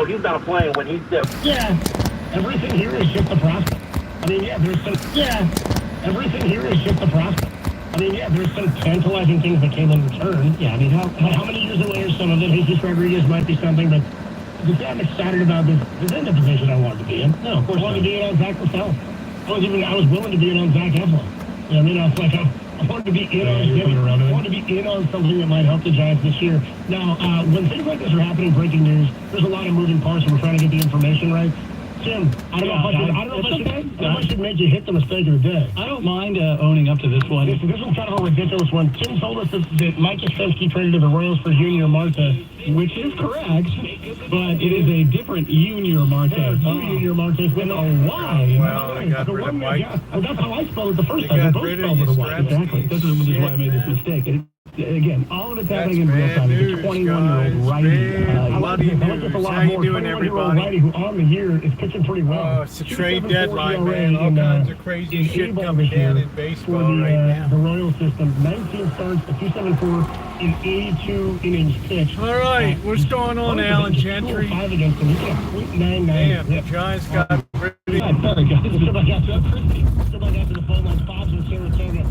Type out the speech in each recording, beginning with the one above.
know he's not playing when he's there. Yeah, everything here is just a prospect. I mean, yeah, there's some. Yeah, everything here is just a prospect. I mean, yeah, there's some tantalizing things that came in return. Yeah, I mean, how many years away are some of it? Jesus Rodriguez might be something, but to say I'm excited about this isn't the position I wanted to be in. No, of course I wanted to be in on Zach Pascal. I was willing to be in on Zach Eflin. You know what I mean? I was like, I wanted to be in I wanted to be in on something that might help the Giants this year. Now, when things like this are happening, breaking news, there's a lot of moving parts, and we're trying to get the information right. Tim, I don't know if I should make you hit the mistake of the day. I don't mind owning up to this one. This was kind of a ridiculous one. Tim told us that Mike Yastrzemski traded to the Royals for Junior Marte, which is correct, but it is a different Junior Marte. Junior Marte with a Y. Well, they got rid of Mike. Well, that's how I spelled it the first time. They both spelled with a Y. Exactly. This is why I made this mistake. Again, all of it's happening in real time. It's a 21-year-old righty. I like this a lot more. 21-year-old righty who on the year is pitching pretty well. Oh, it's a trade deadline, man. All kinds of crazy shit coming down in baseball right now. The Royal system, 19 starts, a 274 in 82 innings pitched. All right, what's going on, Alan Gentry? 5 against him. He's got .99. Damn, the Giants got pretty. Sorry, guys. Somebody got to the phone lines. Bob's in Sarasota.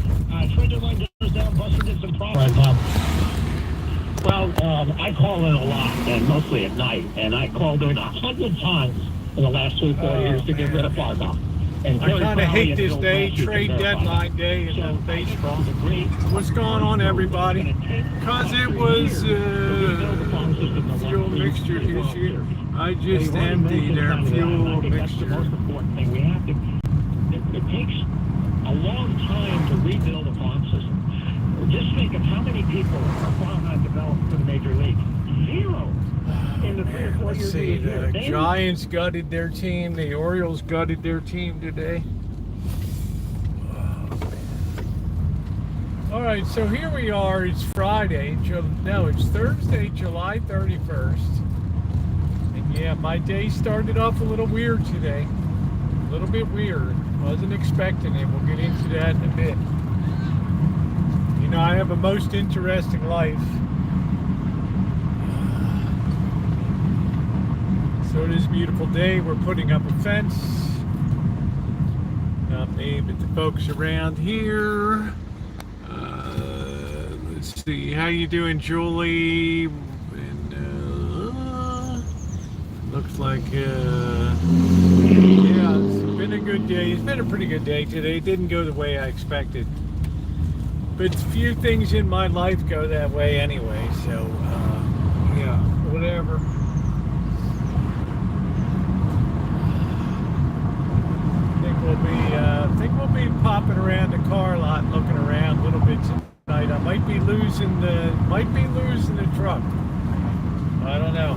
Trade deadline goes down. Buster did some problems. Right, Bob. Well, I call in a lot, and mostly at night, and I called in 100 times in the last 3 or 4 years to get rid of Fargo. I kind of hate this day, trade deadline day in baseball. What's going on, everybody? Because it was fuel mixture issue. I just emptied our fuel mixture. It takes a long time to rebuild a farm system. Just think of how many people are farmland developed for the major league. 0 in the 3 or 4 years. Let's see, the Giants gutted their team. The Orioles gutted their team today. All right, so here we are. It's Friday. No, it's Thursday, July 31st. And yeah, my day started off a little weird today. A little bit weird. Wasn't expecting it. We'll get into that in a bit. You know, I have a most interesting life. So it is a beautiful day. We're putting up a fence. Not me, but the folks around here. Let's see. How you doing, Julie? And looks like yeah, it's been a good day. It's been a pretty good day today. It didn't go the way I expected. But few things in my life go that way anyway, so yeah, whatever. I think we'll be popping around the car lot, looking around a little bit tonight. I might be losing the truck. I don't know.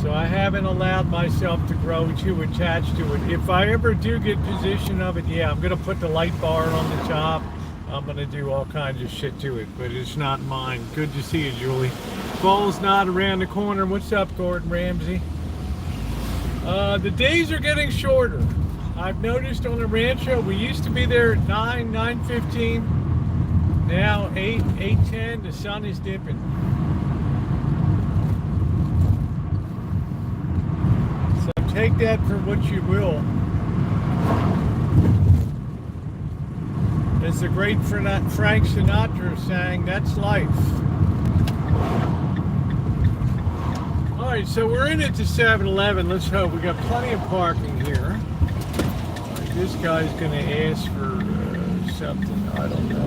So I haven't allowed myself to grow too attached to it. If I ever do get possession of it, yeah, I'm gonna put the light bar on the top. I'm going to do all kinds of shit to it, but it's not mine. Good to see you, Julie. Fall's not around the corner. What's up, Gordon Ramsay? The days are getting shorter. I've noticed on the Rancho, we used to be there at 9, 9:15. Now 8, 8:10. The sun is dipping. So take that for what you will. As the great Frank Sinatra sang, that's life. All right, so we're in it to 7-Eleven. Let's hope. We got plenty of parking here. Right, this guy's going to ask for something. I don't know.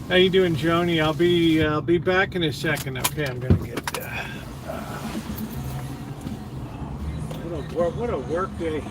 How you doing, Joni? I'll be back in a second. Okay, I'm gonna get. What a work day.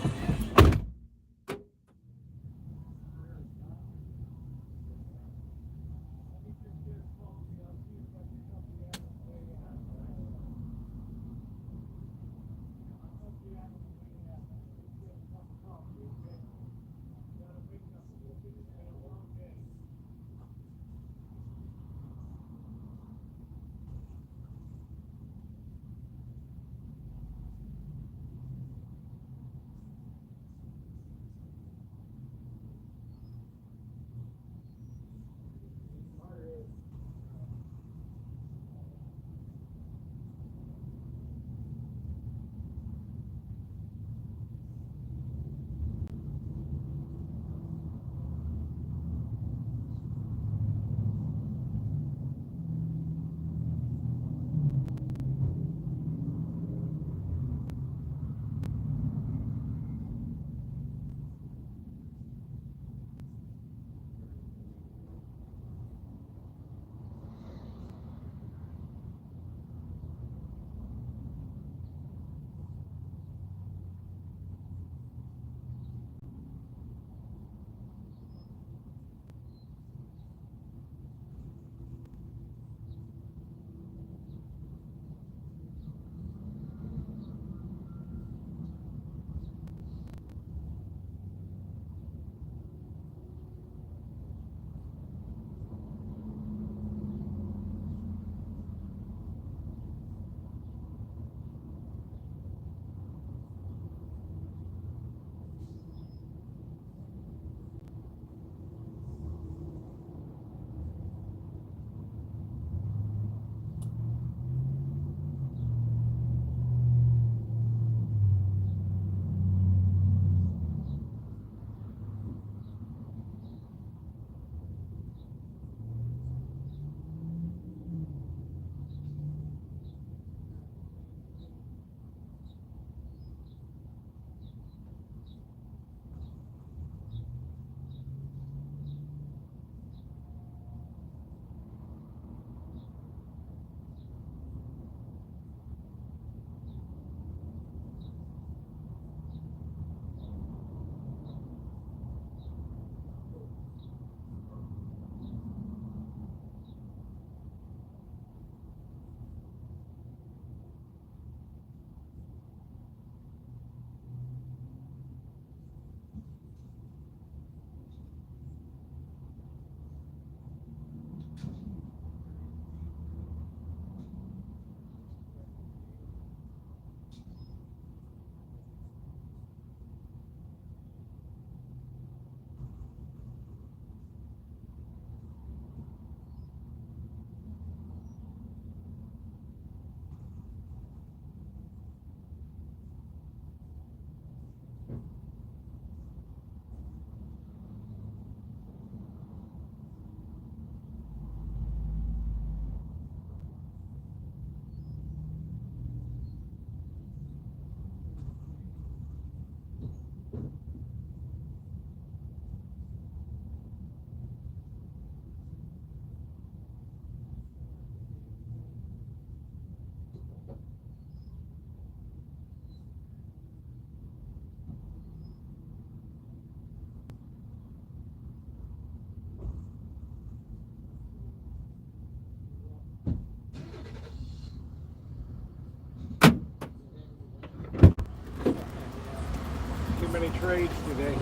trades today.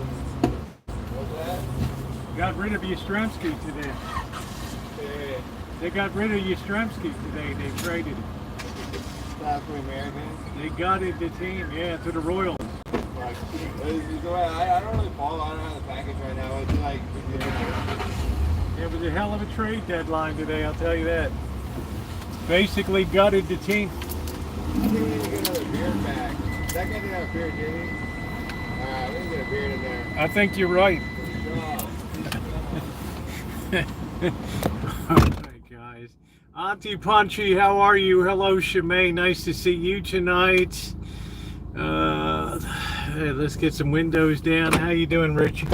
What's that? Got rid of Yastrzemski today. Hey, They got rid of Yastrzemski today. They traded him. South American. They gutted the team, yeah, to the Royals. Like, I don't really follow. I don't have the package right now. It's like, It was a hell of a trade deadline today, I'll tell you that. Basically gutted the team. I think we need to get another beard back. That guy didn't have a beard, did he? We need to get a beard in there. I think you're right. Alright, guys. Auntie Punchy, how are you? Hello, Shimei. Nice to see you tonight. Hey, let's get some windows down. How you doing, Rich?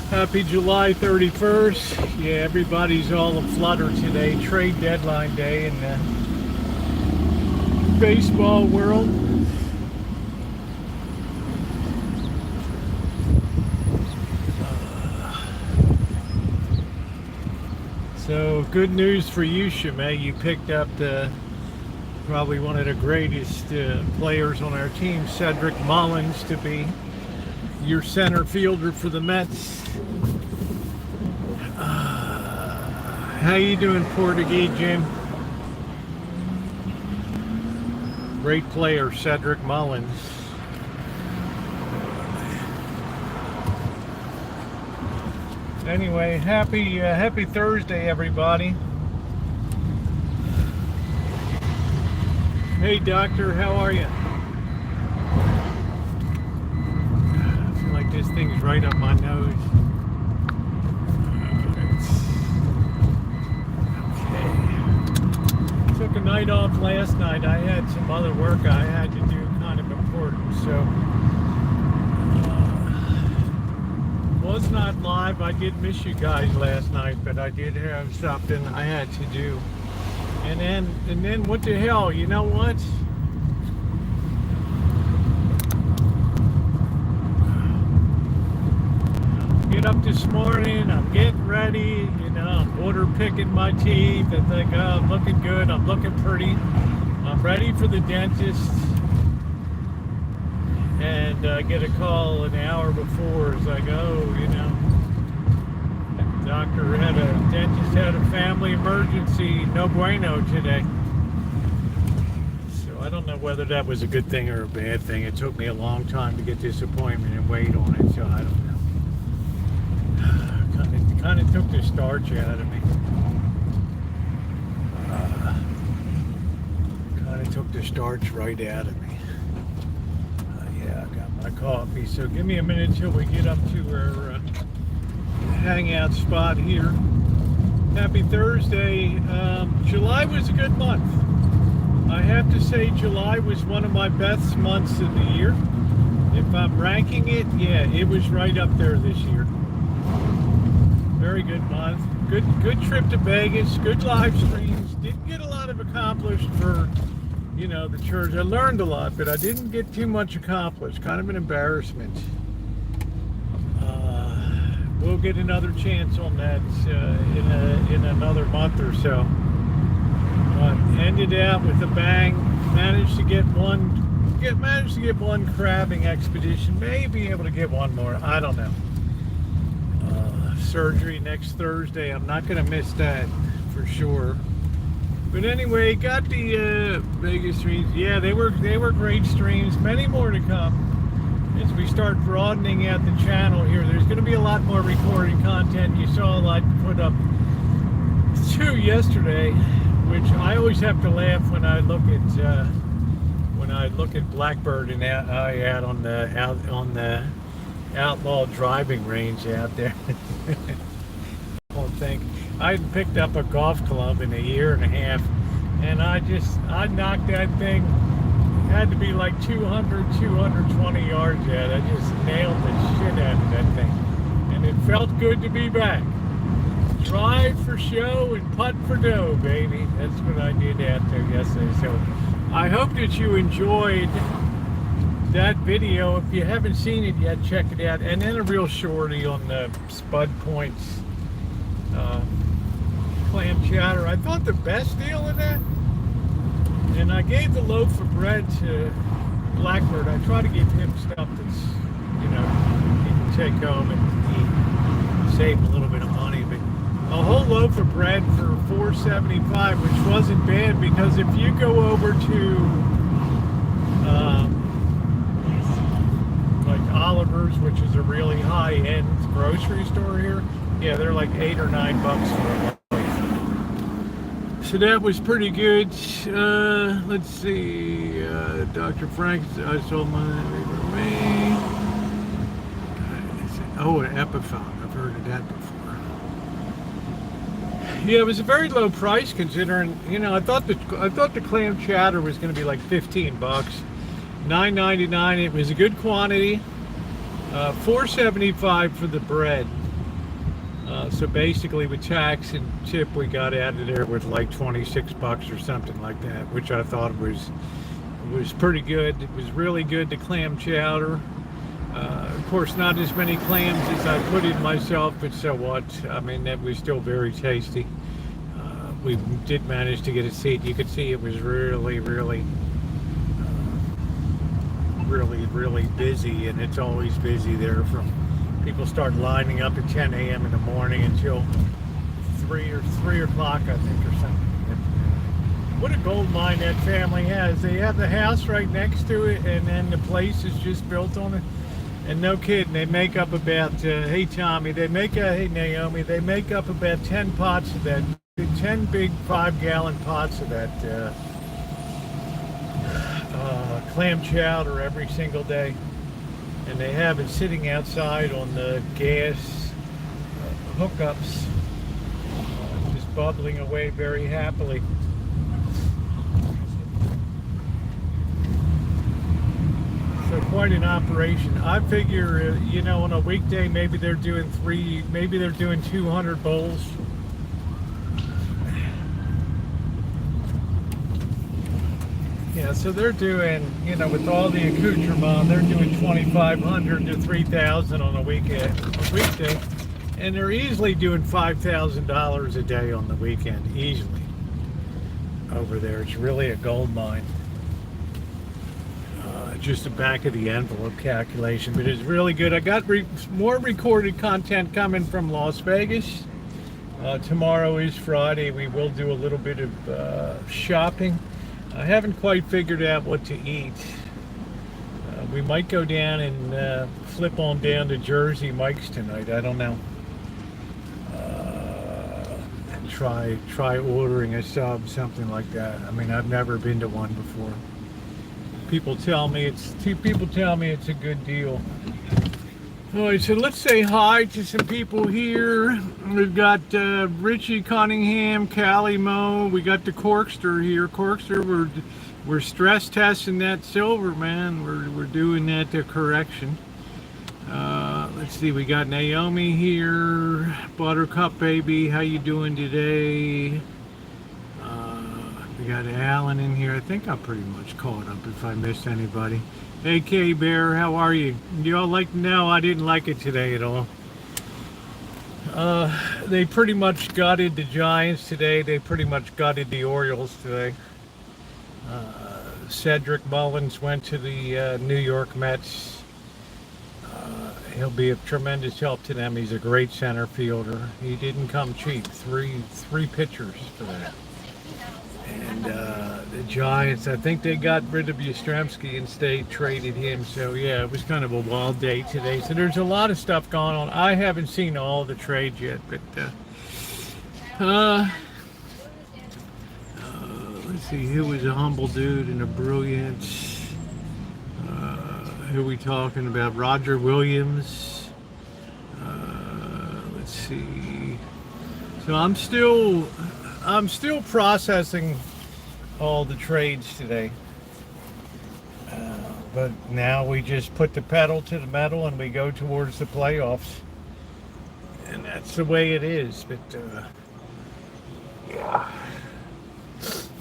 Happy July 31st. Yeah, everybody's all aflutter today. Trade deadline day in the baseball world. So good news for you, Shimei. You picked up probably one of the greatest players on our team, Cedric Mullins, to be your center fielder for the Mets. How you doing, Portuguese Jim? Great player, Cedric Mullins. Anyway, happy Thursday, everybody. Hey, doctor, how are you? I feel like this thing's right up my nose. Okay. Took a night off last night. I had some other work I had to do, kind of important, so was not live. I did miss you guys last night, but I did have something I had to do. And then what the hell, you know what? Get up this morning, I'm getting ready, you know, I'm order picking my teeth. I think, oh, I'm looking good, I'm looking pretty. I'm ready for the dentist. And I get a call an hour before. It's like, oh, you know, dentist had a family emergency, no bueno today. So I don't know whether that was a good thing or a bad thing. It took me a long time to get this appointment and wait on it, so I don't know. Kind of took the starch out of me. Kind of took the starch right out of me. Yeah, I got my coffee. So give me a minute till we get up to our hangout spot here. Happy Thursday. July was a good month. I have to say July was one of my best months of the year. If I'm ranking it, yeah, it was right up there this year. Very good month. Good trip to Vegas. Good live streams. Didn't get a lot of accomplished for, you know, the church. I learned a lot, but I didn't get too much accomplished. Kind of an embarrassment. We'll get another chance on that in another month or so. Ended out with a bang. Managed to get one crabbing expedition. May be able to get one more. I don't know. Surgery next Thursday. I'm not going to miss that for sure. But anyway, got the Vegas streams. Yeah, they were great streams. Many more to come as we start broadening out the channel here. There's going to be a lot more recorded content. You saw a lot put up 2 yesterday, which I always have to laugh when I look at Blackbird and out on the outlaw driving range out there. I don't think I hadn't picked up a golf club in a year and a half, and I knocked that thing. Had to be like 220 yards at. I just nailed the shit out of that thing, and it felt good to be back. Drive for show and putt for dough, baby. That's what I did out there yesterday. So I hope that you enjoyed that video. If you haven't seen it yet, check it out. And then a real shorty on the Spud Points clam chowder. I thought the best deal in that. And I gave the loaf of bread to Blackbird. I try to give him stuff that's you know, you can take home and eat, save a little bit of money. But a whole loaf of bread for $4.75, which wasn't bad, because if you go over to like Oliver's, which is a really high-end grocery store here, yeah, they're like $8 or $9 for a loaf. So that was pretty good. Let's see, Dr. Frank, I sold my me. Oh, an Epiphone. I've heard of that before. Yeah, it was a very low price considering, you know, I thought the clam chowder was going to be like $15, $9.99. It was a good quantity. $4.75 for the bread. So basically, with tax and tip, we got out of there with like $26 or something like that, which I thought was pretty good. It was really good, the clam chowder. Of course, not as many clams as I put in myself, but so what? I mean, that was still very tasty. We did manage to get a seat. You could see it was really busy, and it's always busy there. From people start lining up at 10 a.m. in the morning until 3 o'clock, I think, or something. What a gold mine that family has. They have the house right next to it, and then the place is just built on it. And no kidding, they make up about, hey Tommy, hey Naomi, they make up about 10 pots of that, 10 big 5-gallon pots of that clam chowder every single day. And they have it sitting outside on the gas hookups, just bubbling away very happily. So quite an operation. I figure, you know, on a weekday, maybe they're doing 200 bowls. Yeah, so they're doing, you know, with all the accoutrement, they're doing 2,500 to 3,000 on a weekday, and they're easily doing $5,000 a day on the weekend, easily. Over there, it's really a gold mine. Just the back of the envelope calculation, but it's really good. I got more recorded content coming from Las Vegas. Tomorrow is Friday. We will do a little bit of shopping. I haven't quite figured out what to eat. We might go down and flip on down to Jersey Mike's tonight. I don't know. And try ordering a sub, something like that. I mean, I've never been to one before. People tell me it's a good deal. All right, so let's say hi to some people here. We've got Richie Cunningham, Callie Moe. We got the Corkster here. Corkster, we're stress testing that silver, man. We're doing that to correction. Let's see, we got Naomi here. Buttercup baby, how you doing today? We got Alan in here. I think I'm pretty much caught up if I missed anybody. Hey K-Bear, how are you? You all like? No, I didn't like it today at all. They pretty much gutted the Giants today. They pretty much gutted the Orioles today. Cedric Mullins went to the New York Mets. He'll be a tremendous help to them. He's a great center fielder. He didn't come cheap. Three pitchers for that. And the Giants, I think they got rid of Yastrzemski and traded him. So yeah, it was kind of a wild day today. So there's a lot of stuff going on. I haven't seen all the trades yet, but let's see, who was a humble dude and a brilliant. Who are we talking about? Roger Williams. Let's see. So I'm still processing all the trades today. But now we just put the pedal to the metal and we go towards the playoffs. And that's the way it is. But yeah,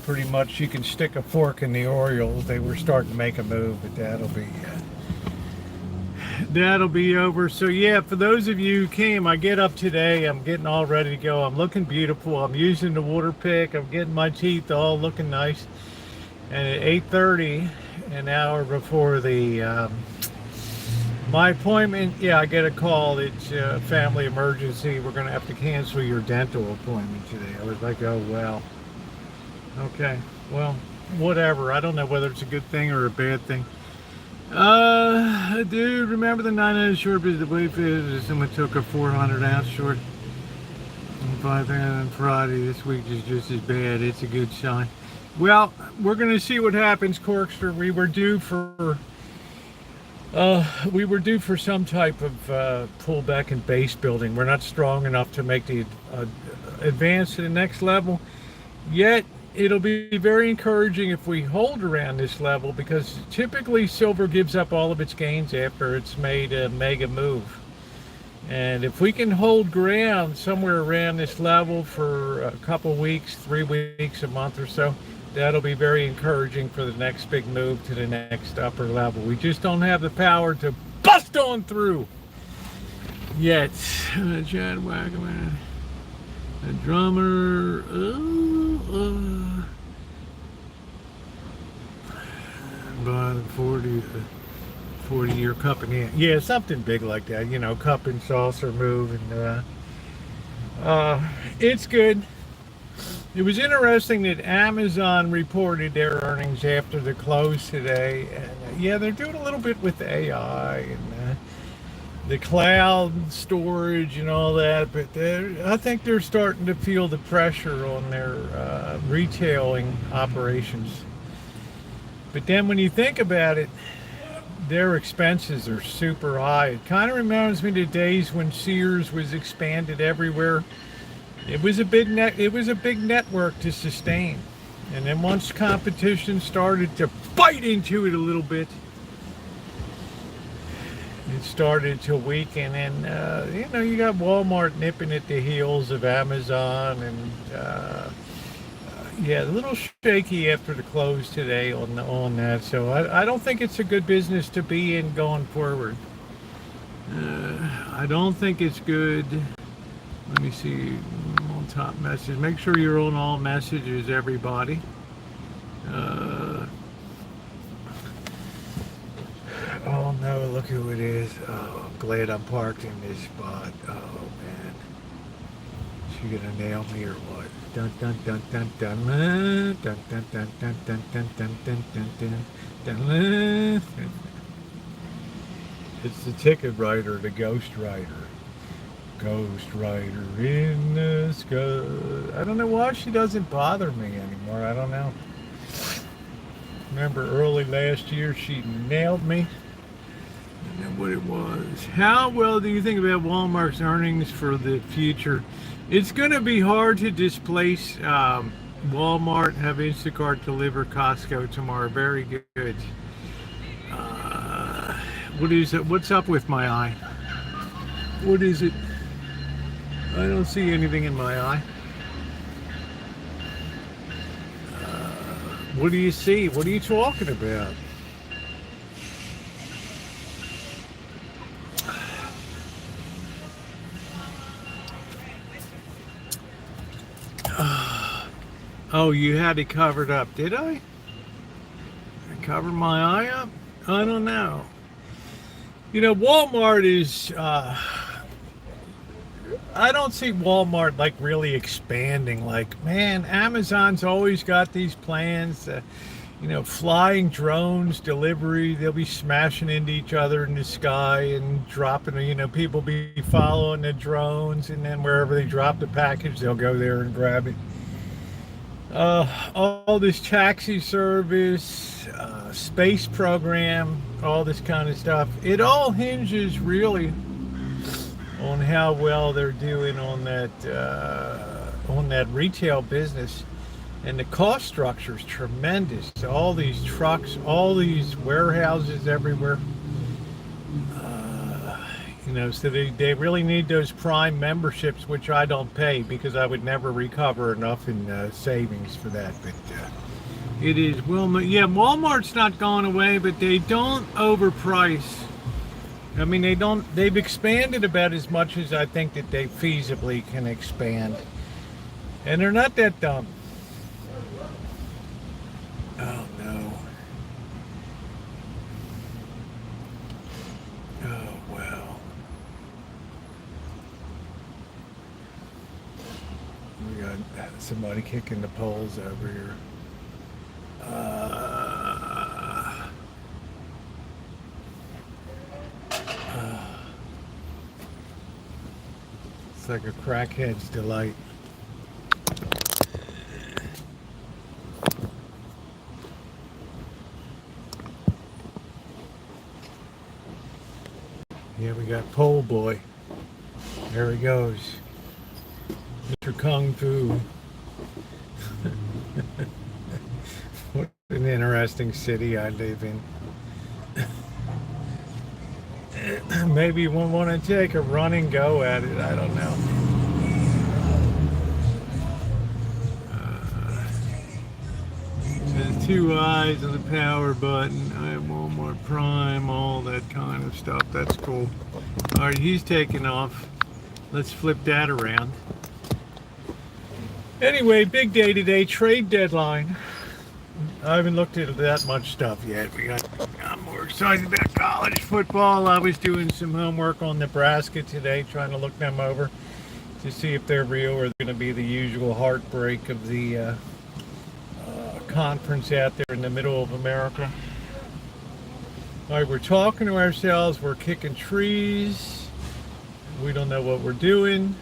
pretty much you can stick a fork in the Orioles. They were starting to make a move, but that'll be over. So yeah, for those of you who came, I get up today, I'm getting all ready to go. I'm looking beautiful. I'm using the water pick. I'm getting my teeth all looking nice. And at 8:30, an hour before the My appointment, yeah, I get a call. It's a family emergency. We're going to have to cancel your dental appointment today. I was like, oh, well. Okay, well, whatever. I don't know whether it's a good thing or a bad thing. Dude, remember the 900 short because the weight is someone took a 400 ounce short on 500 on Friday. This week is just as bad. It's a good sign. Well, we're going to see what happens, Corkster. We were due for some type of pullback in base building. We're not strong enough to make the advance to the next level yet. It'll be very encouraging if we hold around this level, because typically silver gives up all of its gains after it's made a mega move. And if we can hold ground somewhere around this level for a couple weeks, 3 weeks, a month or so, that'll be very encouraging for the next big move to the next upper level. We just don't have the power to bust on through yet. Chad Wackerman, a drummer. By the 40-year cup in hand. Yeah, something big like that. You know, cup and saucer move. And it's good. It was interesting that Amazon reported their earnings after the close today. And yeah, they're doing a little bit with AI and the cloud storage and all that, but I think they're starting to feel the pressure on their retailing operations. But then when you think about it, their expenses are super high. It kind of reminds me of the days when Sears was expanded everywhere. It was a big network to sustain. And then once competition started to bite into it a little bit, it started to weaken. And you know, you got Walmart nipping at the heels of Amazon, and yeah, a little shaky after the close today on that. So I don't think it's a good business to be in going forward. I don't think it's good. Let me see on top message. Make sure you're on all messages, everybody. Oh no, look who it is. Oh, I'm glad I'm parked in this spot. Oh man. She gonna nail me or what? Dun dun dun dun dun dun dun dun dun dun dun dun dun dun dun. It's the ticket writer, the ghost writer. Ghost writer in the sky. I don't know why she doesn't bother me anymore. I don't know. Remember early last year she nailed me. I don't know what it was. How well do you think about Walmart's earnings for the future? It's going to be hard to displace Walmart and have Instacart deliver Costco tomorrow. Very good. What is it? What's up with my eye? What is it? I don't see anything in my eye. What do you see? What are you talking about? Oh, you had it covered up, did I? I covered my eye up? I don't know. You know, Walmart is, I don't see Walmart like really expanding. Like, man, Amazon's always got these plans, you know, flying drones, delivery, they'll be smashing into each other in the sky and dropping, you know, people be following the drones, and then wherever they drop the package, they'll go there and grab it. All this taxi service, space program, all this kind of stuff, it all hinges really on how well they're doing on that retail business. And the cost structure is tremendous. All these trucks, all these warehouses everywhere. You know, so they really need those Prime memberships, which I don't pay because I would never recover enough in savings for that. But it is, well, yeah, Walmart's not gone away, but they don't overprice. I mean, they've expanded about as much as I think that they feasibly can expand. And they're not that dumb. Oh, no. Oh, somebody kicking the poles over here. It's like a crackhead's delight. Yeah, we got Pole Boy. There he goes. Mr. Kung Fu. What an interesting city I live in. Maybe you won't want to take a run and go at it. I don't know. There's 2 eyes on the power button. I have Walmart Prime, all that kind of stuff. That's cool. All right, he's taking off. Let's flip that around. Anyway, big day today, trade deadline. I haven't looked at that much stuff yet. I'm more excited about college football. I was doing some homework on Nebraska today, trying to look them over to see if they're real or they're going to be the usual heartbreak of the conference out there in the middle of America. All right, we're talking to ourselves. We're kicking trees. We don't know what we're doing.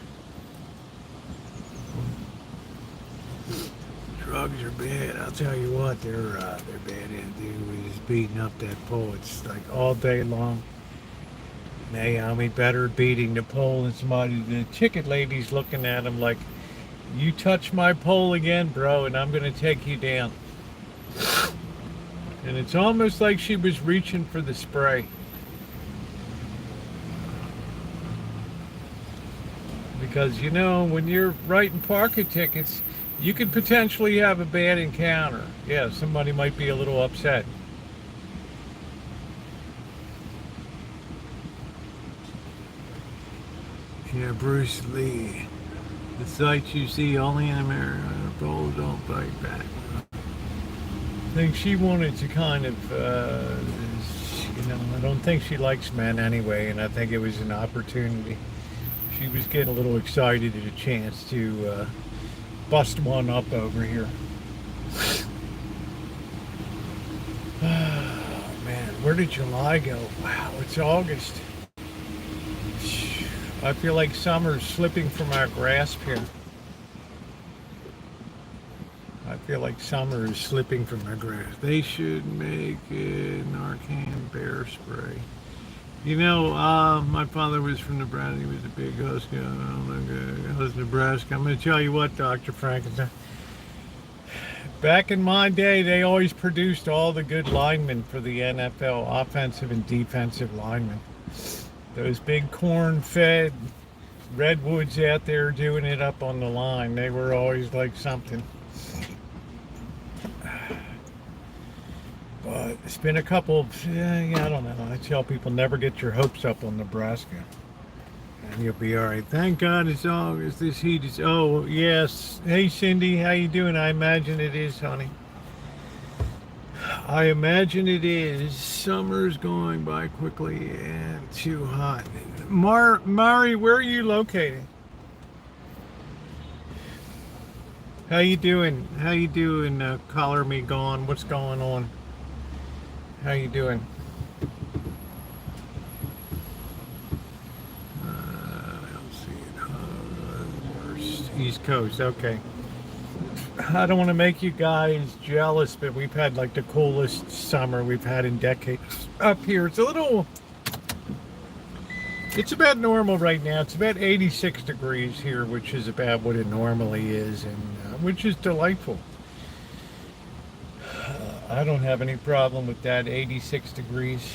Drugs are bad. I'll tell you what, they're bad. And dude is beating up that pole. It's like all day long. Naomi better beating the pole than somebody. The ticket lady's looking at him like, you touch my pole again, bro, and I'm gonna take you down. And it's almost like she was reaching for the spray. Because, you know, when you're writing parking tickets, you could potentially have a bad encounter. Yeah, somebody might be a little upset. Yeah, Bruce Lee. The sights you see only in America, bulls don't fight back. I think she wanted to kind of, I don't think she likes men anyway, and I think it was an opportunity. She was getting a little excited at a chance to bust one up over here. Oh, man, where did July go? Wow, it's August. I feel like summer's slipping from our grasp here. I feel like summer is slipping from our grasp. They should make it Narcan bear spray. You know, my father was from Nebraska. He was a big Husky. I was Nebraska. I'm going to tell you what, Dr. Frankenstein. Back in my day, they always produced all the good linemen for the NFL, offensive and defensive linemen. Those big corn-fed redwoods out there doing it up on the line. They were always like something. But it's been a couple of, I don't know. I tell people never get your hopes up on Nebraska. And you'll be all right. Thank God it's August. This heat is, oh, yes. Hey, Cindy, how you doing? I imagine it is, honey. I imagine it is. Summer's going by quickly and too hot. Mari, where are you located? How you doing? How you doing, Collar Me Gone? What's going on? How you doing? I don't see it. Worst. East Coast, okay. I don't want to make you guys jealous, but we've had like the coolest summer we've had in decades up here. It's about normal right now. It's about 86 degrees here, which is about what it normally is, and which is delightful. I don't have any problem with that, 86 degrees.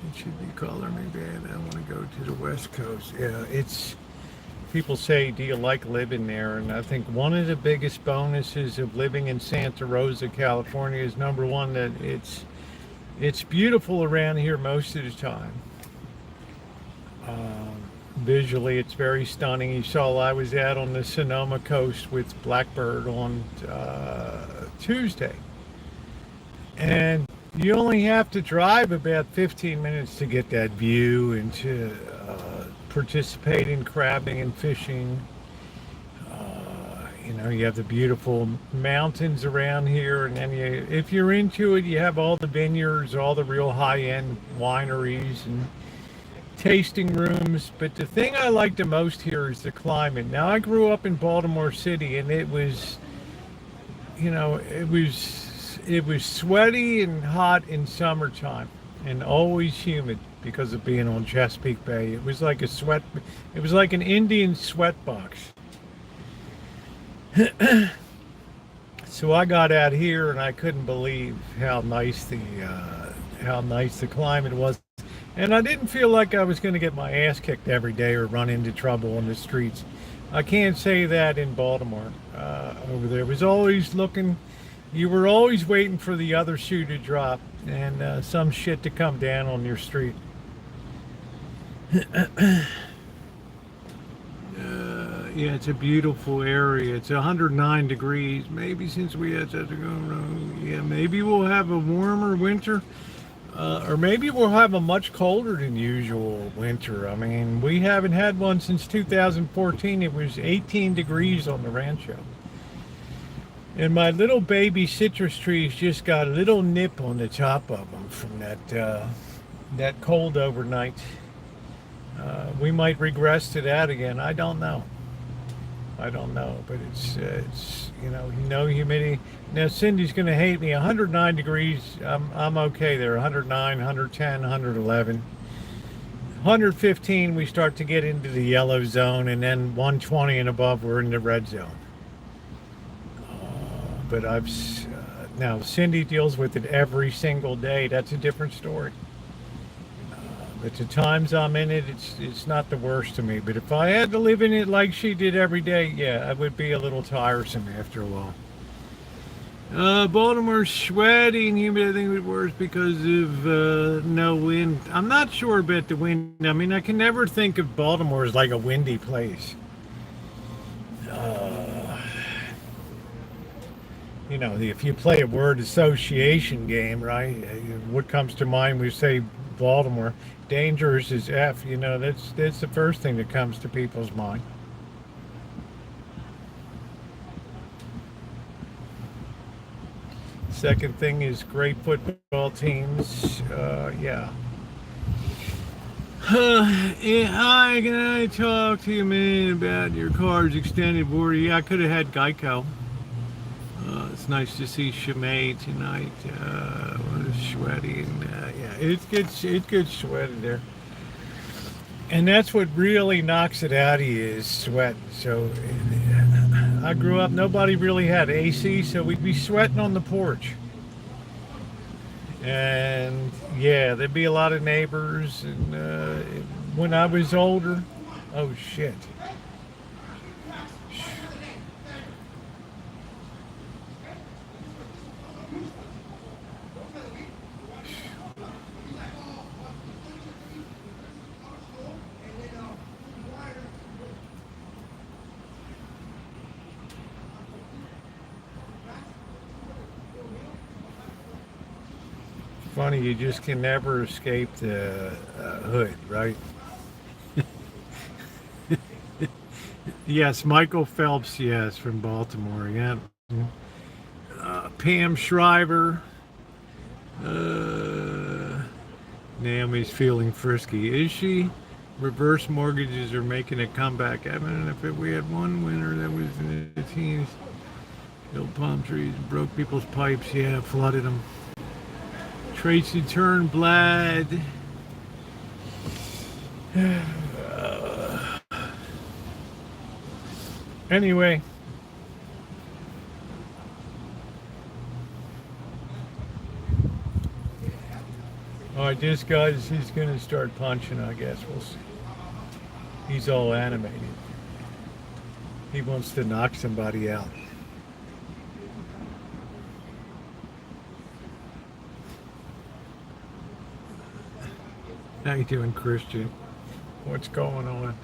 It should be calling me bad. I want to go to the West Coast. Yeah, people say, do you like living there? And I think one of the biggest bonuses of living in Santa Rosa, California is number one, that it's beautiful around here most of the time. Visually, it's very stunning. You saw I was out on the Sonoma coast with Blackbird on Tuesday. And you only have to drive about 15 minutes to get that view and to participate in crabbing and fishing. You know, you have the beautiful mountains around here, and then if you're into it, you have all the vineyards, all the real high-end wineries and tasting rooms. But the thing I like the most here is the climate. Now, I grew up in Baltimore City, and it was, you know, it was sweaty and hot in summertime, and always humid because of being on Chesapeake Bay. It was like it was like an Indian sweat box. So I got out here and I couldn't believe how nice the climate was, and I didn't feel like I was going to get my ass kicked every day or run into trouble on the streets. I can't say that in Baltimore. Over there, it was always looking. You were always waiting for the other shoe to drop and some shit to come down on your street. Yeah, it's a beautiful area. It's 109 degrees. Maybe since we had such a yeah, maybe we'll have a warmer winter, or maybe we'll have a much colder than usual winter. I mean, we haven't had one since 2014. It was 18 degrees on the Rancho. And my little baby citrus trees just got a little nip on the top of them from that cold overnight. We might regress to that again. I don't know, but it's no humidity. Now Cindy's going to hate me. 109 degrees, I'm okay there. 109, 110, 111, 115. We start to get into the yellow zone, and then 120 and above, we're in the red zone. But now Cindy deals with it every single day. That's a different story. But the times I'm in it, it's not the worst to me. But if I had to live in it like she did every day, yeah, it would be a little tiresome after a while. Baltimore's sweaty and humid. I think it was worse because of no wind. I'm not sure about the wind. I mean, I can never think of Baltimore as like a windy place. You know, if you play a word association game, right? What comes to mind when we say Baltimore? Dangerous as F. You know, that's the first thing that comes to people's mind. Second thing is great football teams. Yeah. Hi, can I talk to you, man, about your car's extended warranty? Yeah, I could have had Geico. It's nice to see Shimei tonight. Sweaty and yeah, it gets sweaty there, and that's what really knocks it out of you is sweat. So I grew up, nobody really had AC, so we'd be sweating on the porch, and yeah, there'd be a lot of neighbors. And when I was older, oh shit. Funny, you just can never escape the hood, right? Yes, Michael Phelps, yes, from Baltimore, yeah. Pam Shriver. Naomi's feeling frisky. Is she? Reverse mortgages are making a comeback. I mean, if we had one winner that was in the teens, killed palm trees, broke people's pipes, yeah, flooded them. Tracy Turnblad. Anyway. Alright, this guy's, he's going to start punching, I guess. We'll see. He's all animated. He wants to knock somebody out. How you doing, Christian? What's going on?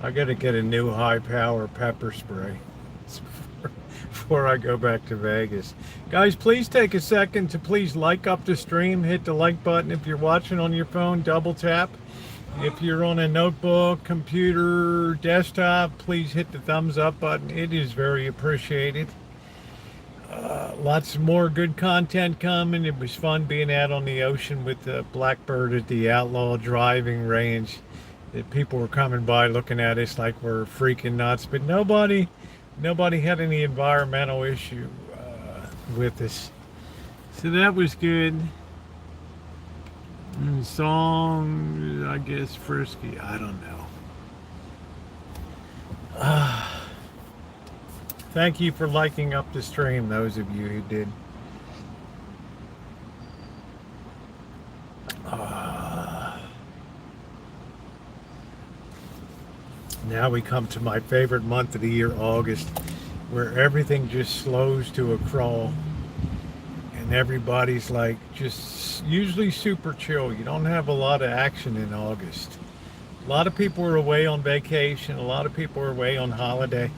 I got to get a new high power pepper spray before I go back to Vegas. Guys, please take a second to please like up the stream. Hit the like button. If you're watching on your phone, double tap. If you're on a notebook, computer, desktop, please hit the thumbs up button. It is very appreciated. Lots more good content coming. It was fun being out on the ocean with the Blackbird at the Outlaw driving range. People were coming by looking at us like we're freaking nuts, but nobody had any environmental issue with us. So that was good. And song, I guess, Frisky. I don't know. Thank you for liking up the stream, those of you who did. Now we come to my favorite month of the year, August, where everything just slows to a crawl. And everybody's like just usually super chill. You don't have a lot of action in August. A lot of people are away on vacation. A lot of people are away on holiday.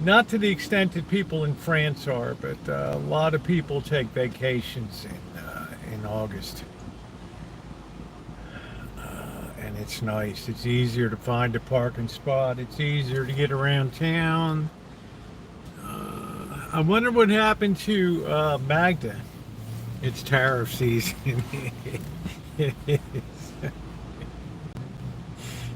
Not to the extent that people in France are, but a lot of people take vacations in August. And it's nice. It's easier to find a parking spot. It's easier to get around town. I wonder what happened to Magda. It's tariff season. It is.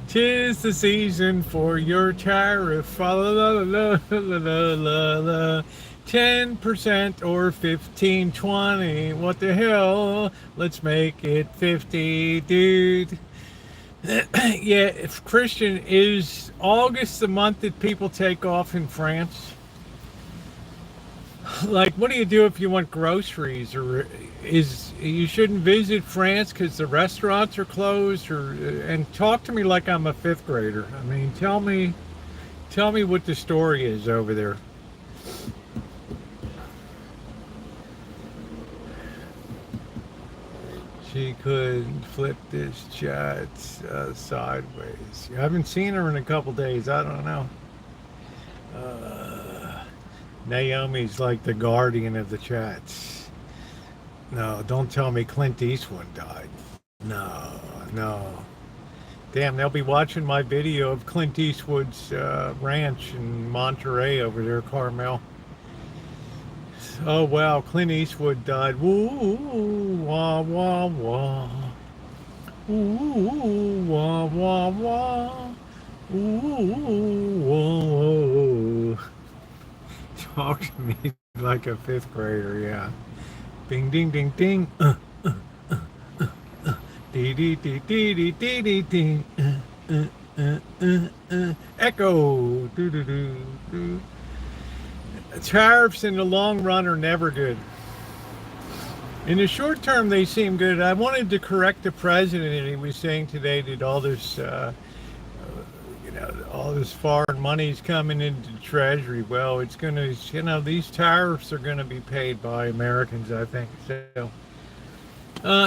'Tis the season for your tariff. La, la, la, la, la, la, la. 10% or 15, 20. What the hell? Let's make it 50, dude. Yeah, if Christian, is August the month that people take off in France? Like, what do you do if you want groceries, or you shouldn't visit France because the restaurants are closed? And talk to me like I'm a fifth grader. I mean, tell me what the story is over there. She could flip this chat sideways. I haven't seen her in a couple days. I don't know. Naomi's like the guardian of the chats. No, don't tell me Clint Eastwood died. No. Damn, they'll be watching my video of Clint Eastwood's ranch in Monterey over there, Carmel. Oh, wow, Clint Eastwood died. Woo, wah, wah, wah. Ooh, wah, wah, wah. Ooh, wah. Talk to me like a fifth grader, yeah. Bing, ding, ding, ding. Dee, dee, dee, dee, dee, dee, dee, dee. Echo. Do, do, do, do. Tariffs in the long run are never good. In the short term, they seem good. I wanted to correct the president, and he was saying today that all this, all this foreign money's coming into the Treasury. Well, it's going to, these tariffs are going to be paid by Americans, I think. So,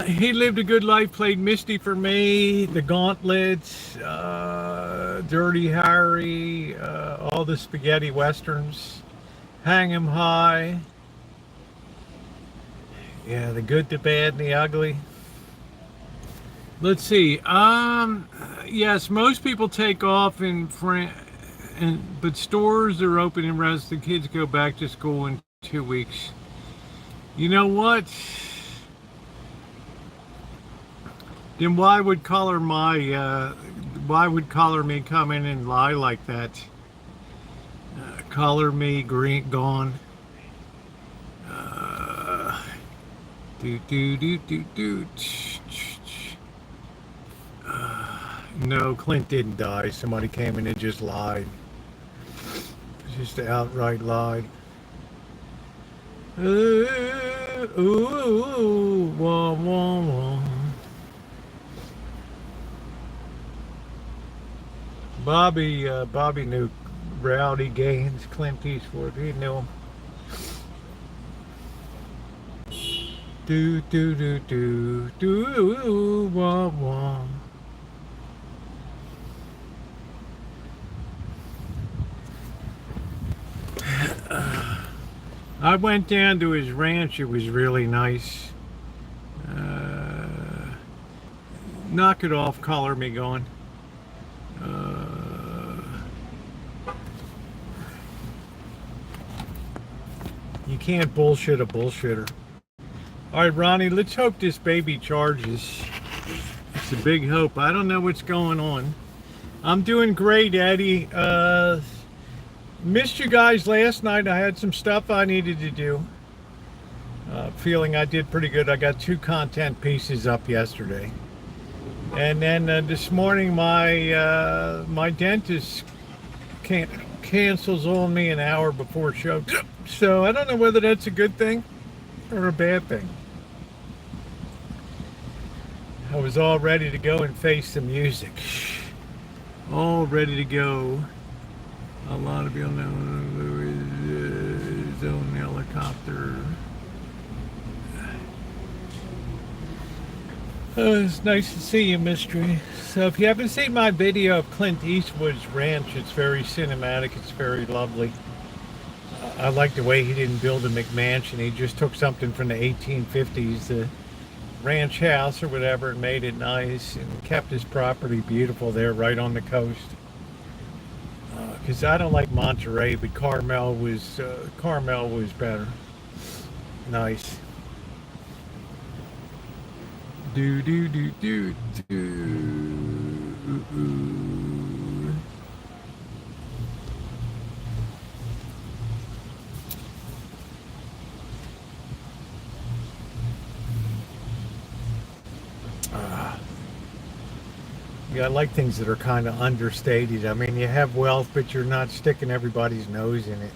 he lived a good life, played Misty for me, The Gauntlets, Dirty Harry, all the spaghetti westerns. Hang 'em High. Yeah, the good, the bad, and the ugly. Let's see. Yes, most people take off in France, but stores are open and rest. The kids go back to school in 2 weeks. You know what? Then why would Color Me come in and lie like that? Color Me green gone. No, Clint didn't die. Somebody came in and just lied. Just an outright lie. Ooh, wah, wah, wah. Bobby knew Rowdy Gaines, Clint Eastwood. He knew him. Do do do do do wah wah. I went down to his ranch. It was really nice. Knock it off, color me going. You can't bullshit a bullshitter. All right, Ronnie, let's hope this baby charges. It's a big hope. I don't know what's going on. I'm doing great, Eddie. Missed you guys last night. I had some stuff I needed to do. Feeling I did pretty good. I got 2 content pieces up yesterday. And then this morning my dentist cancels on me an hour before show. So I don't know whether that's a good thing or a bad thing. I was all ready to go and face the music. All ready to go. A lot of people know his own helicopter. It's nice to see you, Mystery. So if you haven't seen my video of Clint Eastwood's ranch, it's very cinematic, it's very lovely. I like the way he didn't build a McMansion. He just took something from the 1850s, the ranch house or whatever, and made it nice and kept his property beautiful there right on the coast. Because I don't like Monterey, but Carmel was better. Nice. Do do do do do. Ooh, ooh. Yeah, I like things that are kind of understated. I mean, you have wealth, but you're not sticking everybody's nose in it.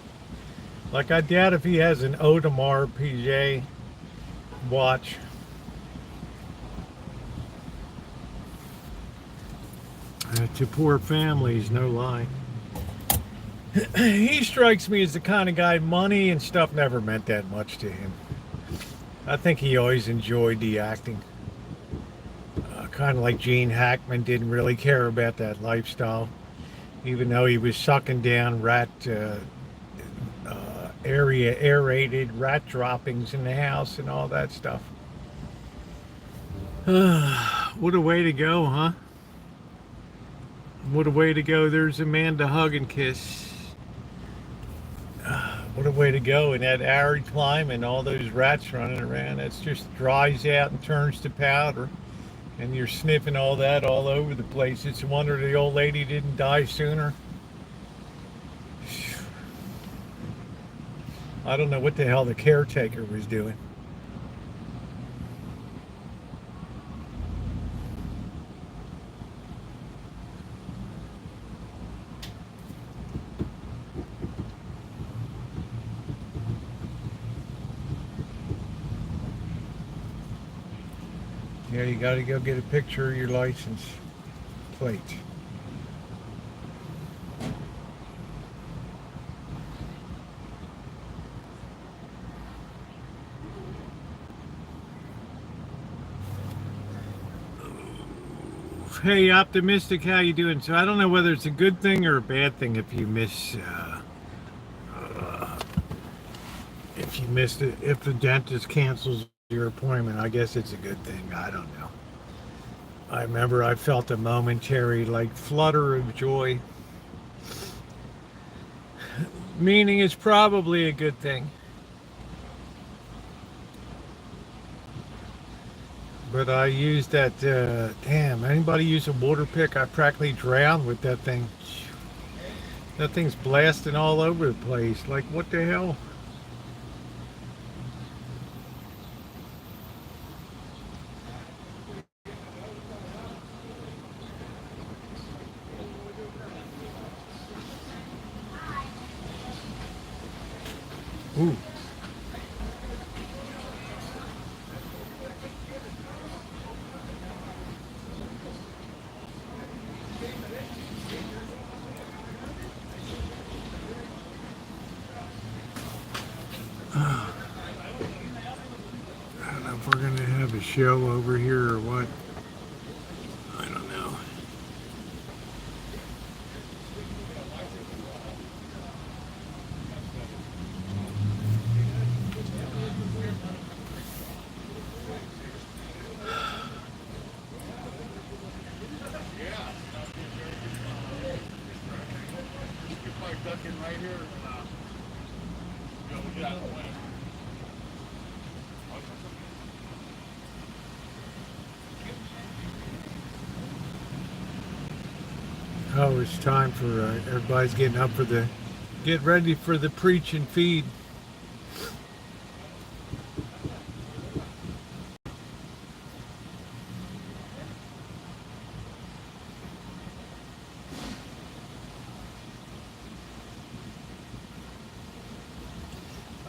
Like, I doubt if he has an Audemars Piguet watch. To poor families, no lie. He strikes me as the kind of guy, money and stuff never meant that much to him. I think he always enjoyed the acting. Kind of like Gene Hackman didn't really care about that lifestyle, even though he was sucking down aerated rat droppings in the house and all that stuff. What a way to go, huh? What a way to go. There's a man to hug and kiss. What a way to go in that arid climate and all those rats running around. That's just dries out and turns to powder. And you're sniffing all that all over the place. It's a wonder the old lady didn't die sooner. I don't know what the hell the caretaker was doing. Yeah, you got to go get a picture of your license plate. Hey, Optimistic, how you doing? So I don't know whether it's a good thing or a bad thing if you miss if the dentist cancels your appointment. I guess it's a good thing. I don't know. I remember I felt a momentary flutter of joy, meaning it's probably a good thing. But I used that, damn, anybody use a water pick? I practically drowned with that thing. That thing's blasting all over the place. Like, what the hell? Ooh. I don't know if we're going to have a show over here or what. I don't know. here. We'll get out of the way. Oh, it's time for everybody's getting up for get ready for the preach and feed.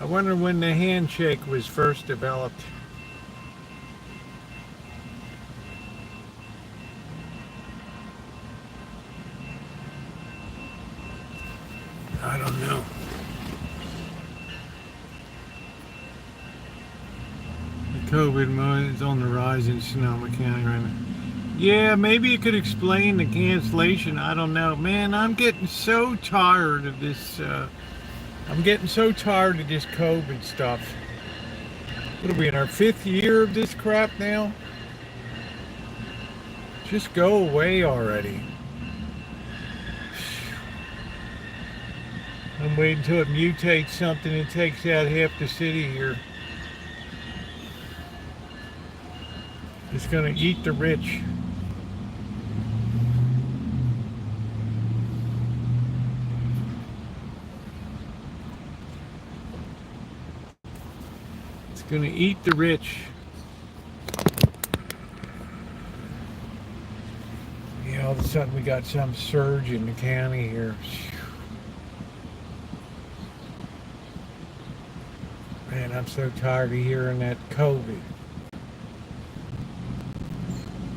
I wonder when the handshake was first developed. I don't know. The COVID is on the rise in Sonoma County right now. Yeah, maybe you could explain the cancellation. I don't know. Man, I'm getting so tired of this. I'm getting so tired of this COVID stuff. What are we in our 5th year of this crap now? Just go away already. I'm waiting until it mutates something and takes out half the city here. It's gonna eat the rich. It's gonna eat the rich. Yeah, all of a sudden we got some surge in the county here. Man, I'm so tired of hearing that COVID.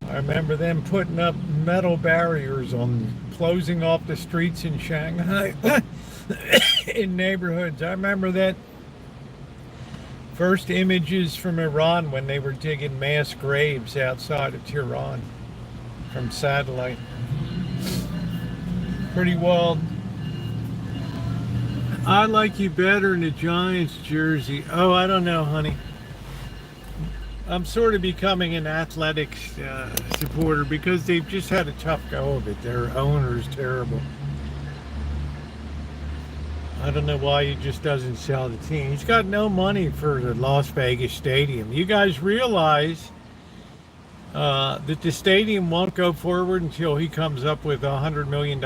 I remember them putting up metal barriers on closing off the streets in Shanghai in neighborhoods. I remember that first images from Iran when they were digging mass graves outside of Tehran from satellite. Pretty wild. I like you better in the Giants jersey. Oh, I don't know, honey. I'm sort of becoming an athletics supporter because they've just had a tough go of it. Their owner's terrible. I don't know why he just doesn't sell the team. He's got no money for the Las Vegas stadium. You guys realize that the stadium won't go forward until he comes up with $100 million?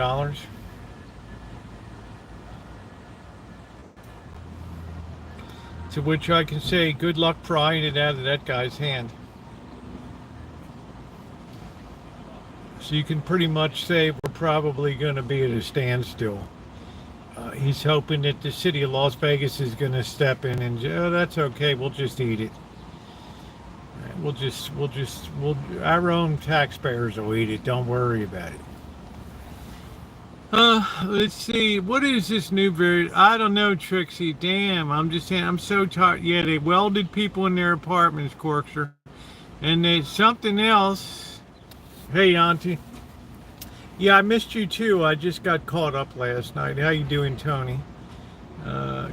To which I can say, good luck prying it out of that guy's hand. So you can pretty much say we're probably going to be at a standstill. He's hoping that the city of Las Vegas is going to step in and, oh, that's okay, we'll just eat it. Our own taxpayers will eat it, don't worry about it. Let's see, what is this new variant? I don't know, Trixie. Damn, I'm so tired. Yeah, they welded people in their apartments, Corkster. And there's something else. Hey, Auntie. Yeah, I missed you too. I just got caught up last night. How you doing, Tony?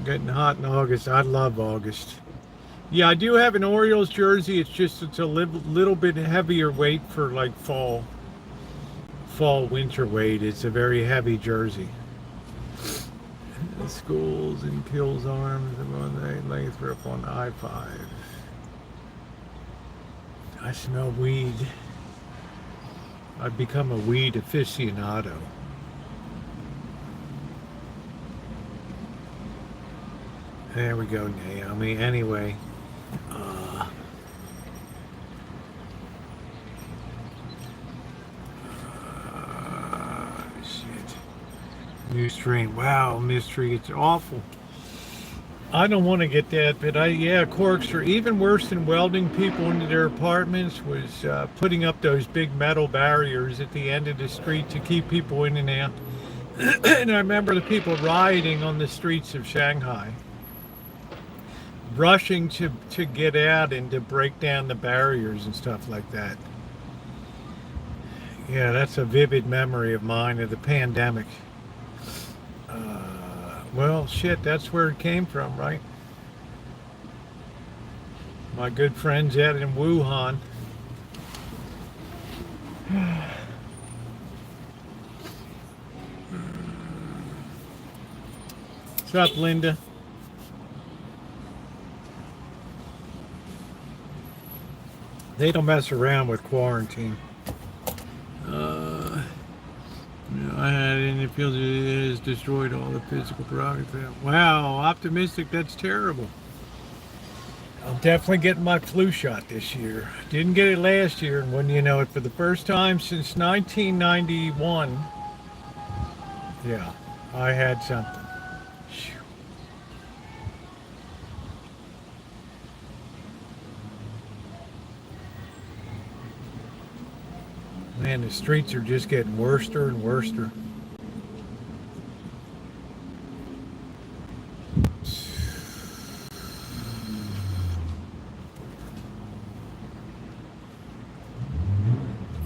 Getting hot in August. I love August. Yeah, I do have an Orioles jersey. It's a little bit heavier weight for like fall winter weight. It's a very heavy jersey. Schools and Kills Arms and Lathrop on I-5. I smell weed. I've become a weed aficionado. There we go, Naomi. Anyway, new stream. Wow, mystery. It's awful. I don't want to get that, but corks are even worse than welding people into their apartments was putting up those big metal barriers at the end of the street to keep people in and out. And I remember the people rioting on the streets of Shanghai, rushing to get out and to break down the barriers and stuff like that. Yeah, that's a vivid memory of mine of the pandemic. Well, shit, that's where it came from, right? My good friends out in Wuhan. What's up, Linda? They don't mess around with quarantine. I had it and it feels it has destroyed all the physical progress. Wow, optimistic, that's terrible. I'm definitely getting my flu shot this year. Didn't get it last year, and wouldn't you know it, for the first time since 1991, yeah, I had something. Phew. Man, the streets are just getting worser and worser.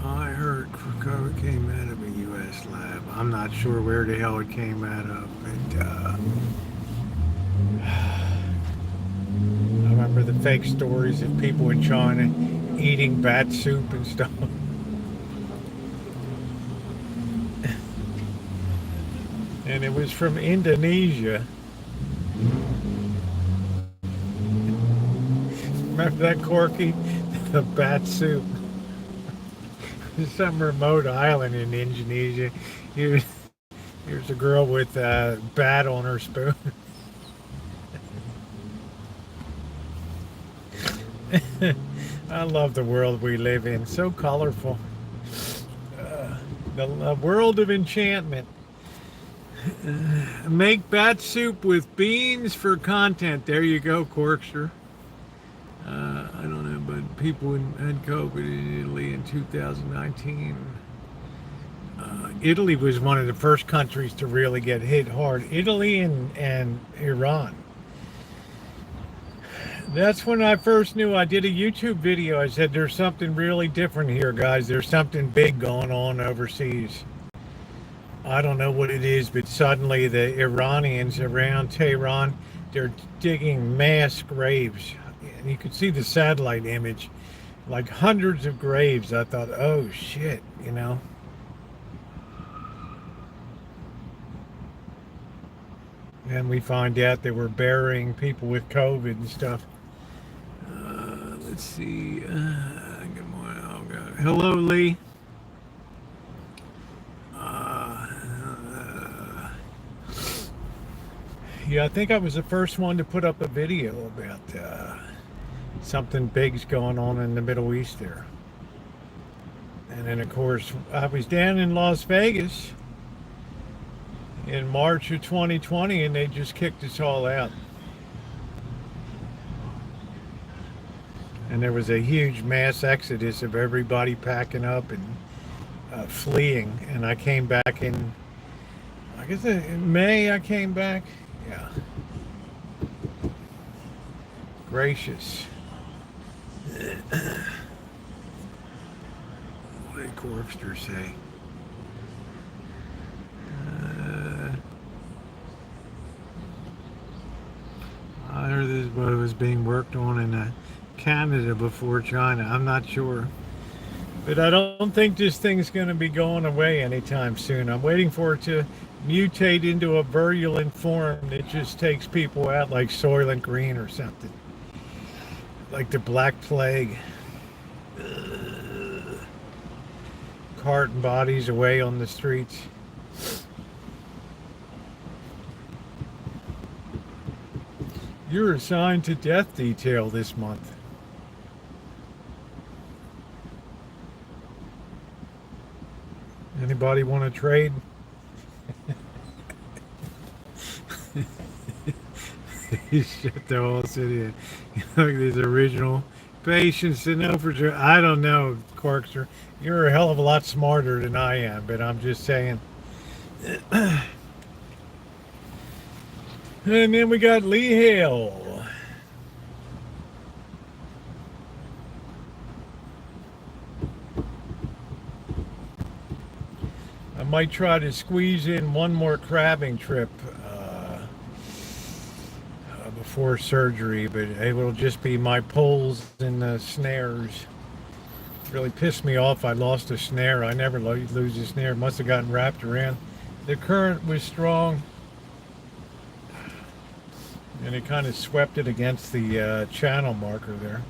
I heard COVID came out of a U.S. lab. I'm not sure where the hell it came out of, but I remember the fake stories of people in China eating bat soup and stuff. And it was from Indonesia. Remember that, Corky? The bat soup. Some remote island in Indonesia. Here's a girl with a bat on her spoon. I love the world we live in. So colorful. The world of enchantment. Make bat soup with beans for content. There you go, Corkster. I don't know, but people had COVID in Italy in 2019. Italy was one of the first countries to really get hit hard. Italy and Iran. That's when I first knew. I did a YouTube video. I said, there's something really different here, guys. There's something big going on overseas. I don't know what it is, but suddenly the Iranians around Tehran, they're digging mass graves. And you could see the satellite image, like hundreds of graves. I thought, oh shit, you know. And we find out they were burying people with COVID and stuff. Let's see. Good morning. Oh, God. Hello, Lee. Yeah, I think I was the first one to put up a video about something big's going on in the Middle East there. And then, of course, I was down in Las Vegas in March of 2020, and they just kicked us all out. And there was a huge mass exodus of everybody packing up and fleeing. And I came back in, I guess in May I came back. Yeah. Gracious. What did Corpster say? I heard this boat was being worked on in Canada before China. I'm not sure. But I don't think this thing's going to be going away anytime soon. I'm waiting for it to mutate into a virulent form that just takes people out, like Soylent Green or something. Like the Black Plague. Carting bodies away on the streets. You're assigned to death detail this month. Anybody want to trade? You shut the whole city. Look, these original patients to know for sure. I don't know, Corkster. You're a hell of a lot smarter than I am, but I'm just saying. And then we got Lee Hale. I might try to squeeze in one more crabbing trip before surgery, but it will just be my poles and the snares. It really pissed me off. I lost a snare. I never lose a snare. It must have gotten wrapped around. The current was strong. and it kind of swept it against the channel marker there.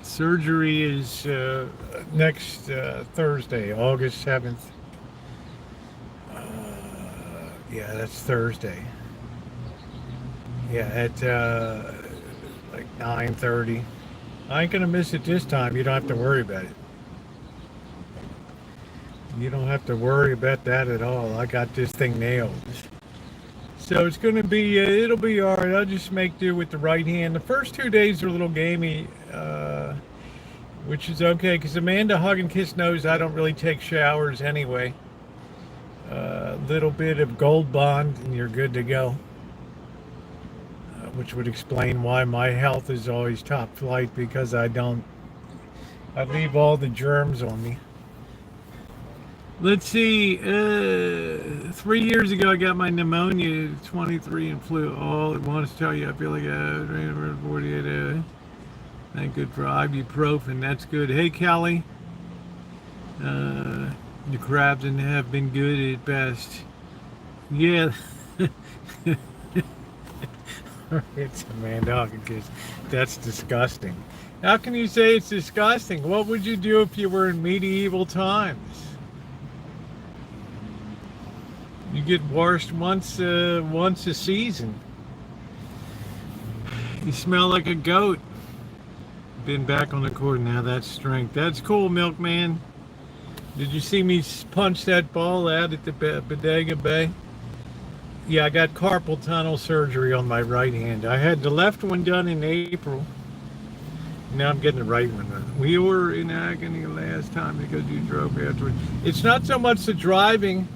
Surgery is next Thursday, August 7th. Yeah, that's Thursday. Yeah, at like 9:30. I ain't gonna miss it this time. You don't have to worry about it. You don't have to worry about that at all. I got this thing nailed. So it's gonna be, it'll be all right. I'll just make do with the right hand. The first 2 days are a little gamey, which is okay, because Amanda Hug and Kiss knows I don't really take showers anyway. Little bit of Gold Bond and you're good to go. Which would explain why my health is always top flight, because I leave all the germs on me. Let's see, 3 years ago I got my pneumonia, 23, and flu all at once. Tell you, I feel like 48. Thank good for ibuprofen. That's good. Hey, Kelly. The crabs have been good at best. Yeah. It's Amanda Hawkins. That's disgusting. How can you say it's disgusting? What would you do if you were in medieval times? You get washed once a season. You smell like a goat. Been back on the court now. That's strength. That's cool, Milkman. Did you see me punch that ball out at the Bodega Bay? Yeah, I got carpal tunnel surgery on my right hand. I had the left one done in April. Now I'm getting the right one. We were in agony last time because you drove afterwards. It's not so much the driving.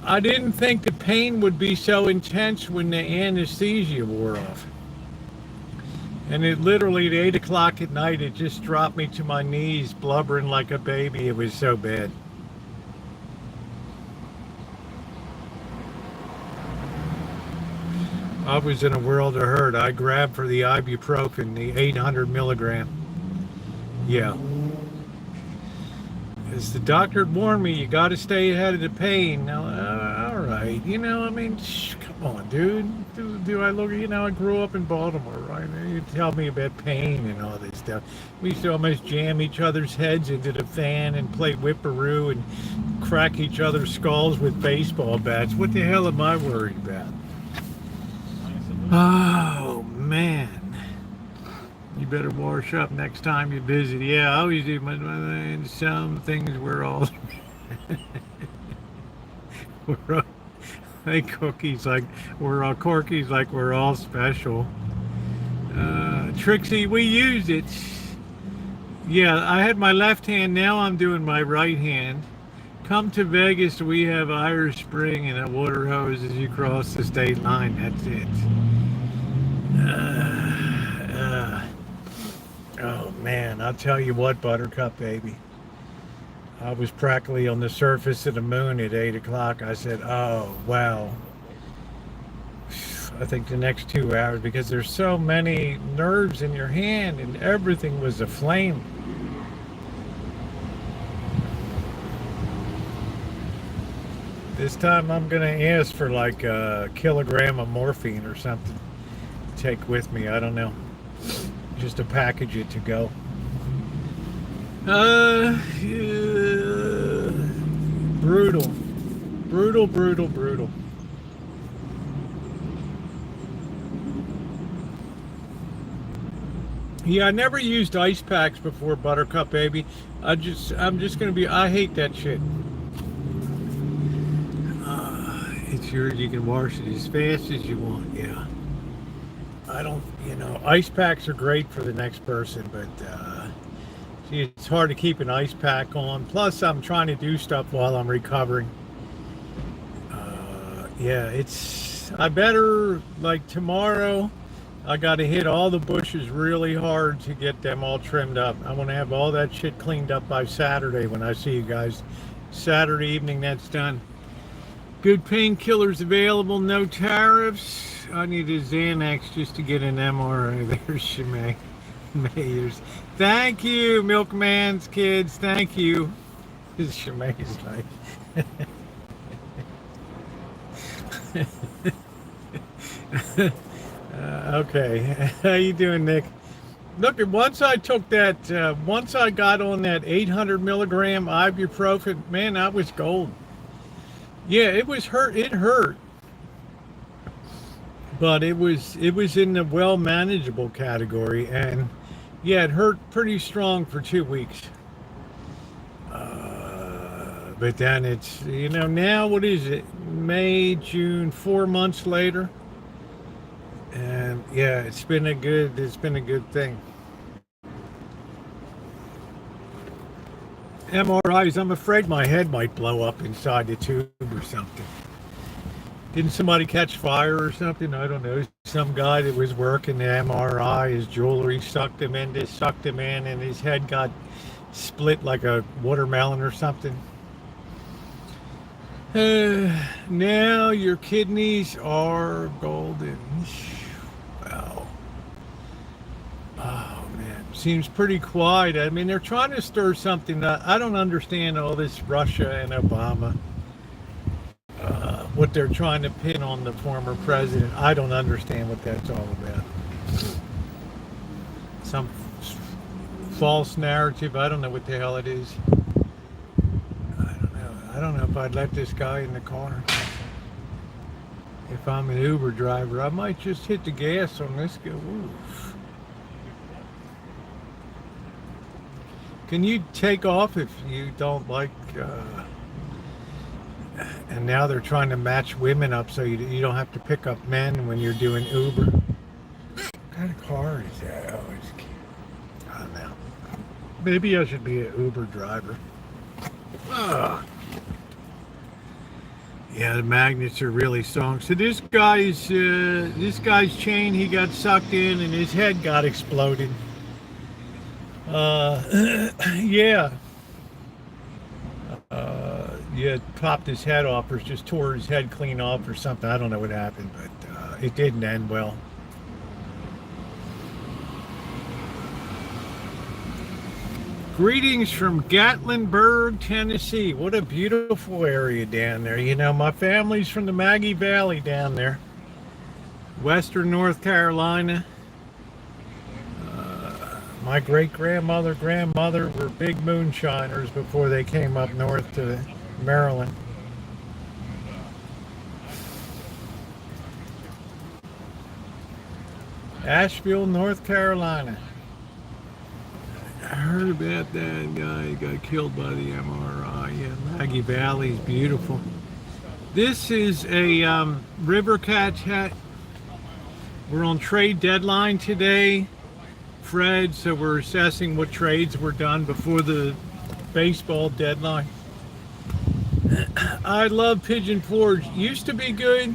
I didn't think the pain would be so intense when the anesthesia wore off. And it literally at 8 o'clock at night, it just dropped me to my knees, blubbering like a baby. It was so bad. I was in a world of hurt. I grabbed for the ibuprofen, the 800 milligram. Yeah. As the doctor warned me, you got to stay ahead of the pain. Now, all right. You know, I mean, come on, dude. Do I look, you know, I grew up in Baltimore, right? You tell me about pain and all this stuff. We used to almost jam each other's heads into the fan and play whipperoo and crack each other's skulls with baseball bats. What the hell am I worried about? Oh, man. You better wash up next time you visit. Yeah, I always do. Some things we're all... we're all... They cookies like we're all corkies, like we're all special. Trixie, we used it. Yeah, I had my left hand. Now I'm doing my right hand. Come to Vegas. We have Irish Spring and a water hose as you cross the state line. That's it. Oh man, I'll tell you what, Buttercup baby. I was practically on the surface of the moon at 8 o'clock. I said, oh, wow. I think the next 2 hours, because there's so many nerves in your hand and everything was aflame. This time I'm going to ask for like a kilogram of morphine or something to take with me. I don't know. Just to package it to go. Yeah. Brutal. Yeah, I never used ice packs before, Buttercup baby. I'm just gonna be, I hate that shit. It's yours, you can wash it as fast as you want, yeah. I don't, you know, ice packs are great for the next person, but see, it's hard to keep an ice pack on. Plus, I'm trying to do stuff while I'm recovering. Yeah, I better, like tomorrow, I got to hit all the bushes really hard to get them all trimmed up. I want to have all that shit cleaned up by Saturday when I see you guys Saturday evening, that's done. Good painkillers available, no tariffs. I need a Xanax just to get an MRI. There's Shemay. Mayors. Thank you, Milkman's kids. Thank you. This is Shemay's life. Okay. How you doing, Nick? Look, once I took that, once I got on that 800 milligram ibuprofen, man, I was gold. Yeah, it was hurt. It hurt, but it was in the well manageable category, and yeah, it hurt pretty strong for 2 weeks. But then it's, you know, now what is it? May, June, 4 months later, and yeah, it's been a good thing. MRIs, I'm afraid my head might blow up inside the tube or something. Didn't somebody catch fire or something? I don't know. Some guy that was working the MRI, his jewelry sucked him in, and his head got split like a watermelon or something. Now your kidneys are golden. Wow. Oh man, seems pretty quiet. I mean, they're trying to stir something up. I don't understand all this Russia and Obama. What they're trying to pin on the former president. I don't understand what that's all about. Some false narrative. I don't know what the hell it is. I don't know if I'd let this guy in the car. If I'm an Uber driver, I might just hit the gas on this guy. Oof. Can you take off if you don't like... and now they're trying to match women up so you don't have to pick up men when you're doing Uber. What kind of car is that? Oh, it's cute. I don't know. Maybe I should be an Uber driver. Ugh. Yeah, the magnets are really strong. So this guy's chain, he got sucked in and his head got exploded. Yeah. Yeah, popped his head off or just tore his head clean off or something. I don't know what happened, but it didn't end well. Greetings from Gatlinburg, Tennessee. What a beautiful area down there. You know, my family's from the Maggie Valley down there. Western North Carolina. My great-grandmother, grandmother were big moonshiners before they came up north to Maryland. Asheville, North Carolina. I heard about that guy who got killed by the MRI. Yeah, Maggie Valley is beautiful. This is a river catch hat. We're on trade deadline today, Fred, so we're assessing what trades were done before the baseball deadline. I love Pigeon Forge. Used to be good,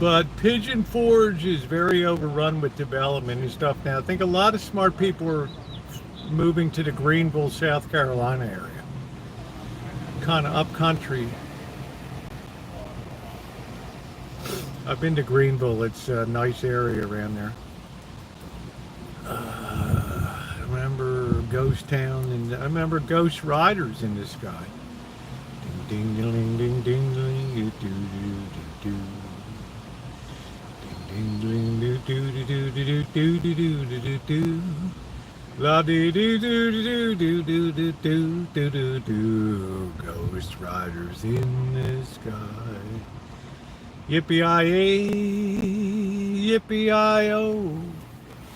but Pigeon Forge is very overrun with development and stuff now. I think a lot of smart people are moving to the Greenville, South Carolina area. Kind of up country. I've been to Greenville. It's a nice area around there. I remember Ghost Town, and I remember Ghost Riders in the sky. Ding ding ding ding ding ding do do do do. Ding ding do do do do do do do do do do. La do do do do do do do do do do do. Ghost Riders in the sky. Yippee-yi-yay, yippee-yi-oh.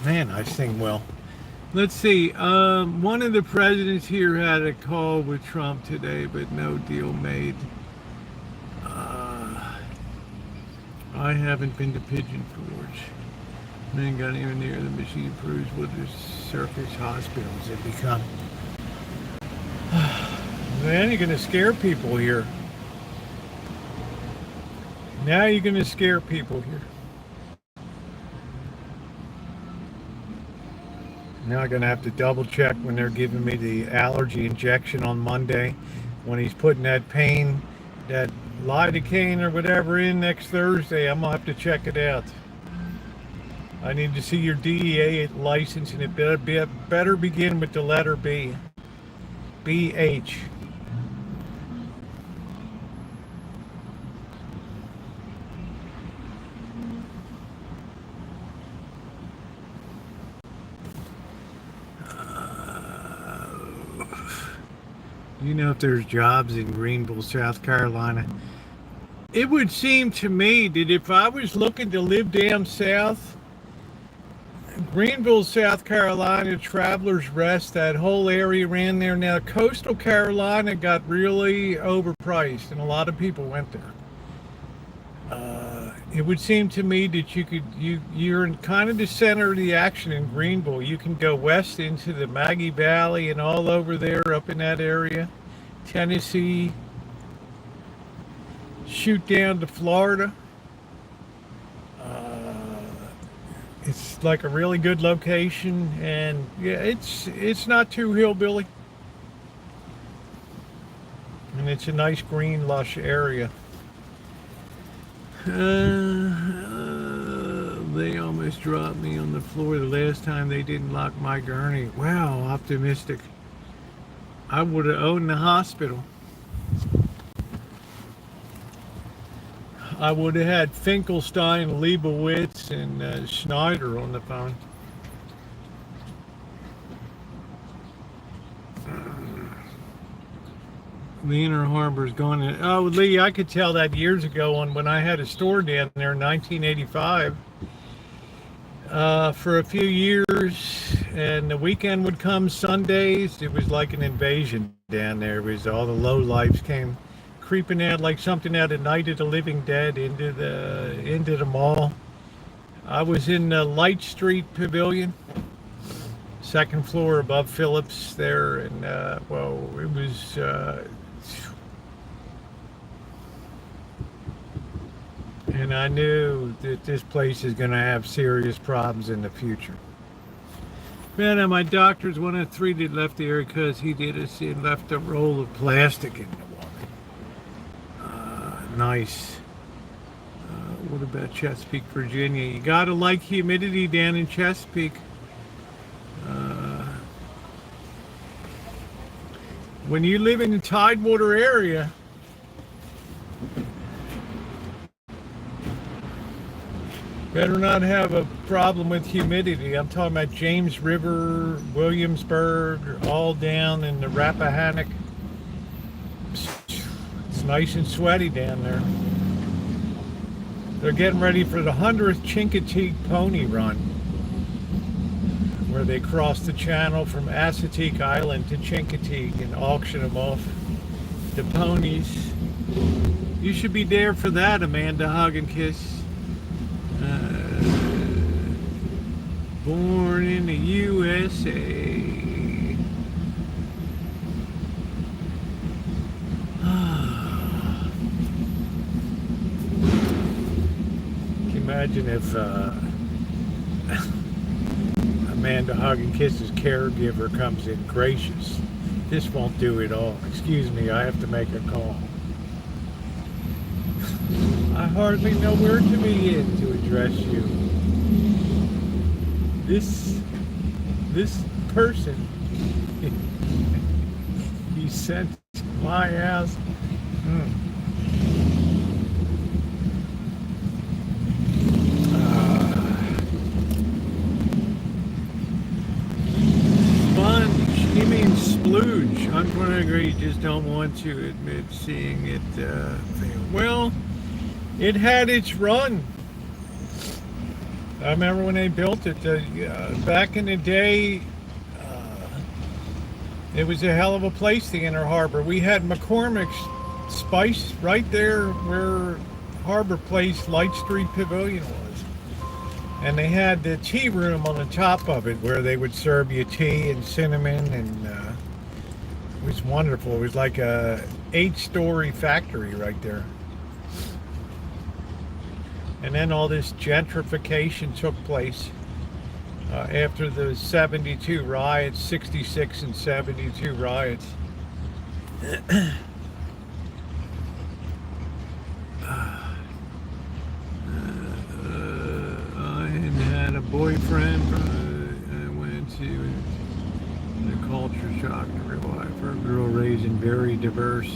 Man, I sing well. Let's see. One of the presidents here had a call with Trump today, but no deal made. I haven't been to Pigeon Forge. I ain't got even near the machine proves what the surface hospitals have become. Man, you're going to scare people here. Now you're going to scare people here. Now I'm gonna have to double check when they're giving me the allergy injection on Monday. When he's putting that pain, that lidocaine or whatever in next Thursday, I'm gonna have to check it out. I need to see your DEA license, and it better begin with the letter B. BH. You know if there's jobs in Greenville, South Carolina? It would seem to me that if I was looking to live down south, Greenville, South Carolina, Travelers Rest, that whole area around there. Now, coastal Carolina got really overpriced, and a lot of people went there. It would seem to me that you're in kind of the center of the action in Greenville. You can go west into the Maggie Valley and all over there, up in that area, Tennessee, shoot down to Florida. It's like a really good location, and yeah, it's not too hillbilly, and it's a nice green lush area. They almost dropped me on the floor the last time they didn't lock my gurney. Wow, optimistic. I would have owned the hospital. I would have had Finkelstein, Leibowitz, and Schneider on the phone. The Inner Harbor's gone. Oh, Lee, I could tell that years ago when I had a store down there in 1985 for a few years, and the weekend would come Sundays. It was like an invasion down there. It was all the lowlifes came creeping out like something out of Night of the Living Dead into the mall. I was in the Light Street Pavilion, second floor above Phillips there, and well, it was and I knew that this place is going to have serious problems in the future. Man, my doctor's one of three that left the area because he left a roll of plastic in the water. Nice. What about Chesapeake, Virginia? You gotta like humidity down in Chesapeake. When you live in the Tidewater area, better not have a problem with humidity. I'm talking about James River, Williamsburg, all down in the Rappahannock. It's nice and sweaty down there. They're getting ready for the 100th Chincoteague Pony Run, where they cross the channel from Assateague Island to Chincoteague and auction them off, the ponies. You should be there for that, Amanda Hug and Kiss. Born in the USA. Imagine if Amanda Hug and Kiss's caregiver comes in. Gracious, this won't do it all. Excuse me, I have to make a call. I hardly know where to begin to address you. This person he sent to my house. He means splooge. I'm going to agree. You just don't want to admit seeing it fail. Well, it had its run. I remember when they built it. Back in the day, it was a hell of a place, the Inner Harbor. We had McCormick's Spice right there where Harbor Place Light Street Pavilion was. And they had the tea room on the top of it where they would serve you tea and cinnamon, and it was wonderful. It was like a 8-story factory right there. And then all this gentrification took place. after the 72 riots, 66 and 72 riots. I had a boyfriend. I went to the culture shock in real life. For a girl raised in very diverse.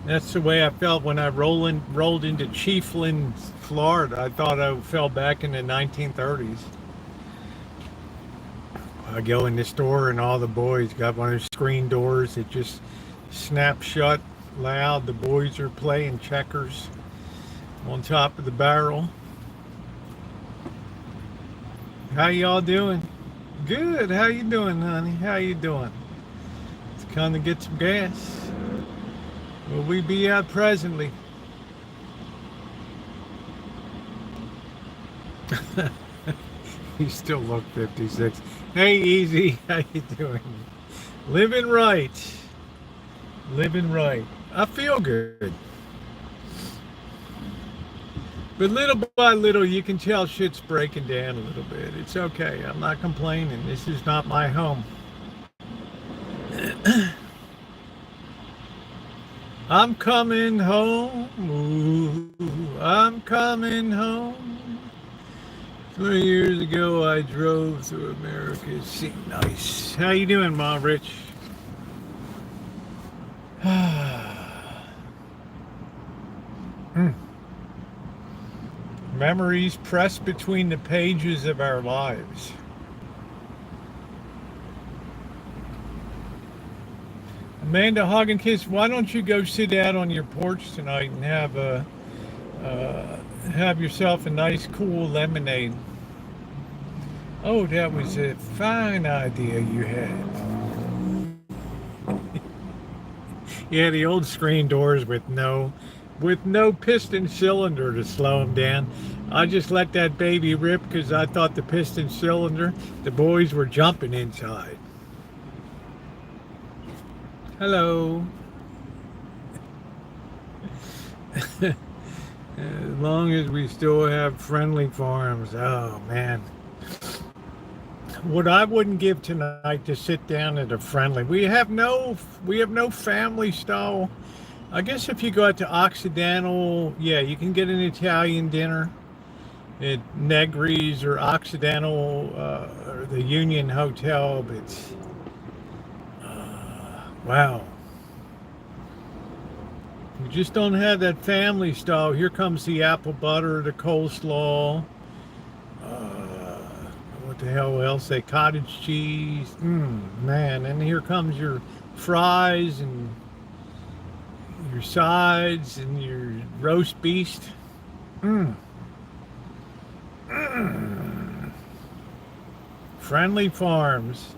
That's the way I felt when I rolled into Chiefland, Florida. I thought I fell back in the 1930s. I go in the store and all the boys got one of those screen doors that just snap shut loud. The boys are playing checkers on top of the barrel. How y'all doing? Good. How you doing, honey? How you doing? Let's come to get some gas. Will we be out presently? You still look 56. Hey, Easy. How you doing? Living right. Living right. I feel good. But little by little, you can tell shit's breaking down a little bit. It's okay. I'm not complaining. This is not my home. I'm coming home. Ooh, I'm coming home. 20 years ago, I drove through America. It seemed nice. How you doing, Ma Rich? Memories pressed between the pages of our lives. Amanda Hog and Kiss, why don't you go sit out on your porch tonight and have yourself a nice cool lemonade? Oh, that was a fine idea you had. Yeah, the old screen doors with no piston cylinder to slow them down. I just let that baby rip because I thought the piston cylinder, the boys were jumping inside. Hello. As long as we still have friendly farms. Oh, man. What I wouldn't give tonight to sit down at a friendly. We have no family style. I guess if you go out to Occidental, yeah, you can get an Italian dinner at Negri's or Occidental or the Union Hotel, but wow. We just don't have that family style. Here comes the apple butter, the coleslaw, what the hell else, they cottage cheese, man, and here comes your fries and your sides and your roast beef. Friendly Farms.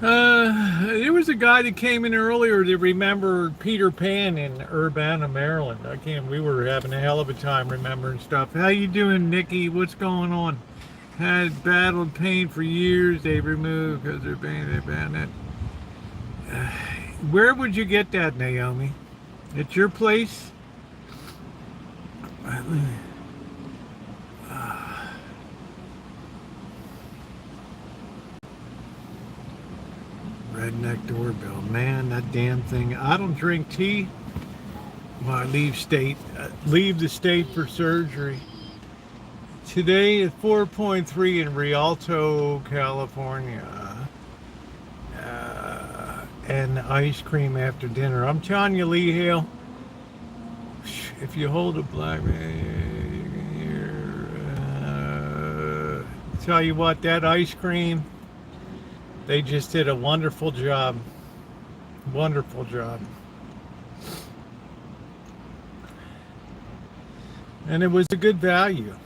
There was a guy that came in earlier that remembered Peter Pan in Urbana, Maryland. We were having a hell of a time remembering stuff. How you doing, Nikki? What's going on? Had battled pain for years. They removed because they're pain. They banned it. Where would you get that, Naomi? At your place? Redneck doorbell. Man, that damn thing. I don't drink tea. Well, I leave the state for surgery. Today at 4.3 in Rialto, California. And ice cream after dinner. I'm telling you, Lee Hale, if you hold a black man, tell you what, that ice cream, they just did a wonderful job. Wonderful job. And it was a good value.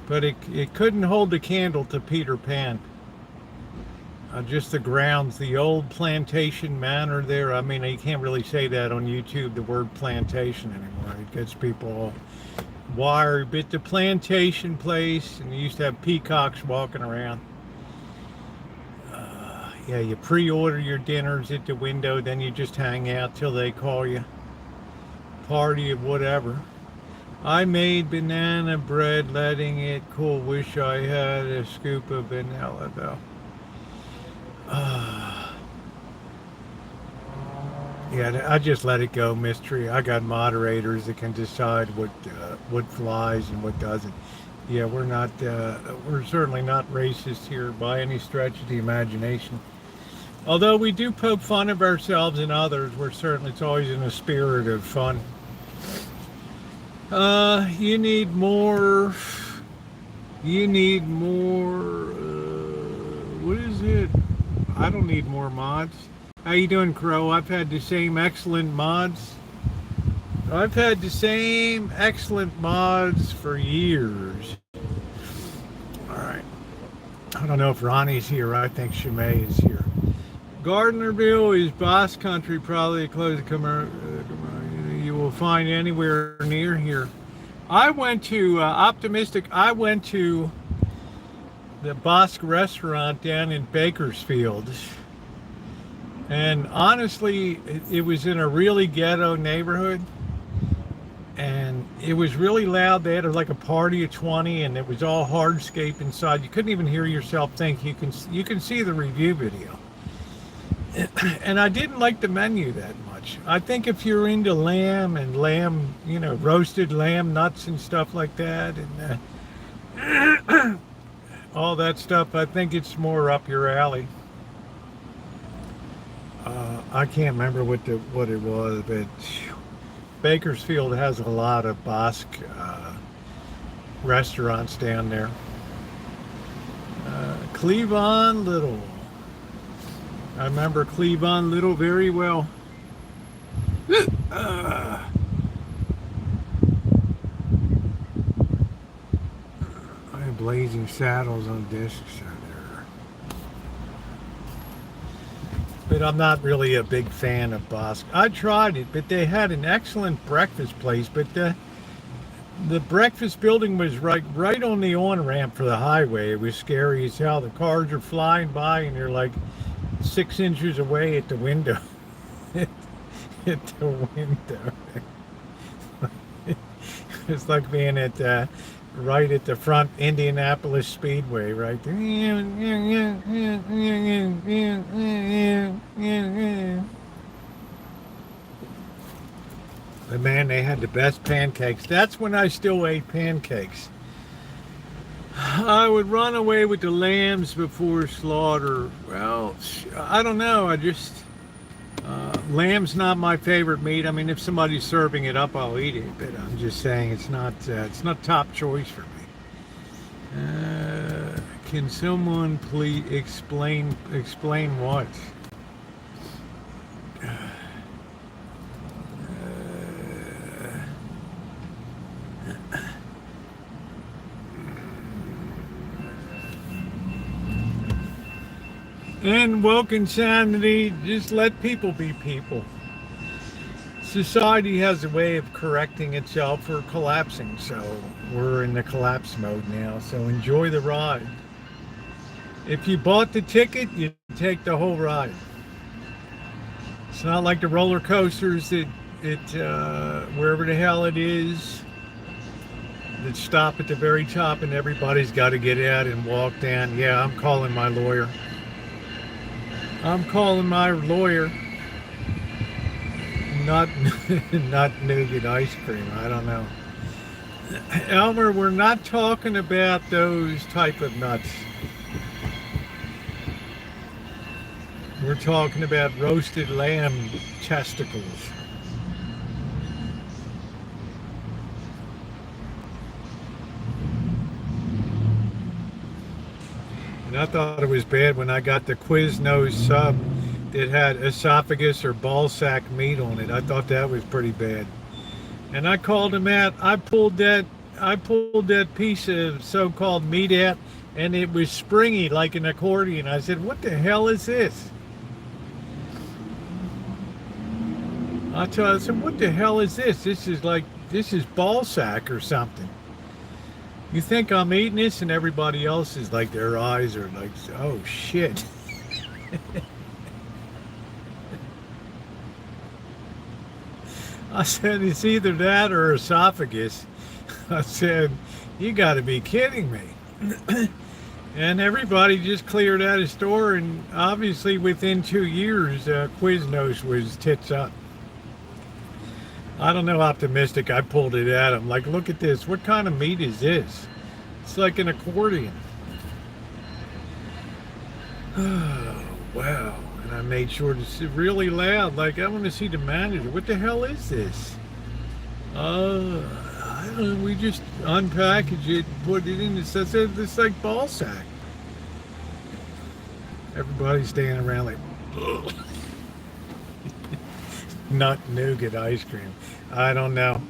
But it couldn't hold a candle to Peter Pan. Just the grounds, the old plantation manor there. I mean, you can't really say that on YouTube, the word plantation anymore. It gets people all wire, but the plantation place, and you used to have peacocks walking around. Yeah, you pre-order your dinners at the window, then you just hang out till they call you. Party of whatever. I made banana bread, letting it cool. Wish I had a scoop of vanilla though. Yeah, I just let it go, mystery. I got moderators that can decide what flies and what doesn't. Yeah, we're certainly not racist here by any stretch of the imagination. Although we do poke fun of ourselves and others, it's always in a spirit of fun. You need more, what is it? I don't need more mods. How you doing, Crow? I've had the same excellent mods. I've had the same excellent mods for years. All right. I don't know if Ronnie's here. I think Shimei is here. Gardnerville is Boss Country, probably close to you will find anywhere near here. I went to Optimistic. I went to the Bosque restaurant down in Bakersfield. And honestly, it was in a really ghetto neighborhood. And it was really loud. They had like a party of 20 and it was all hardscape inside. You couldn't even hear yourself think. You can see the review video. And I didn't like the menu that much. I think if you're into lamb and lamb, roasted lamb nuts and stuff like that, and all that stuff, I think it's more up your alley. I can't remember what it was, but Bakersfield has a lot of Bosque restaurants down there. Cleavon Little. I remember Cleavon Little very well. I have Blazing Saddles on discs there. But I'm not really a big fan of Bosque. I tried it, but they had an excellent breakfast place, but the breakfast building was right on the on-ramp for the highway. It was scary as hell. The cars are flying by and you're like 6 inches away at the window. At the window. It's like being right at the front Indianapolis Speedway, right there. But man, they had the best pancakes. That's when I still ate pancakes. I would run away with the lambs before slaughter. Well, I don't know. Lamb's not my favorite meat. I mean, if somebody's serving it up, I'll eat it. But I'm just saying it's not top choice for me. Can someone please explain what? And woke insanity, just let people be people. Society has a way of correcting itself or collapsing, so we're in the collapse mode now, so enjoy the ride. If you bought the ticket, you take the whole ride. It's not like the roller coasters that wherever the hell it is, that stop at the very top and everybody's got to get out and walk down. Yeah, I'm calling my lawyer. Not nougat ice cream. I don't know. Elmer, we're not talking about those type of nuts. We're talking about roasted lamb testicles. And I thought it was bad when I got the Quiznos sub that had esophagus or ball sack meat on it. I thought that was pretty bad. And I called him out. I pulled that piece of so-called meat out, and it was springy like an accordion. I said, "What the hell is this?" I said, "What the hell is this? This is like This is ball sack or something. You think I'm eating this and everybody else is like, their eyes are like, oh shit. I said, it's either that or esophagus. I said, you got to be kidding me. And everybody just cleared out his store, and obviously within 2 years, Quiznos was tits up. I don't know, optimistic. I pulled it at him. Like, look at this. What kind of meat is this? It's like an accordion. Oh, wow. And I made sure to sit really loud. Like, I want to see the manager. What the hell is this? I don't know. We just unpackage it, put it in. It's like ball sack. Everybody's standing around like, ugh. Nut nougat ice cream. I don't know.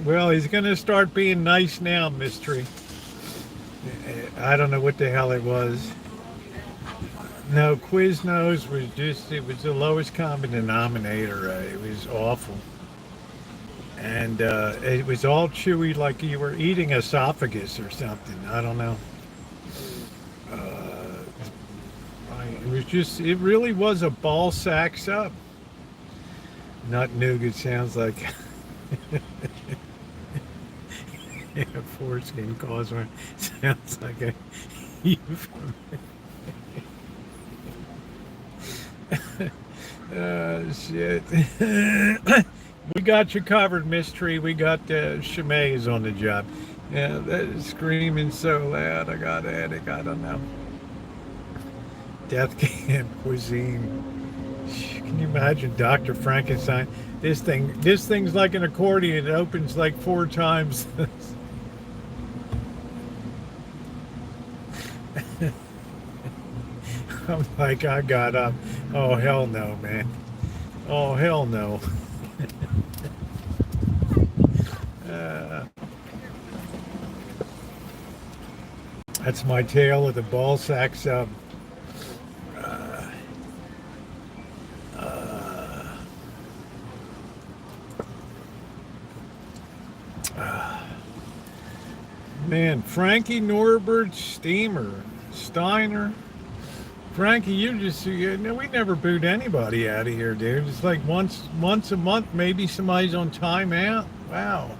Well, he's going to start being nice now, Mystery. I don't know what the hell it was. No, Quiznos was just, it was the lowest common denominator. It was awful. And it was all chewy like you were eating esophagus or something. I don't know. It was just, it really was a ball sack sub. Nut nougat sounds like yeah, foreskin causer sounds like a euphemism. Shit. We got you covered, Mystery. We got Shemai's on the job. Yeah, that is screaming so loud. I got a headache. I don't know. Death Camp Cuisine. Can you imagine Dr. Frankenstein? This thing's like an accordion. It opens like 4 times. I'm like, I got up. Oh, hell no, man. Oh, hell no. That's my tale of the ball sack sub. Man, Frankie Norbert Steiner. Frankie, we never boot anybody out of here, dude. It's like once a month, maybe somebody's on timeout. Wow.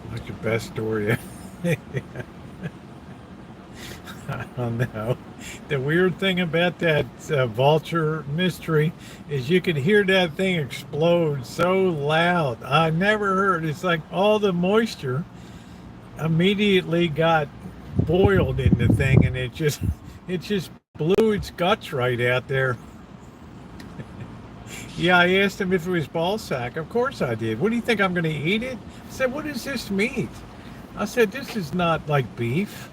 What's your best story? I don't know. The weird thing about that vulture Mystery is you could hear that thing explode so loud. I never heard. It's like all the moisture immediately got boiled in the thing, and it just blew its guts right out there. Yeah, I asked him if it was ball sack. Of course I did. What do you think, I'm going to eat it? I said, what is this meat? I said, this is not like beef.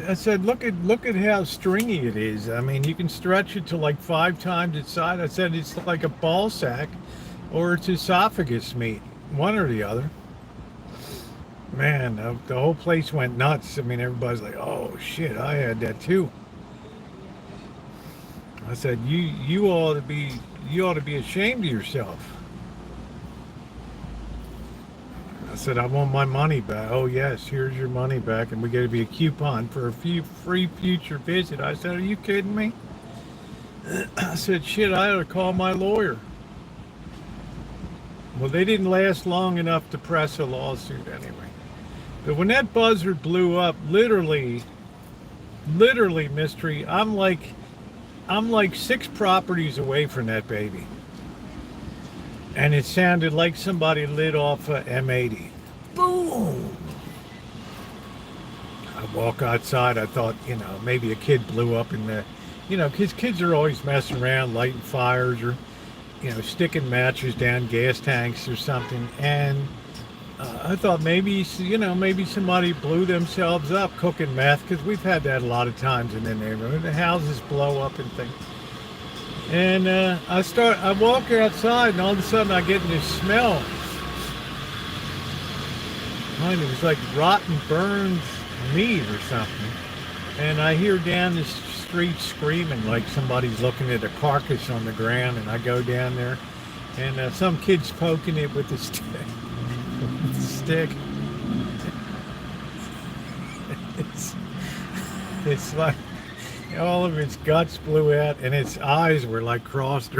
I said, look at how stringy it is. I mean, you can stretch it to like 5 times its size. I said, it's like a ball sack or it's esophagus meat, one or the other. Man, the whole place went nuts. I mean, everybody's like, oh shit, I had that too. I said, you ought to be ashamed of yourself. I said, I want my money back. Oh, yes, here's your money back, and we got to be a coupon for a free future visit. I said, are you kidding me? I said, shit, I ought to call my lawyer. Well, they didn't last long enough to press a lawsuit anyway. But when that buzzard blew up, literally, Mystery, I'm like 6 properties away from that baby. And it sounded like somebody lit off a M80. Boom! I walk outside, I thought, maybe a kid blew up in the, because kids are always messing around, lighting fires or, sticking matches down gas tanks or something. And I thought maybe somebody blew themselves up cooking meth, because we've had that a lot of times in the neighborhood. The houses blow up and things. And I walk outside, and all of a sudden I get this smell. It was like rotten burned meat or something. And I hear down the street screaming like somebody's looking at a carcass on the ground. And I go down there, and some kid's poking it with a stick. With a stick. It's like all of its guts blew out, and its eyes were like crossed.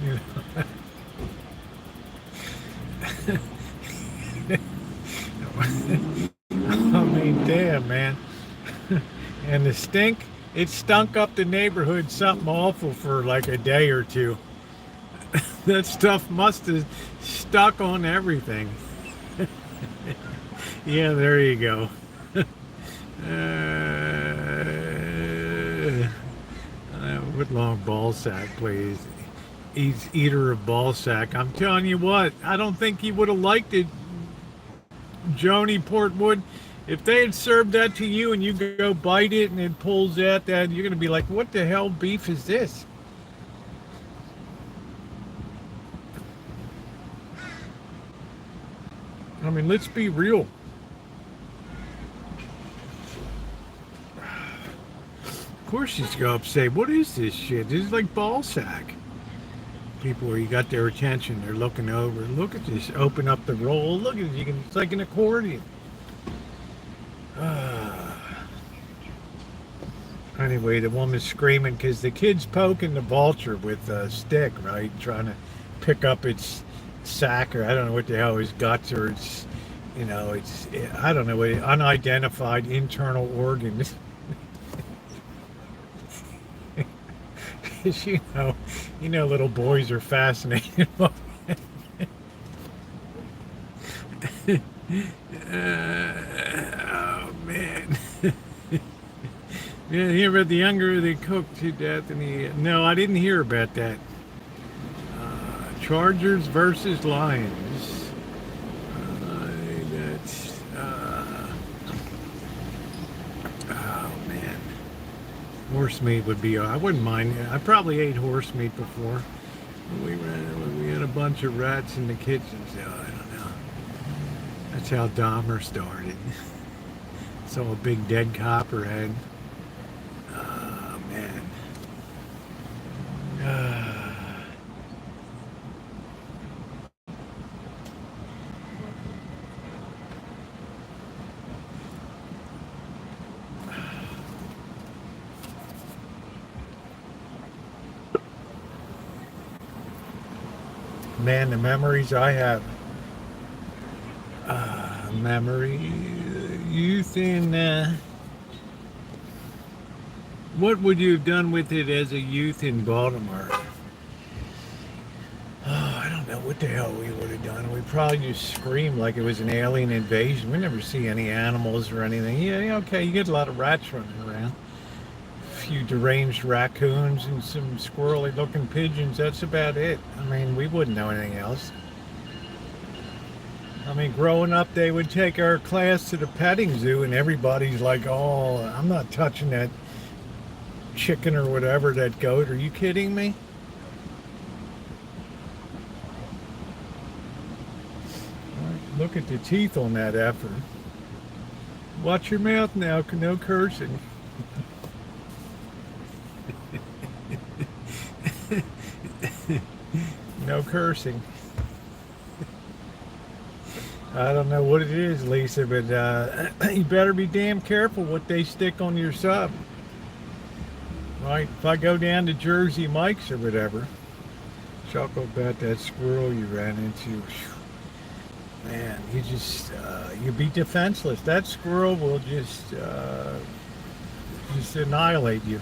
You know. I mean, damn, man. And the stink, it stunk up the neighborhood something awful for like a day or two. That stuff must have stuck on everything. Yeah, there you go. With long ball sack, please. Eater of ball sack. I'm telling you what, I don't think he would have liked it, Joni Portwood. If they had served that to you and you go bite it and it pulls out that, you're going to be like, what the hell beef is this? I mean, let's be real. Of course she's going to say, what is this shit? This is like ball sack. People where you got their attention, they're looking over. Look at this. Open up the roll. Look at it. It's like an accordion. Anyway, the woman's screaming because the kid's poking the vulture with a stick, right? Trying to pick up its sack, or I don't know what the hell, his guts, or it's, you know, it's, I don't know, unidentified internal organ. You know, little boys are fascinated. Oh man. Yeah, hear about the younger they cooked to death, and no, I didn't hear about that. Chargers versus Lions. Oh man, horse meat would be. I wouldn't mind. I probably ate horse meat before. We had a bunch of rats in the kitchen, so I don't know. That's how Dahmer started. Saw a big dead copperhead. Oh man. Man, the memories I have. Youth in. What would you have done with it as a youth in Baltimore? Oh, I don't know what the hell we would have done. We'd probably just scream like it was an alien invasion. We never see any animals or anything. Yeah, okay, you get a lot of rats running around. A few deranged raccoons and some squirrely looking pigeons. That's about it. I mean, we wouldn't know anything else. I mean, growing up, they would take our class to the petting zoo and everybody's like, oh, I'm not touching that chicken or whatever, that goat. Are you kidding me? Right, look at the teeth on that effort. Watch your mouth now, no cursing. No cursing. I don't know what it is, Lisa, but you better be damn careful what they stick on your sub. Right? If I go down to Jersey Mike's or whatever, chuckle about that squirrel you ran into. Man, you just, you be defenseless. That squirrel will just annihilate you.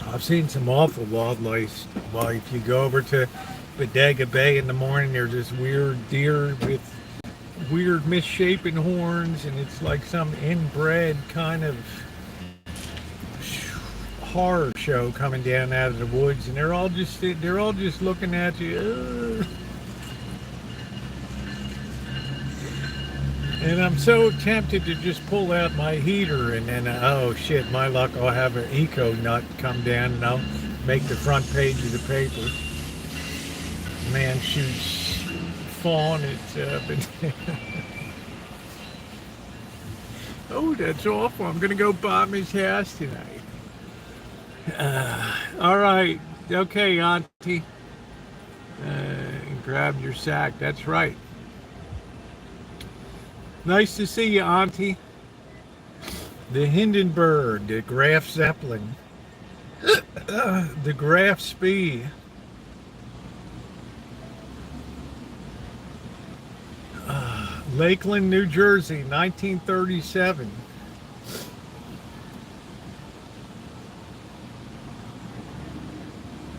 I've seen some awful wildlife. Well, if you go over to Bodega Bay in the morning, there's this weird deer with weird misshapen horns, and it's like some inbred kind of horror show coming down out of the woods, and they're all just looking at you. And I'm so tempted to just pull out my heater and then, oh shit, my luck, I'll have an eco nut come down and I'll make the front page of the paper. Man shoots fawn at banana. Oh, that's awful. I'm going to go bomb his house tonight. All right. Okay, Auntie. Grab your sack. That's right. Nice to see you, Auntie. The Hindenburg, the Graf Zeppelin, the Graf Spee. Lakeland, New Jersey, 1937.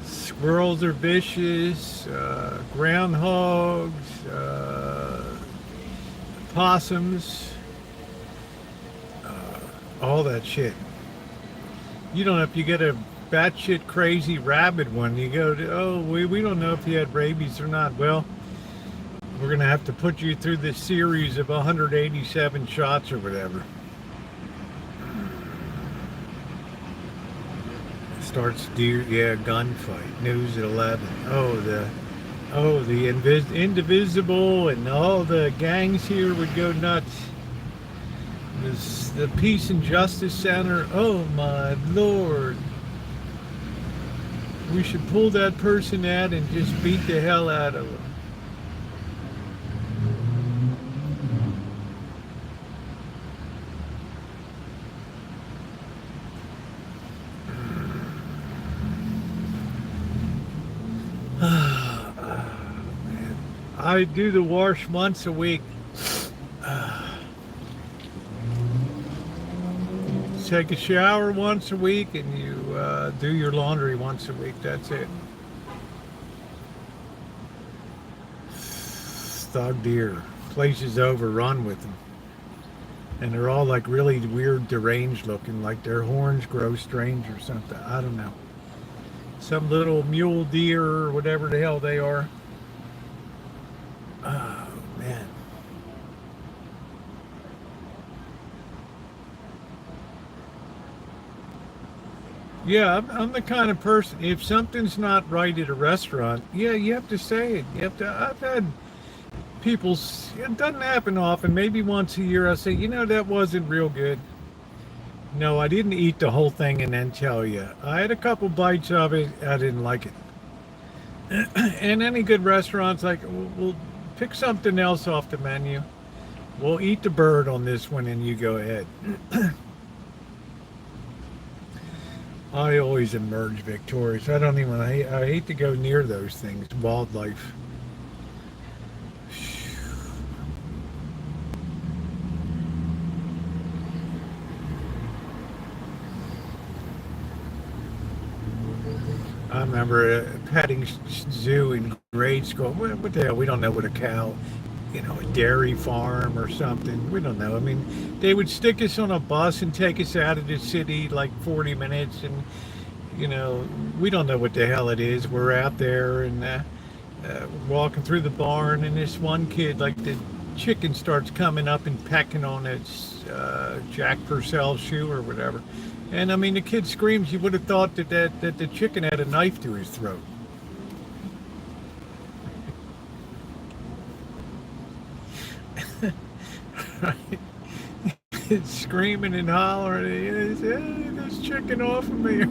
Squirrels are vicious, groundhogs, possums, all that shit. You don't know if you get a batshit crazy rabid one, you go to, oh, we don't know if you had rabies or not. Well, we're going to have to put you through this series of 187 shots or whatever. Starts gunfight. News at 11. The indivisible and all the gangs here would go nuts. The Peace and Justice Center. Oh my Lord. We should pull that person out and just beat the hell out of them. I do the wash once a week. Take a shower once a week and you do your laundry once a week. That's it. Thug deer. Place is overrun with them. And they're all like really weird, deranged looking, like their horns grow strange or something. I don't know. Some little mule deer or whatever the hell they are. Oh, man. Yeah, I'm the kind of person, if something's not right at a restaurant, yeah, you have to say it. You have to. I've had people, it doesn't happen often, maybe once a year, I say, you know, that wasn't real good. No, I didn't eat the whole thing and then tell you. I had a couple bites of it, I didn't like it. And any good restaurant's like, we'll pick something else off the menu. We'll eat the bird on this one and you go ahead. I always emerge victorious. I hate to go near those things, wildlife. I remember a petting zoo in grade school. What the hell? We don't know what a cow, a dairy farm or something. We don't know. I mean, they would stick us on a bus and take us out of the city like 40 minutes. And, we don't know what the hell it is. We're out there and walking through the barn. And this one kid, like the chicken starts coming up and pecking on its Jack Purcell shoe or whatever. And I mean, the kid screams. You would have thought that the chicken had a knife to his throat. Right? It's screaming and hollering. It's, hey, this chicken off of me.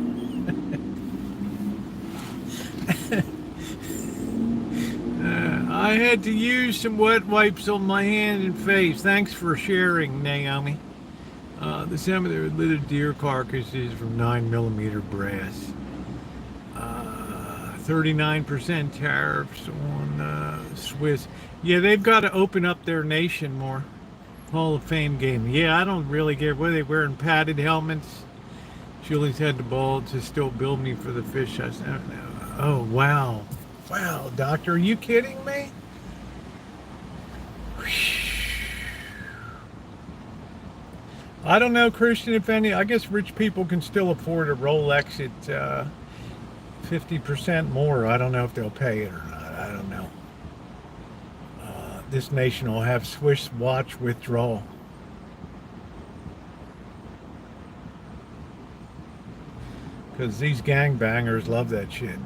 I had to use some wet wipes on my hand and face. Thanks for sharing, Naomi. The cemetery with little deer carcasses from 9mm brass. 39% tariffs on Swiss. Yeah, they've got to open up their nation more. Hall of Fame game. Yeah, I don't really get. Were they wearing padded helmets? Julie's had the ball to still bill me for the fish. I said, oh, wow. Wow, doctor, are you kidding me? I don't know, Christian, if any. I guess rich people can still afford a Rolex at 50% more. I don't know if they'll pay it or not. I don't know. this nation will have Swiss watch withdrawal. Because these gangbangers love that shit.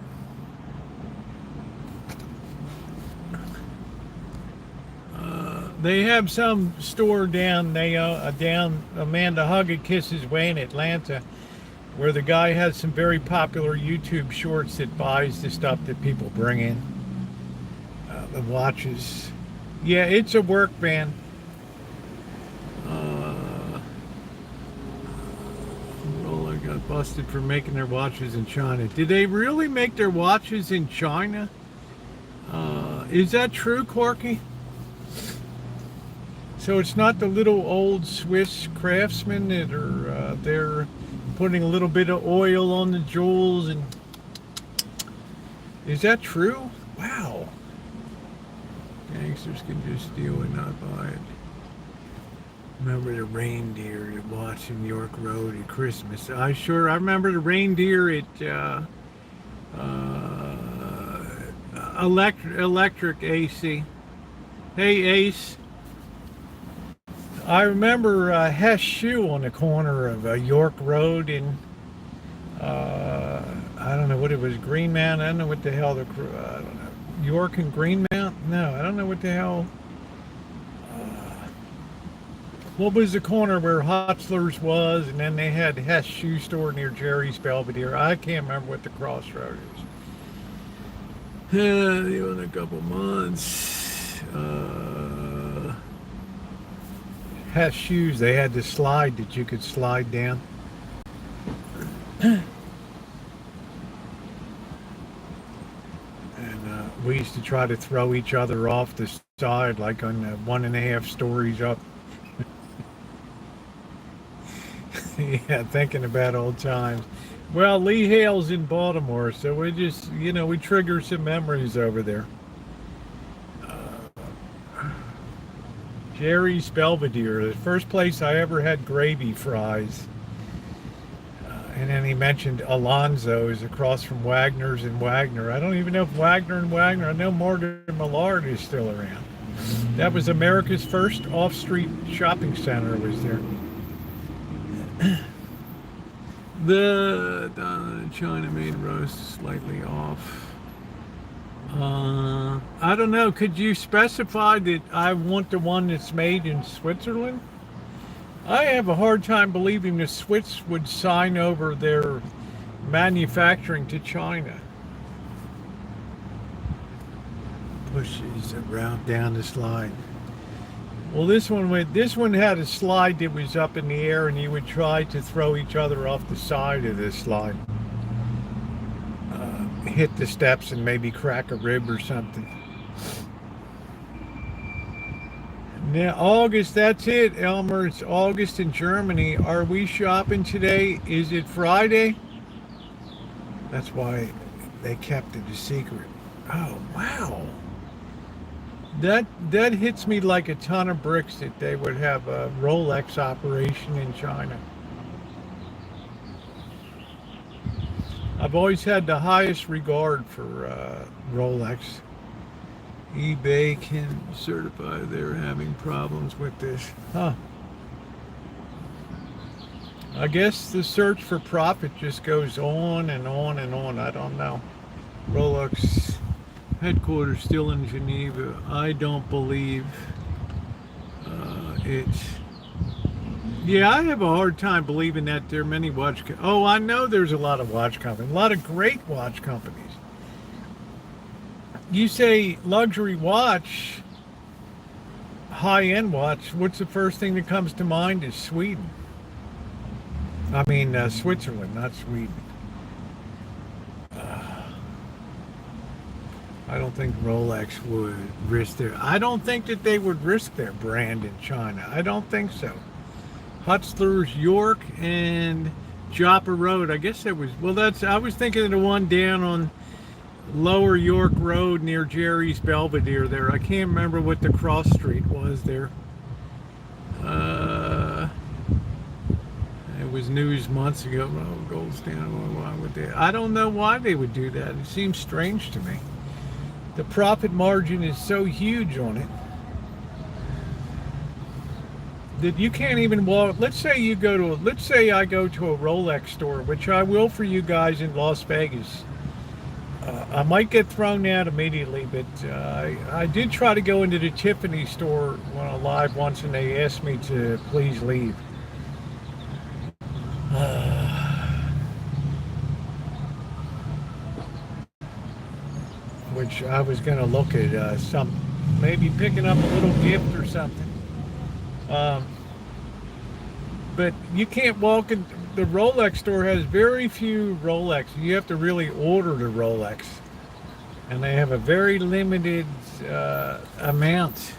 They have some store down down Amanda Hugget Kisses Way in Atlanta, where the guy has some very popular YouTube shorts that buys the stuff that people bring in. The watches. Yeah, it's a work van. Roller got busted for making their watches in China. Did they really make their watches in China? Is that true, Corky? So it's not the little old Swiss craftsmen that are they're putting a little bit of oil on the jewels, and is that true? Wow. Gangsters can just steal and not buy it. Remember the reindeer that watched in York Road at Christmas? I remember the reindeer at electric AC. Hey Ace. I remember Hess Shoe on the corner of York Road in, I don't know what it was, Greenmount. I don't know what the hell I don't know. York and Greenmount? No, I don't know what the hell. What was the corner where Hotzler's was, and then they had Hess Shoe Store near Jerry's Belvedere? I can't remember what the crossroad is. In a couple months. Hess Shoes, they had this slide that you could slide down. And we used to try to throw each other off the side, like on 1.5 stories up. Yeah, thinking about old times. Well, Lee Hale's in Baltimore, so we just, we trigger some memories over there. Jerry's Belvedere, the first place I ever had gravy fries. And then he mentioned Alonzo's across from Wagner's and Wagner. I don't even know if Wagner and Wagner, I know Morgan Millard is still around. That was America's first off-street shopping center was there. The China-made roast slightly off. I don't know. Could you specify that I want the one that's made in Switzerland? I have a hard time believing the Swiss would sign over their manufacturing to China. Pushes around down the slide. Well, this one had a slide that was up in the air, and you would try to throw each other off the side of this slide. Hit the steps and maybe crack a rib or something. Now, August, that's it, Elmer. It's August in Germany. Are we shopping today? Is it Friday? That's why they kept it a secret. Oh, wow. That hits me like a ton of bricks that they would have a Rolex operation in China. I've always had the highest regard for Rolex. eBay can certify they're having problems with this. Huh. I guess the search for profit just goes on and on and on. I don't know. Rolex headquarters still in Geneva. I don't believe it's... Yeah, I have a hard time believing that there are many watch... Oh, I know there's a lot of watch companies. A lot of great watch companies. You say luxury watch, high-end watch, what's the first thing that comes to mind is Sweden. I mean, Switzerland, not Sweden. I don't think Rolex would risk their... I don't think that they would risk their brand in China. I don't think so. Hutzler's York and Joppa Road. I guess that was... Well, that's... I was thinking of the one down on Lower York Road near Jerry's Belvedere there. I can't remember what the cross street was there. It was news months ago. Oh, gold's down. Why would they? I don't know why they would do that. It seems strange to me. The profit margin is so huge on it. that you can't even walk. Let's say I go to a Rolex store, which I will for you guys in Las Vegas. I might get thrown out immediately, but I did try to go into the Tiffany store when I live once, and they asked me to please leave. Which I was going to look at maybe picking up a little gift or something. But you can't walk in. The Rolex store has very few Rolex. You have to really order the Rolex. And they have a very limited amount.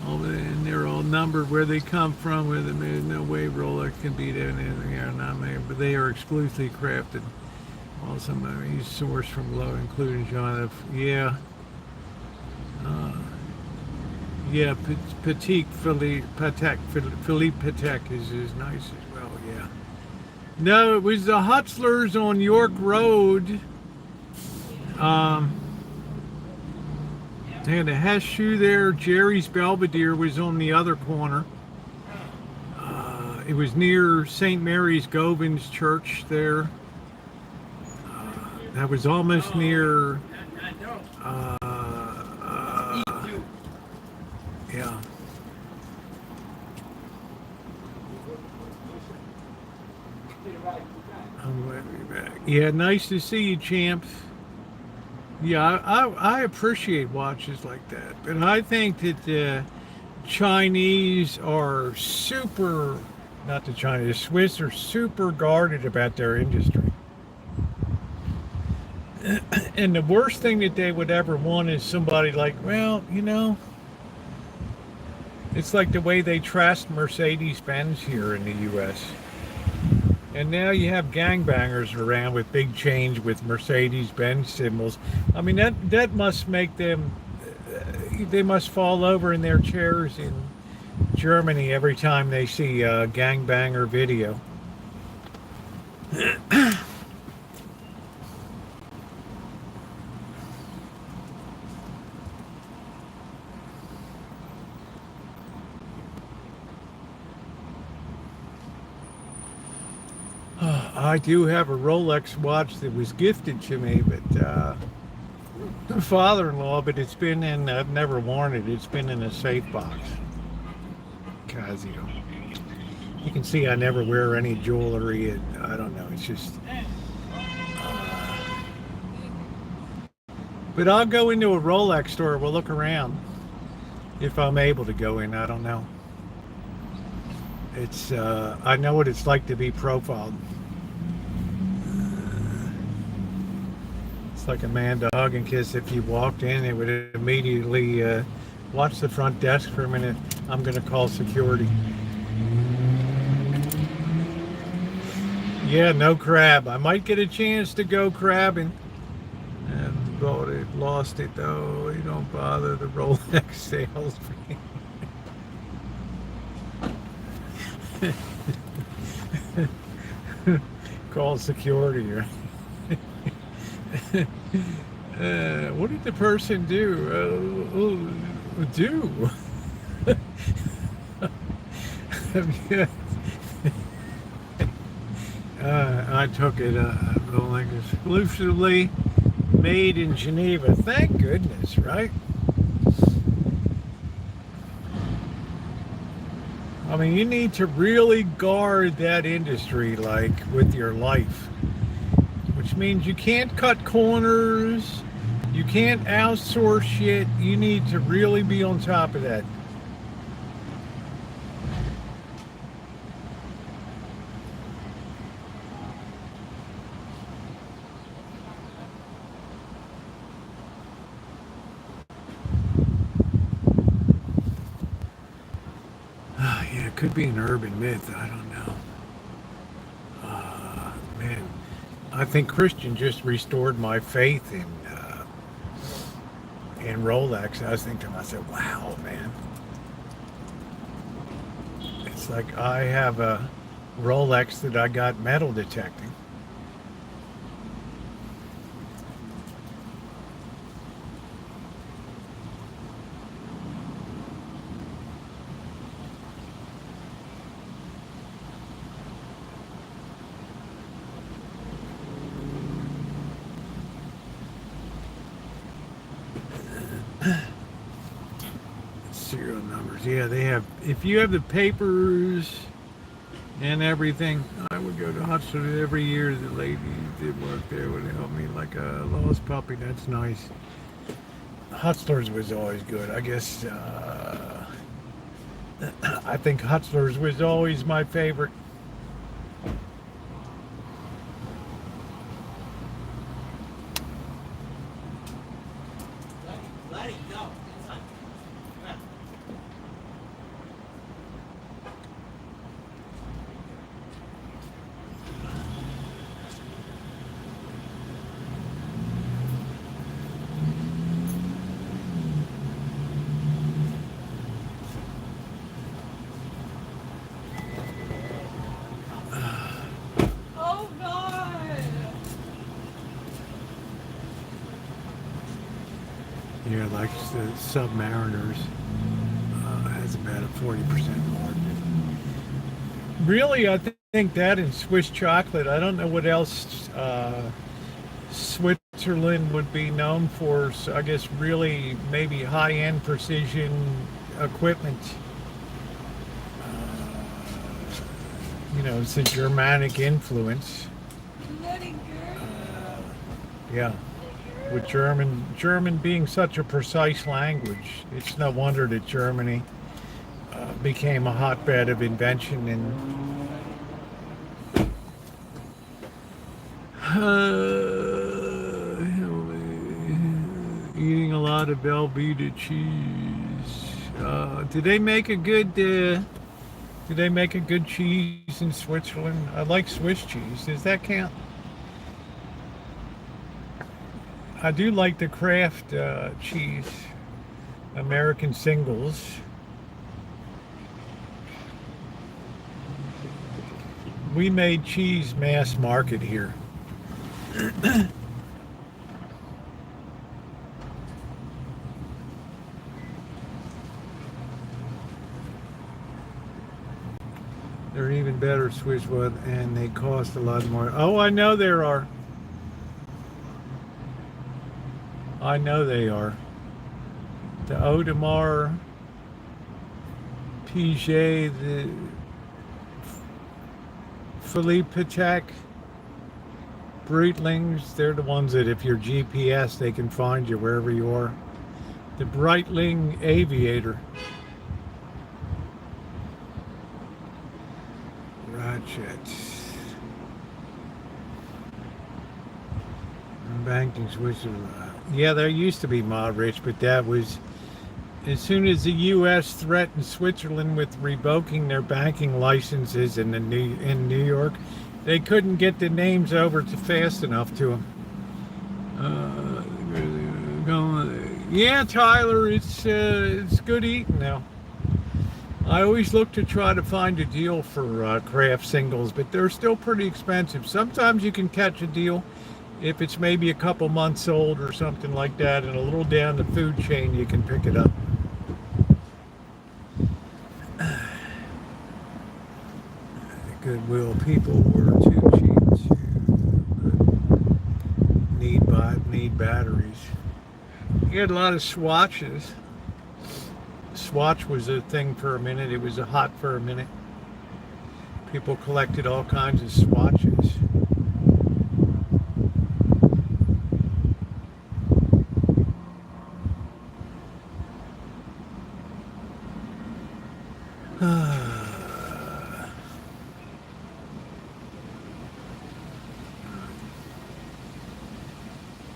And they're all numbered where they come from, where there's no way Rolex can beat anything here, not made, but they are exclusively crafted. Also, he's sourced from low, including John F. Yeah. Yeah, Philippe Patek is nice as well, yeah. No, it was the Hutzlers on York Road. They had a Hess shoe there. Jerry's Belvedere was on the other corner. It was near St. Mary's Govin's Church there. That was almost near... yeah. I'm glad to be back. Yeah, nice to see you, champs. Yeah, I appreciate watches like that, but I think that the Chinese are super, not the Chinese, the Swiss are super guarded about their industry. And the worst thing that they would ever want is somebody like, well, you know, it's like the way they trashed Mercedes-Benz here in the U.S. And now you have gangbangers around with big chains with Mercedes-Benz symbols. I mean, that must make them, they must fall over in their chairs in Germany every time they see a gangbanger video. I do have a Rolex watch that was gifted to me, but father-in-law, but it's been in, I've never worn it. It's been in a safe box. Because, you can see I never wear any jewelry, and I don't know, it's just... but I'll go into a Rolex store, we'll look around. If I'm able to go in, I don't know. It's, I know what it's like to be profiled. It's like a man to hug and kiss. If you walked in, it would immediately watch the front desk for a minute. I'm going to call security. Yeah, no crab. I might get a chance to go crabbing. And bought it, lost it though. You don't bother the Rolex sales. Call security, right? What did the person do? I took it like exclusively made in Geneva. Thank goodness, right? I mean, you need to really guard that industry, like, with your life. Which means you can't cut corners, you can't outsource shit, you need to really be on top of that. Yeah, it could be an urban myth, I don't know. Man. I think Christian just restored my faith in Rolex. I was thinking to myself, wow, man. It's like I have a Rolex that I got metal detecting. Yeah, they have. If you have the papers and everything, I would go to Hutzler every year. The lady did work there would help me like a lost puppy. That's nice. Hutzler's was always good. I guess I think Hutzler's was always my favorite. Oh God! Yeah, like the Submariners has about a 40% margin. Really, I think that and Swiss chocolate. I don't know what else Switzerland would be known for. So I guess really maybe high-end precision equipment. It's a Germanic influence. Yeah. With German being such a precise language, it's no wonder that Germany became a hotbed of invention and eating a lot of Velveeta cheese. Did they make a good? Do they make a good cheese in Switzerland? I like Swiss cheese. Does that count? I do like the Kraft cheese, American singles. We made cheese mass market here. They're even better Swiss wood, and they cost a lot more. Oh, I know there are. I know they are. The Audemars Piguet, the Philippe Patek, Breitlings, they're the ones that if you're GPS, they can find you wherever you are. The Breitling Aviator. Ratchet. Banking Switzerland. Yeah, there used to be Modrich, but that was as soon as the U.S. threatened Switzerland with revoking their banking licenses in New York, they couldn't get the names over to fast enough to them. Yeah, Tyler, it's good eating now. I always look to try to find a deal for Kraft singles, but they're still pretty expensive. Sometimes you can catch a deal if it's maybe a couple months old or something like that, and a little down the food chain, you can pick it up. Goodwill people were too cheap to need batteries. You had a lot of swatches. Swatch was a thing for a minute. It was a hot for a minute. People collected all kinds of swatches.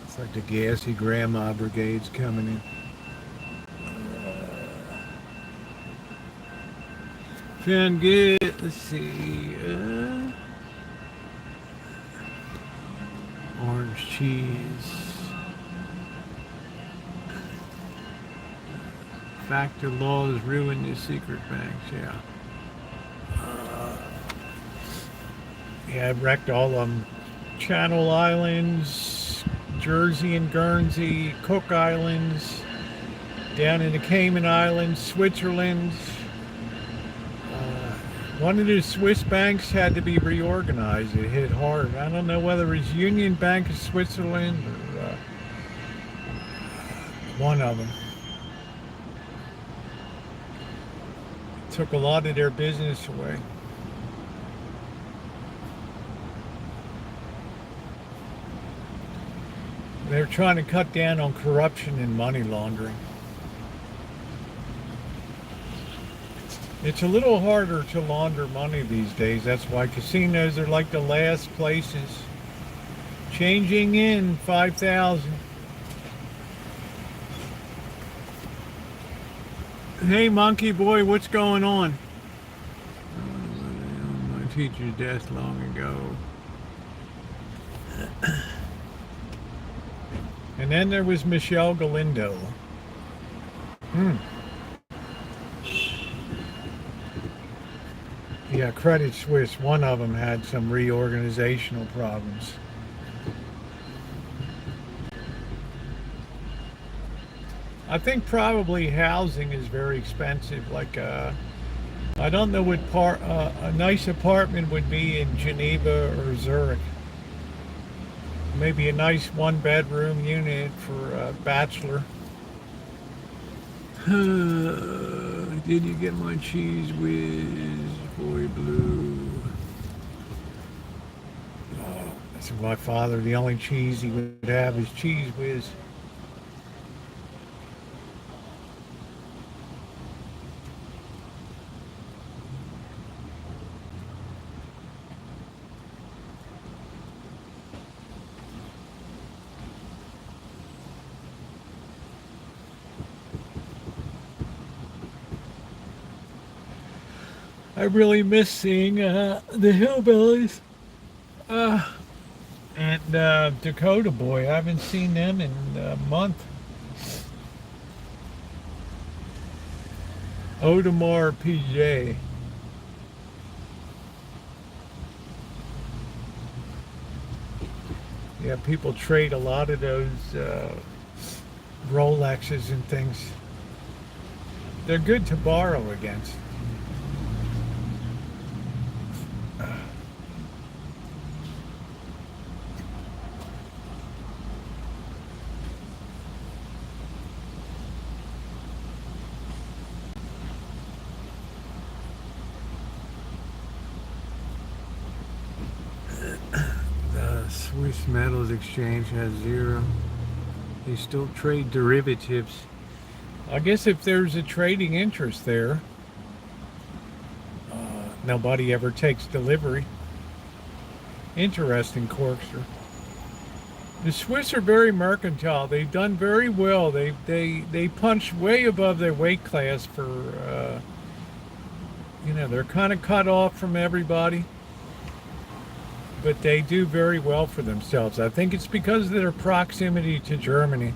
It's like the gassy grandma brigade's coming in. Feeling good. Let's see. Orange cheese. Factor laws ruin your secret banks. Yeah. Yeah, it wrecked all of them. Channel Islands, Jersey and Guernsey, Cook Islands, down in the Cayman Islands, Switzerland. One of the Swiss banks had to be reorganized. It hit hard. I don't know whether it was Union Bank of Switzerland or one of them. took a lot of their business away. They're trying to cut down on corruption and money laundering. It's a little harder to launder money these days. That's why casinos are like the last places. Changing in 5,000. Hey, monkey boy, what's going on? On my teacher's desk long ago. And then there was Michelle Galindo. Yeah, Credit Suisse, one of them had some reorganizational problems. I think probably housing is very expensive. Like, I don't know what a nice apartment would be in Geneva or Zurich. Maybe a nice one-bedroom unit for a bachelor. Did you get my cheese whiz, boy blue? Oh, that's my father. The only cheese he would have is cheese whiz. I really miss seeing the Hillbillies and Dakota Boy. I haven't seen them in a month. Audemars PJ. Yeah, people trade a lot of those Rolexes and things. They're good to borrow against. Swiss Metals Exchange has zero. They still trade derivatives. I guess if there's a trading interest there, nobody ever takes delivery. Interesting, Corkster. The Swiss are very mercantile. They've done very well. They punch way above their weight class for, they're kind of cut off from everybody. But they do very well for themselves. I think it's because of their proximity to Germany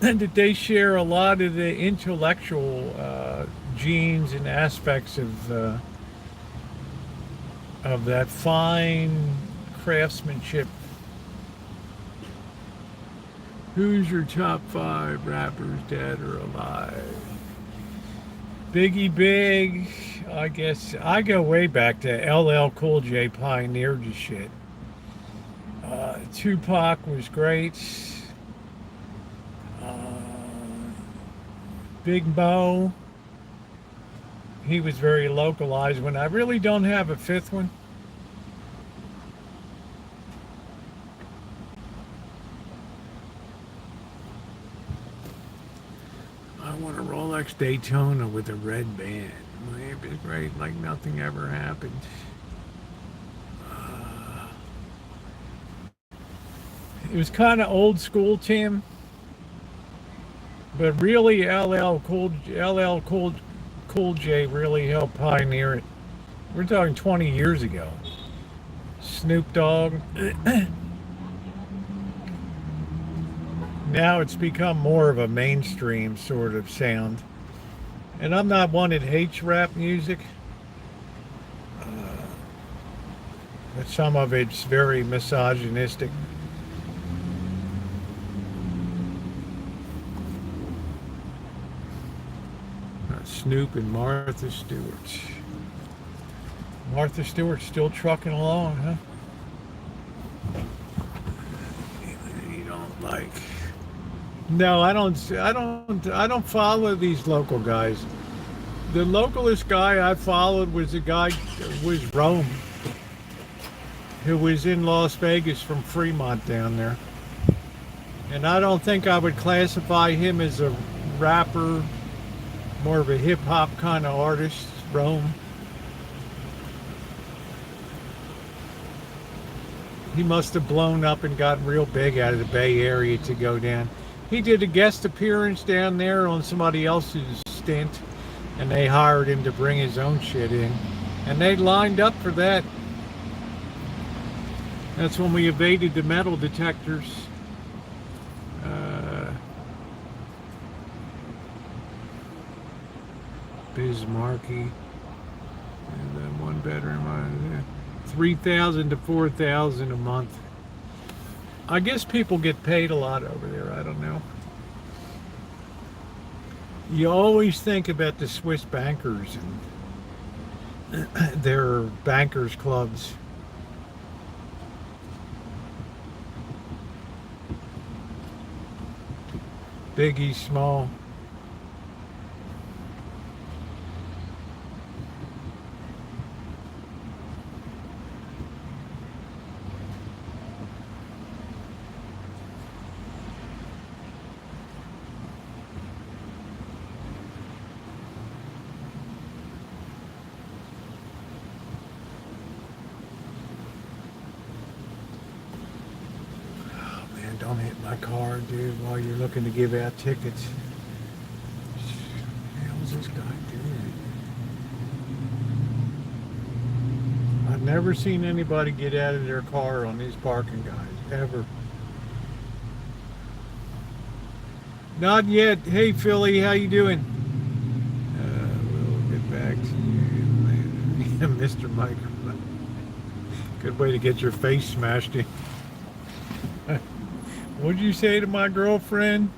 and that they share a lot of the intellectual genes and aspects of that fine craftsmanship. Who's your top 5 rappers, dead or alive? Biggie Big, I guess. I go way back to LL Cool J pioneered the shit. Tupac was great. Big Mo, he was very localized. When I really don't have a fifth one. I want a Rolex Daytona with a red band. It'd be great, like nothing ever happened. It was kind of old school, Tim. But really, LL Cool J really helped pioneer it. We're talking 20 years ago. Snoop Dogg. Now it's become more of a mainstream sort of sound. And I'm not one that hates rap music. But some of it's very misogynistic. Snoop and Martha Stewart. Martha Stewart's still trucking along, huh? You don't like. No, I don't follow these local guys. The localist guy I followed was Rome, who was in Las Vegas from Fremont down there. And I don't think I would classify him as a rapper, more of a hip hop kind of artist, Rome. He must have blown up and gotten real big out of the Bay Area to go down. He did a guest appearance down there on somebody else's stint, and they hired him to bring his own shit in. And they lined up for that. That's when we evaded the metal detectors. Bismarcky. And then one bedroom. 3,000 to 4,000 a month. I guess people get paid a lot over there. I don't know. You always think about the Swiss bankers and their bankers clubs. Biggie, small. Don't hit my car, dude, while you're looking to give out tickets. What the hell is this guy doing? I've never seen anybody get out of their car on these parking guys, ever. Not yet. Hey, Philly, how you doing? We'll get back to you later. Mr. Microphone. Good way to get your face smashed in. What'd you say to my girlfriend?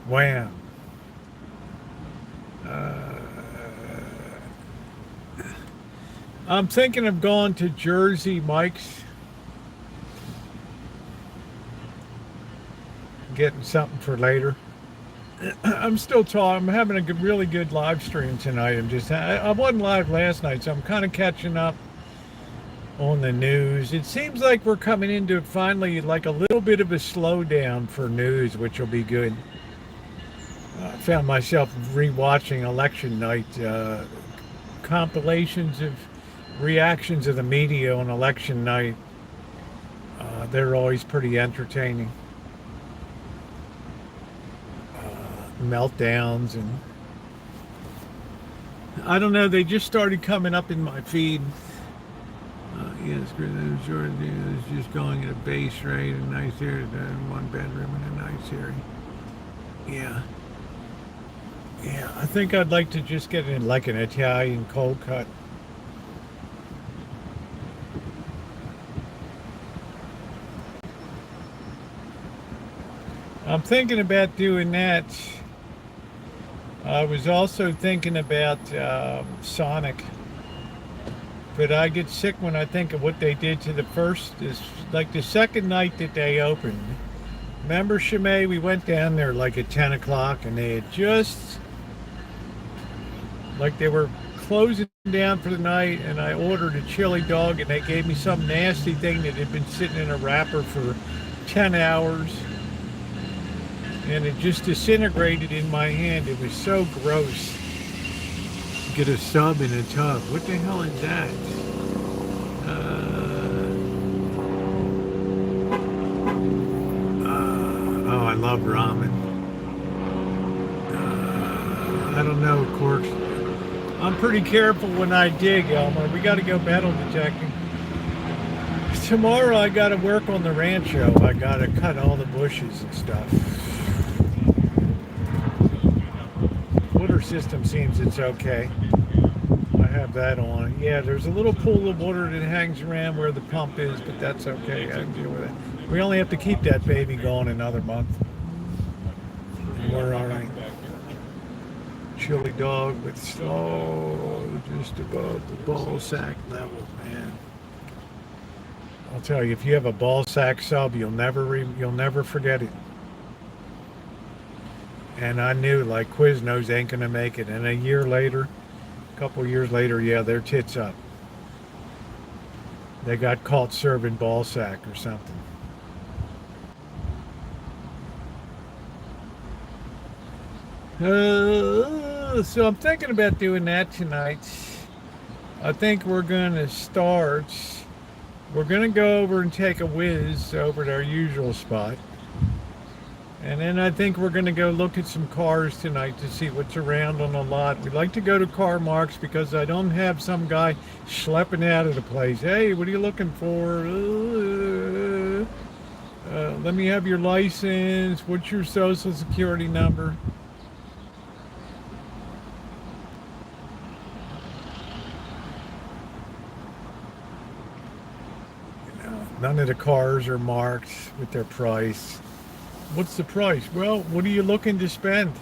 Wham. I'm thinking of going to Jersey Mike's. Getting something for later. I'm still talking. I'm having a really good live stream tonight. I wasn't live last night, so I'm kind of catching up on the news. It seems like we're coming into finally like a little bit of a slowdown for news, which will be good. I found myself rewatching election night compilations of reactions of the media on election night. They're always pretty entertaining. Meltdowns, and I don't know, they just started coming up in my feed. Yes, Georgia is just going at a base rate, a nice area, one bedroom in a nice area. Yeah, I think I'd like to just get in like an Italian cold cut. I'm thinking about doing that. I was also thinking about Sonic. But I get sick when I think of what they did to the second night that they opened. Remember, Shimei, we went down there like at 10 o'clock and they had just, like they were closing down for the night, and I ordered a chili dog and they gave me some nasty thing that had been sitting in a wrapper for 10 hours. And it just disintegrated in my hand. It was so gross. Get a sub in a tub. What the hell is that? Oh, I love ramen. I don't know, Corks. I'm pretty careful when I dig, Elmer. We got to go metal detecting. Tomorrow I got to work on the Rancho. I got to cut all the bushes and stuff. Water system seems it's okay. I have that on. Yeah, there's a little pool of water that hangs around where the pump is, but that's okay. I can deal with it. We only have to keep that baby going another month. And we're all right. Chili dog with just above the ball sack level, man. I'll tell you, if you have a ball sack sub, you'll never forget it. And I knew, like, Quiznos ain't going to make it. And a couple years later, yeah, their tits up. They got caught serving ball sack or something. So I'm thinking about doing that tonight. I think we're going to start. We're going to go over and take a whiz over to our usual spot. And then I think we're going to go look at some cars tonight to see what's around on the lot. We'd like to go to Car Marks because I don't have some guy schlepping out of the place. Hey, what are you looking for? Let me have your license. What's your social security number? None of the cars are marked with their price. What's the price? Well, what are you looking to spend?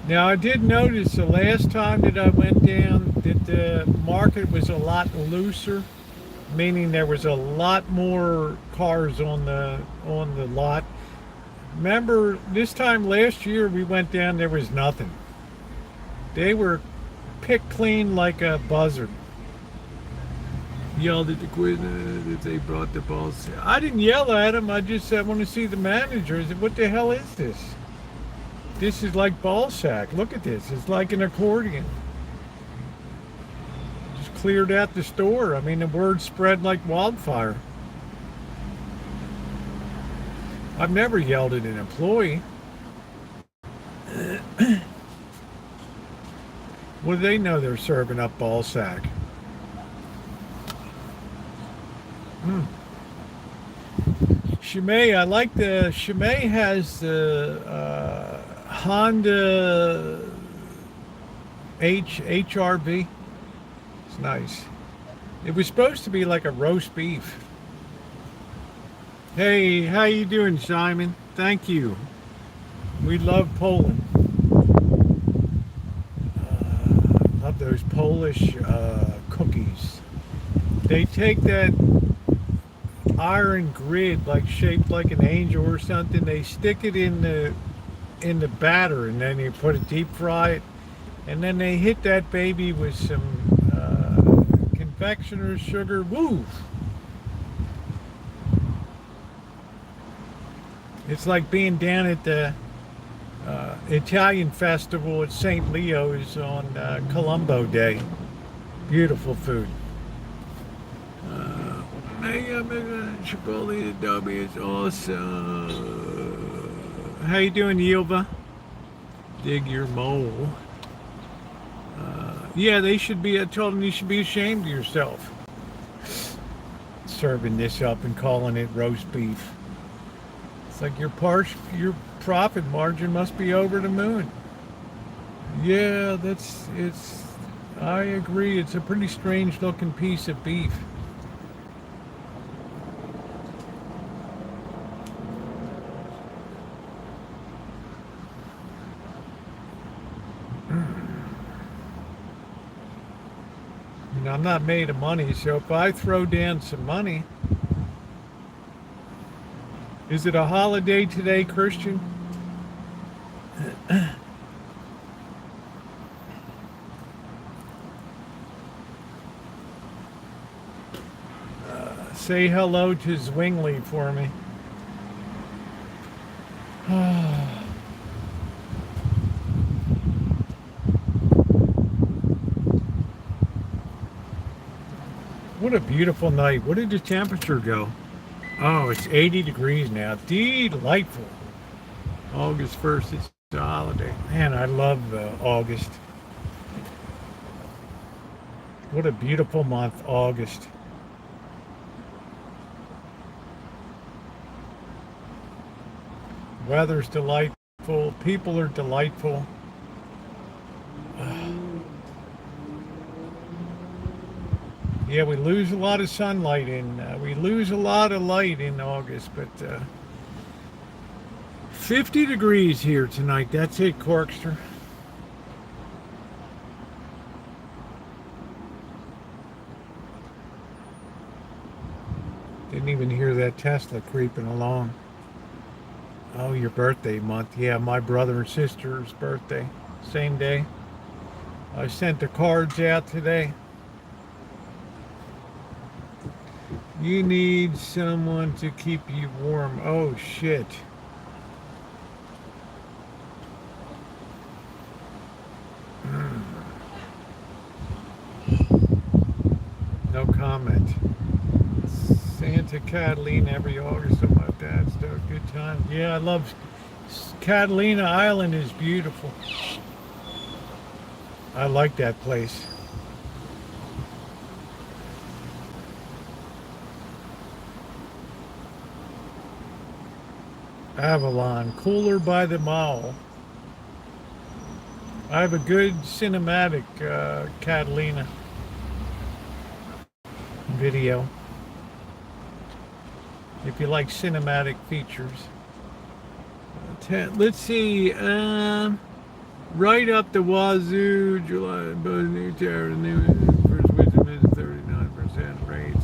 Now, I did notice the last time that I went down that the market was a lot looser, meaning there was a lot more cars on the lot. Remember, this time last year we went down, there was nothing. They were picked clean like a buzzard. Yelled at the quiz that they brought the balls. I didn't yell at them. I just said, I want to see the manager. I said, what the hell is this? This is like ball sack. Look at this. It's like an accordion. Just cleared out the store. I mean, the word spread like wildfire. I've never yelled at an employee. Well, they know they're serving up ball sack. Chimay, I like the Chimay has the Honda HRV. It's nice. It was supposed to be like a roast beef. Hey, how you doing, Simon? Thank you. We love Poland. Love those Polish cookies. They take that iron grid, like shaped like an angel or something. They stick it in the batter, and then you put it deep fry it, and then they hit that baby with some confectioner's sugar. Woo! It's like being down at the Italian festival at St. Leo's on Colombo Day. Beautiful food. Chipotle adobe is awesome. How you doing, Yilva? Dig your mole. Yeah, they should be. I told them you should be ashamed of yourself. Serving this up and calling it roast beef. It's like your profit margin must be over the moon. Yeah, I agree. It's a pretty strange looking piece of beef. You know, I'm not made of money, so if I throw down some money. Is it a holiday today, Christian? Say hello to Zwingli for me. What a beautiful night. What did the temperature go? Oh, it's 80 degrees now. Delightful. August 1st, it's a holiday. Man, I love August. What a beautiful month, August. Weather's delightful. People are delightful. Yeah, we lose a lot of sunlight we lose a lot of light in August, but 50 degrees here tonight. That's it, Corkster. Didn't even hear that Tesla creeping along. Oh, your birthday month. Yeah, my brother and sister's birthday. Same day. I sent the cards out today. You need someone to keep you warm. Oh, shit. No comment. Santa Catalina every August on my dad's dog. Good time. Yeah, I love Catalina Island is beautiful. I like that place. Avalon, cooler by the mile. I have a good cinematic Catalina video. If you like cinematic features. Let's see. Right up the wazoo, July, new tariff, new first wisdom is 39% rate. You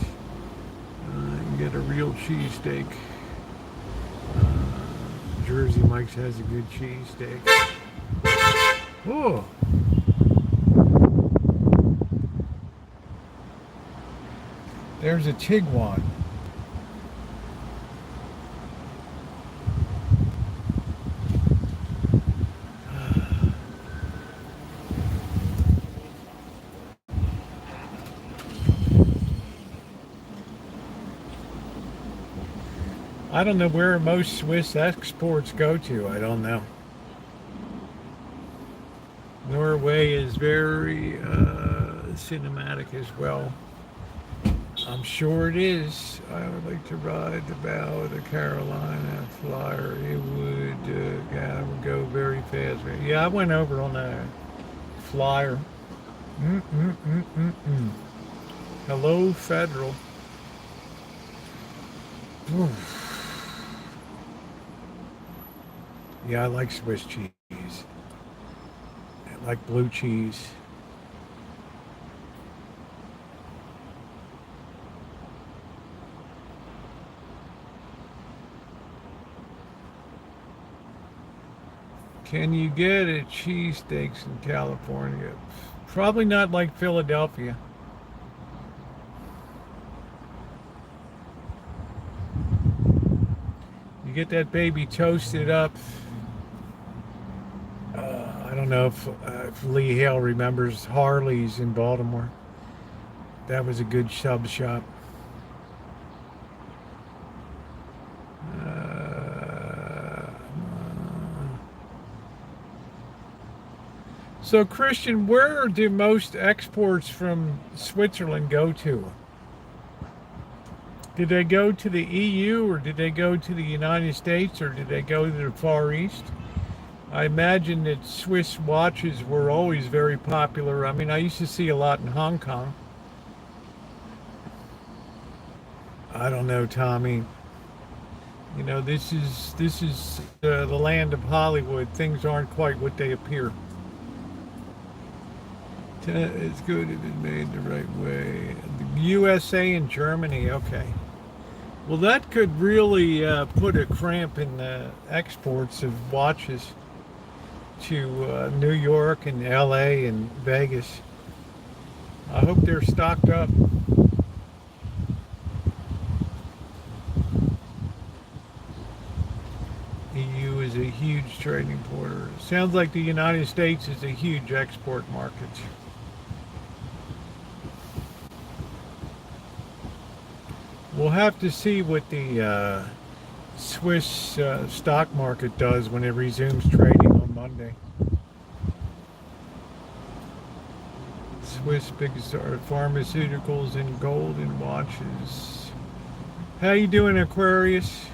can get a real cheesesteak. Jersey Mike's has a good cheesesteak. Oh. There's a Tiguan. I don't know where most Swiss exports go to. I don't know. Norway is very cinematic as well. I'm sure it is. I would like to ride the bow of the Carolina Flyer. It would go very fast. Yeah, I went over on a Flyer. Hello, Federal. Oof. Yeah, I like Swiss cheese. I like blue cheese. Can you get a cheesesteaks in California? Probably not like Philadelphia. You get that baby toasted up. I don't know if Lee Hale remembers Harley's in Baltimore. That was a good sub shop. So, Christian, where do most exports from Switzerland go to? Did they go to the EU, or did they go to the United States, or did they go to the Far East? I imagine that Swiss watches were always very popular. I mean, I used to see a lot in Hong Kong. I don't know, Tommy. You know, this is the land of Hollywood. Things aren't quite what they appear. It's good if it's made the right way. The USA and Germany, okay. Well, that could really put a cramp in the exports of watches to New York and LA and Vegas. I hope they're stocked up. EU is a huge trading border. Sounds like the United States is a huge export market. We'll have to see what the Swiss stock market does when it resumes trading on Monday. Swiss biggest are pharmaceuticals and gold and watches. How you doing, Aquarius?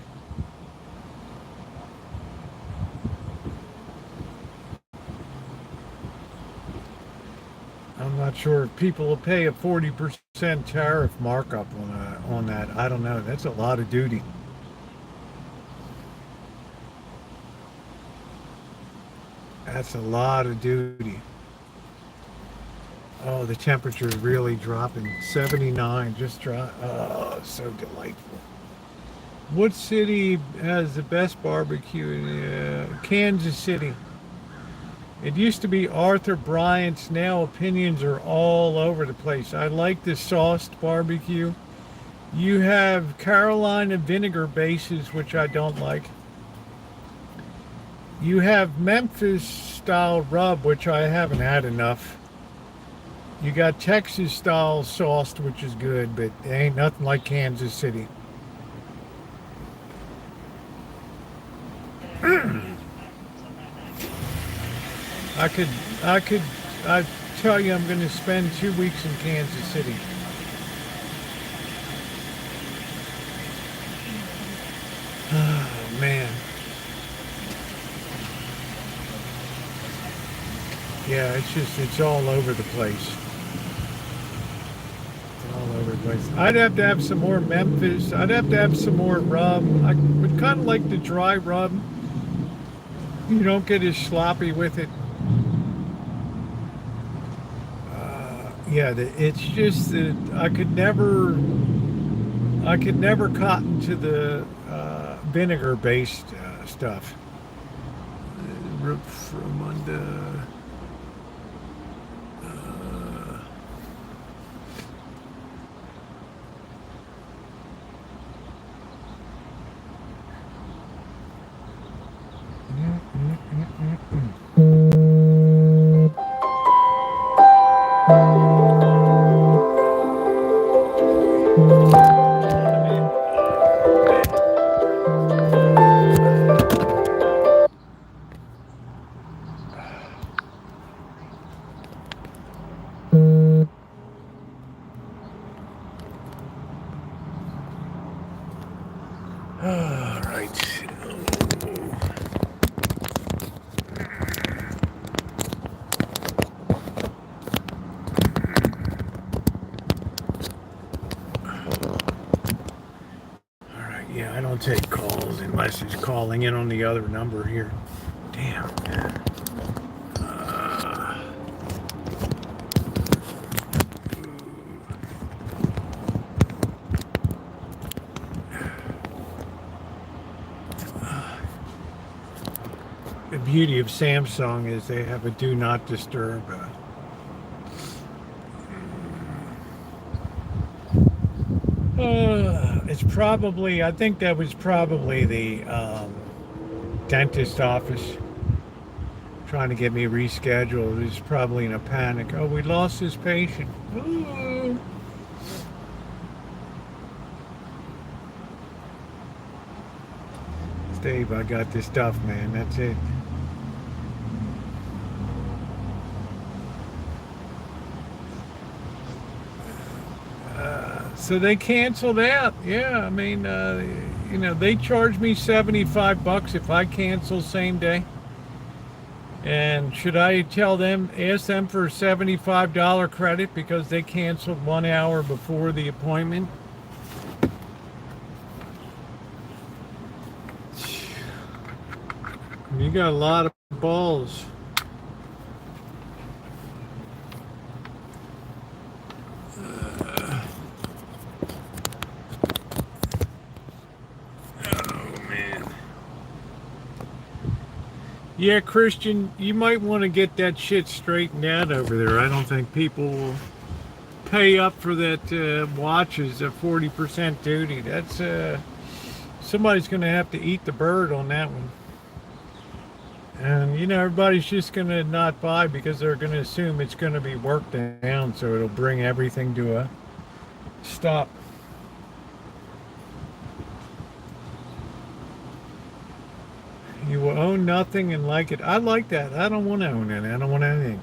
I'm not sure if people will pay a 40% tariff markup on that. I don't know. That's a lot of duty. That's a lot of duty. Oh, the temperature is really dropping. 79, just drop. Oh, so delightful. What city has the best barbecue? Kansas City. It used to be Arthur Bryant's. Now opinions are all over the place. I like the sauced barbecue. You have Carolina vinegar bases, which I don't like. You have Memphis style rub, which I haven't had enough. You got Texas style sauced, which is good, but it ain't nothing like Kansas City. I tell you, I'm going to spend 2 weeks in Kansas City. Oh, man. Yeah, it's all over the place. It's all over the place. I'd have to have some more Memphis. I'd have to have some more rub. I would kind of like the dry rub. You don't get as sloppy with it. Yeah, it's just that I could never cotton to the vinegar-based stuff. From under. All right. Yeah, I don't take calls unless it's calling in on the other number here. Damn. The beauty of Samsung is they have a do not disturb. It's probably, I think that was probably the dentist office trying to get me rescheduled. He's probably in a panic. Oh, we lost this patient. Ooh. Dave, I got this stuff, man. That's it. So they canceled out. Yeah, I mean, they charge me $75 if I cancel same day. And should I ask them for a $75 credit because they canceled 1 hour before the appointment? You got a lot of balls. Yeah, Christian, you might want to get that shit straightened out over there. I don't think people will pay up for that watches at 40% duty. That's somebody's going to have to eat the bird on that one. And everybody's just going to not buy because they're going to assume it's going to be worked down, so it'll bring everything to a stop. You will own nothing and like it. I like that. I don't want to own it. I don't want anything.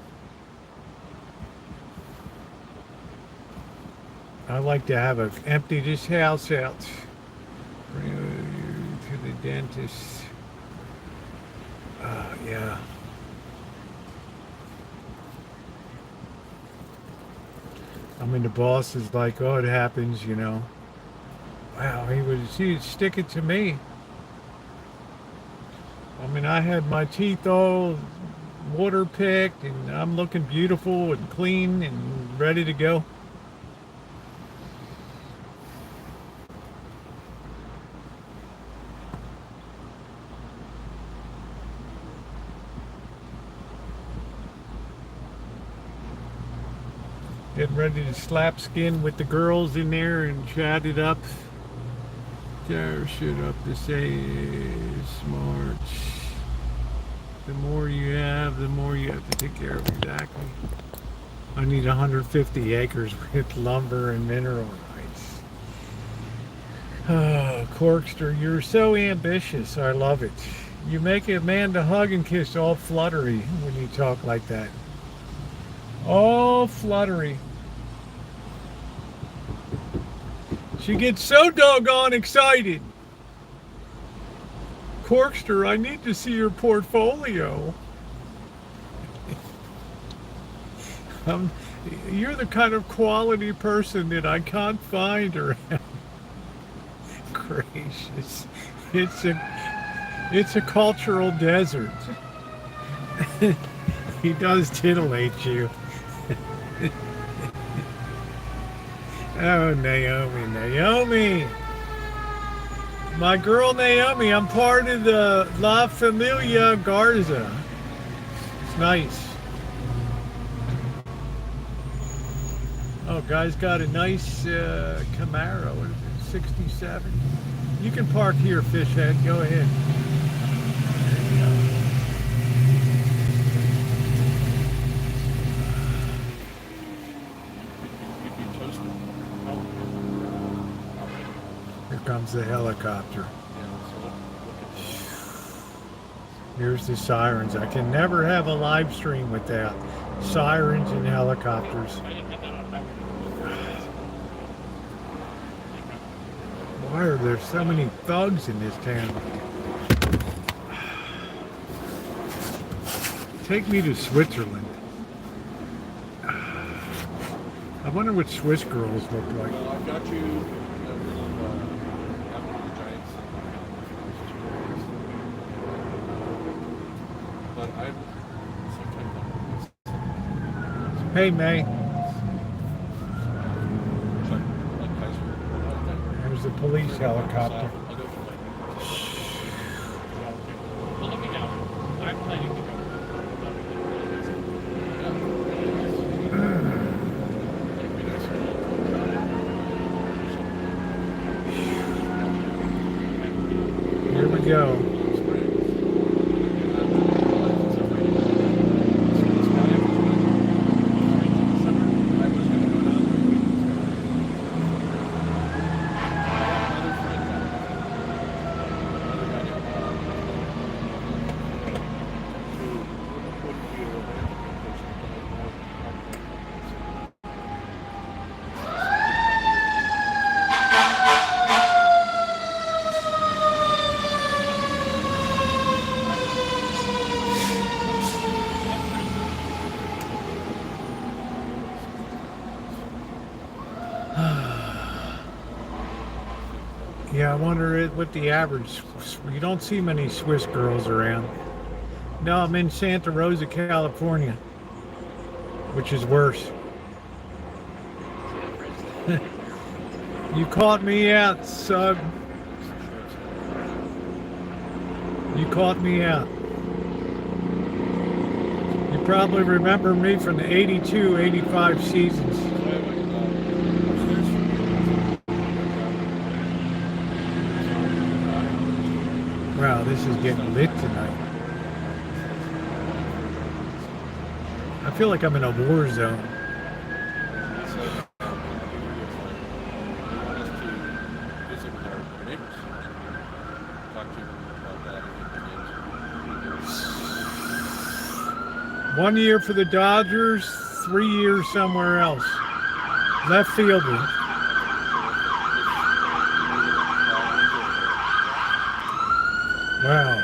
I like to have empty this house out. Bring you to the dentist. Yeah. I mean, the boss is like, oh, it happens, Wow, he'd stick it to me. I mean, I had my teeth all water picked, and I'm looking beautiful and clean and ready to go. Getting ready to slap skin with the girls in there and chat it up. Tear shit up to say smart. The more you have, the more you have to take care of. Exactly. I need 150 acres with lumber and mineral rights. Oh, Corkster, you're so ambitious. I love it. You make a man to hug and kiss all fluttery when you talk like that. All fluttery. She gets so doggone excited. Corkster, I need to see your portfolio. You're the kind of quality person that I can't find around. Gracious. It's a cultural desert. He does titillate you. Oh, Naomi. My girl Naomi, I'm part of the La Familia Garza. It's nice. Oh, guy's got a nice Camaro. What is it, 67? You can park here, Fishhead. Go ahead. There you go. Here comes the helicopter. Here's the sirens. I can never have a live stream without sirens and helicopters. Why are there so many thugs in this town? Take me to Switzerland. I wonder what Swiss girls look like. Well, I've got you. But I'm Hey, May. There's a police helicopter. Well, let me know. I'm planning to go. Here we go. Yeah, I wonder what the average. You don't see many Swiss girls around. No, I'm in Santa Rosa, California, which is worse. You caught me out, sub. You caught me out. You probably remember me from the 82, 85 seasons. Wow, this is getting lit tonight. I feel like I'm in a war zone. One year for the Dodgers, 3 years somewhere else. Left fielder. Wow.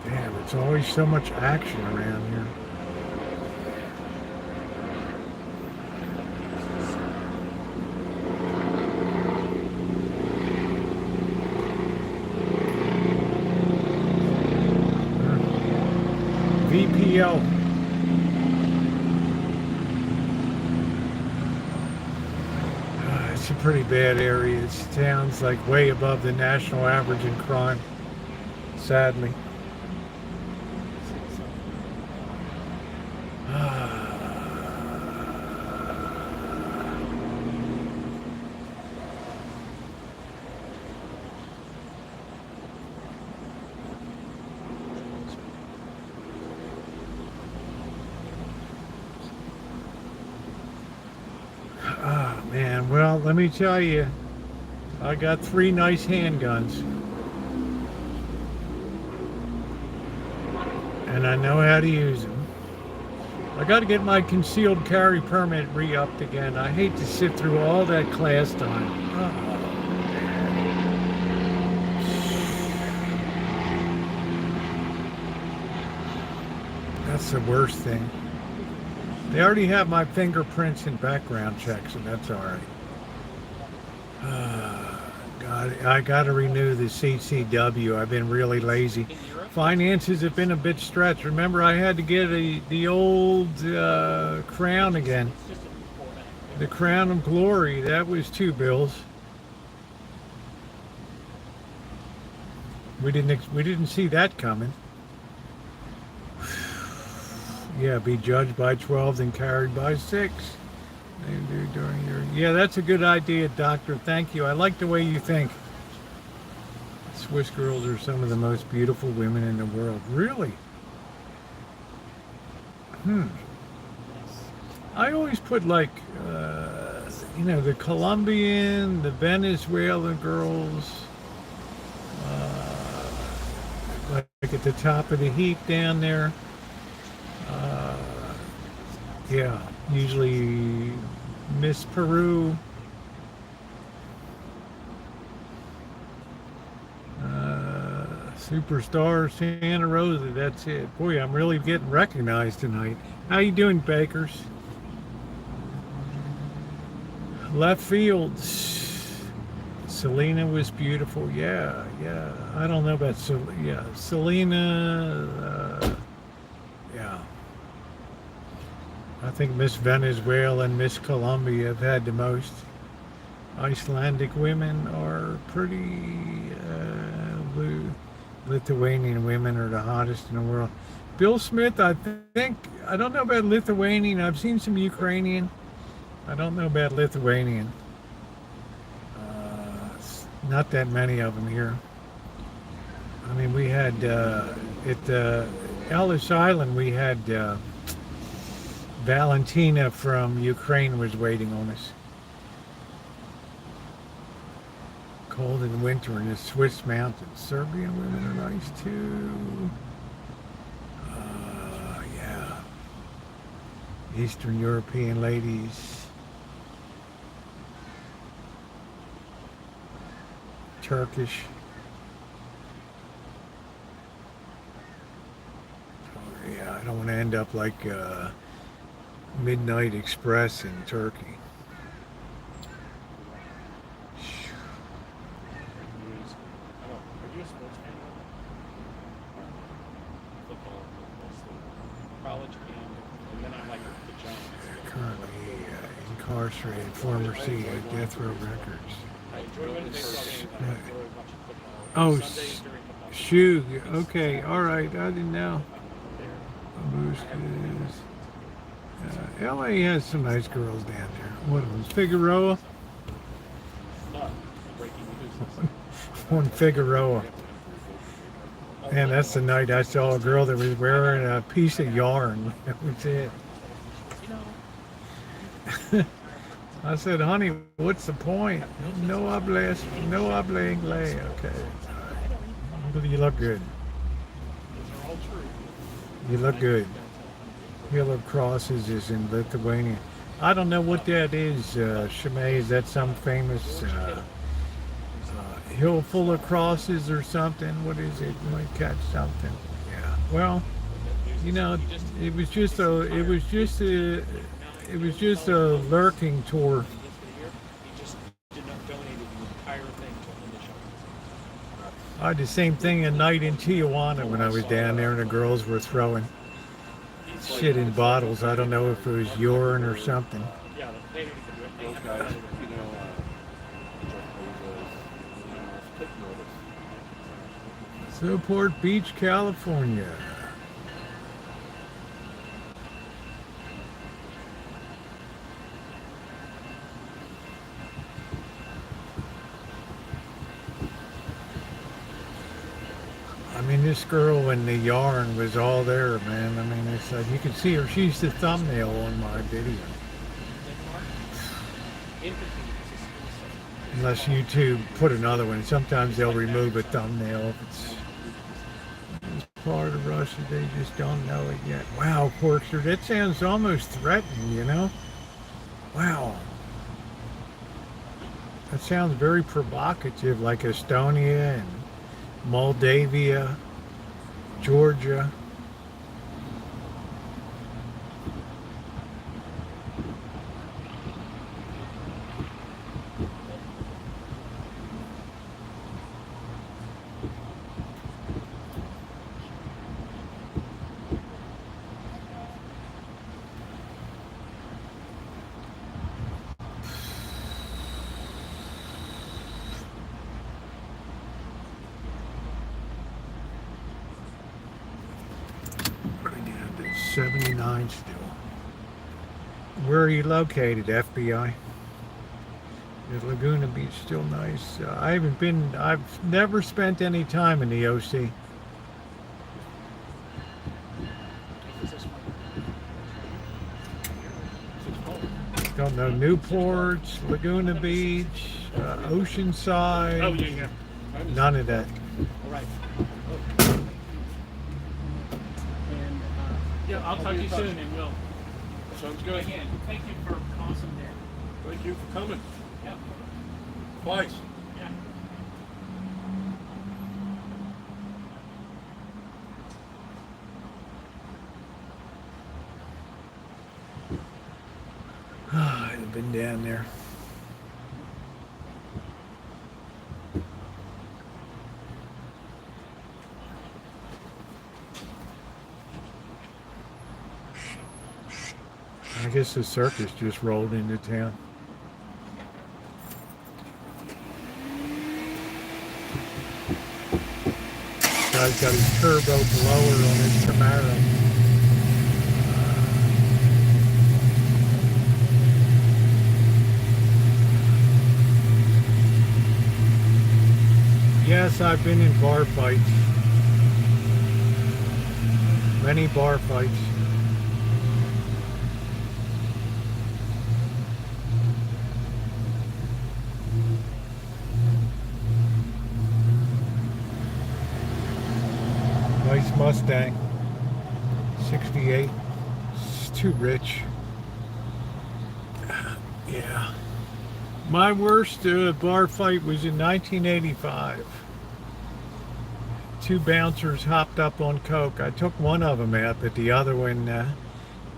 Damn, it's always so much action around here. VPL. It's a pretty bad area. It's towns like way above the national average in crime, sadly. Man, well, let me tell you, I got 3 nice handguns. And I know how to use them. I got to get my concealed carry permit re-upped again. I hate to sit through all that class time. That's the worst thing. They already have my fingerprints and background checks, and that's all right. God, I got to renew the CCW. I've been really lazy. Finances have been a bit stretched. Remember, I had to get the old crown again. The Crown of Glory. That was $2 bills. We didn't see that coming. Yeah, be judged by 12 and carried by 6. Yeah, that's a good idea, Doctor. Thank you. I like the way you think. Swiss girls are some of the most beautiful women in the world. Really? I always put like, the Colombian, the Venezuelan girls, like at the top of the heap down there. Yeah, usually Miss Peru, Superstar Santa Rosa, that's it. Boy, I'm really getting recognized tonight. How you doing, Bakers? Left field, Selena was beautiful. Yeah. I don't know about Selena. Yeah. I think Miss Venezuela and Miss Colombia have had the most. Icelandic women are pretty. Lithuanian women are the hottest in the world. Bill Smith, I don't know about Lithuanian. I've seen some Ukrainian. I don't know about Lithuanian. Not that many of them here. I mean, we had at Ellis Island, we had Valentina from Ukraine was waiting on us. Cold in winter in the Swiss mountains. Serbian women are nice too. Yeah. Eastern European ladies. Turkish. Oh, yeah, I don't want to end up like Midnight Express in Turkey. Currently incarcerated, former CEO of Death Row Records. Oh, Shug. Okay, all right. I didn't know. LA has some nice girls down there. What of them? Figueroa? One Figueroa. And that's the night I saw a girl that was wearing a piece of yarn. That was it. I said, honey, what's the point? No habla inglés. Okay. You look good. You look good. Hill of Crosses is in Lithuania. I don't know what that is, Shimei. Is that some famous hill full of crosses or something? What is it? You might catch something. Yeah. Well, it was just a lurking tour. I had the same thing at night in Tijuana when I was down there and the girls were throwing. shit in bottles. I don't know if it was urine or something. Yeah, they don't even do it. Those guys, you know, take notice. Newport Beach, California. I mean, this girl in the yarn was all there, man. I mean, it's like you can see her. She's the thumbnail on my video. Unless YouTube put another one. Sometimes they'll remove a thumbnail if it's part of Russia. They just don't know it yet. Wow, Porkster, that sounds almost threatening, you know? Wow. That sounds very provocative, like Estonia and Moldavia, Georgia. What do I get? 79 still. Where are you located, FBI? Is Laguna Beach still nice? I've never spent any time in the OC. Don't know, Newport, Laguna Beach, Oceanside. Oh, yeah. None of that. All right. And yeah, I'll talk to you soon, and we'll. Sounds good. Again, thank you for awesome day. Thank you for coming. Yeah. Twice. Yeah. I've been down there. I guess the circus just rolled into town. Guy's got his turbo blower on his Camaro. Yes, I've been in bar fights. Many bar fights. Nice Mustang. 68. It's too rich. Yeah. My worst bar fight was in 1985. Two bouncers hopped up on coke. I took one of them out, but the other one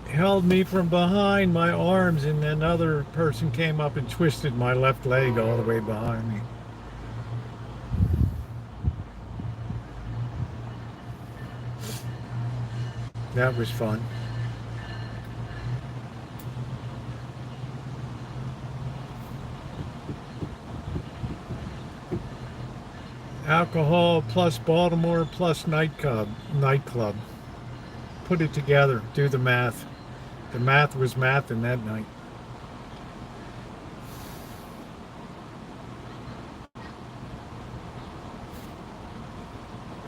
held me from behind my arms, and another person came up and twisted my left leg all the way behind me. That was fun. Alcohol plus Baltimore plus nightclub. Put it together. Do the math. The math was math in that night.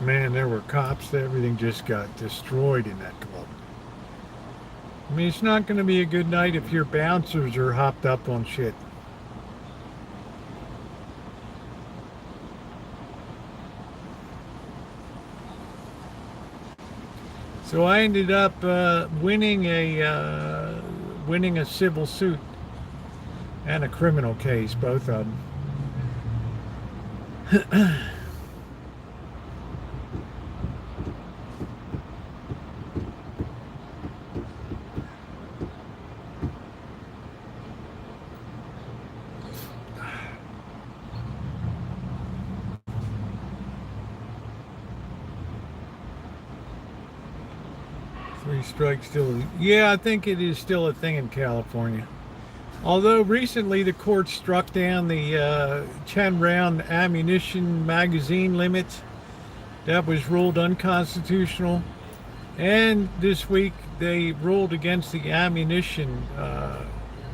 Man, there were cops. Everything just got destroyed in that club. I mean, it's not going to be a good night if your bouncers are hopped up on shit. So I ended up winning a civil suit and a criminal case, both of them. Three strikes still. Yeah, I think it is still a thing in California. Although recently the court struck down the 10-round ammunition magazine limit. That was ruled unconstitutional. And this week they ruled against the ammunition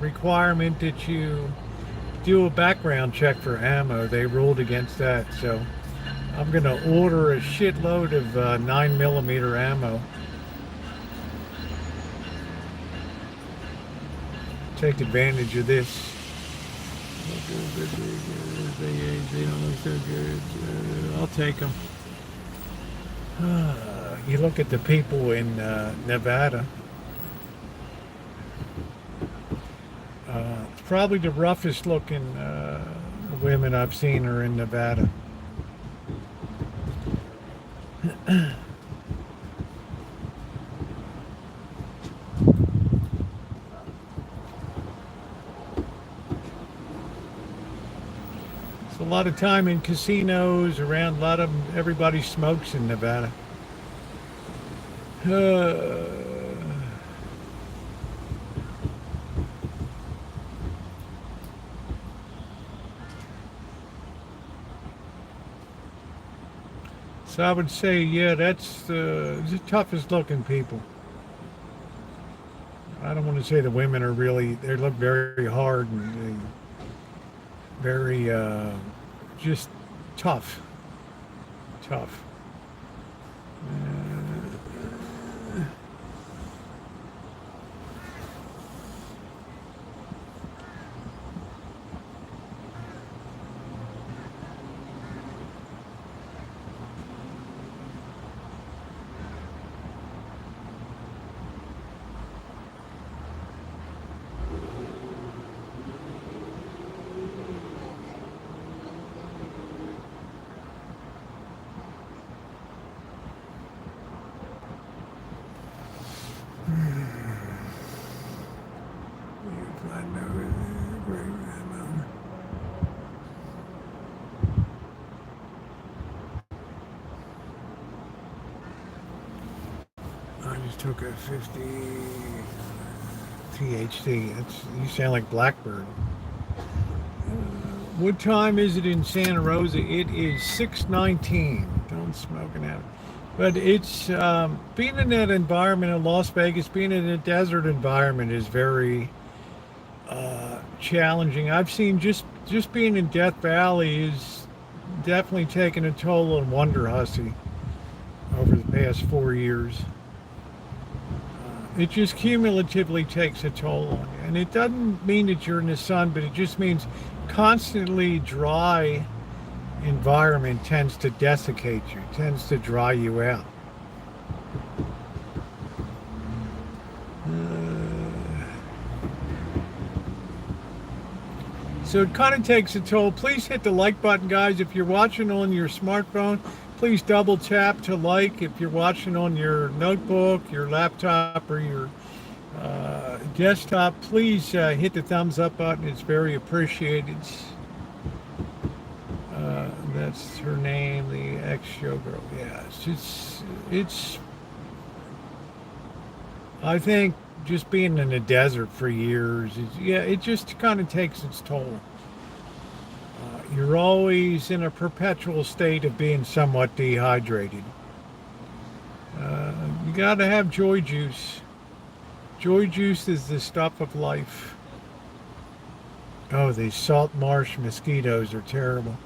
requirement that you do a background check for ammo. They ruled against that. So I'm going to order a shitload of 9mm ammo. Take advantage of this. They don't look so good. I'll take them. You look at the people in Nevada. It's probably the roughest looking women I've seen are in Nevada. A lot of time in casinos around, a lot of them, everybody smokes in Nevada. So I would say, yeah, that's the toughest looking people. I don't want to say the women are really, they look very hard and very just tough. I just took a 50 THC. You sound like Blackbird. What time is it in Santa Rosa? It is 6:19. Don't smoke an out. But it's being in that environment in Las Vegas, being in a desert environment is very challenging. I've seen just being in Death Valley is definitely taking a toll on Wonder Hussy over the past 4 years. It just cumulatively takes a toll on you. And it doesn't mean that you're in the sun, but it just means constantly dry environment tends to desiccate you, tends to dry you out. So it kind of takes a toll. Please hit the like button, guys. If you're watching on your smartphone, please double tap to like. If you're watching on your notebook, your laptop, or your desktop, please hit the thumbs up button. It's very appreciated. That's her name, the ex-showgirl. Yeah, it's I think just being in the desert for years, it just kind of takes its toll. You're always in a perpetual state of being somewhat dehydrated. You got to have joy juice. Joy juice is the stuff of life. Oh, these salt marsh mosquitoes are terrible.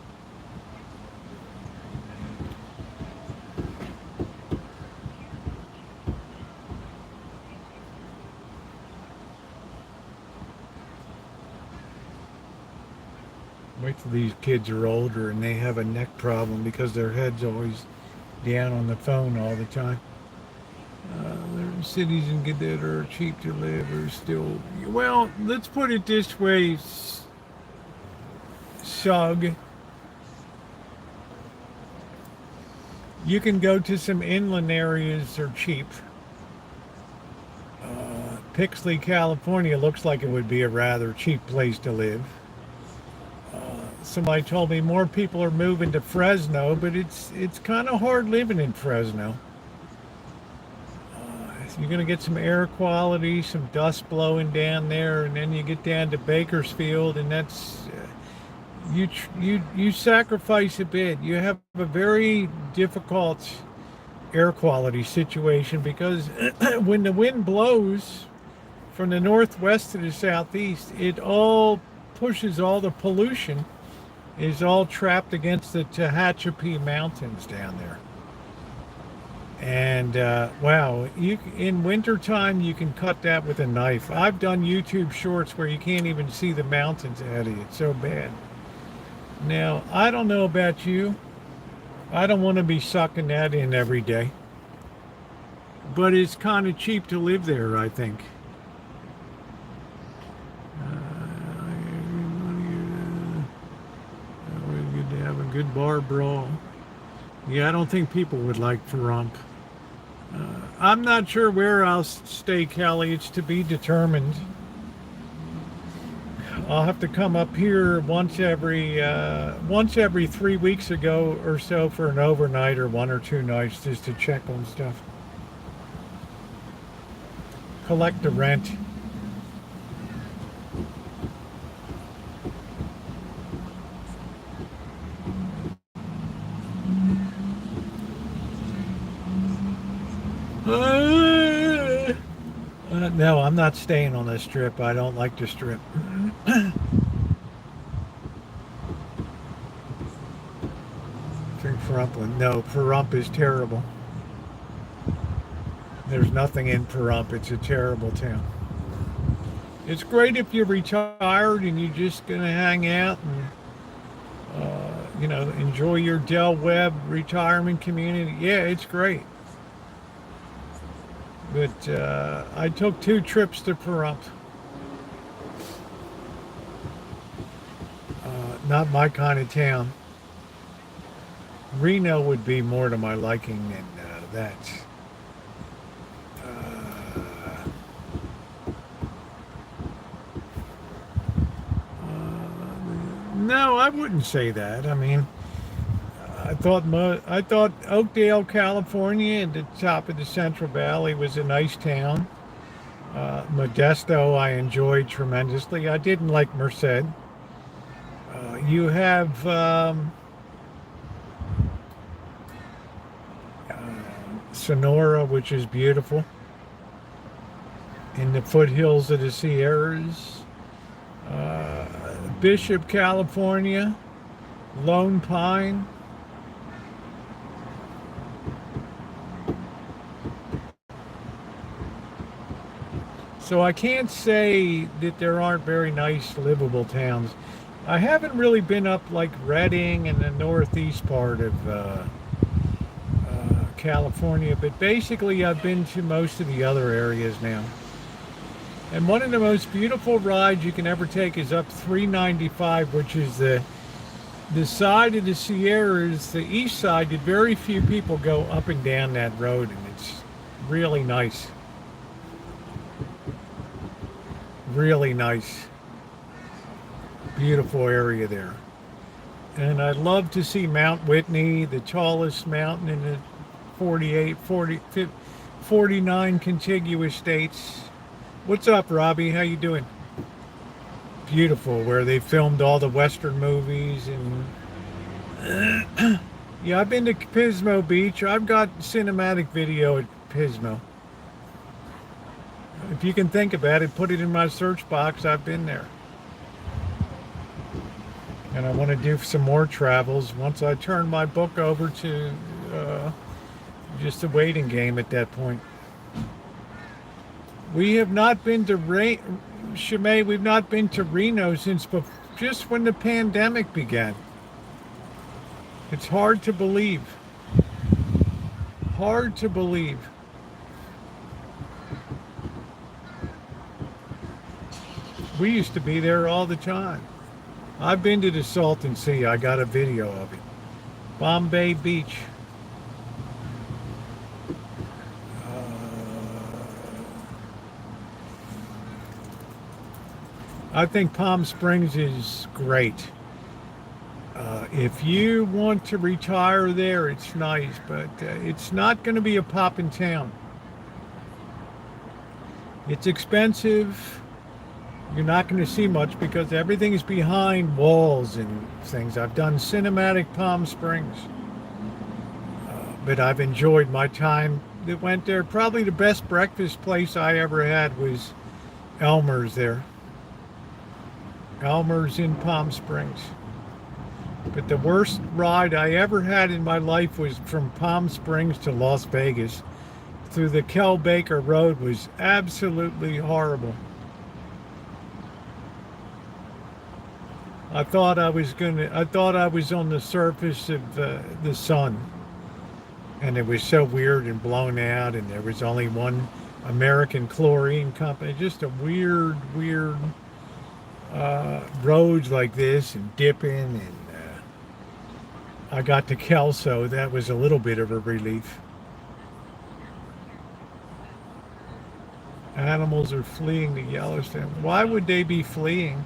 Wait till these kids are older and they have a neck problem because their head's always down on the phone all the time. There are cities that are cheap to live are still, well, let's put it this way, Sug. You can go to some inland areas that are cheap. Pixley, California looks like it would be a rather cheap place to live. Somebody told me more people are moving to Fresno, but it's kind of hard living in Fresno. You're going to get some air quality, some dust blowing down there, and then you get down to Bakersfield, and that's you sacrifice a bit. You have a very difficult air quality situation because when the wind blows from the northwest to the southeast, it all pushes all the pollution is all trapped against the Tehachapi Mountains down there. And wow, in wintertime you can cut that with a knife. I've done YouTube shorts where you can't even see the mountains ahead of you. It's so bad. Now, I don't know about you. I don't want to be sucking that in every day. But it's kind of cheap to live there, I think. Good to have a good bar brawl. Yeah, I don't think people would like Pahrump. I'm not sure where I'll stay, Kelly. It's to be determined. I'll have to come up here once every 3 weeks ago or so for an overnight or 1 or 2 nights just to check on stuff. Collect the rent. No, I'm not staying on this strip. I don't like the strip. I think Pahrump is terrible. There's nothing in Pahrump. It's a terrible town. It's great if you're retired and you're just going to hang out and, enjoy your Del Webb retirement community. Yeah, it's great. But I took 2 trips to Pahrump. Not my kind of town. Reno would be more to my liking than that. No, I wouldn't say that. I mean, I thought Oakdale, California, at the top of the Central Valley was a nice town. Modesto, I enjoyed tremendously. I didn't like Merced. You have Sonora, which is beautiful, in the foothills of the Sierras. Bishop, California, Lone Pine. So I can't say that there aren't very nice, livable towns. I haven't really been up like Redding and the northeast part of California, but basically I've been to most of the other areas now. And one of the most beautiful rides you can ever take is up 395, which is the side of the Sierras, the east side, that very few people go up and down that road, and it's really nice. Really nice. Beautiful area there. And I'd love to see Mount Whitney, the tallest mountain in the 49 contiguous states. What's up, Robbie? How you doing? Beautiful, where they filmed all the Western movies. And yeah, I've been to Pismo Beach. I've got cinematic video at Pismo. If you can think about it, put it in my search box. I've been there. And I want to do some more travels once I turn my book over to just a waiting game at that point. We have not been to Shimei, we've not been to Reno since just when the pandemic began. It's hard to believe. Hard to believe. We used to be there all the time. I've been to the Salton Sea. I got a video of it. Bombay Beach. I think Palm Springs is great. If you want to retire there, it's nice, but it's not going to be a poppin' town. It's expensive. You're not going to see much because everything is behind walls and things. I've done cinematic Palm Springs, but I've enjoyed my time that went there. Probably the best breakfast place I ever had was Elmer's there. Elmer's in Palm Springs. But the worst ride I ever had in my life was from Palm Springs to Las Vegas through the Kel Baker Road. Was absolutely horrible. I thought I was on the surface of the sun, and it was so weird and blown out, and there was only one American chlorine company. Just a weird roads like this and dipping, and I got to Kelso. That was a little bit of a relief. Animals are fleeing to Yellowstone. Why would they be fleeing?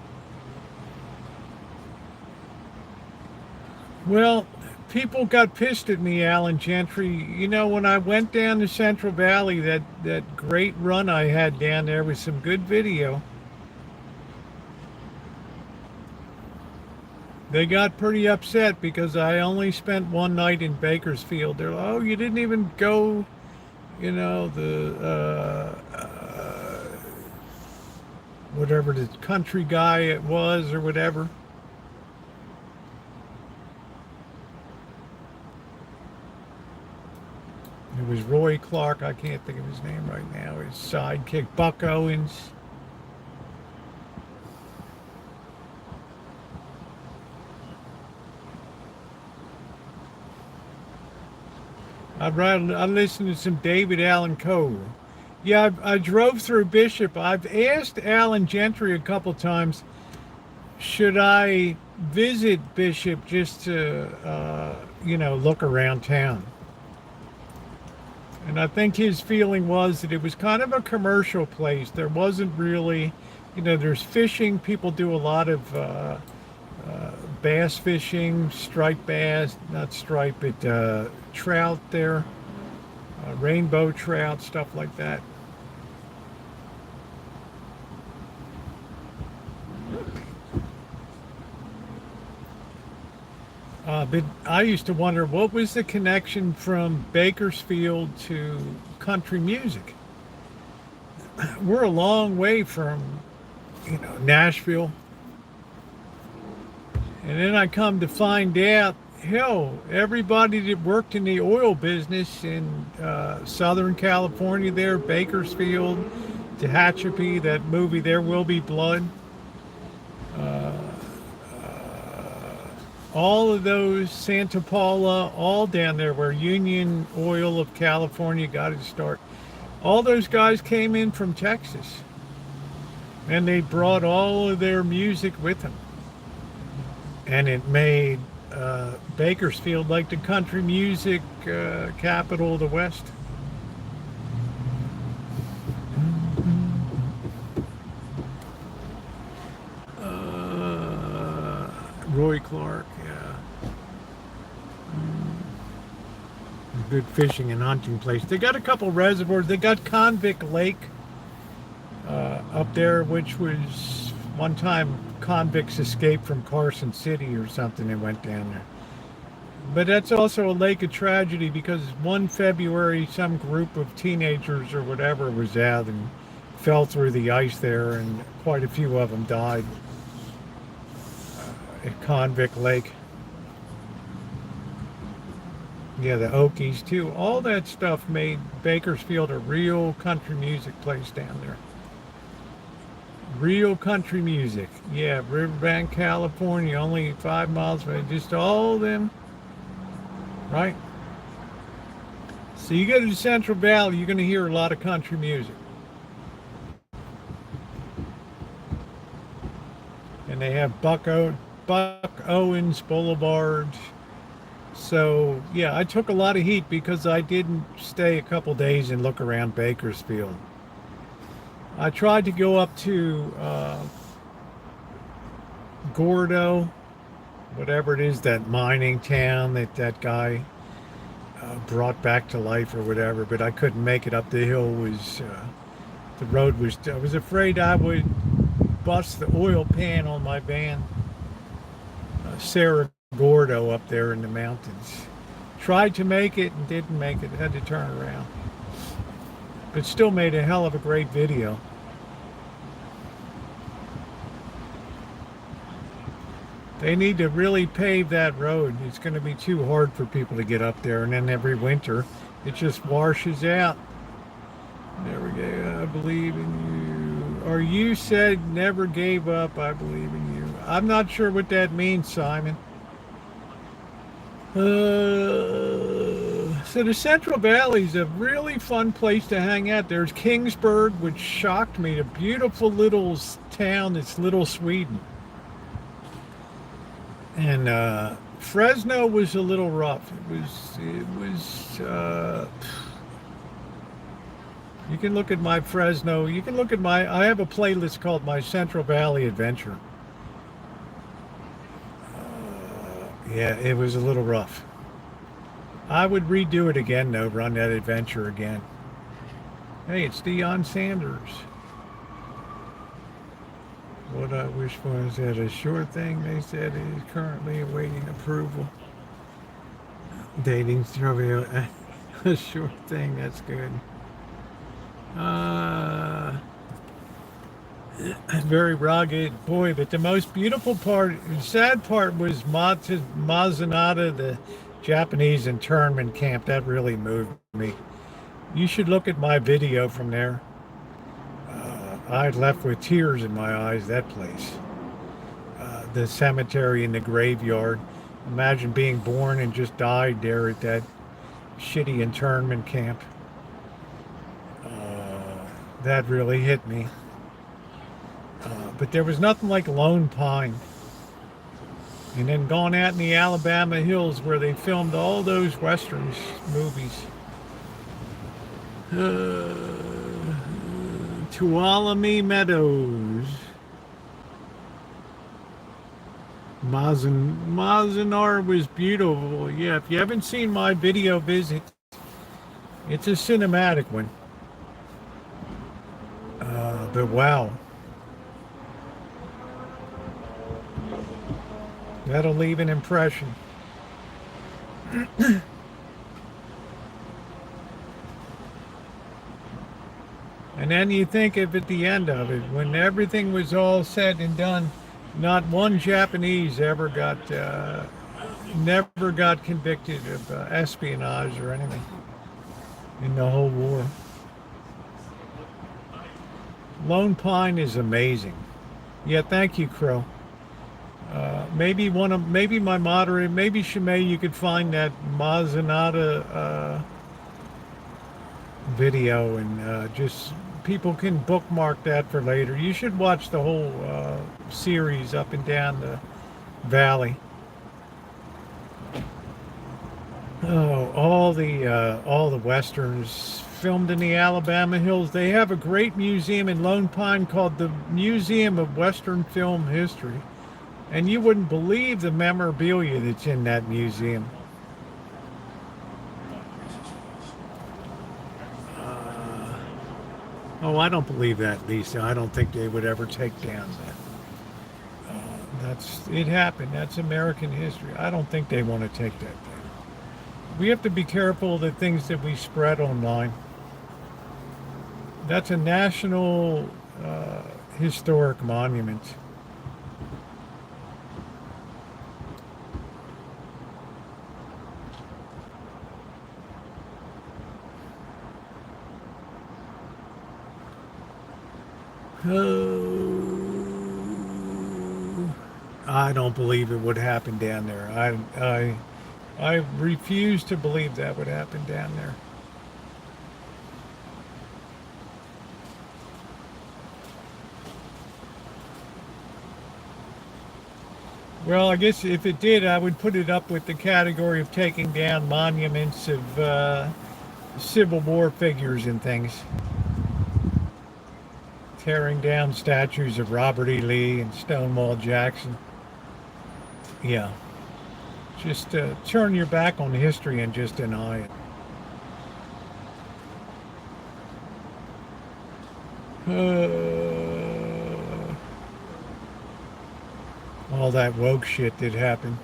Well, people got pissed at me, Alan Gentry. You know, when I went down to Central Valley, that great run I had down there with some good video, they got pretty upset because I only spent one night in Bakersfield. They're like, oh, you didn't even go, you know, whatever the country guy it was or whatever. It was Roy Clark. I can't think of his name right now. His sidekick, Buck Owens. I listened to some David Allan Coe. Yeah, I drove through Bishop. I've asked Alan Gentry a couple times, should I visit Bishop just to, look around town? And I think his feeling was that it was kind of a commercial place. There wasn't really, there's fishing. People do a lot of bass fishing, striped bass, not striped, but trout there, rainbow trout, stuff like that. But I used to wonder, what was the connection from Bakersfield to country music? We're a long way from, Nashville. And then I come to find out, hell, everybody that worked in the oil business in Southern California there, Bakersfield, Tehachapi, that movie There Will Be Blood, all of those, Santa Paula, all down there where Union Oil of California got its start. All those guys came in from Texas, and they brought all of their music with them. And it made Bakersfield like the country music capital of the West. Roy Clark, yeah. Good fishing and hunting place. They got a couple reservoirs. They got Convict Lake up there, which was one time convicts escaped from Carson City or something and went down there. But that's also a lake of tragedy because one February some group of teenagers or whatever was out and fell through the ice there, and quite a few of them died at Convict Lake. Yeah, the Okies too. All that stuff made Bakersfield a real country music place down there. Real country music. Yeah, Riverbank, California, only 5 miles away. Just all them, right? So you go to the Central Valley, you're going to hear a lot of country music. And they have Buck Owens Boulevard. So, yeah, I took a lot of heat because I didn't stay a couple days and look around Bakersfield. I tried to go up to Gordo, whatever it is, that mining town that guy brought back to life or whatever, but I couldn't make it up the hill. It was The road was, I was afraid I would bust the oil pan on my van. Sarah Gordo up there in the mountains. Tried to make it and didn't make it, had to turn around. But still made a hell of a great video. They need to really pave that road. It's going to be too hard for people to get up there, and then every winter it just washes out. There we go. I believe in you. Or you said never gave up. I believe in you. I'm not sure what that means, Simon. So the Central Valley is a really fun place to hang out. There's Kingsburg, which shocked me. A beautiful little town. It's Little Sweden. And Fresno was a little rough. It was you can look at my Fresno, you can look at I have a playlist called My Central Valley Adventure. Yeah, it was a little rough. I would redo it again though, run that adventure again. Hey, it's Deion Sanders. What I wish for is that a sure thing, they said, is currently awaiting approval. Dating survey, a sure thing, that's good. Very rugged, boy, but the most beautiful part, the sad part was Mazanata, the Japanese internment camp. That really moved me. You should look at my video from there. I left with tears in my eyes, that place. The cemetery and the graveyard. Imagine being born and just died there at that shitty internment camp. That really hit me. But there was nothing like Lone Pine. And then gone out in the Alabama hills where they filmed all those Westerns movies. Tuolumne Meadows. Mazinar was beautiful. Yeah, if you haven't seen my video visit, it's a cinematic one. But wow. That'll leave an impression. And then you think of at the end of it, when everything was all said and done, not one Japanese ever never got convicted of espionage or anything in the whole war. Lone Pine is amazing. Yeah, thank you, Crow. Maybe my moderator, maybe Shimei, you could find that Mazanata video and just people can bookmark that for later. You should watch the whole series up and down the valley. Oh, all the westerns filmed in the Alabama hills. They have a great museum in Lone Pine called the Museum of Western Film History. And you wouldn't believe the memorabilia that's in that museum. Oh, I don't believe that, Lisa. I don't think they would ever take down that. It happened. That's American history. I don't think they want to take that down. We have to be careful of the things that we spread online. That's a national historic monument. Oh, I don't believe it would happen down there. I refuse to believe that would happen down there. Well, I guess if it did, I would put it up with the category of taking down monuments of Civil War figures and things. Tearing down statues of Robert E. Lee and Stonewall Jackson. Yeah. Just turn your back on history and just deny it. All that woke shit did happen.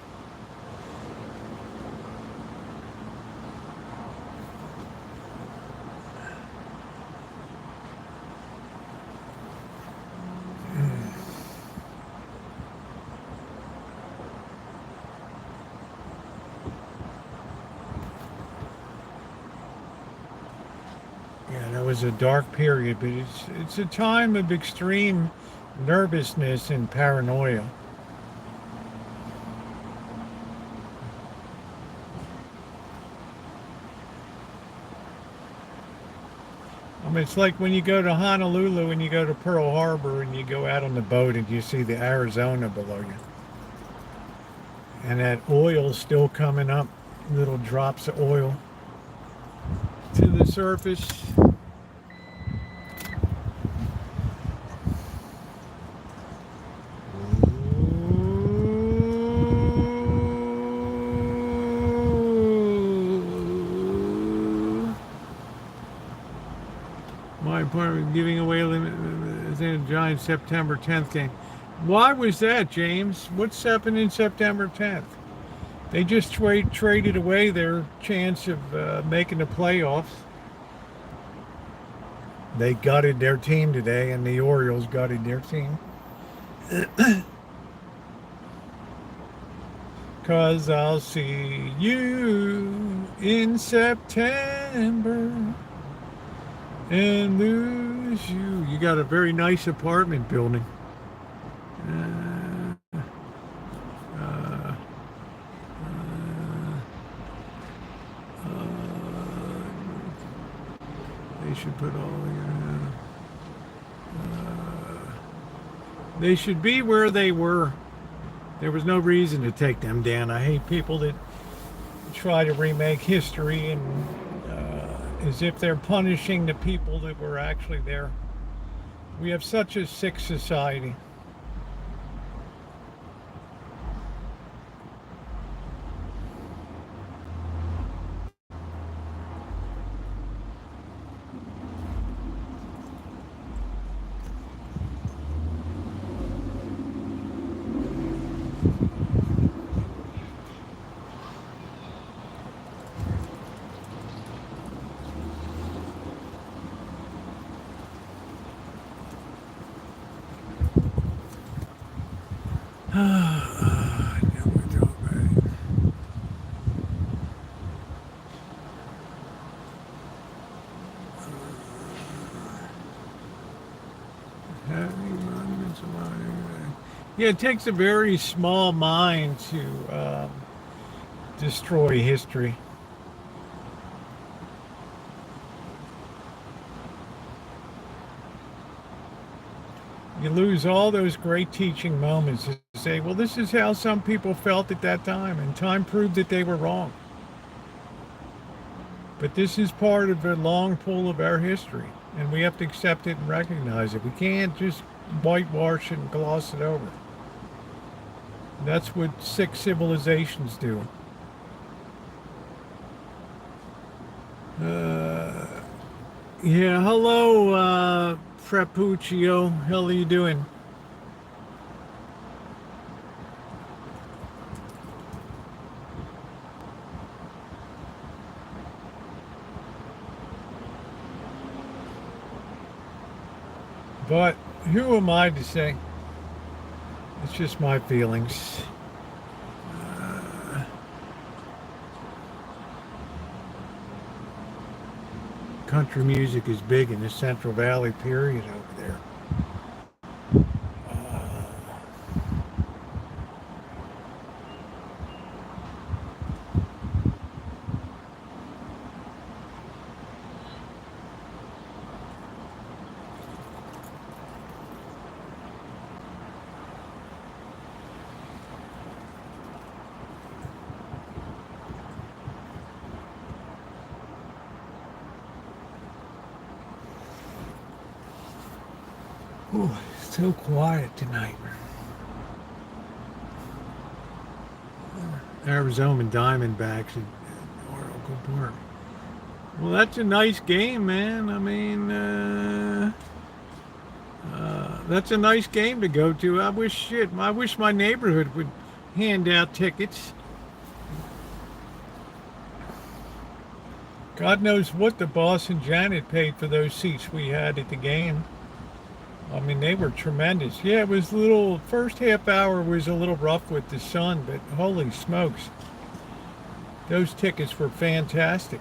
Yeah, that was a dark period, but it's a time of extreme nervousness and paranoia. I mean, it's like when you go to Honolulu and you go to Pearl Harbor and you go out on the boat and you see the Arizona below you. And that oil still coming up, little drops of oil to the surface. My apartment giving away a giant September 10th game. Why was that, James? What's happening September 10th? They just traded away their chance of making the playoffs. They gutted their team today, and the Orioles gutted their team. Cause I'll see you in September and lose you. You got a very nice apartment building. They should put they should be where they were. There was no reason to take them down. I hate people that try to remake history and as if they're punishing the people that were actually there. We have such a sick society. Yeah, it takes a very small mind to destroy history. You lose all those great teaching moments to say, well, this is how some people felt at that time, and time proved that they were wrong. But this is part of the long pull of our history, and we have to accept it and recognize it. We can't just whitewash it and gloss it over. That's what sick civilizations do. Yeah, hello, Frappuccio. How are you doing? But who am I to say? It's just my feelings. Country music is big in the Central Valley period over there. Oh, it's so quiet tonight. Arizona Diamondbacks at Oracle Park. Well, that's a nice game, man. I mean, That's a nice game to go to. I wish my neighborhood would hand out tickets. God knows what the boss and Janet paid for those seats we had at the game. I mean, they were tremendous. Yeah, it was first half hour was a little rough with the sun, but holy smokes. Those tickets were fantastic.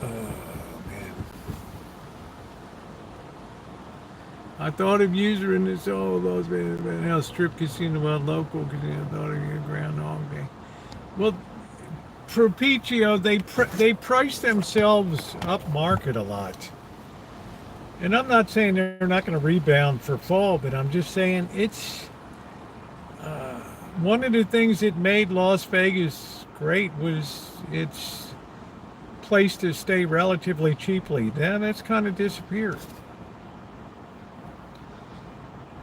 Oh, man. I thought of user in this those now strip casino, local casino. I thought of you Groundhog Day. Well, Propicio, they price themselves up market a lot. And I'm not saying they're not going to rebound for fall, but I'm just saying it's one of the things that made Las Vegas great was its place to stay relatively cheaply. Then that's kind of disappeared.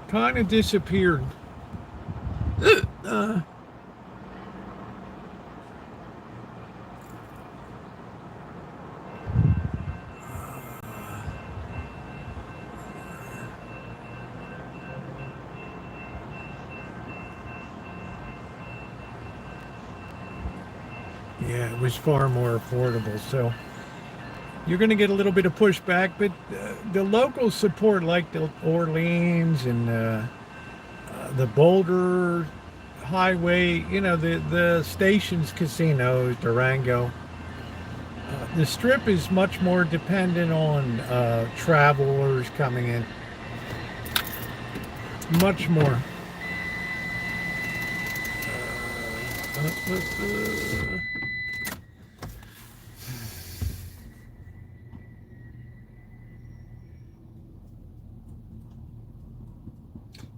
Kind of disappeared. Yeah, it was far more affordable. So you're going to get a little bit of pushback, but the local support, like the Orleans and the Boulder Highway, the stations, casinos, Durango. The Strip is much more dependent on travelers coming in. Much more.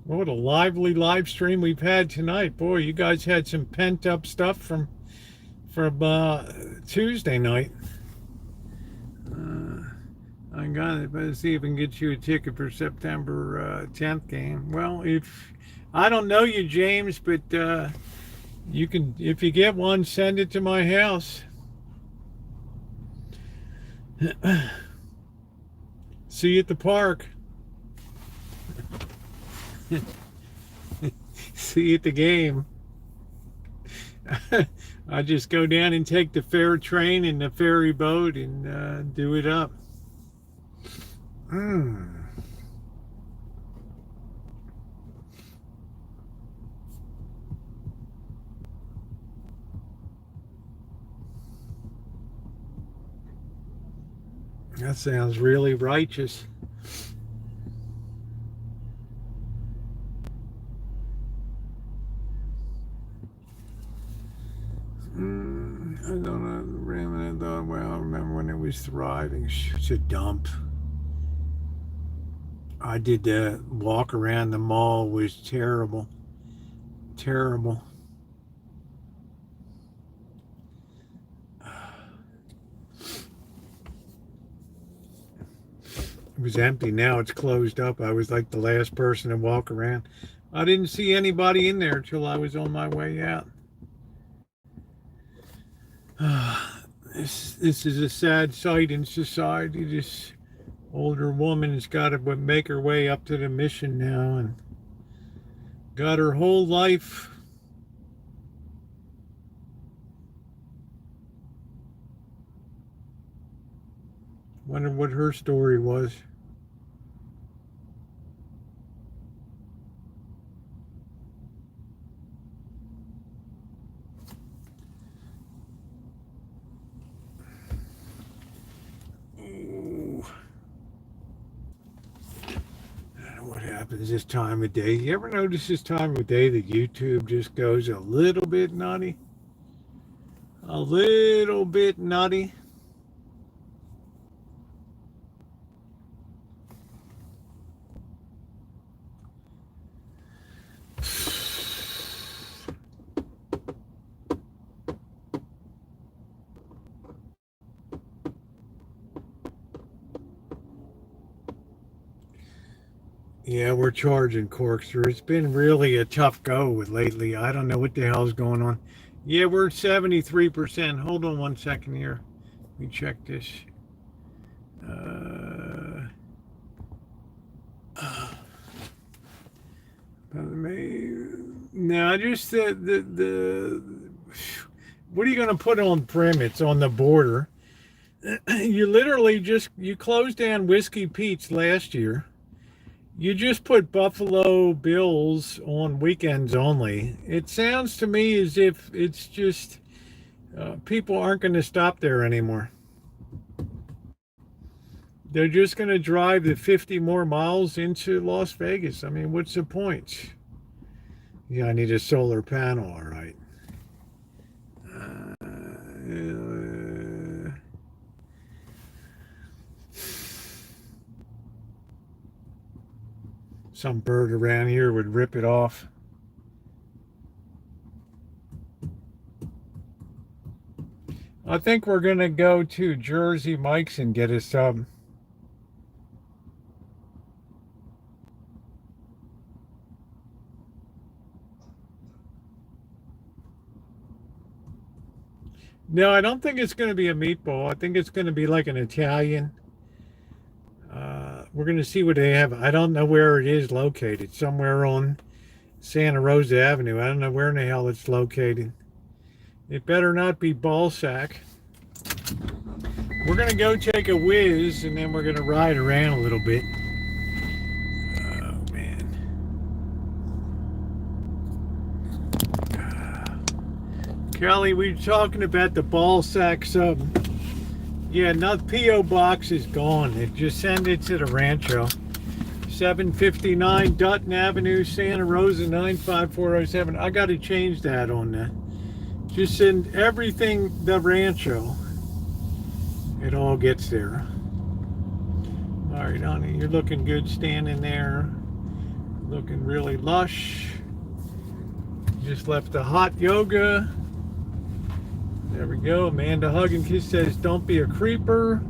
What a lively live stream we've had tonight. Boy, you guys had some pent up stuff from Tuesday night. I got it. Let's see if I can get you a ticket for September 10th game. Well, if I don't know you, James, but you can, if you get one, send it to my house. See you at the park. See you at the game. I just go down and take the fair train and the ferry boat and do it up. That sounds really righteous. I don't know. I thought, well, I remember when it was thriving. It's a dump. I did the walk around the mall. It was terrible. Terrible. It was empty. Now it's closed up. I was like the last person to walk around. I didn't see anybody in there until I was on my way out. This is a sad sight in society. This older woman has got to make her way up to the mission now and got her whole life. Wonder what her story was. What happens this time of day? You ever notice this time of day that YouTube just goes a little bit nutty? A little bit nutty. Yeah, we're charging Corkscrew. It's been really a tough go with lately. I don't know what the hell's going on. Yeah, we're at 73%. Hold on one second here. me check this. No, just the what are you going to put on prim? It's on the border. You literally you closed down Whiskey Pete's last year. You just put Buffalo Bills on weekends only. It sounds to me as if it's just people aren't going to stop there anymore. They're just going to drive the 50 more miles into Las Vegas. I mean, what's the point? Yeah, I need a solar panel, all right. Some bird around here would rip it off. I think we're going to go to Jersey Mike's and get a sub. No, I don't think it's going to be a meatball. I think it's going to be like an Italian. We're going to see what they have. I don't know where it is located. Somewhere on Santa Rosa Avenue. I don't know where in the hell it's located. It better not be Ballsack. We're going to go take a whiz, and then we're going to ride around a little bit. Oh, man. Kelly, we were talking about the Ballsack sub. Yeah, not P.O. Box is gone. They just send it to the Rancho. 759 Dutton Avenue, Santa Rosa, 95407. I got to change that on that. Just send everything the Rancho. It all gets there. All right, honey, you're looking good standing there. Looking really lush. Just left the hot yoga. There we go. Amanda Hug and Kiss says, don't be a creeper.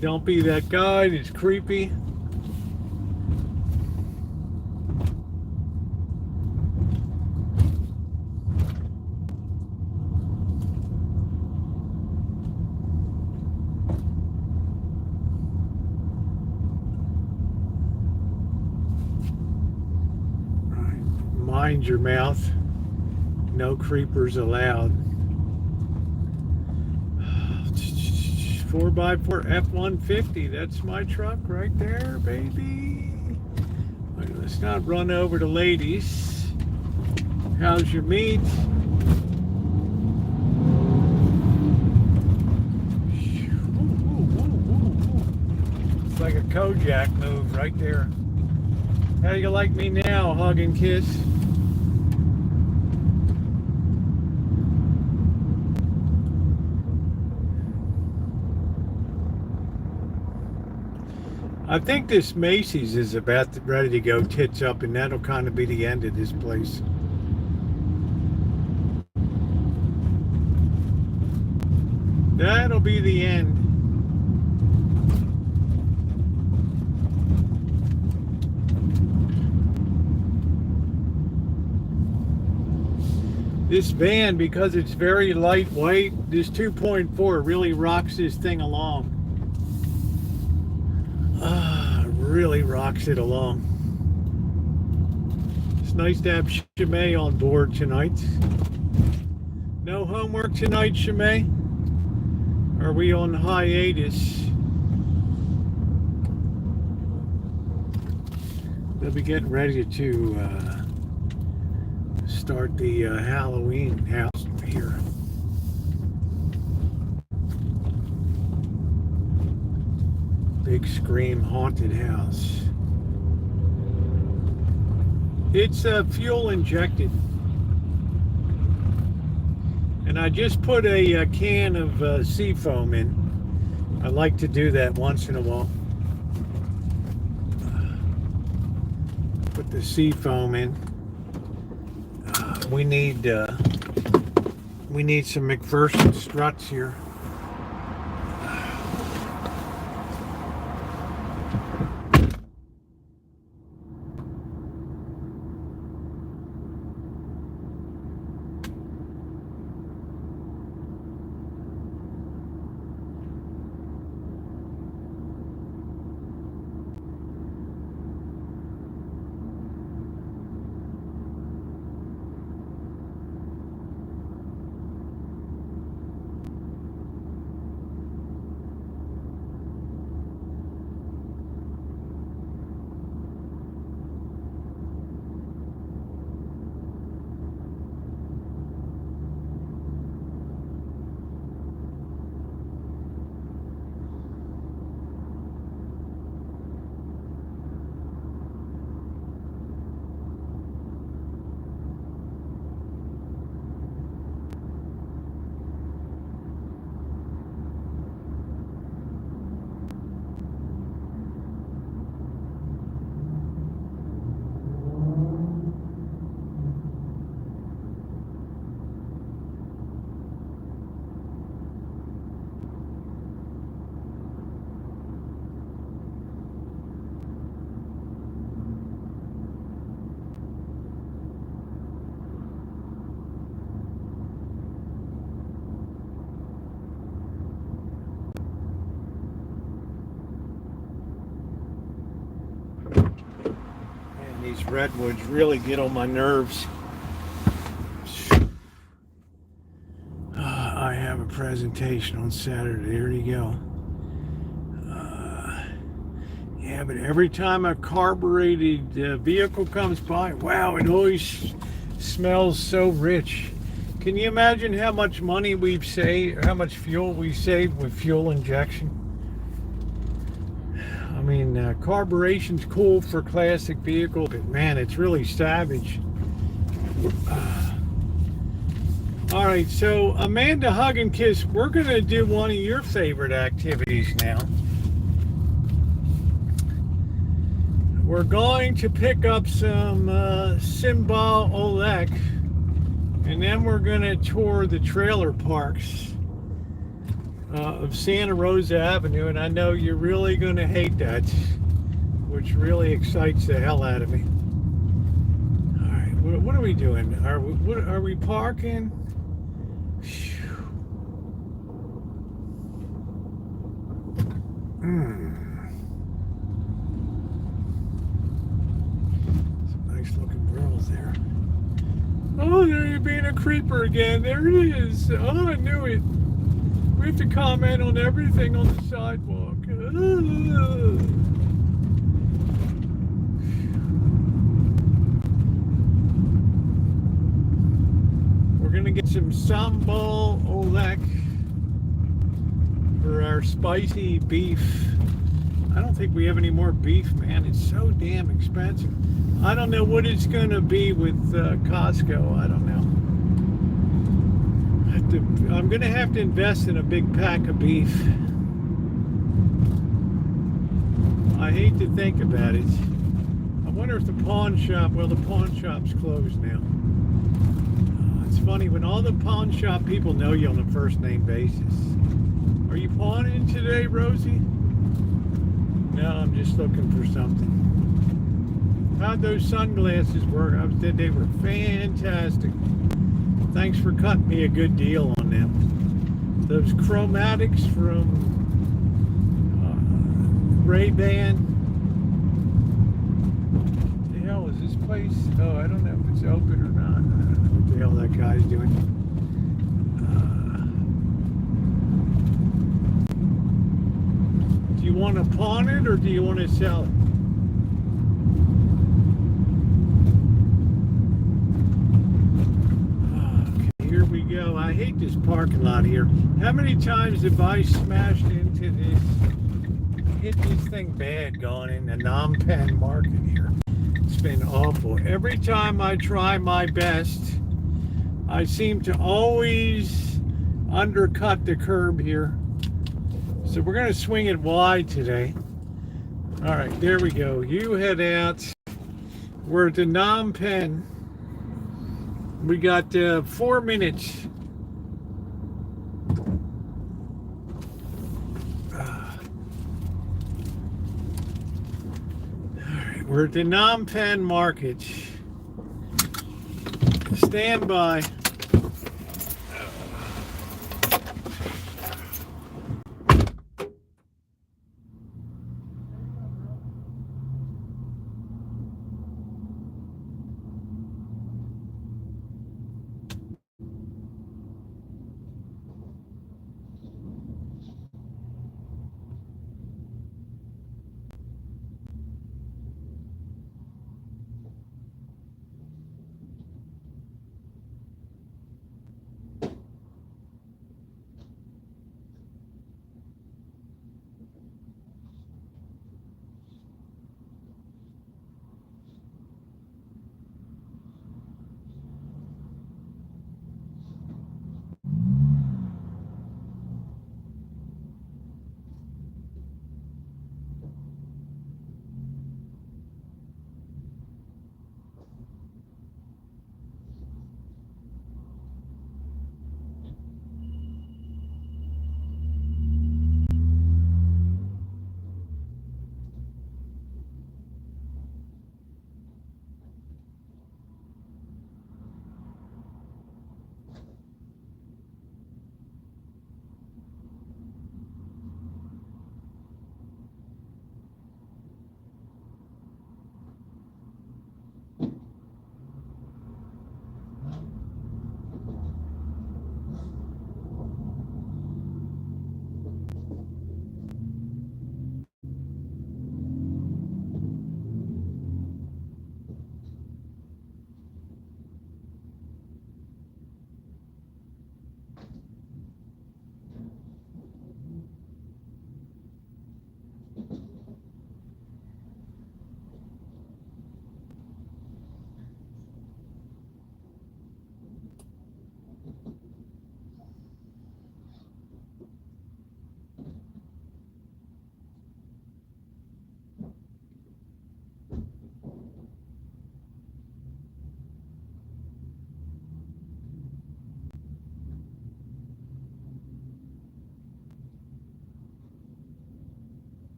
Don't be that guy that's creepy. Mind your mouth. No creepers allowed. 4x4 F-150. That's my truck right there, baby. Let's not run over the ladies. How's your meat? It's like a Kojak move right there. How do you like me now, hug and kiss? I think this Macy's is ready to go tits up, and that'll kind of be the end of this place. That'll be the end. This van, because it's very lightweight, this 2.4 really rocks this thing along. Really rocks it along. It's nice to have Shimei on board tonight. No homework tonight, Shimei? Are we on hiatus? They'll be getting ready to start the Halloween house here. Big Scream haunted house. It's fuel injected. And I just put a can of sea foam in. I like to do that once in a while. Put the sea foam in. We need some McPherson struts here. redwoods really get on my nerves. I have a presentation on Saturday. There you go. Yeah, but every time a carbureted vehicle comes by, wow, it always smells so rich. Can you imagine how much money we've saved, how much fuel we saved with fuel injection? I mean, carburetion's cool for classic vehicles, but man, it's really savage. All right, so Amanda Hug and Kiss, we're going to do one of your favorite activities now. We're going to pick up some Simba Olek, and then we're going to tour the trailer parks of Santa Rosa Avenue, and I know you're really going to hate that, which really excites the hell out of me. All right, what are we doing? Are we parking? Some nice looking girls there. Oh, there you're being a creeper again. There it is. Oh, I knew it. We have to comment on everything on the sidewalk. We're gonna get some sambal olek for our spicy beef. I don't think we have any more beef, man. It's so damn expensive. I don't know what it's gonna be with Costco. I don't know. I'm gonna have to invest in a big pack of beef. I hate to think about it. I wonder if the pawn shop, well, the pawn shop's closed now. It's funny, when all the pawn shop people know you on a first name basis. Are you pawning today, Rosie? No, I'm just looking for something. How'd those sunglasses work? They were fantastic. Thanks for cutting me a good deal on them. Those chromatics from Ray-Ban. What the hell is this place? Oh, I don't know if it's open or not. I don't know what the hell that guy's doing. Do you want to pawn it or do you want to sell it? Here we go. I hate this parking lot here. How many times have I smashed into this, hit this thing bad going in the non-pen market here? It's been awful. Every time I try my best, I seem to always undercut the curb here. So we're going to swing it wide today. All right, there we go. You head out. We're at the non-pen. We got 4 minutes. Alright, we're at the non-pen market. Stand by.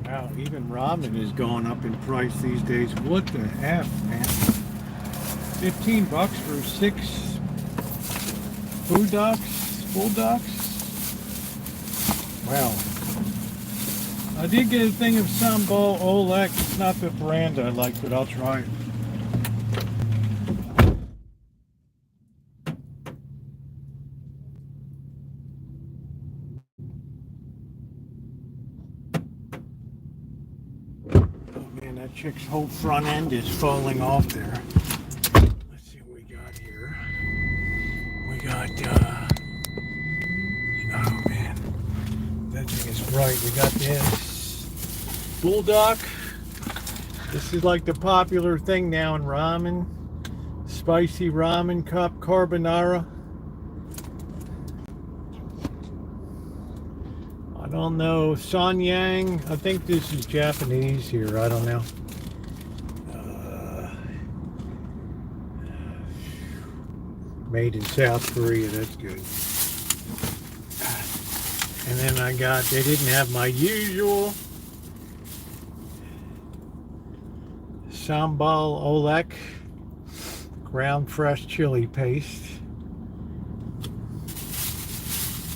Wow, even ramen is going up in price these days. What the F, man? $15 for 6 food ducks, full ducks? Wow. I did get a thing of sambal olek. It's not the brand I like, but I'll try it. That chick's whole front end is falling off there. Let's see what we got here. We got, oh man, that thing is bright. We got this bulldog. This is like the popular thing now in ramen. Spicy ramen cup, carbonara. I don't know, Sanyang. I think this is Japanese here. I don't know. Made in South Korea. That's good. And then I got, they didn't have my usual sambal olek ground fresh chili paste.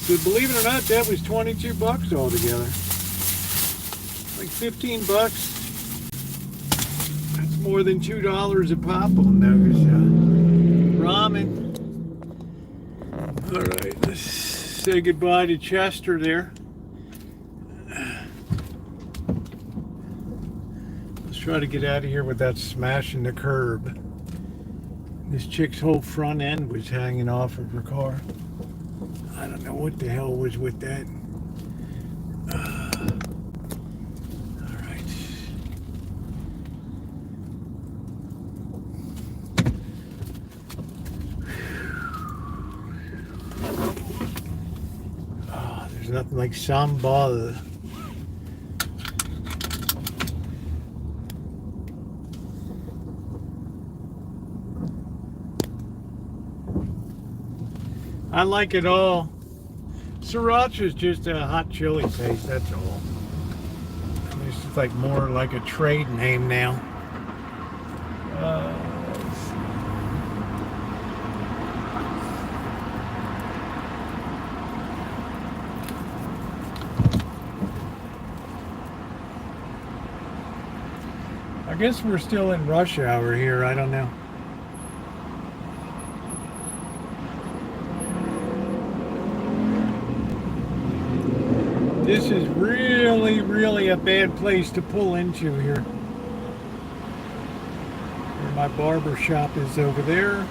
So believe it or not, that was $22 altogether. Like $15. That's more than $2 a pop on those. Ramen. All right, let's say goodbye to Chester there. Let's try to get out of here without smashing the curb. This chick's whole front end was hanging off of her car. I don't know what the hell was with that. All right. Oh, there's nothing like sambal. I like it all. Sriracha is just a hot chili paste, that's all. It's just like more like a trade name now. Let's see. I guess we're still in rush hour here, I don't know. This is really, really a bad place to pull into here. Where my barber shop is over there.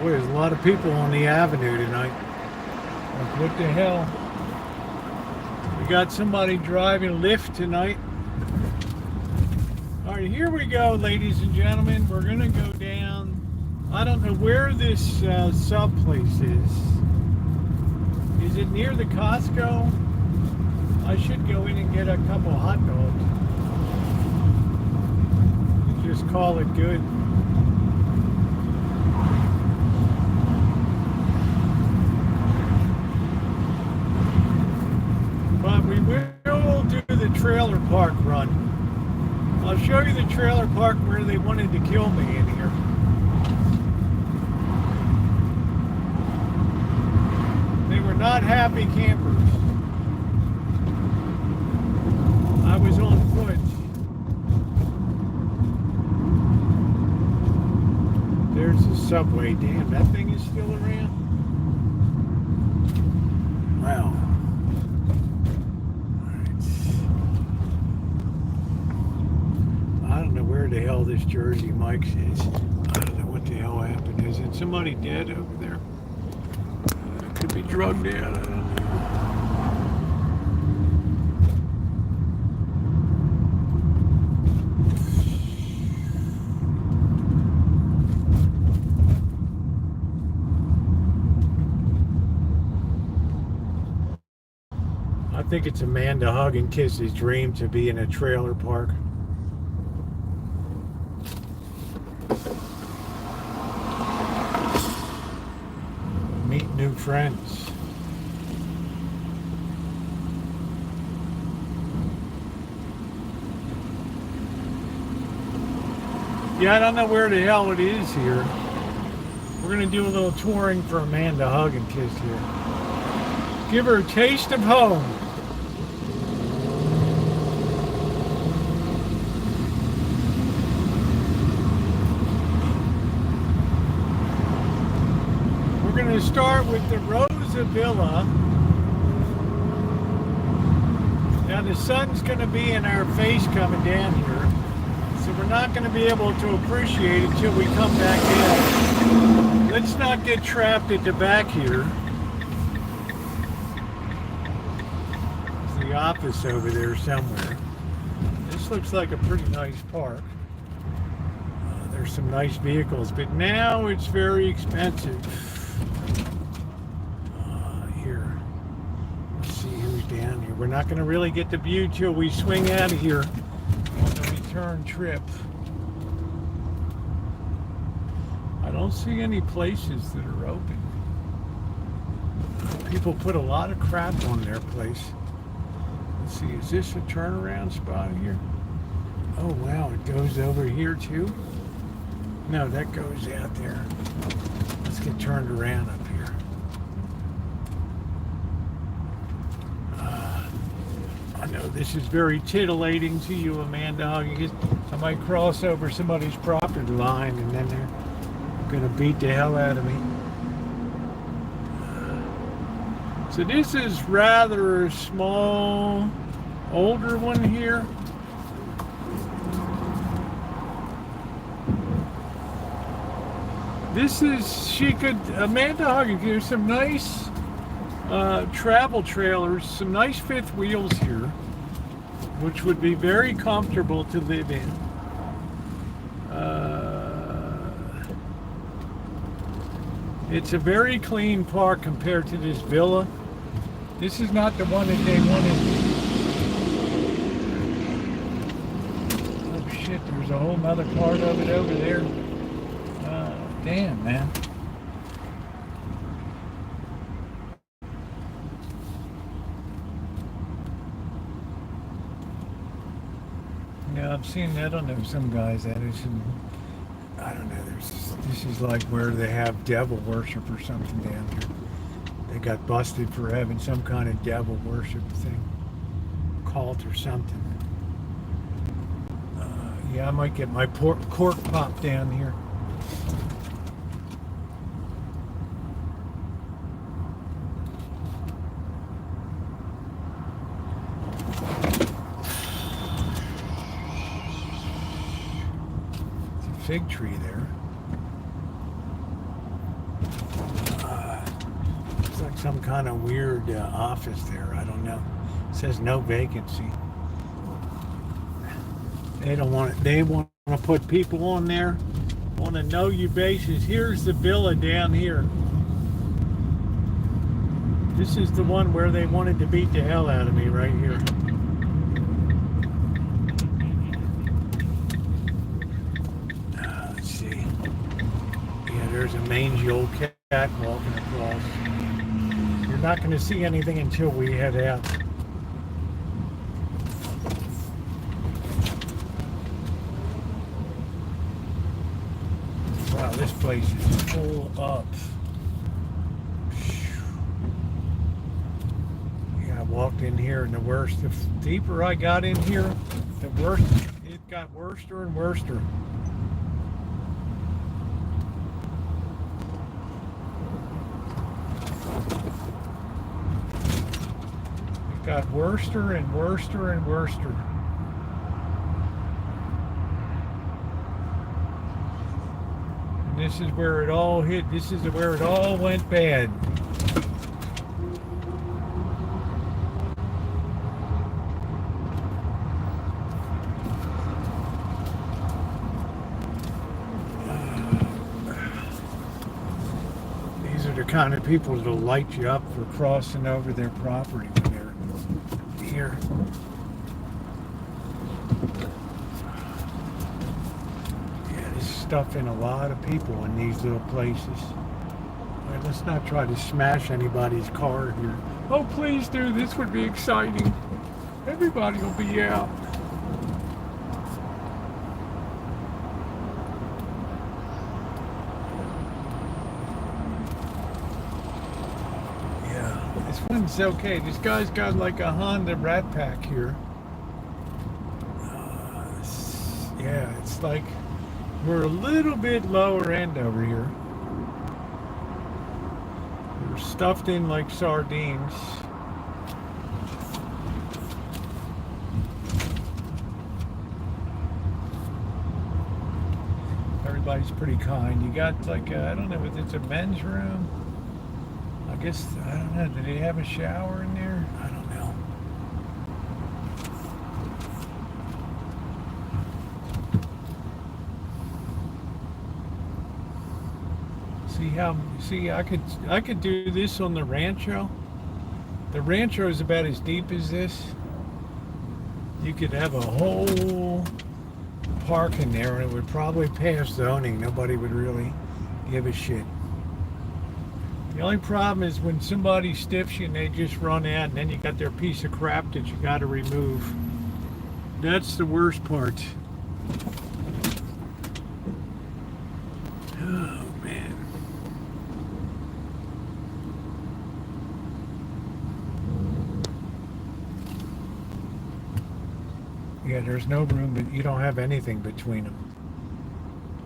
Boy, there's a lot of people on the avenue tonight. Like, what the hell? We got somebody driving a Lyft tonight. All right, here we go, ladies and gentlemen. We're gonna go down. I don't know where this sub place is. Is it near the Costco? I should go in and get a couple hot dogs. Just call it good. But we will do the trailer park run. I'll show you the trailer park where they wanted to kill me in here. They were not happy campers. I was on foot. There's the subway. Damn, that thing is still around. Wow. I don't know where the hell this Jersey Mike's is. I don't know what the hell happened. Is it somebody dead over there? Could be drugged out. I don't know. I think it's a man to hug and kiss his dream to be in a trailer park. meet new friends. Yeah, I don't know where the hell it is here. We're gonna do a little touring for Amanda Hug and Kiss here. Give her a taste of home. We're gonna start with the Rosa Villa. Now the sun's gonna be in our face coming down here, so we're not gonna be able to appreciate it till we come back in. Let's not get trapped at the back here. There's the office over there somewhere. This looks like a pretty nice park. There's some nice vehicles, but now it's very expensive. Here, let's see who's down here. We're not going to really get the view till we swing out of here on the return trip. I don't see any places that are open. People put a lot of crap on their place. Let's see, is this a turnaround spot here? Oh wow, it goes over here too? No, that goes out there. Let's get turned around up here. I know this is very titillating to you, Amanda. I might cross over somebody's property line and then they're gonna beat the hell out of me. So this is rather a small, older one here. This is, Amanda Huggy, there's some nice travel trailers, some nice fifth wheels here, which would be very comfortable to live in. It's a very clean park compared to this villa. This is not the one that they wanted. Oh shit, there's a whole nother part of it over there. Damn, man. Yeah, I've seen that. I don't know, some guys that is, I don't know, this is like where they have devil worship or something down here. They got busted for having some kind of devil worship thing, cult or something. Yeah, I might get my cork popped down here. Fig tree there. Looks like some kind of weird office there. I don't know. It says no vacancy. They don't want it. They want to put people on there on a know-you basis. Here's the villa down here. This is the one where they wanted to beat the hell out of me right here. There's a mangy old cat walking across. You're not going to see anything until we head out. Wow, this place is full up. Yeah, I walked in here and the worse. The deeper I got in here, the worse. It got worser and worser. Got worser and worser and worser. And this is where it all hit. This is where it all went bad. These are the kind of people that'll light you up for crossing over their property when they're here. Yeah, there's stuff in a lot of people in these little places. Let's not try to smash anybody's car here. Oh, please do. This would be exciting. Everybody will be out. Yeah, this one's okay. This guy's got like a Honda Rat Pack here. Yeah, it's like we're a little bit lower end over here. We're stuffed in like sardines. Everybody's pretty kind. You got like I don't know if it's a men's room. I guess, I don't know, do they have a shower in there? I don't know. See, I could do this on the Rancho. The Rancho is about as deep as this. You could have a whole park in there and it would probably pass zoning. Nobody would really give a shit. The only problem is when somebody stiffs you and they just run out and then you got their piece of crap that you got to remove. That's the worst part. Oh, man. Yeah, there's no room, but you don't have anything between them.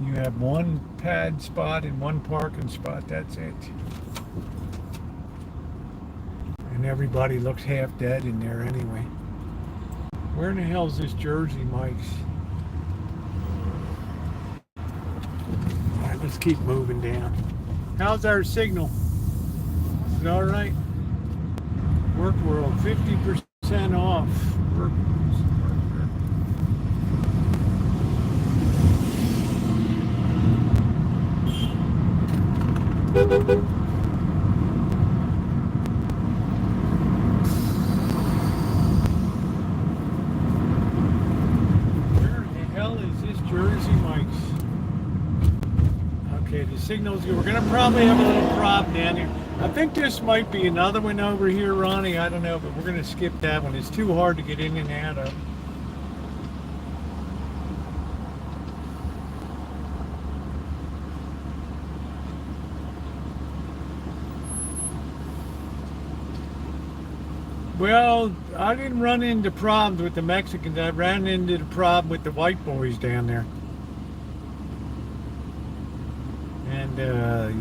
You have one pad spot and one parking spot, that's it. And everybody looks half dead in there anyway. Where in the hell is this Jersey Mike's? Alright, let's keep moving down. How's our signal? Is it alright? Work World, 50% off. Work. Where the hell is this Jersey Mike's? Okay, the signal's good. We're gonna probably have a little problem down here. I think this might be another one over here, Ronnie. I don't know, but we're gonna skip that one. It's too hard to get in and out of. Well, I didn't run into problems with the Mexicans. I ran into the problem with the white boys down there. And,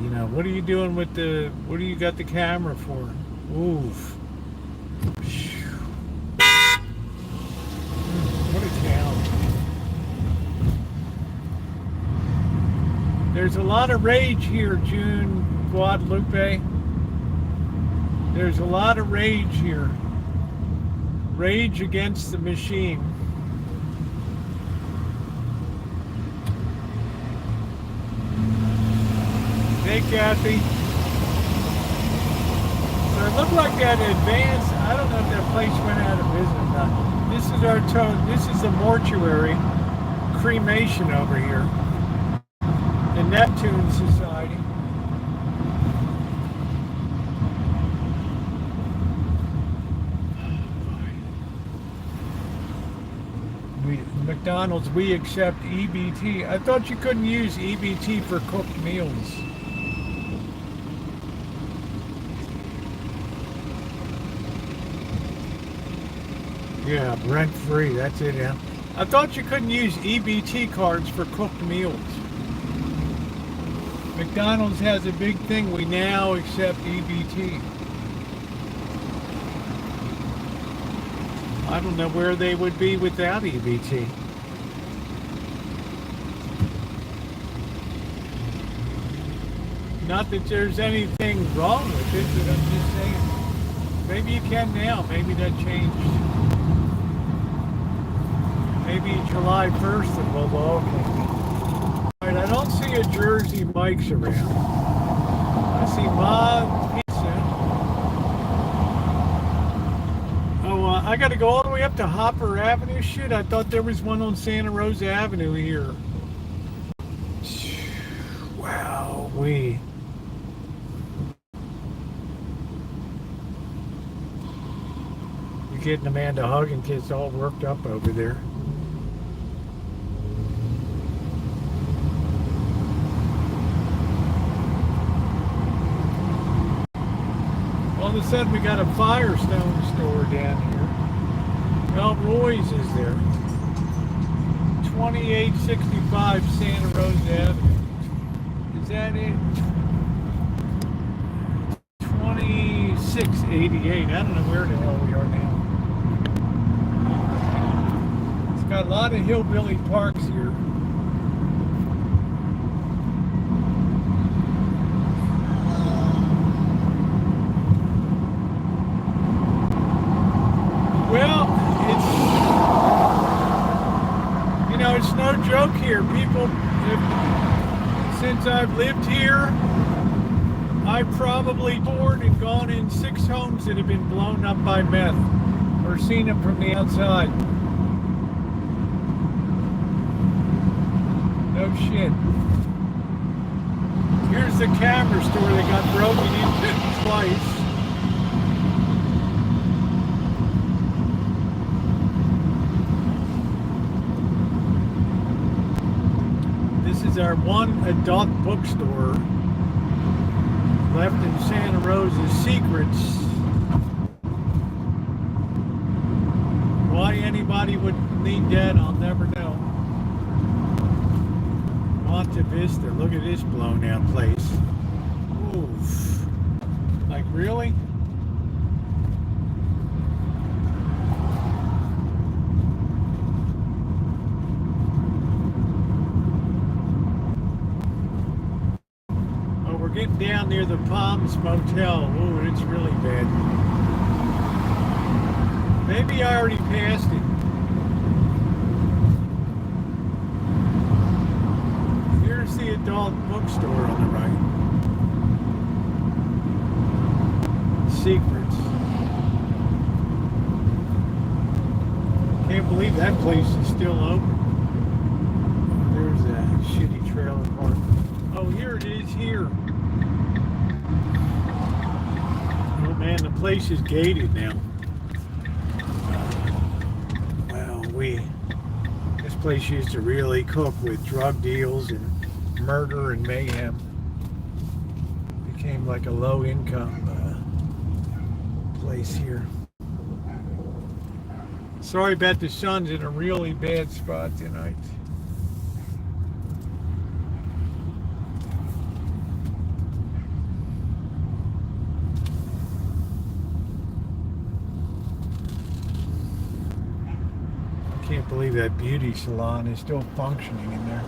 you know, what are you doing with the, what do you got the camera for? Oof. What a town. There's a lot of rage here, June, Guadalupe. There's a lot of rage here. Rage against the machine. Hey, Kathy. So it looked like that advanced. I don't know if that place went out of business or not. This is our this is the mortuary cremation over here. The Neptune Society. McDonald's, we accept EBT. I thought you couldn't use EBT for cooked meals. Yeah, rent free, that's it, yeah. I thought you couldn't use EBT cards for cooked meals. McDonald's has a big thing, we now accept EBT. I don't know where they would be without EBT. Not that there's anything wrong with it, but I'm just saying. Maybe you can now. Maybe that changed. Maybe July 1st it will go okay. Alright, I don't see a Jersey Mike's around. I see Mod Pizza. I gotta go all the way up to Hopper Avenue. Shit, I thought there was one on Santa Rosa Avenue here. Wow, Getting Amanda hugging kids all worked up over there. All of a sudden we got a Firestone store down here. Well, Roy's is there. 2865 Santa Rosa Avenue. Is that it? 2688. I don't know where the hell we are now. It's got a lot of hillbilly parks here. Well, it's no joke here. People, since I've lived here, I've probably toured and gone in 6 homes that have been blown up by meth, or seen them from the outside. No shit. Here's the camera store that got broken into twice. This is our one adult bookstore left in Santa Rosa. Secrets. Why anybody would need that, I'll never know. Monte Vista. Look at this blown out place. Oof. Like, really? We're getting down near the Palms Motel. Ooh, it's really bad. Maybe I already passed it. Here's the adult bookstore on the right. Secrets. Can't believe that place is still open. There's that shitty trailer park. Oh, here it is here. Oh man, the place is gated now. Well, this place used to really cook with drug deals and murder and mayhem. Became like a low-income place here. Sorry about the sun's in a really bad spot tonight. Can't believe that beauty salon is still functioning in there.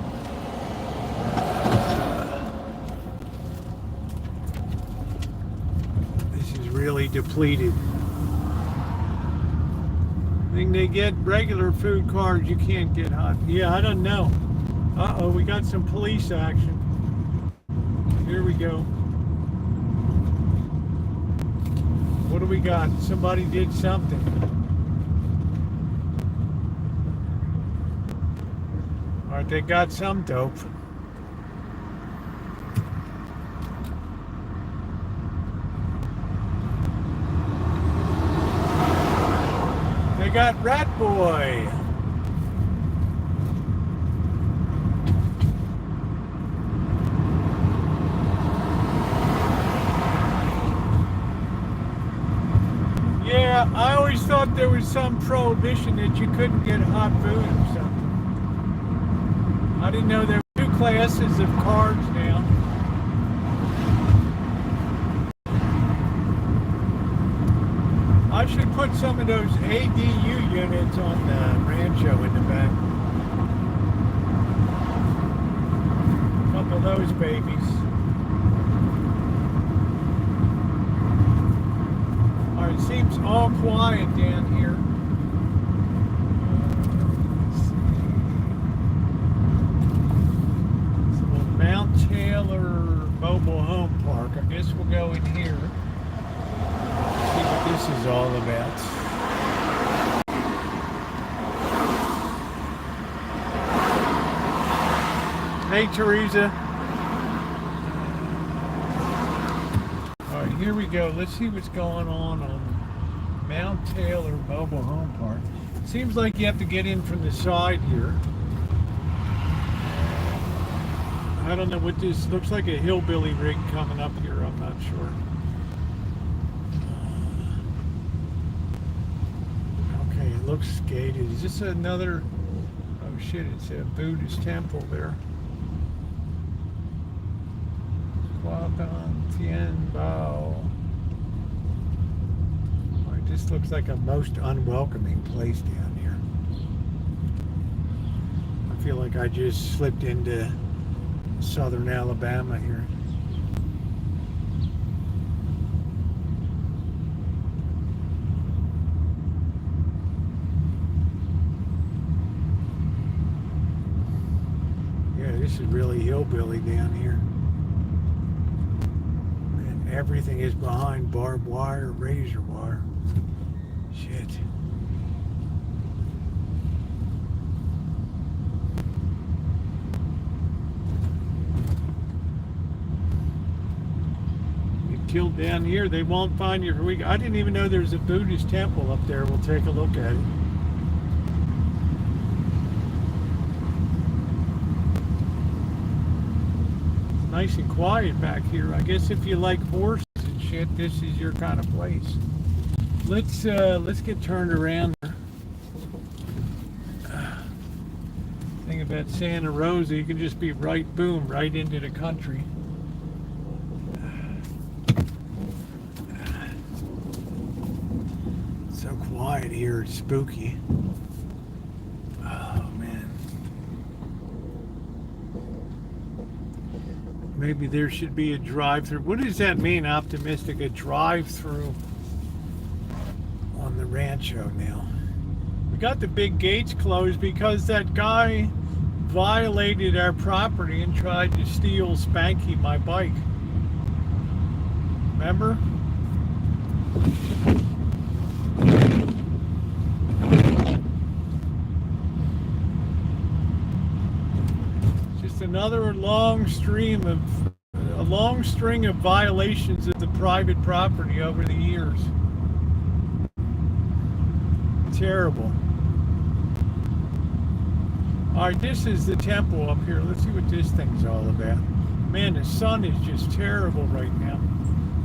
This is really depleted. I think they get regular food cards, you can't get hot. Yeah, I don't know. Uh-oh, we got some police action. Here we go. What do we got? Somebody did something. Alright, they got some dope. They got Rat Boy. Yeah, I always thought there was some prohibition that you couldn't get hot food or something. I didn't know there were 2 classes of cards now. I should put some of those ADU units on the Rancho in the back. A couple of those babies. Alright, it seems all quiet down here. Mount Taylor Mobile Home Park. I guess we'll go in here. See what this is all about. Hey, Teresa. All right, here we go. Let's see what's going on Mount Taylor Mobile Home Park. Seems like you have to get in from the side here. I don't know what this looks like. A hillbilly rig coming up here. I'm not sure. Okay, it looks gated. Is this another? Oh shit! It's a Buddhist temple there. Huadan Tien Bao. This looks like a most unwelcoming place down here. I feel like I just slipped into southern Alabama here. Yeah, this is really hillbilly down here. And everything is behind barbed wire, razor wire. Shit. You killed down here, they won't find you for a week. I didn't even know there's a Buddhist temple up there. We'll take a look at it. It's nice and quiet back here. I guess if you like horses and shit, this is your kind of place. Let's get turned around. Thing about Santa Rosa, you can just be right into the country. It's so quiet here, it's spooky. Oh man. Maybe there should be a drive-through. What does that mean, optimistic? A drive-through on the Rancho now. We got the big gates closed because that guy violated our property and tried to steal Spanky, my bike. Remember? Just another long string of violations of the private property over the years. Terrible. All right, this is the temple up here. Let's see what this thing's all about. Man, the sun is just terrible right now.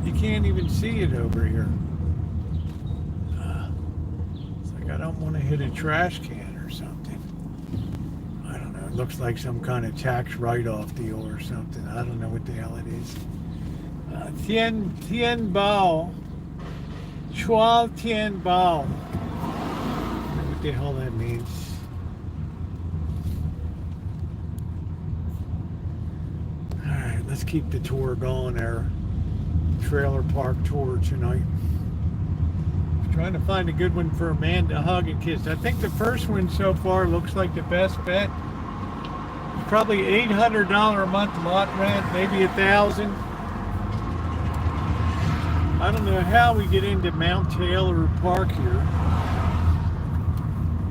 You can't even see it over here. It's like I don't want to hit a trash can or something. I don't know. It looks like some kind of tax write-off deal or something. I don't know what the hell it is. Tien Bao. Chua Tien Bao. What the hell that means. Alright, let's keep the tour going, our trailer park tour tonight. Trying to find a good one for a man to hug and kiss. I think the first one so far looks like the best bet. It's probably $800 a month lot rent, maybe $1,000. I don't know how we get into Mount Taylor Park here.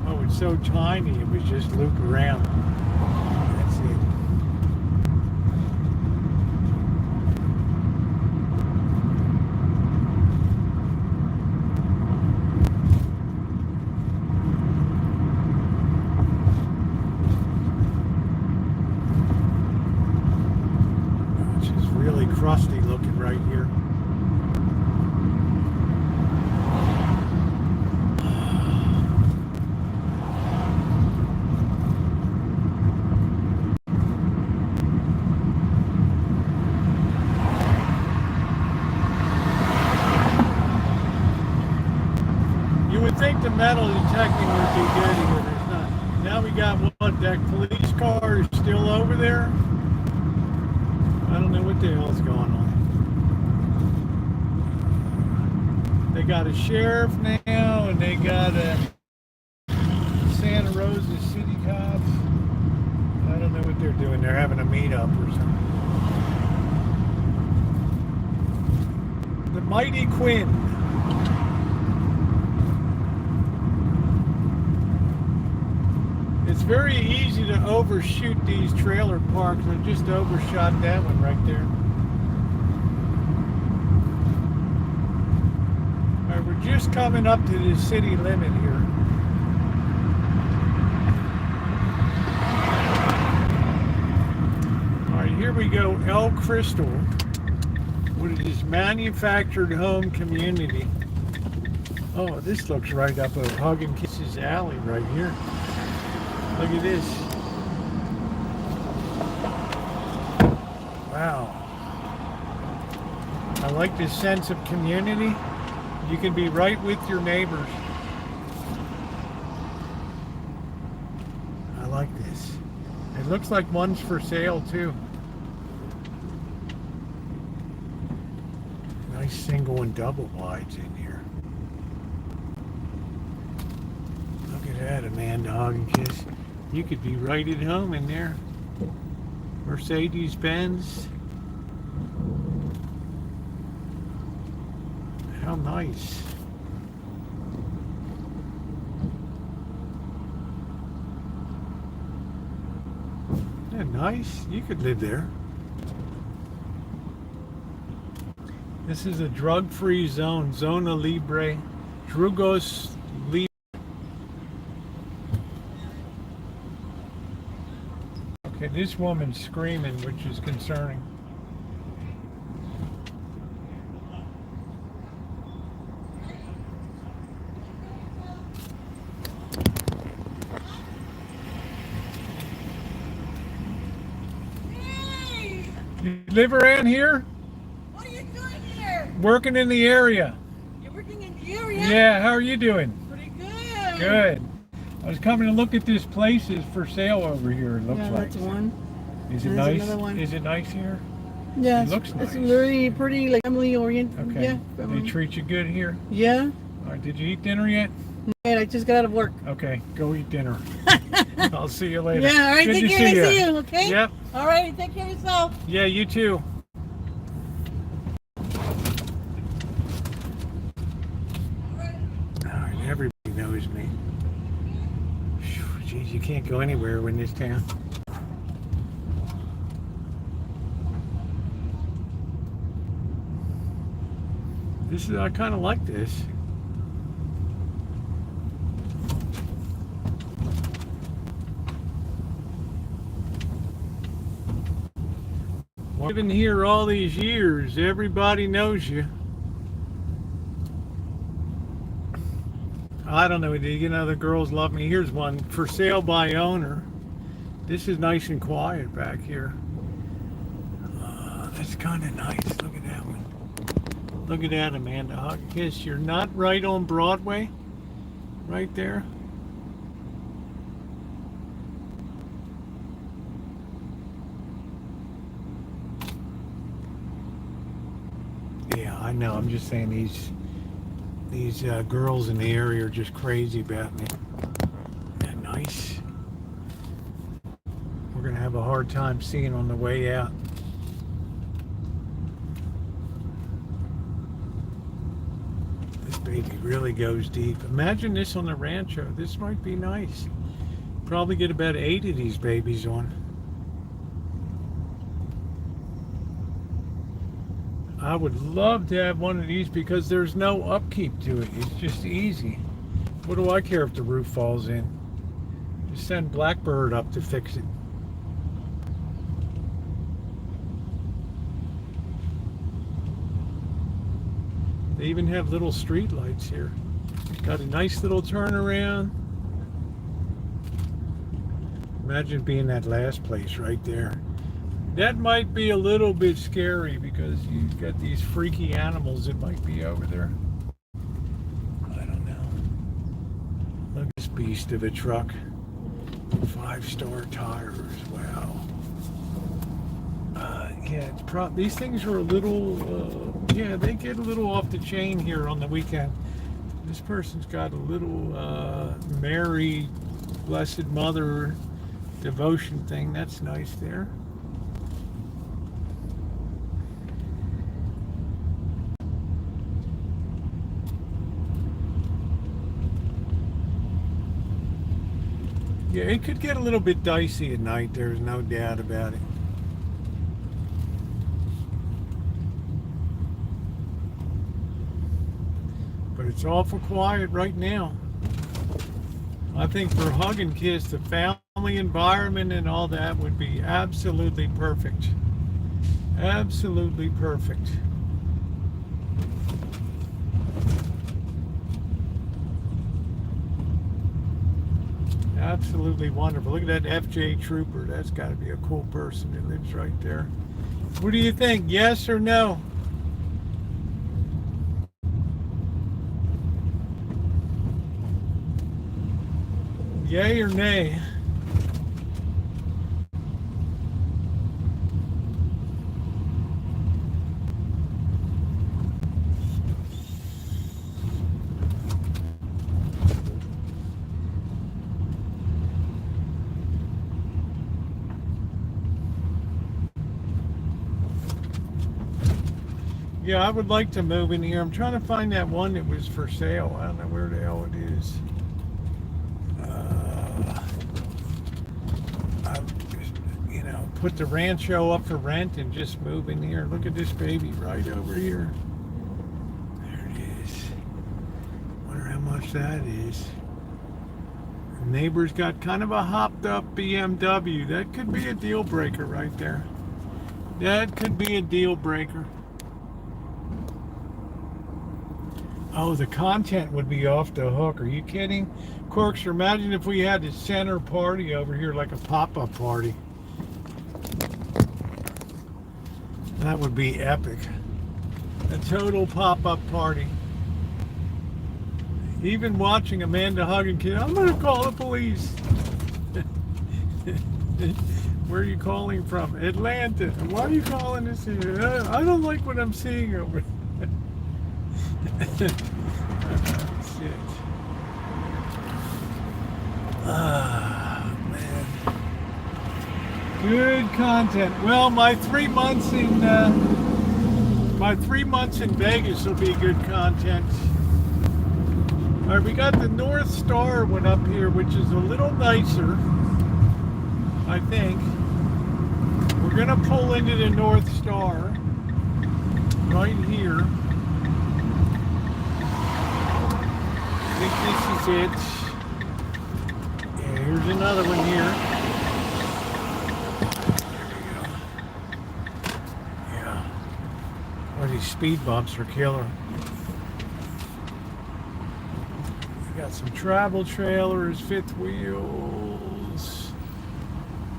Oh, it's so tiny, it was just loop around. That's it. It's just really crusty looking right here. The metal detecting would be good here. There's not. Now we got what? That police car is still over there. I don't know what the hell's going on. They got a sheriff now, and they got a Santa Rosa city cops. I don't know what they're doing. They're having a meetup or something. The Mighty Quinn. It's very easy to overshoot these trailer parks. I just overshot that one right there. All right, we're just coming up to the city limit here. All right, here we go. El Crystal, which is manufactured home community. Oh, this looks right up a Hug and Kisses alley right here. Look at this. Wow. I like this sense of community. You can be right with your neighbors. I like this. It looks like one's for sale too. Nice single and double wides in here. Look at that, Amanda Hug and Kiss. You could be right at home in there. Mercedes-Benz. How nice. Isn't that nice? You could live there. This is a drug-free zone. Zona Libre. Drugos Libre. Okay, this woman's screaming, which is concerning. You live around here? What are you doing here? Working in the area. You're working in the area? Yeah, how are you doing? Pretty good. Good. I was coming to look at this place is for sale over here, it looks Yeah, like. that's one. Is it There's nice? another one. Is it nice here? Yeah, It looks it's nice. really pretty, like family oriented. Okay. Yeah. They treat you good here? Yeah. All right, did you eat dinner yet? And I just got out of work. Okay, go eat dinner. I'll see you later. Yeah, all right, Good take to care. see See ya. you, okay? Yep. All right, take care of yourself. Yeah, you too. All right, everybody knows me. Phew, geez, you can't go anywhere in this town. I kind of like this. Living here all these years, everybody knows you. I don't know, you know, the girls love me. Here's one, for sale by owner. This is nice and quiet back here. That's kind of nice. Look at that one. Look at that, Amanda Hug and Kiss. You're not right on Broadway, right there. Yeah, I know. I'm just saying these girls in the area are just crazy about me. Isn't that nice? We're gonna have a hard time seeing on the way out. This baby really goes deep. Imagine this on the Rancho. This might be nice. Probably get about 8 of these babies on. I would love to have one of these because there's no upkeep to it. It's just easy. What do I care if the roof falls in? Just send Blackbird up to fix it. They even have little street lights here. Got a nice little turnaround. Imagine being that last place right there. That might be a little bit scary because you've got these freaky animals that might be over there. I don't know. Look at this beast of a truck. 5-star tires. Wow. Yeah, it's these things are a little, yeah, they get a little off the chain here on the weekend. This person's got a little Mary, Blessed Mother devotion thing. That's nice there. Yeah, it could get a little bit dicey at night, there's no doubt about it. But But it's awful quiet right now. I think for Hug and Kiss, the family environment and all that would be absolutely perfect. Absolutely perfect. Absolutely wonderful. Look at that FJ Trooper. That's got to be a cool person who lives right there. What do you think? Yes or no? Yay or nay? Yeah, I would like to move in here. I'm trying to find that one that was for sale. I don't know where the hell it is. Put the Rancho up for rent and just move in here. Look at this baby right over here. There it is. Wonder how much that is. The neighbor's got kind of a hopped up BMW. That could be a deal breaker right there. That could be a deal breaker. Oh, the content would be off the hook. Are you kidding? Corkster, imagine if we had a center party over here, like a pop-up party. That would be epic. A total pop-up party. Even watching Amanda Hug and Kiss, I'm going to call the police. Where are you calling from? Atlanta. Why are you calling us here? I don't like what I'm seeing over there. Shit. Ah, man. Good content. Well, my 3 months in Vegas will be good content. All right, we got the North Star one up here, which is a little nicer, I think. We're gonna pull into the North Star right here. I think this is it. Yeah, here's another one here. These speed bumps are killer. We got some travel trailers, fifth wheels,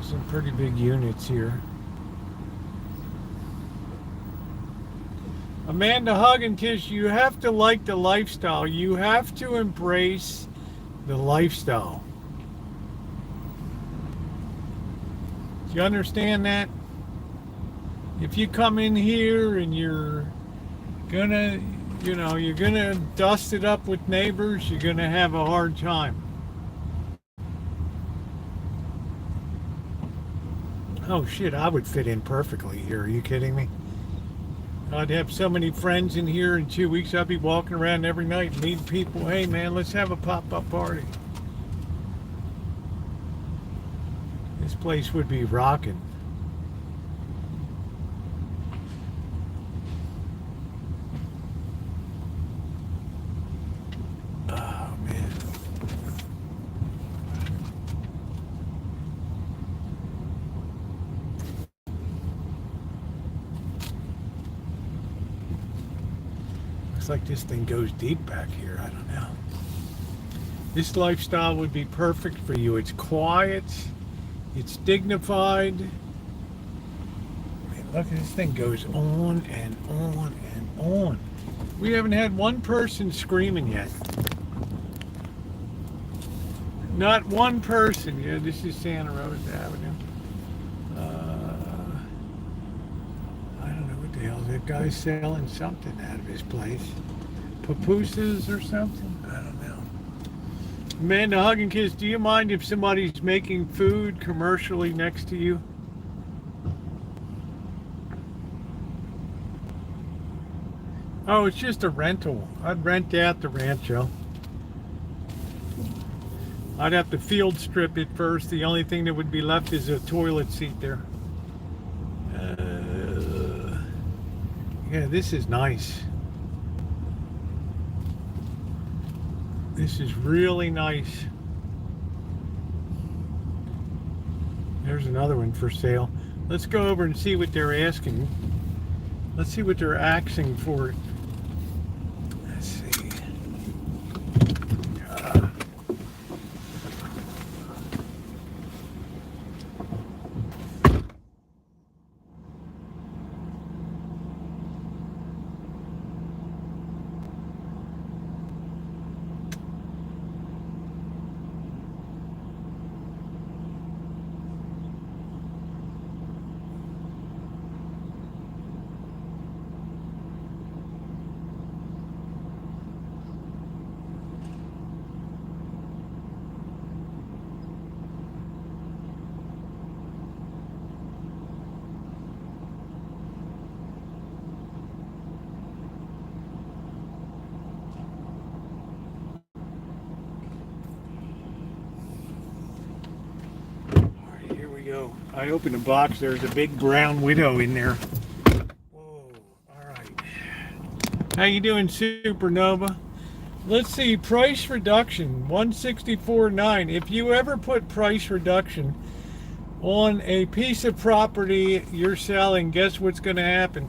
some pretty big units here. Amanda Hug and Kiss, you have to like the lifestyle. You have to embrace the lifestyle. Do you understand that? If you come in here and you're gonna, you're gonna dust it up with neighbors, you're gonna have a hard time. Oh shit, I would fit in perfectly here. Are you kidding me? I'd have so many friends in here in 2 weeks. I'd be walking around every night meeting people. Hey man, let's have a pop-up party. This place would be rocking. Like this thing goes deep back here. I don't know. This lifestyle would be perfect for you. It's quiet. It's dignified. Man, look, this thing goes on and on and on. We haven't had one person screaming yet. Not one person. Yeah, this is Santa Rosa Avenue. What the hell is that guy selling something out of his place? Pupusas or something? I don't know. Amanda Hug and Kiss, do you mind if somebody's making food commercially next to you? Oh, it's just a rental. I'd rent out the Rancho. I'd have to field strip it first. The only thing that would be left is a toilet seat there. Yeah, this is nice. This is really nice. There's another one for sale. Let's go over and see what they're asking. Let's see what they're asking for. Let's see. Go. I opened the box. There's a big brown widow in there. Whoa. All right. How you doing, Supernova? Let's see. Price reduction 164.9. If you ever put price reduction on a piece of property you're selling, guess what's going to happen?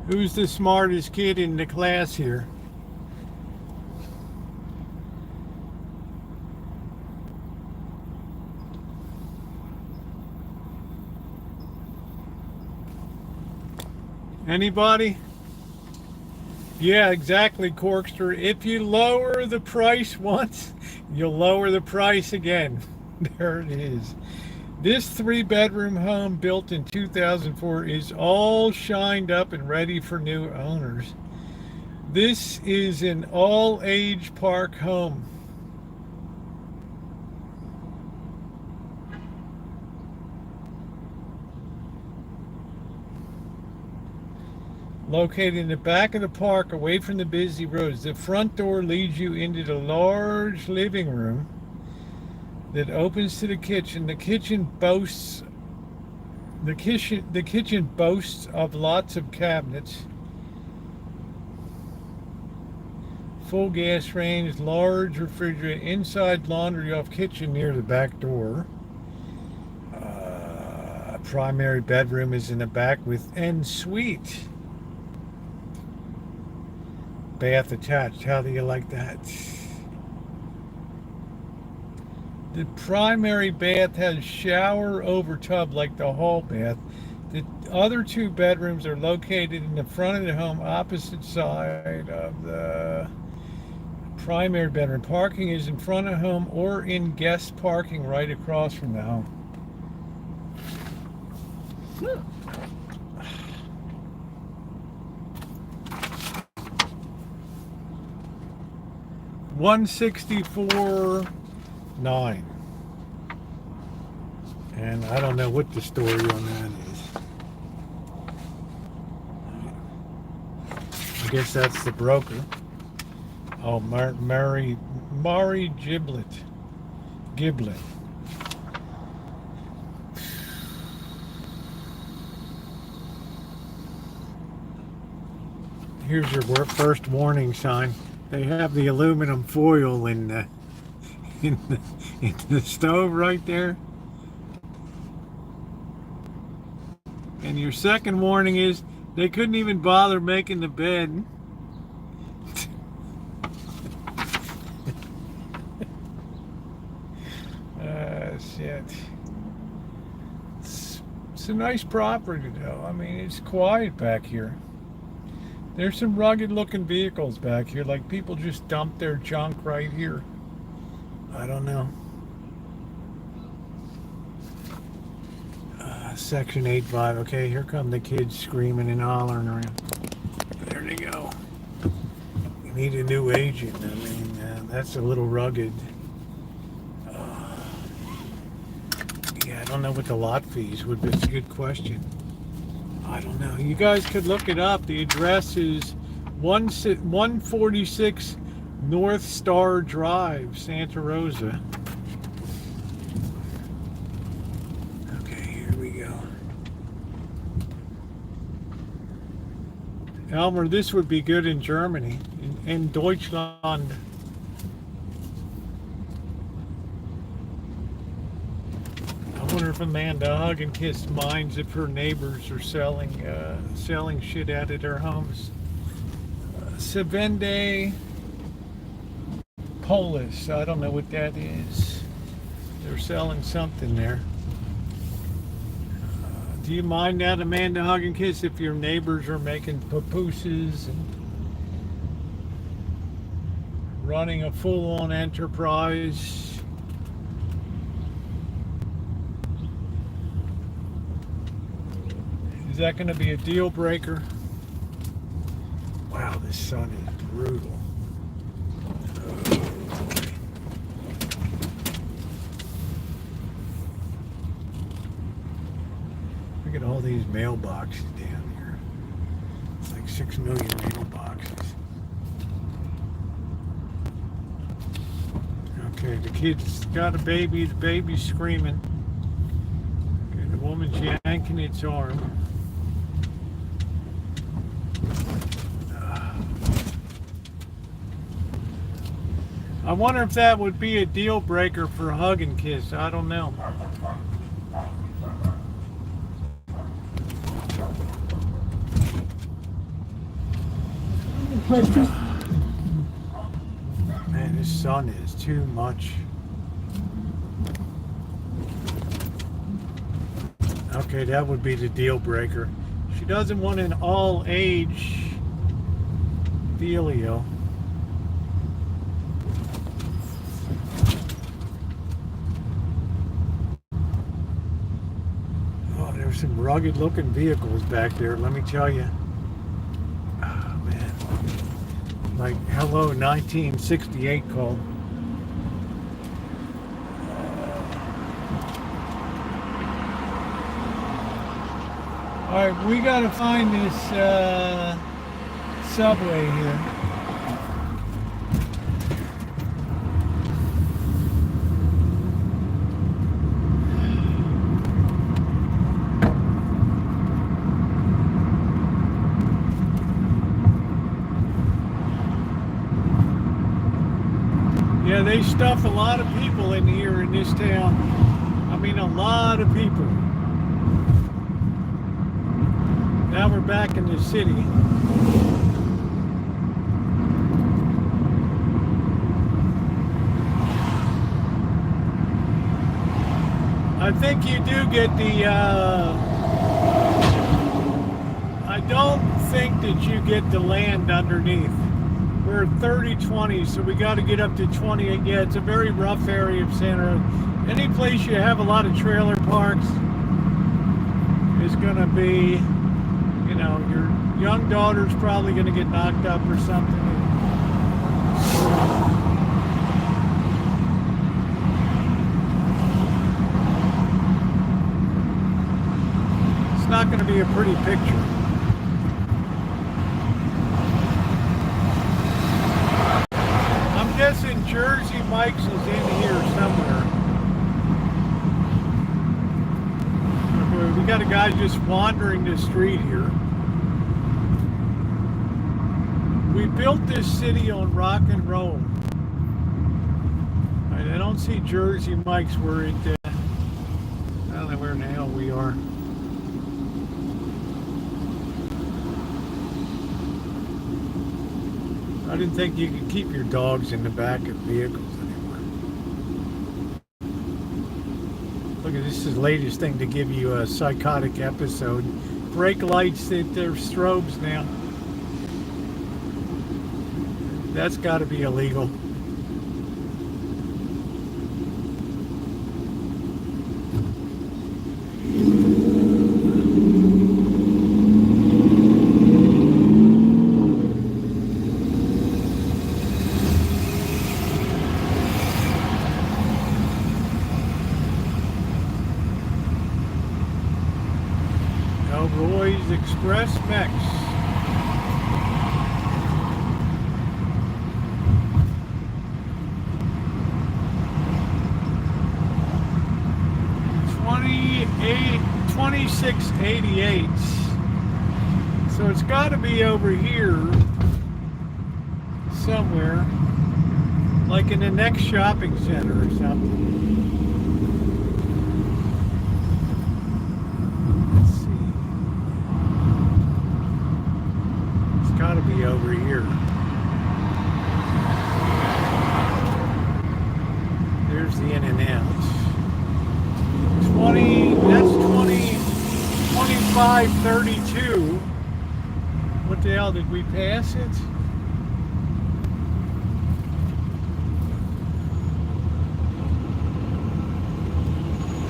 Who's the smartest kid in the class here? Anybody? Yeah, exactly, Corkster. If you lower the price once, you'll lower the price again. There it is. This 3-bedroom home built in 2004 is all shined up and ready for new owners. This is an all-age park home. Located in the back of the park, away from the busy roads. The front door leads you into the large living room that opens to the kitchen. The kitchen boasts of lots of cabinets, full gas range, large refrigerator, inside laundry off kitchen near the back door. Primary bedroom is in the back with en suite. Bath attached. How do you like that? The primary bath has shower over tub like the hall bath. The other 2 bedrooms are located in the front of the home, opposite side of the primary bedroom. Parking is in front of the home or in guest parking right across from the home. 164.9, and I don't know what the story on that is. I guess that's the broker. Oh, Mari Giblet. Here's your first warning sign. They have the aluminum foil in the stove right there. And your second warning is they couldn't even bother making the bed. Shit. It's a nice property though. I mean, it's quiet back here. There's some rugged looking vehicles back here, like people just dump their junk right here. I don't know. Section 8.5. Okay, here come the kids screaming and hollering around. There they go. We need a new agent. I mean, that's a little rugged. Yeah, I don't know what the lot fees would be. It's a good question. I don't know. You guys could look it up. The address is 146 North Star Drive, Santa Rosa. Okay, here we go. Elmer, this would be good in Germany, in Deutschland. I wonder if Amanda Hug and Kiss minds if her neighbors are selling shit out of their homes. Sevende Polis, I don't know what that is. They're selling something there. Do you mind that, Amanda Hug and Kiss, if your neighbors are making papooses and running a full-on enterprise? Is that going to be a deal breaker? Wow, this sun is brutal. Look at all these mailboxes down here. It's like 6 million mailboxes. Okay, the kid's got a baby. The baby's screaming. Okay, the woman's yanking its arm. I wonder if that would be a deal breaker for Hug and Kiss. I don't know. Man, this sun is too much. Okay, that would be the deal breaker. She doesn't want an all-age dealio. Oh, there's some rugged-looking vehicles back there, let me tell you. Like Hello 1968 called. All right, we gotta find this subway here. Yeah, they stuff a lot of people in here in this town. I mean, a lot of people. Now we're back in the city. I think you do get the, I don't think that you get the land underneath. We're 30-20, so we got to get up to 28. Yeah, it's a very rough area of Santa Rosa. Any place you have a lot of trailer parks is going to be, you know, your young daughter's probably going to get knocked up or something. It's not going to be a pretty picture. I'm guessing Jersey Mike's is in here somewhere. We got a guy just wandering the street here. We built this city on rock and roll. I don't see Jersey Mike's where it, I don't know where in the hell we are. I didn't think you could keep your dogs in the back of vehicles anymore. Look at this is the latest thing to give you a psychotic episode. Brake lights, they're strobes now. That's got to be illegal. Roy's Express Mex. $26.88. So So it's got to be over here somewhere, like in the next shopping center or something. Let's see. It's got to be over here. There's the in and out. 20, that's 2532. What the hell, did we pass it?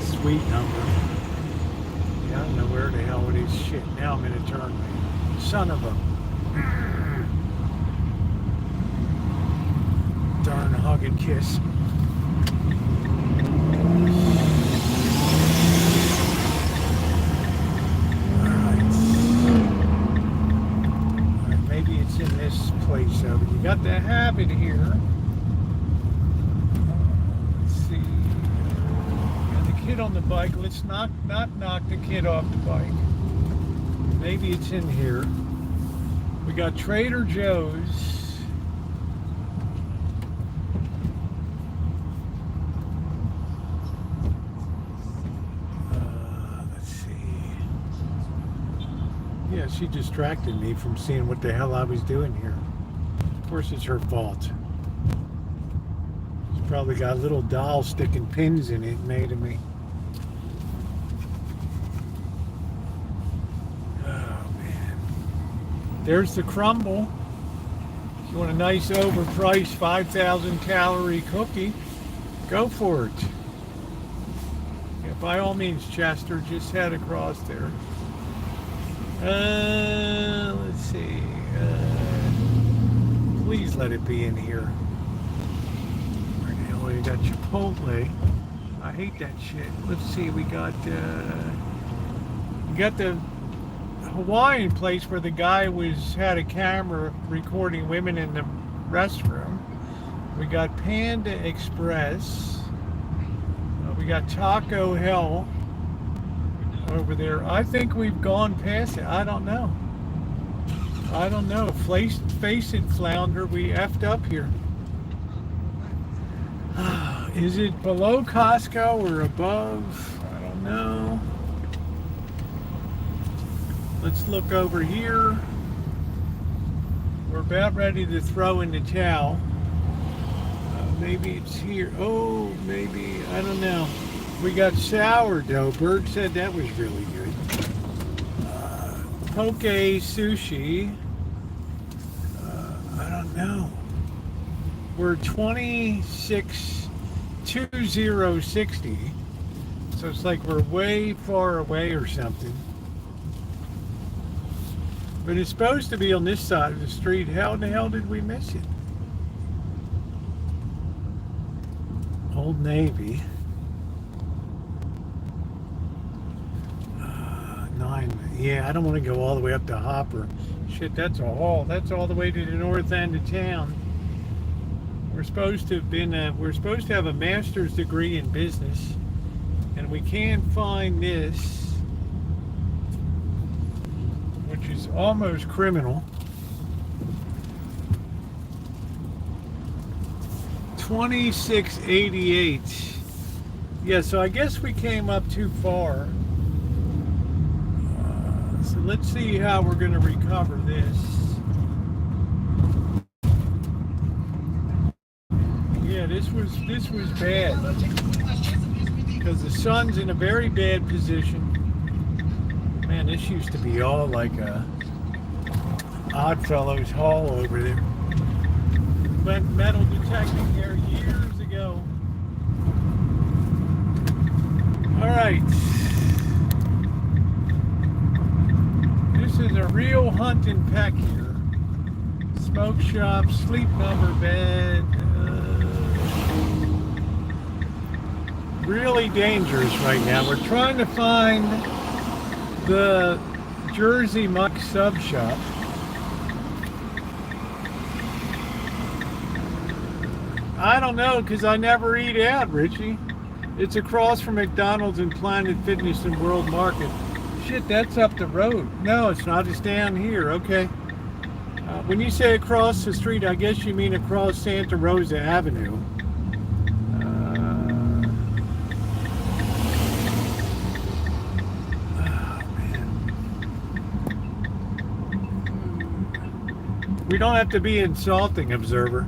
Sweet number. Yeah, I don't know where the hell it is. Shit, now I'm gonna turn. Son of a darn hug and kiss. In this place over. You got the habit here. Let's see. Got the kid on the bike. Let's not knock the kid off the bike. Maybe it's in here. We got Trader Joe's. Let's see. Yeah, she distracted me from seeing what the hell I was doing here. Of course, it's her fault. She's probably got a little doll sticking pins in it made of me. Oh, man. There's the crumble. If you want a nice overpriced 5,000 calorie cookie, go for it. Yeah, by all means, Chester, just head across there. Let's see. Please let it be in here. Where the hell you got Chipotle? I hate that shit. Let's see. We got the Hawaiian place where the guy had a camera recording women in the restroom. We got Panda Express. We got Taco Hell over there. I think we've gone past it. I don't know. Face it, Flounder. We effed up here. Is it below Costco or above? I don't know. Let's look over here. We're about ready to throw in the towel. Maybe it's here. Oh, maybe. I don't know. We got sourdough. Bird said that was really good. Poke sushi. I don't know. We're 262060. So it's like we're way far away or something. But it's supposed to be on this side of the street. How in the hell did we miss it? Old Navy. 9. Yeah, I don't want to go all the way up to Hopper. Shit, that's a haul. That's all the way to the north end of town. We're supposed to have a master's degree in business, and we can't find this, which is almost criminal. 2688. Yeah, so I guess we came up too far. So let's see how we're going to recover this. Yeah, this was bad because the sun's in a very bad position. Man, this used to be all like a Oddfellows Hall over there. Went metal detecting here years ago. All right. This is a real hunt and peck here. Smoke shop, sleep number bed. Really dangerous right now. We're trying to find the Jersey Muck Sub Shop. I don't know, because I never eat out, Richie. It's across from McDonald's and Planet Fitness and World Market. Shit, that's up the road. No, it's not. It's down here. Okay. When you say across the street, I guess you mean across Santa Rosa Avenue. We don't have to be insulting, observer.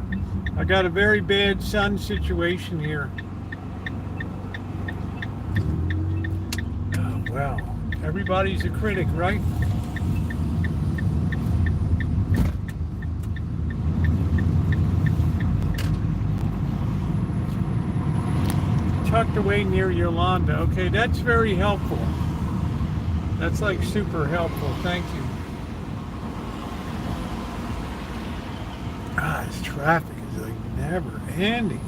I got a very bad sun situation here. Oh, well, everybody's a critic, right? Tucked away near Yolanda. Okay, that's very helpful. That's like super helpful. Thank you. God, this traffic is like never ending.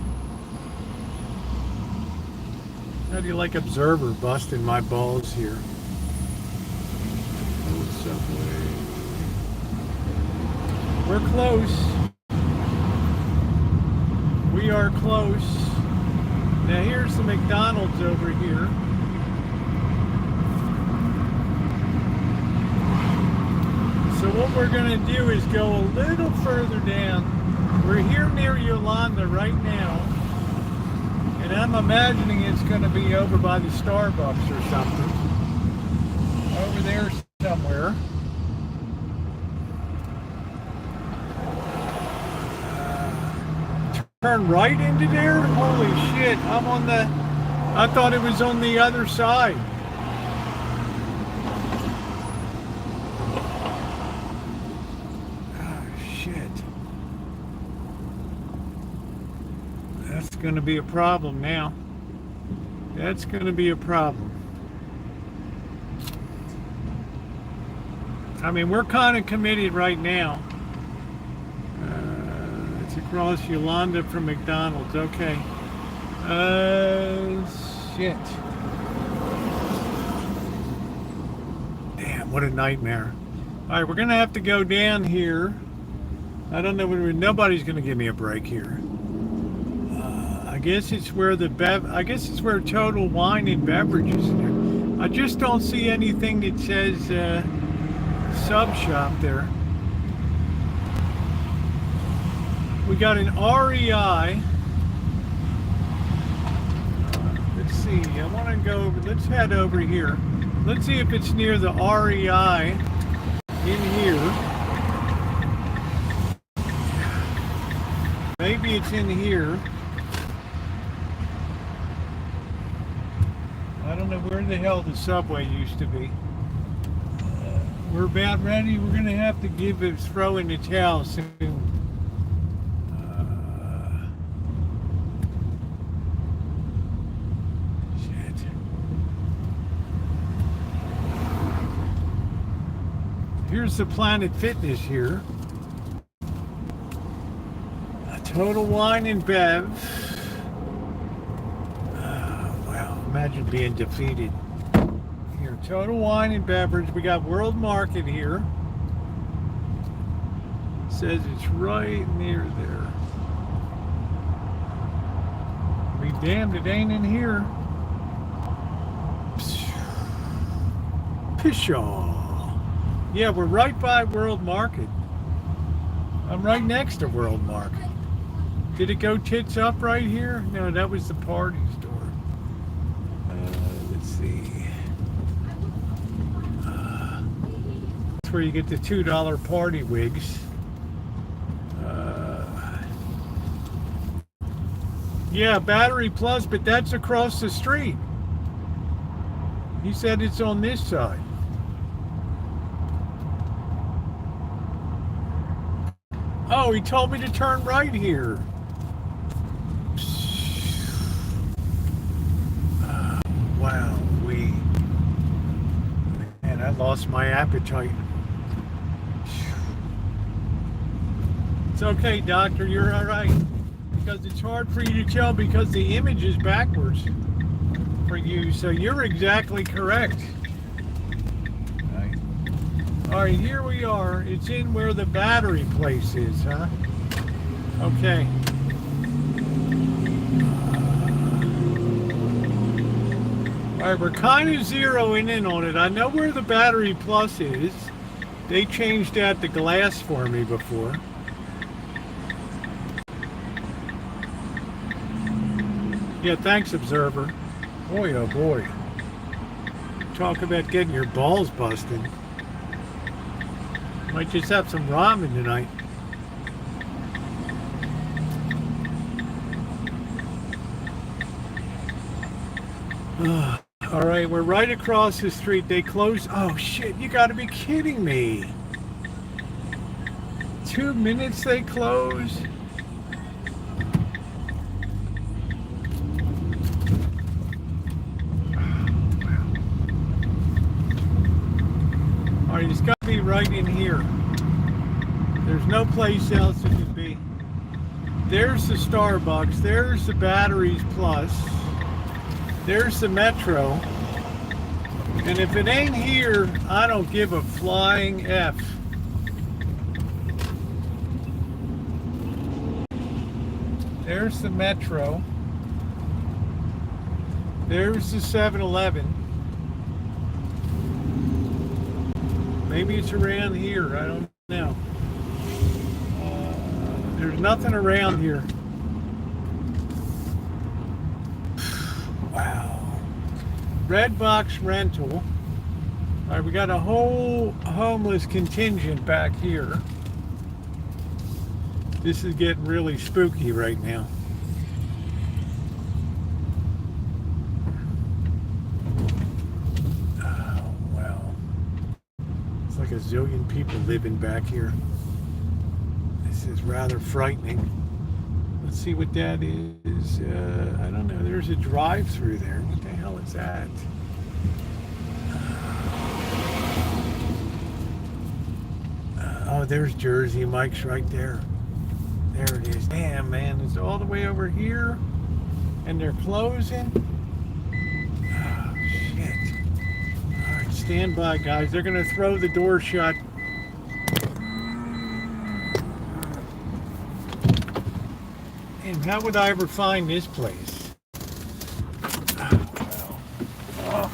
How do you like observer busting my balls here? Oh, subway. We're close. We are close. Now here's the McDonald's over here. So what we're going to do is go a little further down. We're here near Yolanda right now. And I'm imagining it's going to be over by the Starbucks or something. Over there somewhere. Turn right into there? Holy shit, I'm on the... I thought it was on the other side. That's going to be a problem now. That's going to be a problem. I mean, we're kind of committed right now. It's across Yolanda from McDonald's. Okay. Shit. Damn, what a nightmare. All right, we're going to have to go down here. I don't know, nobody's going to give me a break here. I guess it's where I guess it's where Total Wine and Beverages is. I just don't see anything that says sub shop there. We got an REI. Let's see. I want to go over. Let's head over here. Let's see if it's near the REI in here. Maybe it's in here. I don't know where the hell the subway used to be. We're about ready. We're going to have to throw in the towel soon. Shit. Here's the Planet Fitness here. Total Wine and Bev. Imagine being defeated. Here, Total Wine and Beverage. We got World Market here. It says it's right near there. Be damned, it ain't in here. Pshaw. Yeah, we're right by World Market. I'm right next to World Market. Did it go tits up right here? No, that was the party store. Let's see. That's where you get the $2 party wigs. Yeah, Battery Plus, but that's across the street. He said it's on this side. Oh, he told me to turn right here. Wow, man, I lost my appetite. It's okay, doctor, you're all right. Because it's hard for you to tell because the image is backwards for you, so you're exactly correct. All right, here we are. It's in where the battery place is, huh? Okay. All right, we're kind of zeroing in on it. I know where the battery plus is. They changed out the glass for me before. Yeah, thanks, Observer. Boy, oh boy. Talk about getting your balls busted. Might just have some ramen tonight. All right, we're right across the street. They closed. Oh shit, you gotta be kidding me. 2 minutes they close? All right, it's got to be right in here. There's no place else it could be. There's the Starbucks. There's the Batteries Plus. There's the Metro. And if it ain't here, I don't give a flying F. There's the Metro. There's the 7-Eleven. Maybe it's around here. I don't know. There's nothing around here. Wow. Red Box Rental. All right, we got a whole homeless contingent back here. This is getting really spooky right now. Oh, well. It's like a zillion people living back here. This is rather frightening. Let's see what that is. I don't know. There's a drive-through there. What the hell is that? Oh, there's Jersey Mike's right there. There it is. Damn, man. It's all the way over here. And they're closing. Oh, shit. All right, stand by, guys. They're going to throw the door shut. And how would I ever find this place? Oh, well. Oh.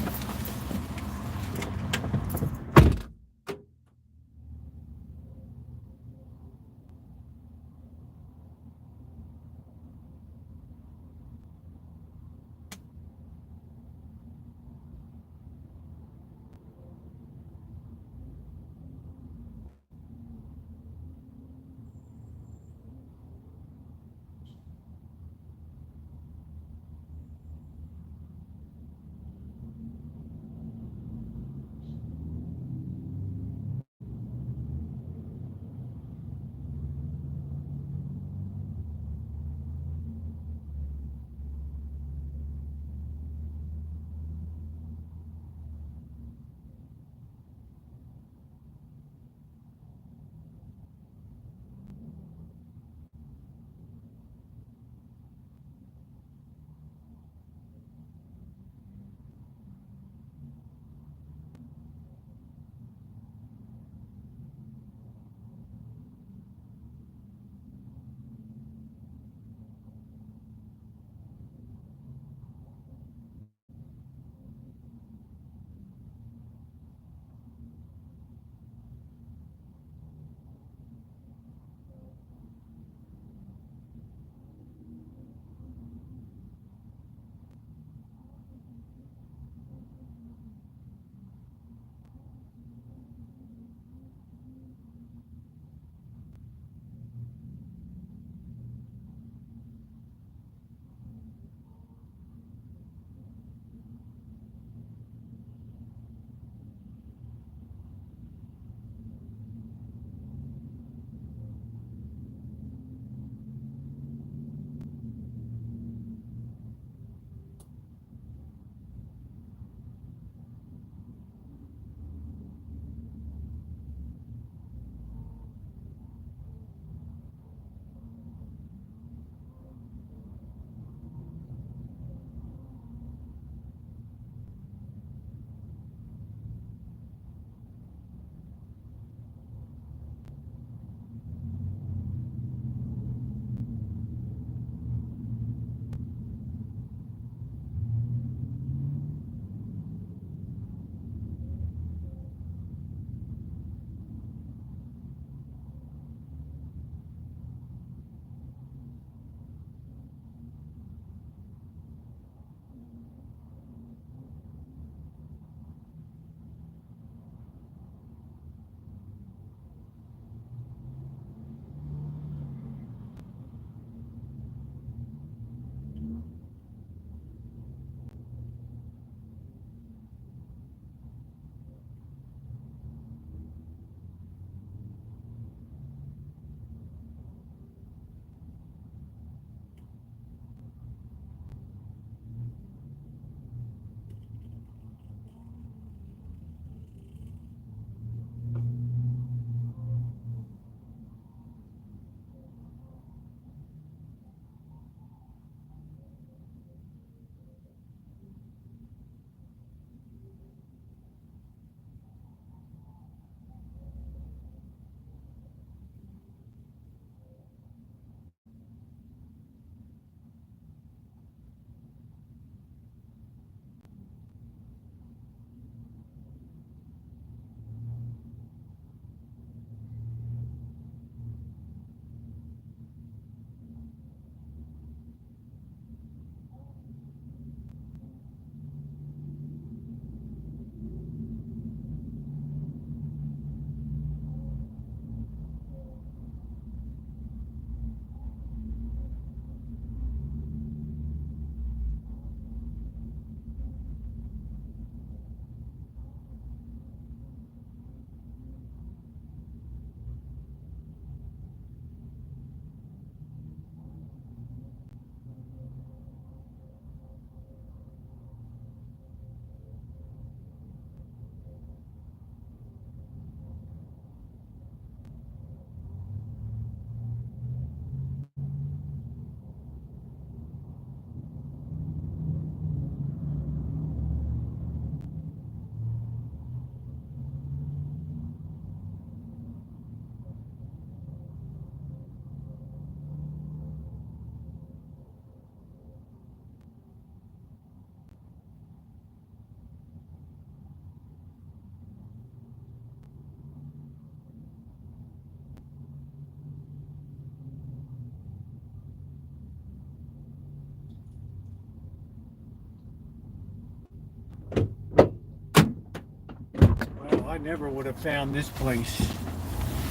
never would have found this place.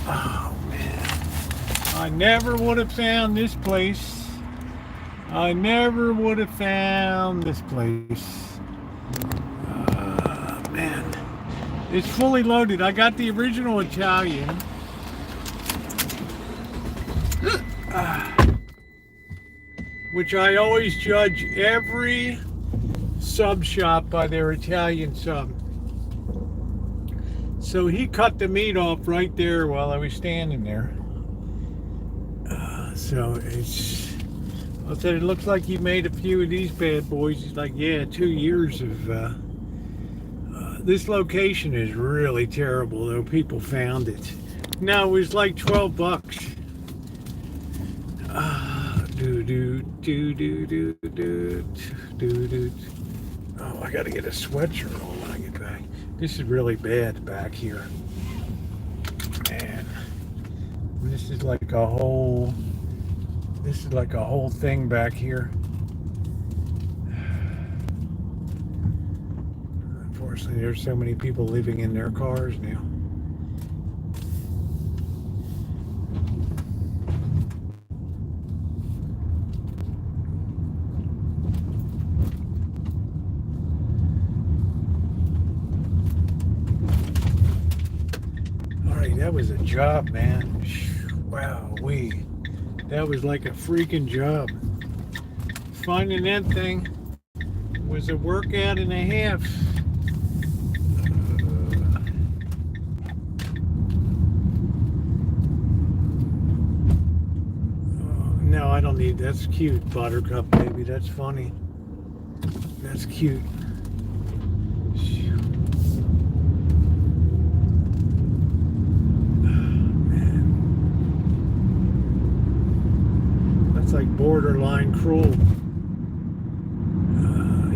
Oh man. I never would have found this place. I never would have found this place. Man. It's fully loaded. I got the original Italian. Which I always judge every sub shop by their Italian sub. So he cut the meat off right there while I was standing there. So it's, I said, it looks like you made a few of these bad boys. He's like, yeah, 2 years of, this location is really terrible, though. People found it. No, it was like 12 bucks. Oh, I gotta get a sweatshirt on when I get back. This is really bad back here. Man. This is like a whole thing back here. Unfortunately, there's so many people living in their cars now. That was a job, man. Wow, that was like a freaking job. Finding that thing was a workout and a half. No, I don't need, that's cute, Buttercup baby. That's funny. That's cute. Like borderline cruel.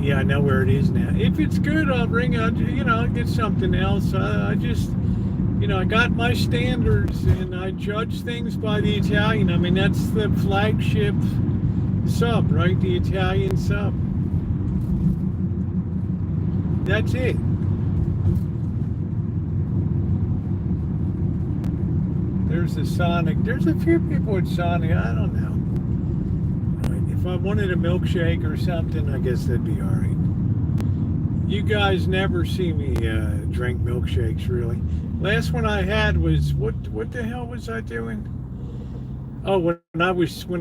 Yeah, I know where it is now. If it's good, I'll bring out, I'll get something else. I just, I got my standards and I judge things by the Italian. I mean, that's the flagship sub, right? The Italian sub. That's it. There's the Sonic. There's a few people with Sonic. I don't know. If I wanted a milkshake or something, I guess that'd be all right. You guys never see me drink milkshakes, really. Last one I had was, what the hell was I doing? Oh, when I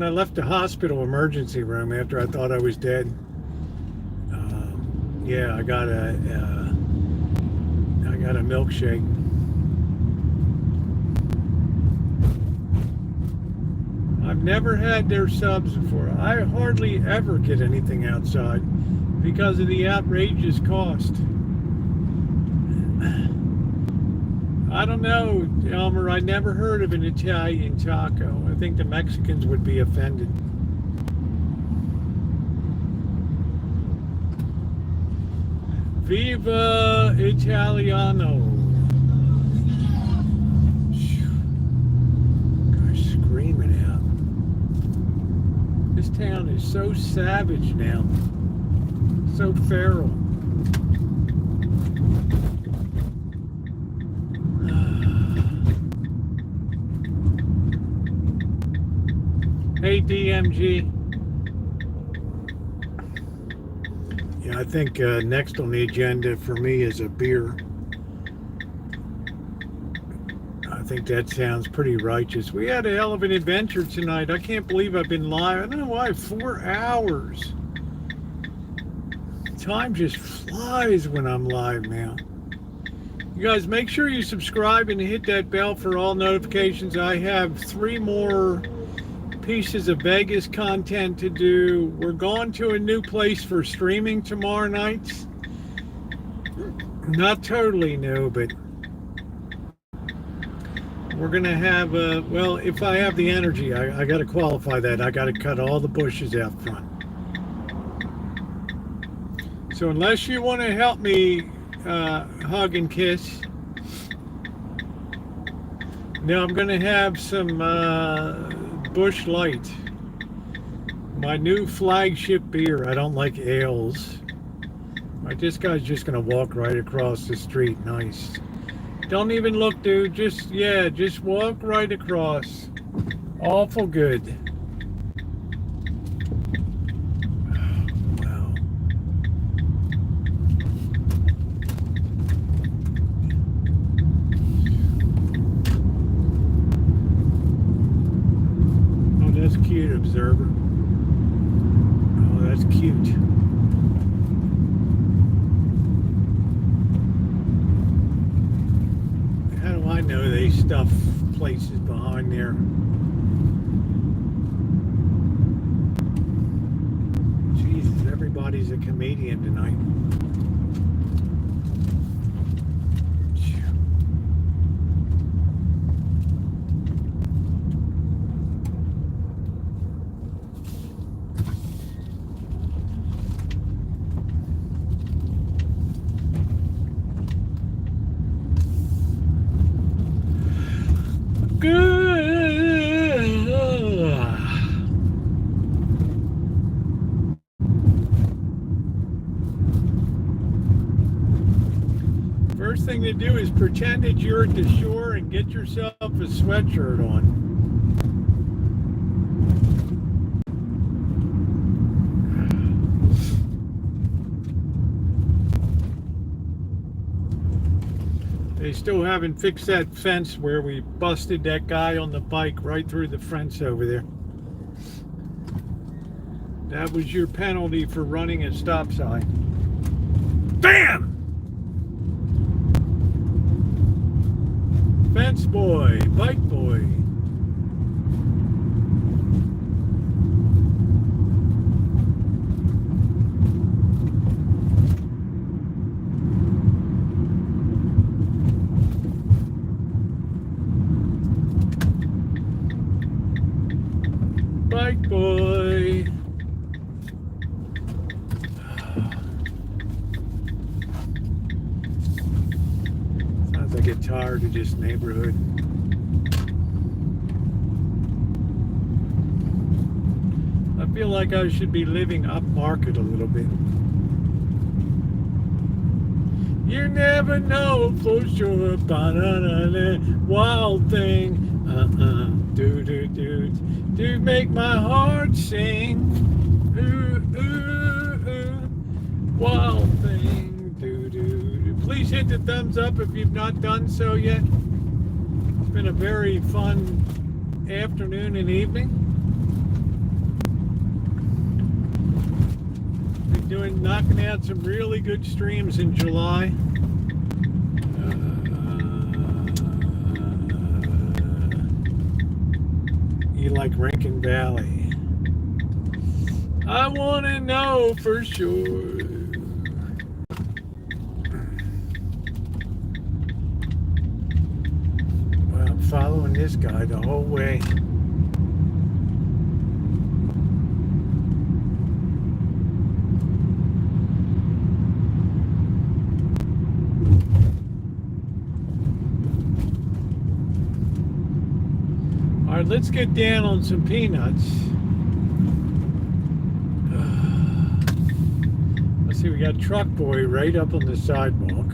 left the hospital emergency room after I thought I was dead. Yeah, I got a milkshake. I've never had their subs before. I hardly ever get anything outside because of the outrageous cost. I don't know, Elmer. I never heard of an Italian taco. I think the Mexicans would be offended. Viva Italiano. This town is so savage now, so feral. Hey DMG. Yeah, I think next on the agenda for me is a beer. I think that sounds pretty righteous. We had a hell of an adventure tonight. I can't believe I've been live. I don't know why, 4 hours. Time just flies when I'm live now. You guys, make sure you subscribe and hit that bell for all notifications. I have 3 more pieces of Vegas content to do. We're going to a new place for streaming tomorrow night. Not totally new, but we're going to have, well, if I have the energy, I got to qualify that. I got to cut all the bushes out front. So unless you want to help me hug and kiss, now I'm going to have some Busch Light, my new flagship beer. I don't like ales. This guy's just going to walk right across the street. Nice. Don't even look, dude. Just walk right across. Awful good. Wow. Oh, that's cute, observer. Oh, that's cute. How do I know they stuff places behind there? Jesus, everybody's a comedian tonight. First thing to do is pretend that you're at the shore and get yourself a sweatshirt on. They still haven't fixed that fence where we busted that guy on the bike right through the fence over there. That was your penalty for running a stop sign. Bam! Fence boy, bike boy. Bike boy. Sounds like a tired of this neighborhood. I feel like I should be living upmarket a little bit. You never know for sure. Ba-da-da-da, wild thing. Do make my heart sing. Ooh, ooh, ooh. Wild thing. Please hit the thumbs up if you've not done so yet. It's been a very fun afternoon and evening. Been knocking out some really good streams in July. You like Rankin Valley? I want to know for sure. Well, I'm following this guy the whole way. All right, let's get down on some peanuts. Let's see, we got Truck Boy right up on the sidewalk.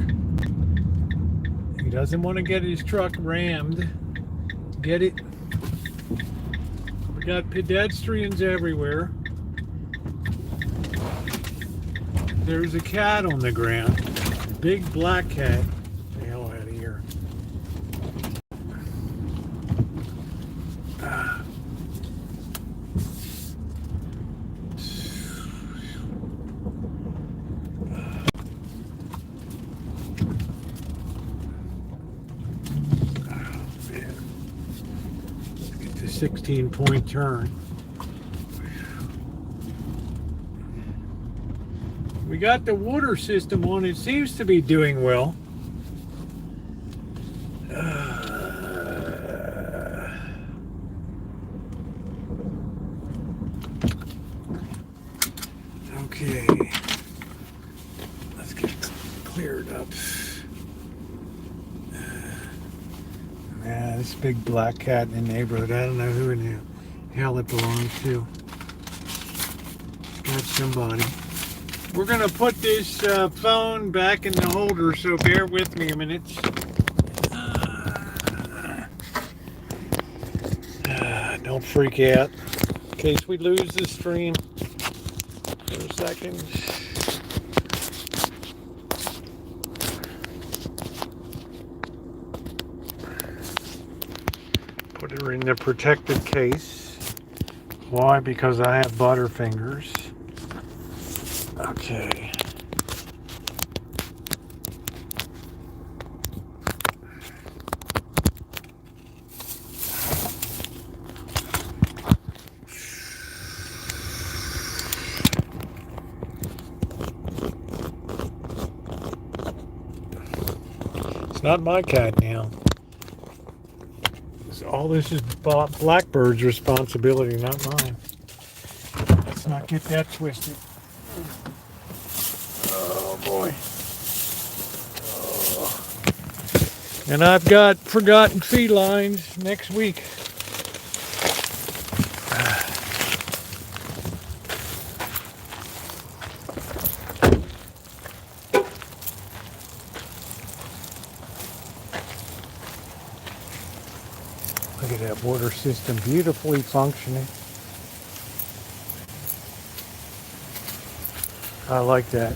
He doesn't want to get his truck rammed. Get it? We got pedestrians everywhere. There's a cat on the ground. A big black cat. Get the hell out of here. Oh, man. Let's get the 16-point turn. We got the water system on. It seems to be doing well. Okay. Let's get cleared up. This big black cat in the neighborhood. I don't know who in the hell it belongs to. It's got somebody. We're going to put this phone back in the holder, so bear with me a minute. Don't freak out. In case we lose the stream for a second. Put her in the protected case. Why? Because I have butterfingers. Okay. It's not my cat now. All this is Blackbird's responsibility, not mine. Let's not get that twisted. Oh boy. Oh. And I've got forgotten felines next week. Look at that water system, beautifully functioning. I like that.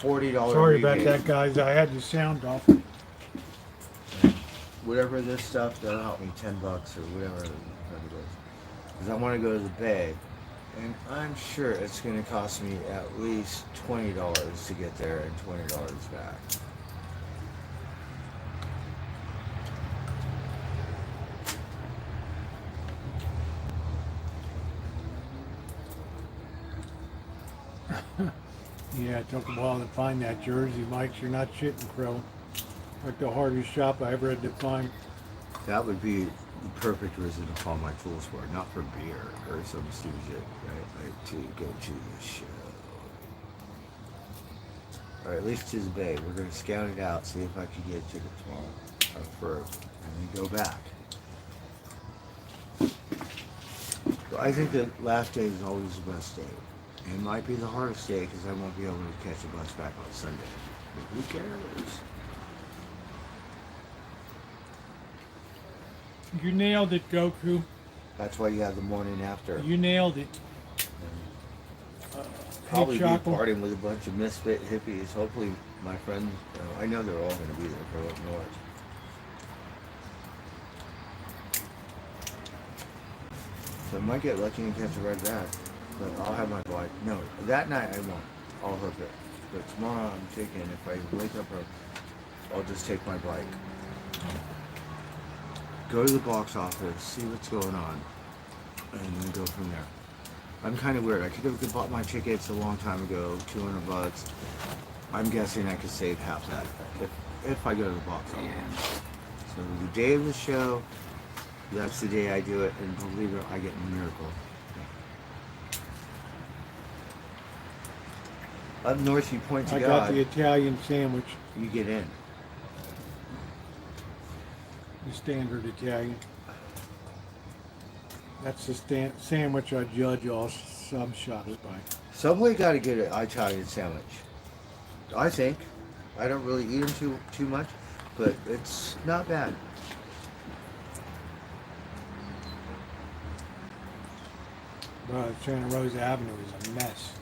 $40 Sorry about rebate. that, guys. I had the sound off. Whatever this stuff, that'll help me $10 or whatever it is. Because I want to go to the Bay, and I'm sure it's going to cost me at least $20 to get there and $20 back. Yeah, it took a while to find that jersey, Mike. You're not shitting, Crow. Like the hardest shop I ever had to find. That would be the perfect reason to call my tools for, not for beer or some stupid shit, right? Like to go to the show. Or at least to the Bay. We're going to scout it out, see if I can get a ticket tomorrow. And then go back. So I think the last day is always the best day. It might be the hardest day because I won't be able to catch a bus back on Sunday. But who cares? You nailed it, Goku. That's why you have the morning after. You nailed it. Probably be Chocolate. partying with a bunch of misfit hippies. Hopefully my friends, I know they're all going to be there for up north. So I might get lucky and catch a ride back. But I'll have my bike. No, that night I won't. I'll hook it. But tomorrow I'm thinking if I wake up early, I'll just take my bike. Go to the box office, see what's going on, and then go from there. I'm kind of weird. I could have bought my tickets a long time ago, $200. I'm guessing I could save half that if I go to the box office. So the day of the show, that's the day I do it, and believe it, I get a miracle. Up north, you point to I God. got the Italian sandwich, You get in. the standard Italian. That's the sandwich I judge all sub shops by. Subway got to get an Italian sandwich. I think. I don't really eat them too much, but it's not bad. Santa Rosa Avenue is a mess.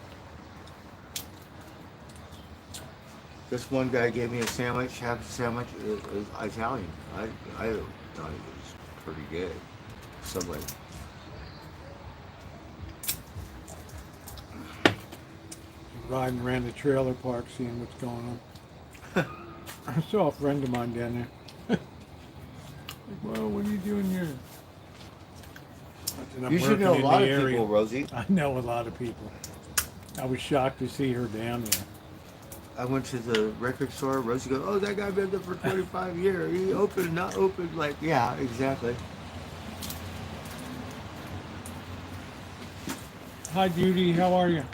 This one guy gave me a sandwich, half a sandwich, it was Italian. I thought it was pretty good. Subway. Riding around the trailer park seeing what's going on. I saw a friend of mine down there. Like, well, what are you doing here? I said, "I'm You should know a working in lot the of area." people, Rosie. I know a lot of people. I was shocked to see her down there. I went to the record store. Rosie goes, "Oh, that guy been there for 25 years. He open, not open." Like, yeah, exactly. Hi, Judy. How are you?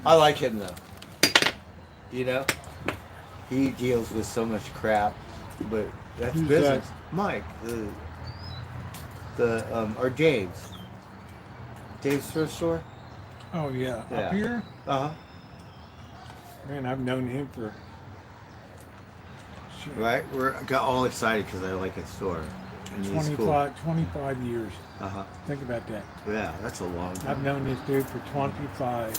I like him though. You know, he deals with so much crap, but that's Who's business. that? Mike, or Dave's thrift store. Oh yeah, Yeah. up here. Uh huh. Man, I've known him for. Shit, Right. I got all excited because I like his store. And he's cool. 25 years. Uh huh. Think about that. Yeah, that's a long time. I've known this dude for 25 years.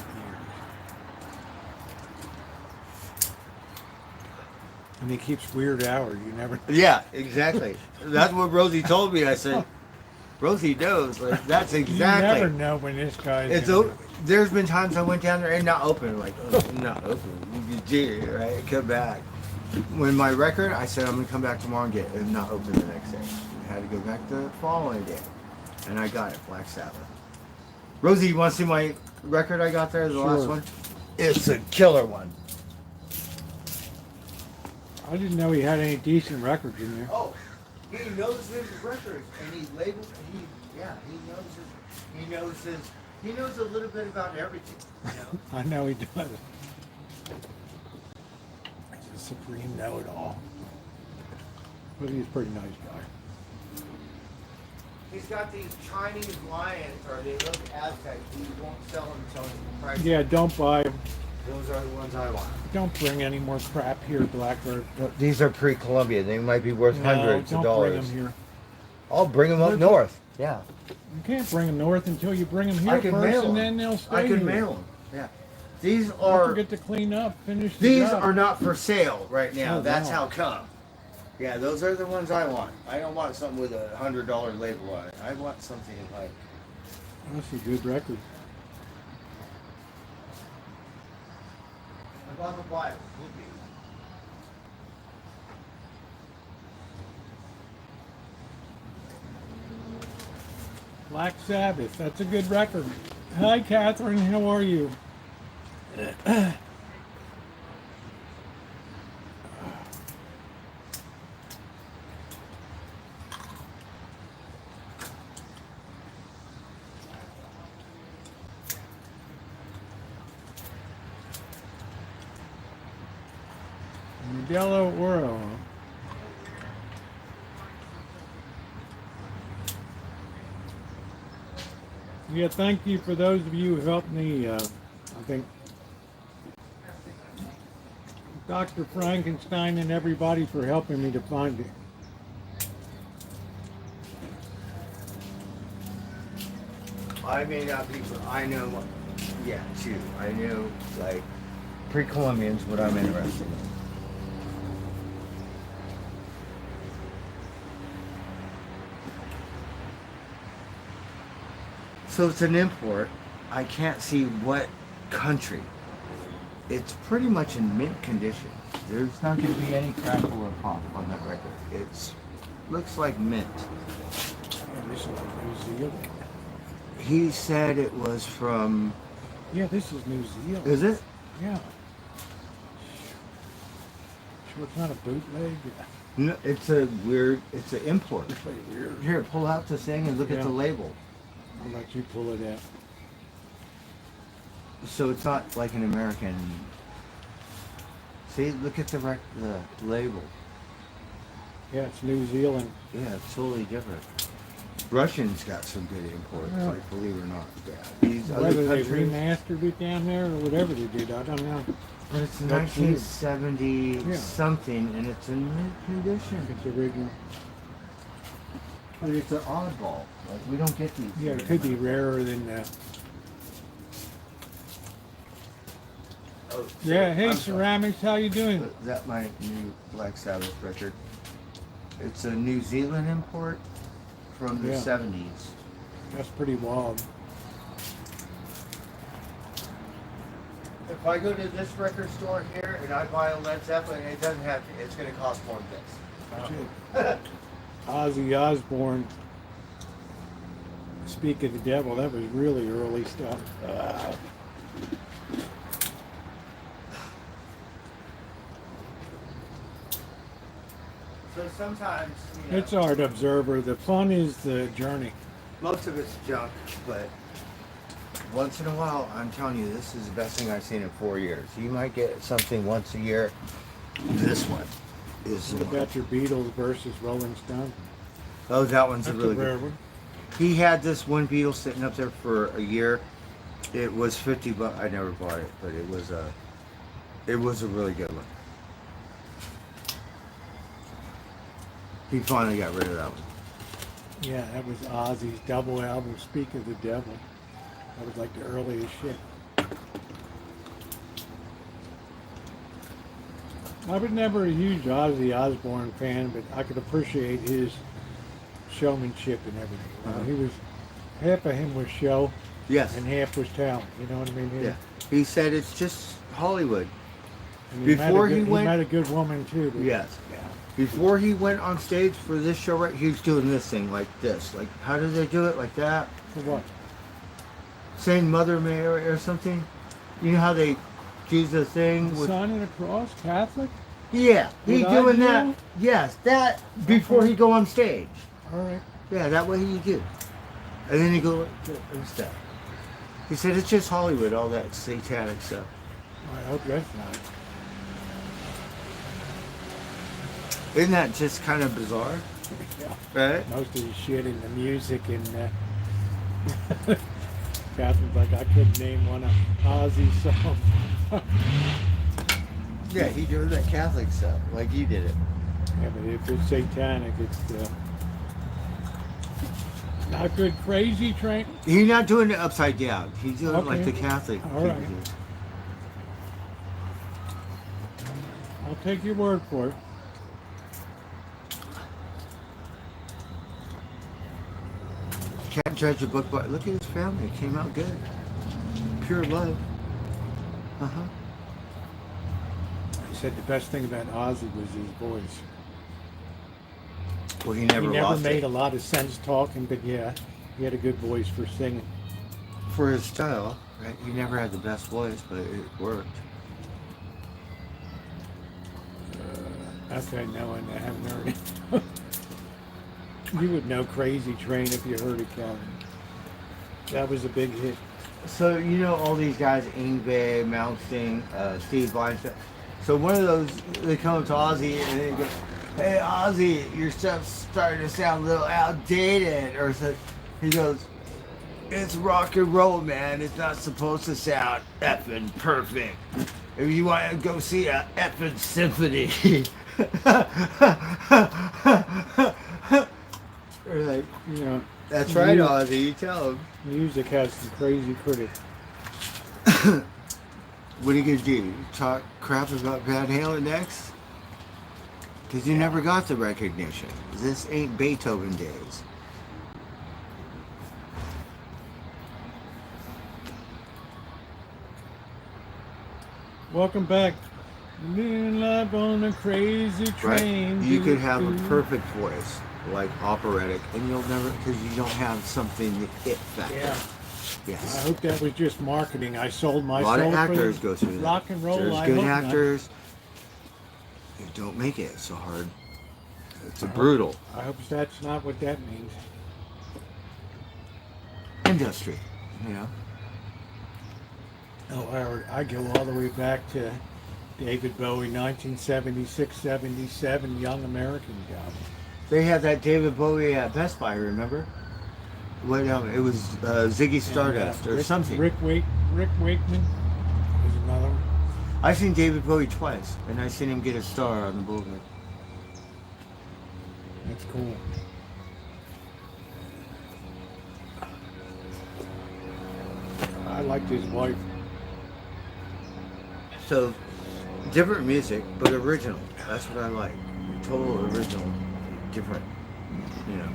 And he keeps weird hours. You never. Yeah, exactly. That's what Rosie told me. I said, Rosie knows. Like, that's exactly. You never know when this guy's. It's there's been times I went down there and not open. Like, oh, not open. You did, right? Come back. When my record, I said I'm gonna come back tomorrow and get it. And not open the next day. I had to go back the following day, and I got it. Black Sabbath. Rosie, you want to see my record I got there? The last Sure. one. It's a killer one. I didn't know he had any decent records in there. Oh, he knows his records, and he labels. He knows a little bit about everything. You know? I know he does. He's a supreme know-it-all. But he's a pretty nice guy. He's got these Chinese lions, or they look Aztec. He won't sell them until the price. Yeah, don't buy them. Those are the ones I want. Don't bring any more crap here, Blackbird. These are pre-Columbian. They might be worth hundreds don't of dollars. bring them here. I'll bring them up north. Yeah. You can't bring them north until you bring them here I can first, mail and them. then they'll stay I can here. mail them. Yeah. These Don't are forget to clean up, finish the job. are not for sale right now. Oh, That's wow. how come. Yeah, those are the ones I want. I don't want something with $100 label on it. I want something like. That's a good record. I bought the Bible. Black Sabbath, that's a good record. Hi, Catherine, how are you? Modelo Oro. Yeah, thank you for those of you who helped me. I think Dr. Frankenstein and everybody for helping me to find it. I may not be, but I know. Yeah, too. I know, like, pre-Columbian's what I'm interested in. So it's an import. I can't see what country. It's pretty much in mint condition. There's not going to be any crackle or pop on that record. It's looks like mint. Yeah, this is New Zealand. He said it was from. Yeah, this is New Zealand. Is it? Yeah. Sure, it's not a bootleg. No, it's a weird. It's an import. It's like weird. Here, pull out the thing and look at Yeah. the label. I'll let you pull it out. So it's not like an American. See, look at the label. Yeah, it's New Zealand. Yeah, it's totally different. Russians got some good imports, Yeah. like, believe it or not. Yeah. These other Whether they countries, remastered it down there or whatever they did, I don't know. but it's That's weird. 1970 Yeah. something, and it's in mint condition. It's original. But it's an oddball. Like, we don't get these. Yeah, it could be rarer than that. Oh, Yeah, hey I'm sorry. Ceramics, how you doing? Is that my new Black Sabbath record? It's a New Zealand import from the Yeah. 70s. That's pretty wild. If I go to this record store here and I buy a Led Zeppelin, it doesn't have to, it's going to cost more than this. Ozzy Osbourne. Speak of the Devil, that was really early stuff. So sometimes, you know, It's Art Observer. The fun is the journey. most of it's junk, but once in a while, I'm telling you, this is the best thing I've seen in 4 years. You might get something once a year. This one is. What about your Beatles versus Rolling Stone? Oh, that one's That's a really a rare good. one. He had this one Beetle sitting up there for a year. It was $50. I never bought it, but it was a really good one. He finally got rid of that one. Yeah, that was Ozzy's double album, Speak of the Devil. That was like the earliest shit. I was never a huge Ozzy Osbourne fan, but I could appreciate his showmanship and everything. You know, Uh-huh. he was, half of him was show Yes. and half was talent. You know what I mean? Yeah. He said it's just Hollywood. And Before he he went- met a good woman too. but- Yes. Yeah. Before he went on stage for this show, right, he was doing this thing like this. Like, how did they do it? Like that? For what? Saying Mother Mary or something? You know how they do the thing The with. Sign of the Cross, Catholic? Yeah, he What I doing do? that. Yes, that before he go on stage. All right. Yeah, that way you do. And then you go and stuff. He said it's just Hollywood, all that satanic stuff. I hope that's not. Isn't that just kind of bizarre? Yeah. Right? Most of the shit in the music and Catherine's like, I couldn't name one Ozzy song. Yeah, he doing that Catholic stuff, like you did it. Yeah, but if it's satanic, it's Not good. Crazy Train. He's not doing it upside down. He's doing it like Okay. the Catholic All people right. do. I'll take your word for it. Can't judge a book by look at his family. It came out good. Pure love. Uh-huh. He said the best thing about Ozzy was his voice. Well, he He never never lost made it. a lot of sense talking, but yeah, he had a good voice for singing. For his style, right? He never had the best voice, but it worked. Okay, no, I haven't heard it. You would know Crazy Train if you heard it, Calvin. That was a big hit. So you know all these guys, Ingve, Malmsteen, Steve Weinstein. So one of those, they come up to Ozzy and they go, "Hey Ozzy, your stuff's starting to sound a little outdated." Or so he goes, "It's rock and roll, man. It's not supposed to sound effing perfect. If you want to go see a effing symphony." Or like, You know, that's right, You- Ozzy. You tell him. music has some crazy critics. What are you gonna do? Talk crap about Van Halen next? Because you never got the recognition. This ain't Beethoven days. Welcome back. Living life on a crazy Right? train. You could have a Doo-doo. perfect voice, like operatic, and you'll never, because you don't have something to hit factor. Yeah. I Yes. hope that was just marketing. I sold my A lot soul of actors for go through that. rock and roll. There's I good hope not. actors. You don't make it so hard. It's a brutal I hope that's not what that means. industry, you know. Oh, I go all the way back to David Bowie, 1976-77, Young American album. They had that David Bowie at Best Buy, remember? What? It was Ziggy Stardust or something. Rick Wakeman is another one. I've seen David Bowie twice, and I've seen him get a star on the Boulevard. That's cool. I liked his wife. So, different music, but original. That's what I like. Total original, different. You know.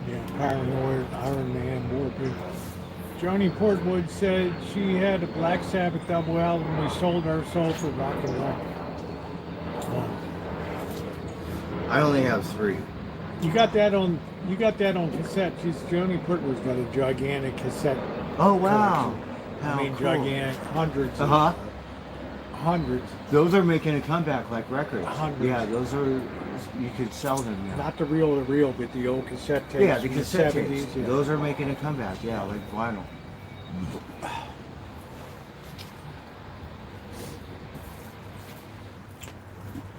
Yeah, Paranoid, Iron Man, Warbeard. Joni Portwood said she had a Black Sabbath double album. We sold our soul for rock and roll. I only have 3. You got that on cassette. Joni Portwood's got a gigantic cassette. Oh wow! I mean, cool. gigantic, hundreds. Uh huh. Hundreds. Those are making a comeback like records. Hundreds. Yeah, those are. You could sell them now. Not the reel, but the old cassette tapes. Yeah, the from cassette 70s. tapes. Yeah. Those are making a comeback. Yeah, like vinyl.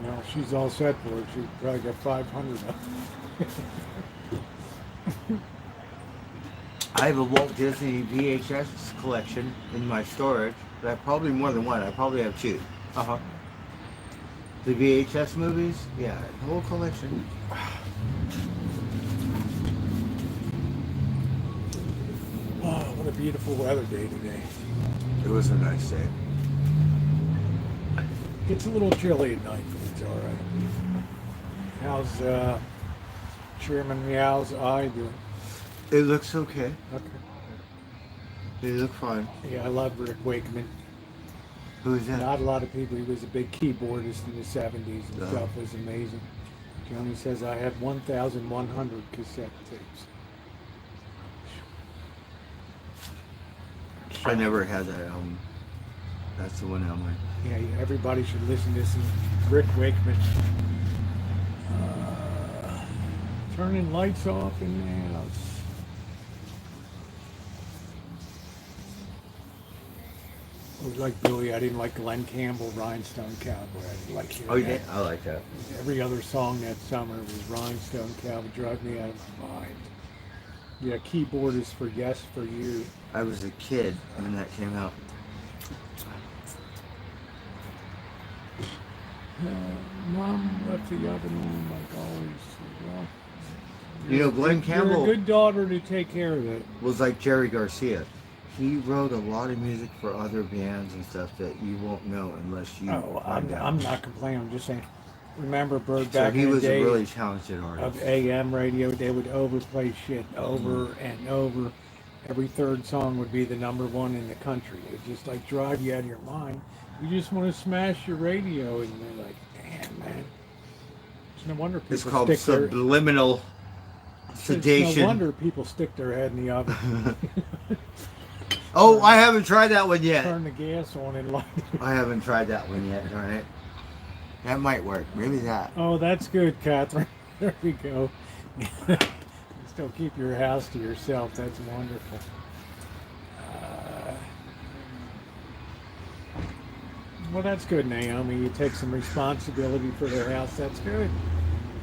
Well, she's all set for it. She's probably got 500 of them. I have a Walt Disney VHS collection in my storage. I have probably more than one. I probably have 2. Uh huh. The VHS movies? Yeah, the whole collection. Oh, what a beautiful weather day today. It was a nice day. It's a little chilly at night, but it's all right. How's Chairman Meow's eye doing? It looks okay. Okay. They look fine. Yeah, I love Rick Wakeman. Who is that? Not a lot of people. He was a big keyboardist in the 70s and Oh. stuff. Was amazing. Johnny says I have 1,100 cassette tapes. I never had that album. That's the one album. Yeah, everybody should listen to some Rick Wakeman. Turning lights off in the house. I was like Billy. I didn't like Glenn Campbell, Rhinestone Cowboy. I didn't like Oh, you hearing did? I like that. that. Every other song that summer was Rhinestone Cowboy. Drive me out of my mind. Yeah, keyboardist for Yes for You. I was a kid when that came out. Mom left the oven on like always. Well, You know, Glenn Campbell You're a good daughter to take care of it. was like Jerry Garcia. He wrote a lot of music for other bands and stuff that you won't know unless you Oh, find out. I'm not complaining. I'm just saying. Remember, Bird, So back he in the was a day really talented artist. of AM radio, they would overplay shit over and over. Every third song would be the number one in the country. It would just like drive you out of your mind. You just want to smash your radio, and they're like, "Damn, man!" It's no wonder people It's called stick their. subliminal It's sedation. no wonder people stick their head in the oven. Oh, I haven't tried that one yet. Turn the gas on and light it. I haven't tried that one yet, darn it. That might work. Maybe that. Oh, that's good, Catherine. There we go. Still keep your house to yourself. That's wonderful. Well, that's good, Naomi. You take some responsibility for their house. That's good.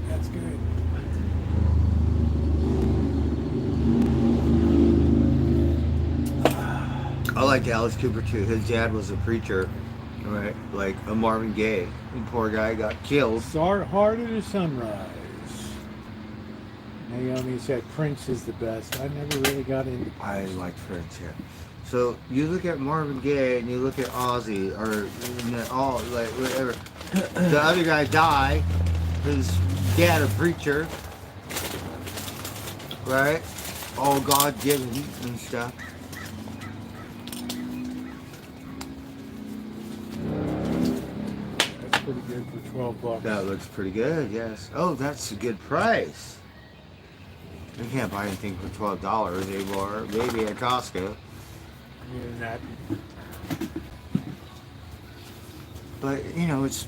That's good. I like Alice Cooper too. His dad was a preacher, right? Like a Marvin Gaye. The poor guy got killed. Heart of the Sunrise. Naomi said Prince is the best. I never really got into I like Prince, yeah. So you look at Marvin Gaye and you look at Ozzy, or all like whatever. The other guy died. His dad a preacher, right? All God given and stuff. That's pretty good for $12. That looks pretty good, yes. Oh, that's a good price. You can't buy anything for $12 anymore. Maybe at Costco. Yeah, that. But you know, it's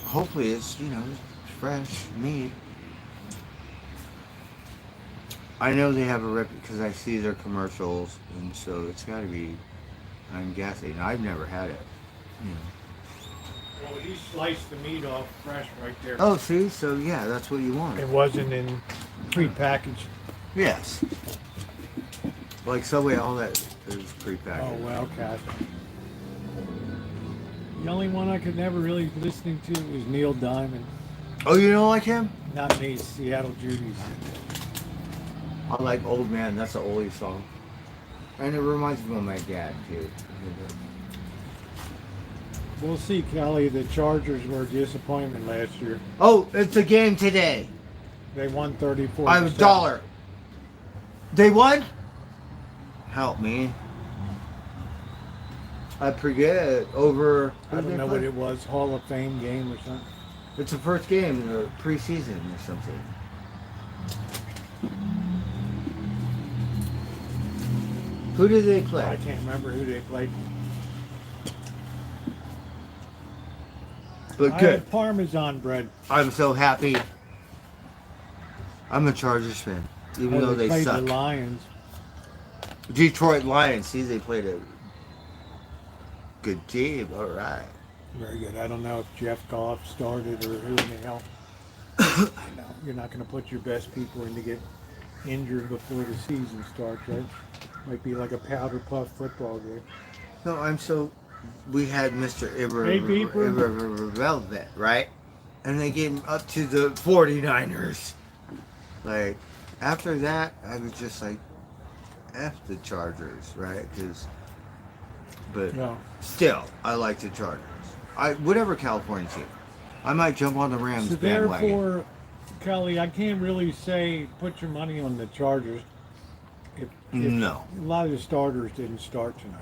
hopefully it's fresh meat. I know they have a rep because I see their commercials, and so it's got to be. I'm guessing. I've never had it. You know. Well, he sliced the meat off fresh right there. Oh, see, so yeah, that's what you want. It wasn't in pre-packaged. Yes. Like Subway, all that is prepackaged. Oh, well, Catherine. The only one I could never really be listening to was Neil Diamond. Oh, you don't like him? Not me, Seattle Judy's. I like Old Man. That's an oldie song. And it reminds me of my dad, too. We'll see, Kelly. The Chargers were a disappointment last year. Oh, it's a game today. They won 34. I have $1. They won? Help me. I forget. Over. I don't know what it was, Hall of Fame game or something. It's the first game in the preseason or something. Who did they play? I can't remember who they played. But I good. had Parmesan bread. I'm so happy. I'm a Chargers fan, even though they played suck. the Lions. Detroit Lions. See, they played a good team. All right. Very good. I don't know if Jeff Goff started or who in the hell. I know. You're not going to put your best people in to get injured before the season starts, right? Might be like a powder puff football game. No, I'm so. We had Mr. Hey, Beeper. Velvet, right? And they get him up to the 49ers. Like, after that, I was just like, F the Chargers, right? But No. still, I like the Chargers. Whatever California team. I might jump on the Rams So bandwagon. therefore, Kelly, I can't really say put your money on the Chargers. If No. A lot of the starters didn't start tonight.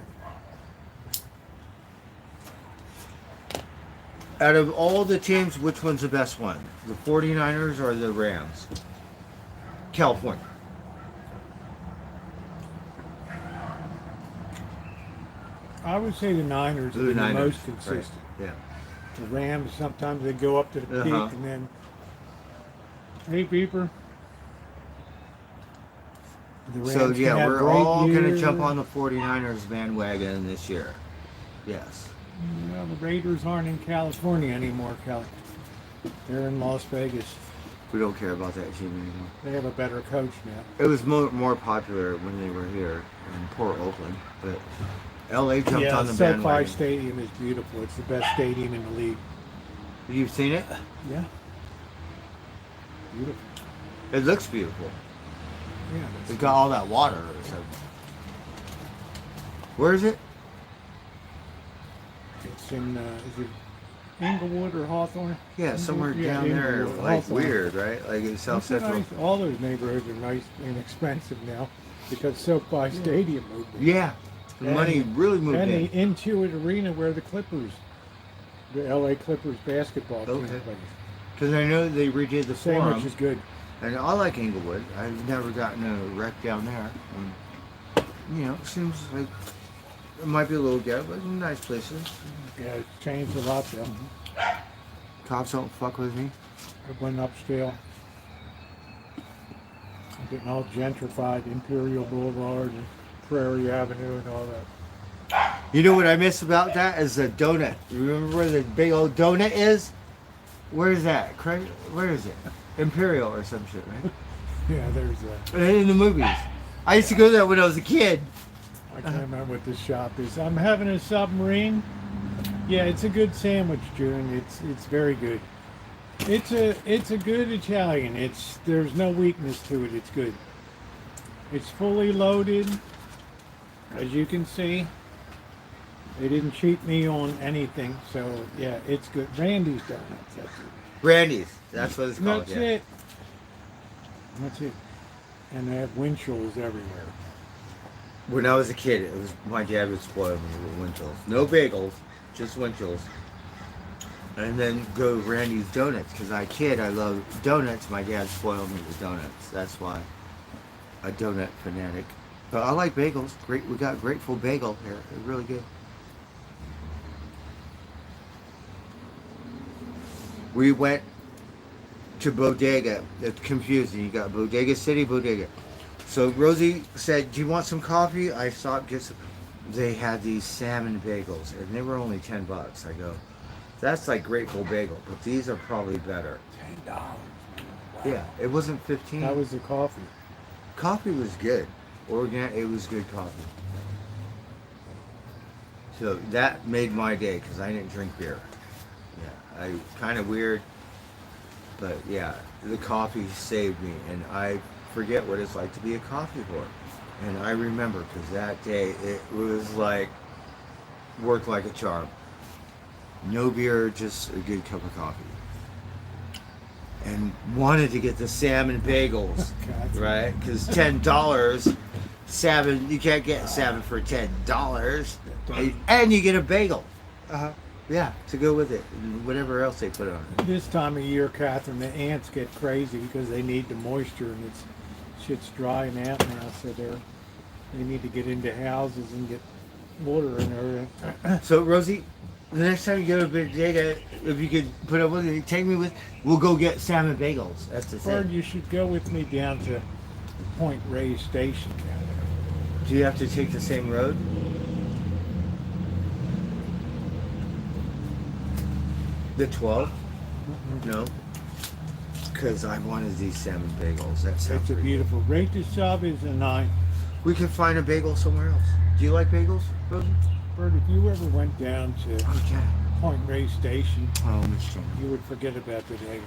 Out of all the teams, which one's the best one? The 49ers or the Rams? California. I would say the Niners are the most consistent. Right. Yeah. The Rams, sometimes they go up to the peak and then... Hey, Beeper. The Rams So, can yeah, have we're great all going to years. jump on the 49ers bandwagon this year. Yes. Well, the Raiders aren't in California anymore, Kelly. They're in Las Vegas. We don't care about that team anymore. They have a better coach now. It was more popular when they were here in poor Oakland, but LA jumped on the SoFi bandwagon. Stadium is beautiful. It's the best stadium in the league. You've seen it? Yeah. Beautiful. It looks beautiful. Yeah. It's got all that water. So. Where is it? It's in, is it Inglewood or Hawthorne? Yeah, somewhere down there, Inglewood, like Hawthorne. weird, right? Like in South It's a Central. nice, all those neighborhoods are nice and expensive now because SoFi Stadium moved in. Yeah, the And- money really moved And in. the Intuit Arena where the Clippers, the LA Clippers basketball team Okay. plays. Because I know they redid the Sandwich forum, is good. and I like Inglewood. I've never gotten a wreck down there. And, you know, it seems like it might be a little ghetto, but nice places. Yeah, it's changed a lot though. Cops don't fuck with me. It went upscale. Getting all gentrified, Imperial Boulevard and Prairie Avenue and all that. You know what I miss about that is the donut. You remember where the big old donut is? Where is that? Where is it? Imperial or some shit, right? Yeah, there's a, In the movies. I used to go there when I was a kid. I can't remember what this shop is. I'm having a submarine. Yeah, it's a good sandwich, June. It's very good. It's a good Italian. There's no weakness to it. It's good. It's fully loaded, as you can see. They didn't cheat me on anything, so yeah, it's good. Randy's Donuts. That's it. Randy's. That's what it's called. That's yeah. it. That's it. And they have Winchells everywhere. When I was a kid, it was my dad would spoil me with Winchells. No bagels, just Winchells. And then go to Randy's Donuts, because I love donuts. My dad spoiled me with donuts. That's why. A donut fanatic. But I like bagels. Great, we got Grateful Bagel here. They're really good. We went to Bodega. It's confusing. You got Bodega City, Bodega. So Rosie said, "Do you want some coffee?" I stopped, get some. They had these salmon bagels, and they were only $10. I go, that's like Grateful Bagel, but these are probably better. $10. Yeah, it wasn't 15. That was the coffee. Coffee was good. It was good coffee. So that made my day because I didn't drink beer. Yeah, I kind of weird, but yeah, the coffee saved me, and I forget what it's like to be a coffee whore. And I remember because that day it was like worked like a charm. No beer, just a good cup of coffee. And wanted to get the salmon bagels, God. right? Because $10, salmon, you can't get salmon for $10. And you get a bagel. Yeah, to go with it, and whatever else they put on it. This time of year, Catherine, the ants get crazy because they need the moisture and shit's drying out now, so they need to get into houses and get water and everything. So, Rosie, the next time you go to Bodega, if you could put up with it, take me with, we'll go get salmon bagels. That's the Or thing. you should go with me down to Point Reyes Station down there. Do you have to take the same road? The 12? No. Because I wanted these salmon bagels. That sounds It's a pretty beautiful. Rate the sub is a 9. good. We could find a bagel somewhere else. Do you like bagels, Rosie? Bert, if you ever went down to Okay. Point Reyes Station, Oh, Mr. you would forget about the day.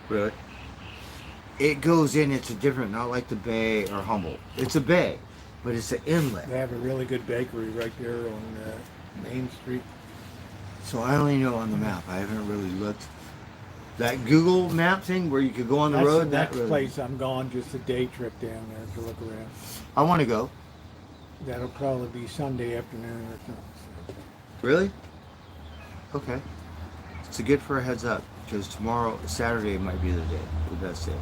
Really? It goes in, it's a different, not like the Bay or Humboldt. It's a bay, but it's an inlet. They have a really good bakery right there on Main Street. So I only know on the map. I haven't really looked. That Google map thing where you could go on the That's road, the that next really, place I'm going, just a day trip down there to look around. I want to go. That'll probably be Sunday afternoon or something. Really? Okay. It's good for a heads up because tomorrow, Saturday, might be the day, the best day.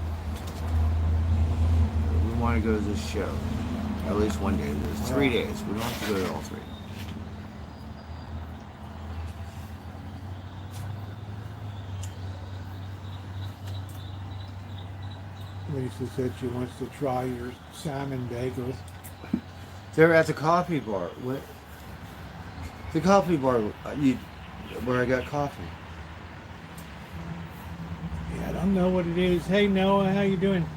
We want to go to this show. At least one day. There's 3 days. We don't have to go to all 3. Lisa said she wants to try your salmon bagels. They're at the coffee bar. What? The coffee bar, where I got coffee. Yeah, I don't know what it is. Hey Noah, how you doing?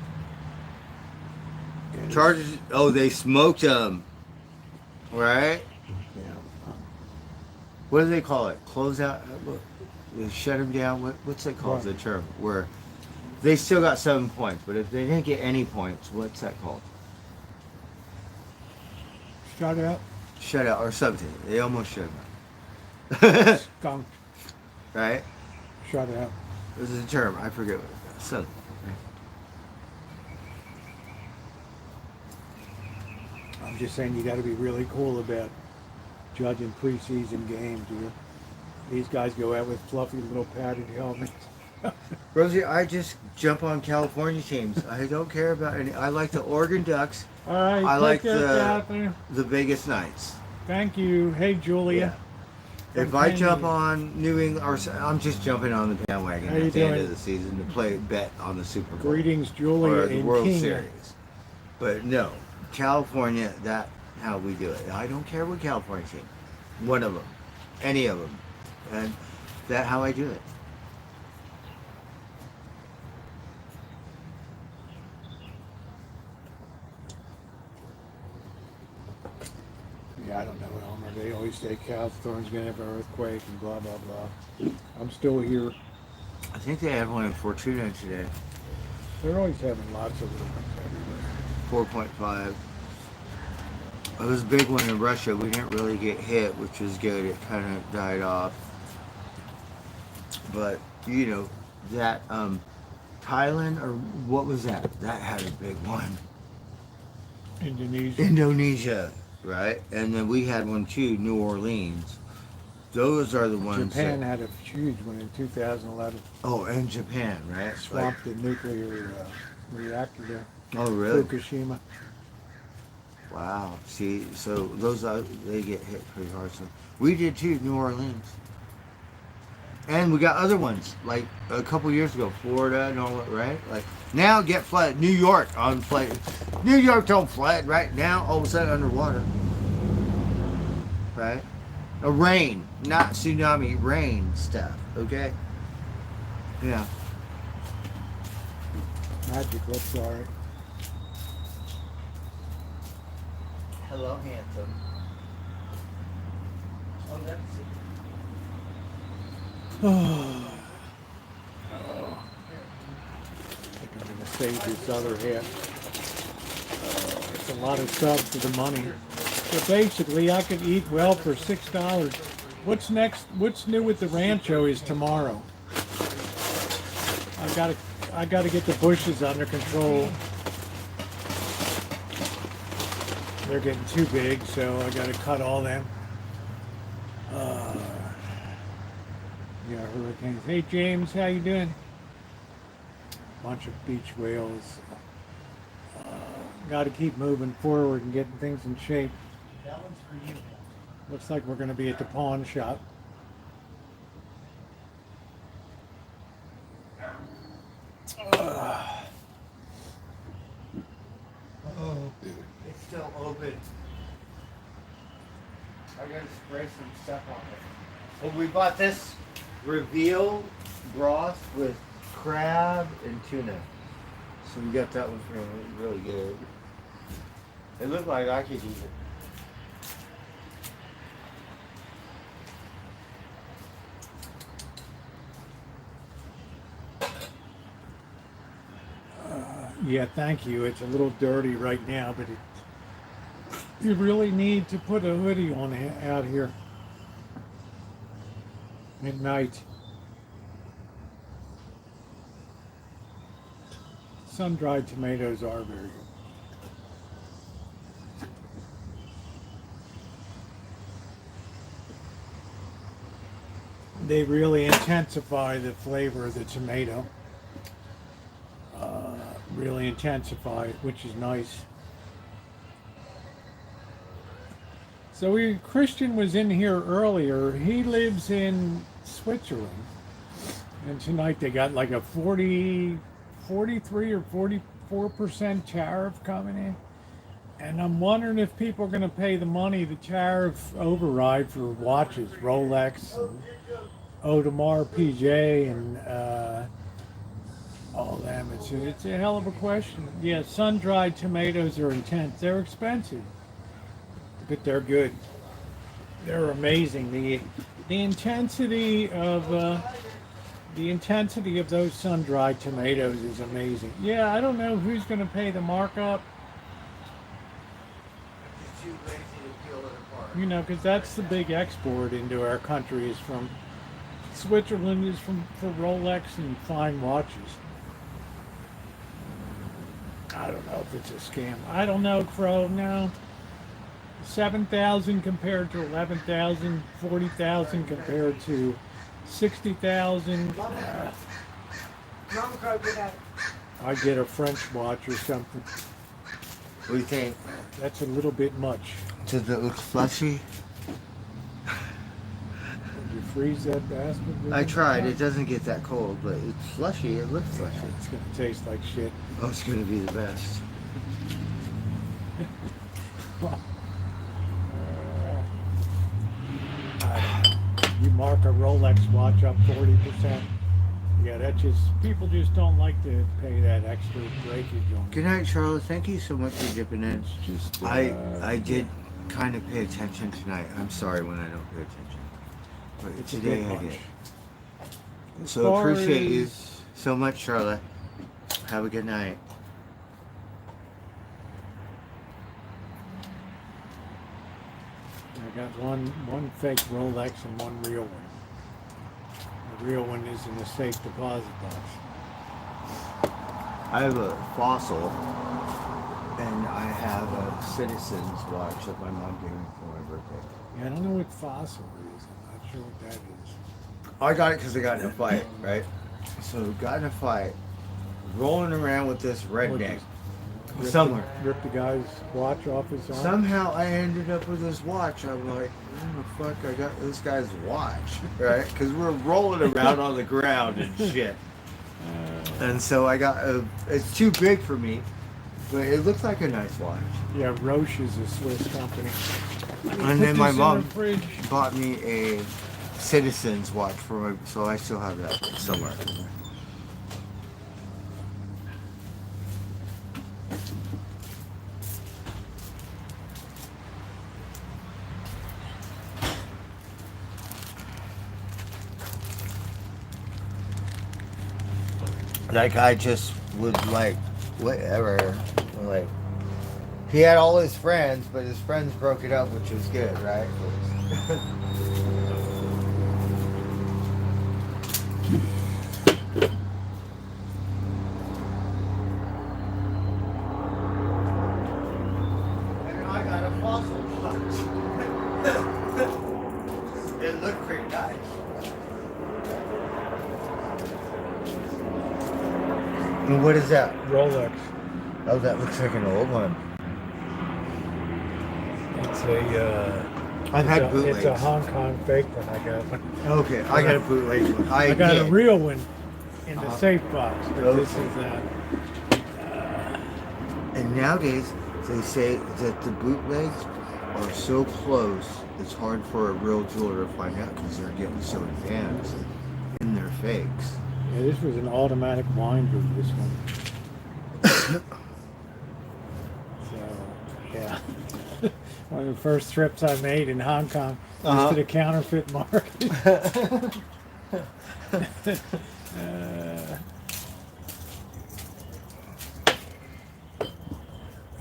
Yeah, Charges. Oh, they smoked them. Right? Yeah. What do they call it? Close out. They shut them down. What's it called? What? The term where they still got 7 points, but if they didn't get any points, what's that called? Shut up. Shut out or something. They almost shut them out. Skunk. Right? Shut up. This is a term. I forget what it is. Something. I'm just saying you got to be really cool about judging preseason games. These guys go out with fluffy little padded helmets. Rosie, I just jump on California teams. I don't care about any. I like the Oregon Ducks. All right, I take like care, Catherine. the Vegas Knights. Thank you. Hey, Julia. If I jump on New England, or I'm just jumping on the bandwagon How you at the end doing? of the season to bet on the Super Bowl Greetings, Julia or the in World Kenya. Series. But no, California. That's how we do it. I don't care what California team, one of them, any of them, and that's how I do it. Yeah, I don't know, Elmer. They always say California's going to have an earthquake and blah, blah, blah. I'm still here. I think they had one in Fortuna today, They're always having lots of little ones everywhere. 4.5. It was a big one in Russia. We didn't really get hit, which was good. It kind of died off. But, you know, that Thailand, or what was that? That had a big one. Indonesia, right? And then we had one too, New Orleans. Those are the ones Japan that, had a huge one in 2011. oh, and Japan, right? Swamped the nuclear reactor there. Oh, really? Fukushima. Wow. See, so those they get hit pretty hard. So we did too, New Orleans. And we got other ones, like a couple years ago, Florida and all that, right? Like now get flooded. New York on flood. New York don't flood right now. All of a sudden underwater, right? A rain, not tsunami, rain stuff. Okay. Yeah. Magic looks alright. Hello, handsome. Oh, that's it. Oh. I think I'm going to save this other half. It's a lot of stuff for the money. So basically, I could eat well for $6. What's next? What's new with the Rancho is tomorrow. I gotta get the bushes under control. They're getting too big, so I gotta cut all them. Yeah, hurricanes. Hey James, how you doing? Bunch of beach whales. Got to keep moving forward and getting things in shape. That one's for you. Looks like we're going to be at the pawn shop. It's still open. I gotta spray some stuff on it. Well, we bought this reveal broth with crab and tuna. So we got that one for really good. It looked like I could eat it. Yeah, thank you. It's a little dirty right now, but you really need to put a hoodie on out here at night. Sun-dried tomatoes are very good. They really intensify the flavor of the tomato. Really intensify it, which is nice. So Christian was in here earlier. He lives in Switzerland. And tonight they got like a 43 or 44% tariff coming in. And I'm wondering if people are going to pay the money, the tariff override for watches, Rolex, and Audemars Piguet, and all them. It's a hell of a question. Yeah, sun-dried tomatoes are intense. They're expensive, but they're good. They're amazing. The intensity of The intensity of those sun-dried tomatoes is amazing. Yeah, I don't know who's going to pay the markup. It's too lazy to peel it apart. You know, because that's the big export into our country is from Switzerland is for Rolex and fine watches. I don't know if it's a scam. I don't know, Crow. No. 7,000 compared to 11,000, 40,000 compared to 60,000. I'd get a French watch or something. What do you think? That's a little bit much. Does it look fleshy? Did you freeze that bastard? I tried. It doesn't get that cold, but it's fleshy. It looks fleshy. It's gonna taste like shit. Oh, it's gonna be the best. You mark a Rolex watch up 40%. Yeah, that just people just don't like to pay that extra breakage on. Good night, Charlotte. Thank you so much for dipping in. It's just I did kind of pay attention tonight. I'm sorry when I don't pay attention, but It's a today bit I much. did. As So far appreciate you as- so much, Charlotte. Have a good night. I got one fake Rolex and one real one. The real one is in a safe deposit box. I have a fossil, and I have a Citizen's watch that my mom gave me for my birthday. Yeah, I don't know what fossil is. I'm not sure what that is. I got it because I got in a fight, right? So got in a fight, rolling around with this redneck Rip somewhere. Rip the guy's watch off his arm. Somehow I ended up with his watch. I'm like, oh the fuck, I got this guy's watch, right? Because we're rolling around on the ground and shit. And so I got it's too big for me, but it looks like a nice watch. Yeah, Roche is a Swiss company. And then my Put this in mom the fridge. bought me a Citizen's watch for my, so I still have that somewhere. Like I just would like whatever, like he had all his friends, but his friends broke it up, which was good, right? And I got a fossil watch. It looked pretty nice. And what is that? Rolex. Oh, that looks like an old one. It's a. I've had It's bootlegs. a Hong Kong fake one. I got one. Okay, I got a bootleg one. I got a did. real one in the Uh-huh. safe box, but this Okay. is not. And nowadays, they say that the bootlegs are so close, it's hard for a real jeweler to find out because they're getting so advanced in their fakes. Yeah, this was an automatic winder. This one. So, yeah. One of the first trips I made in Hong Kong was Uh-huh. to the counterfeit market.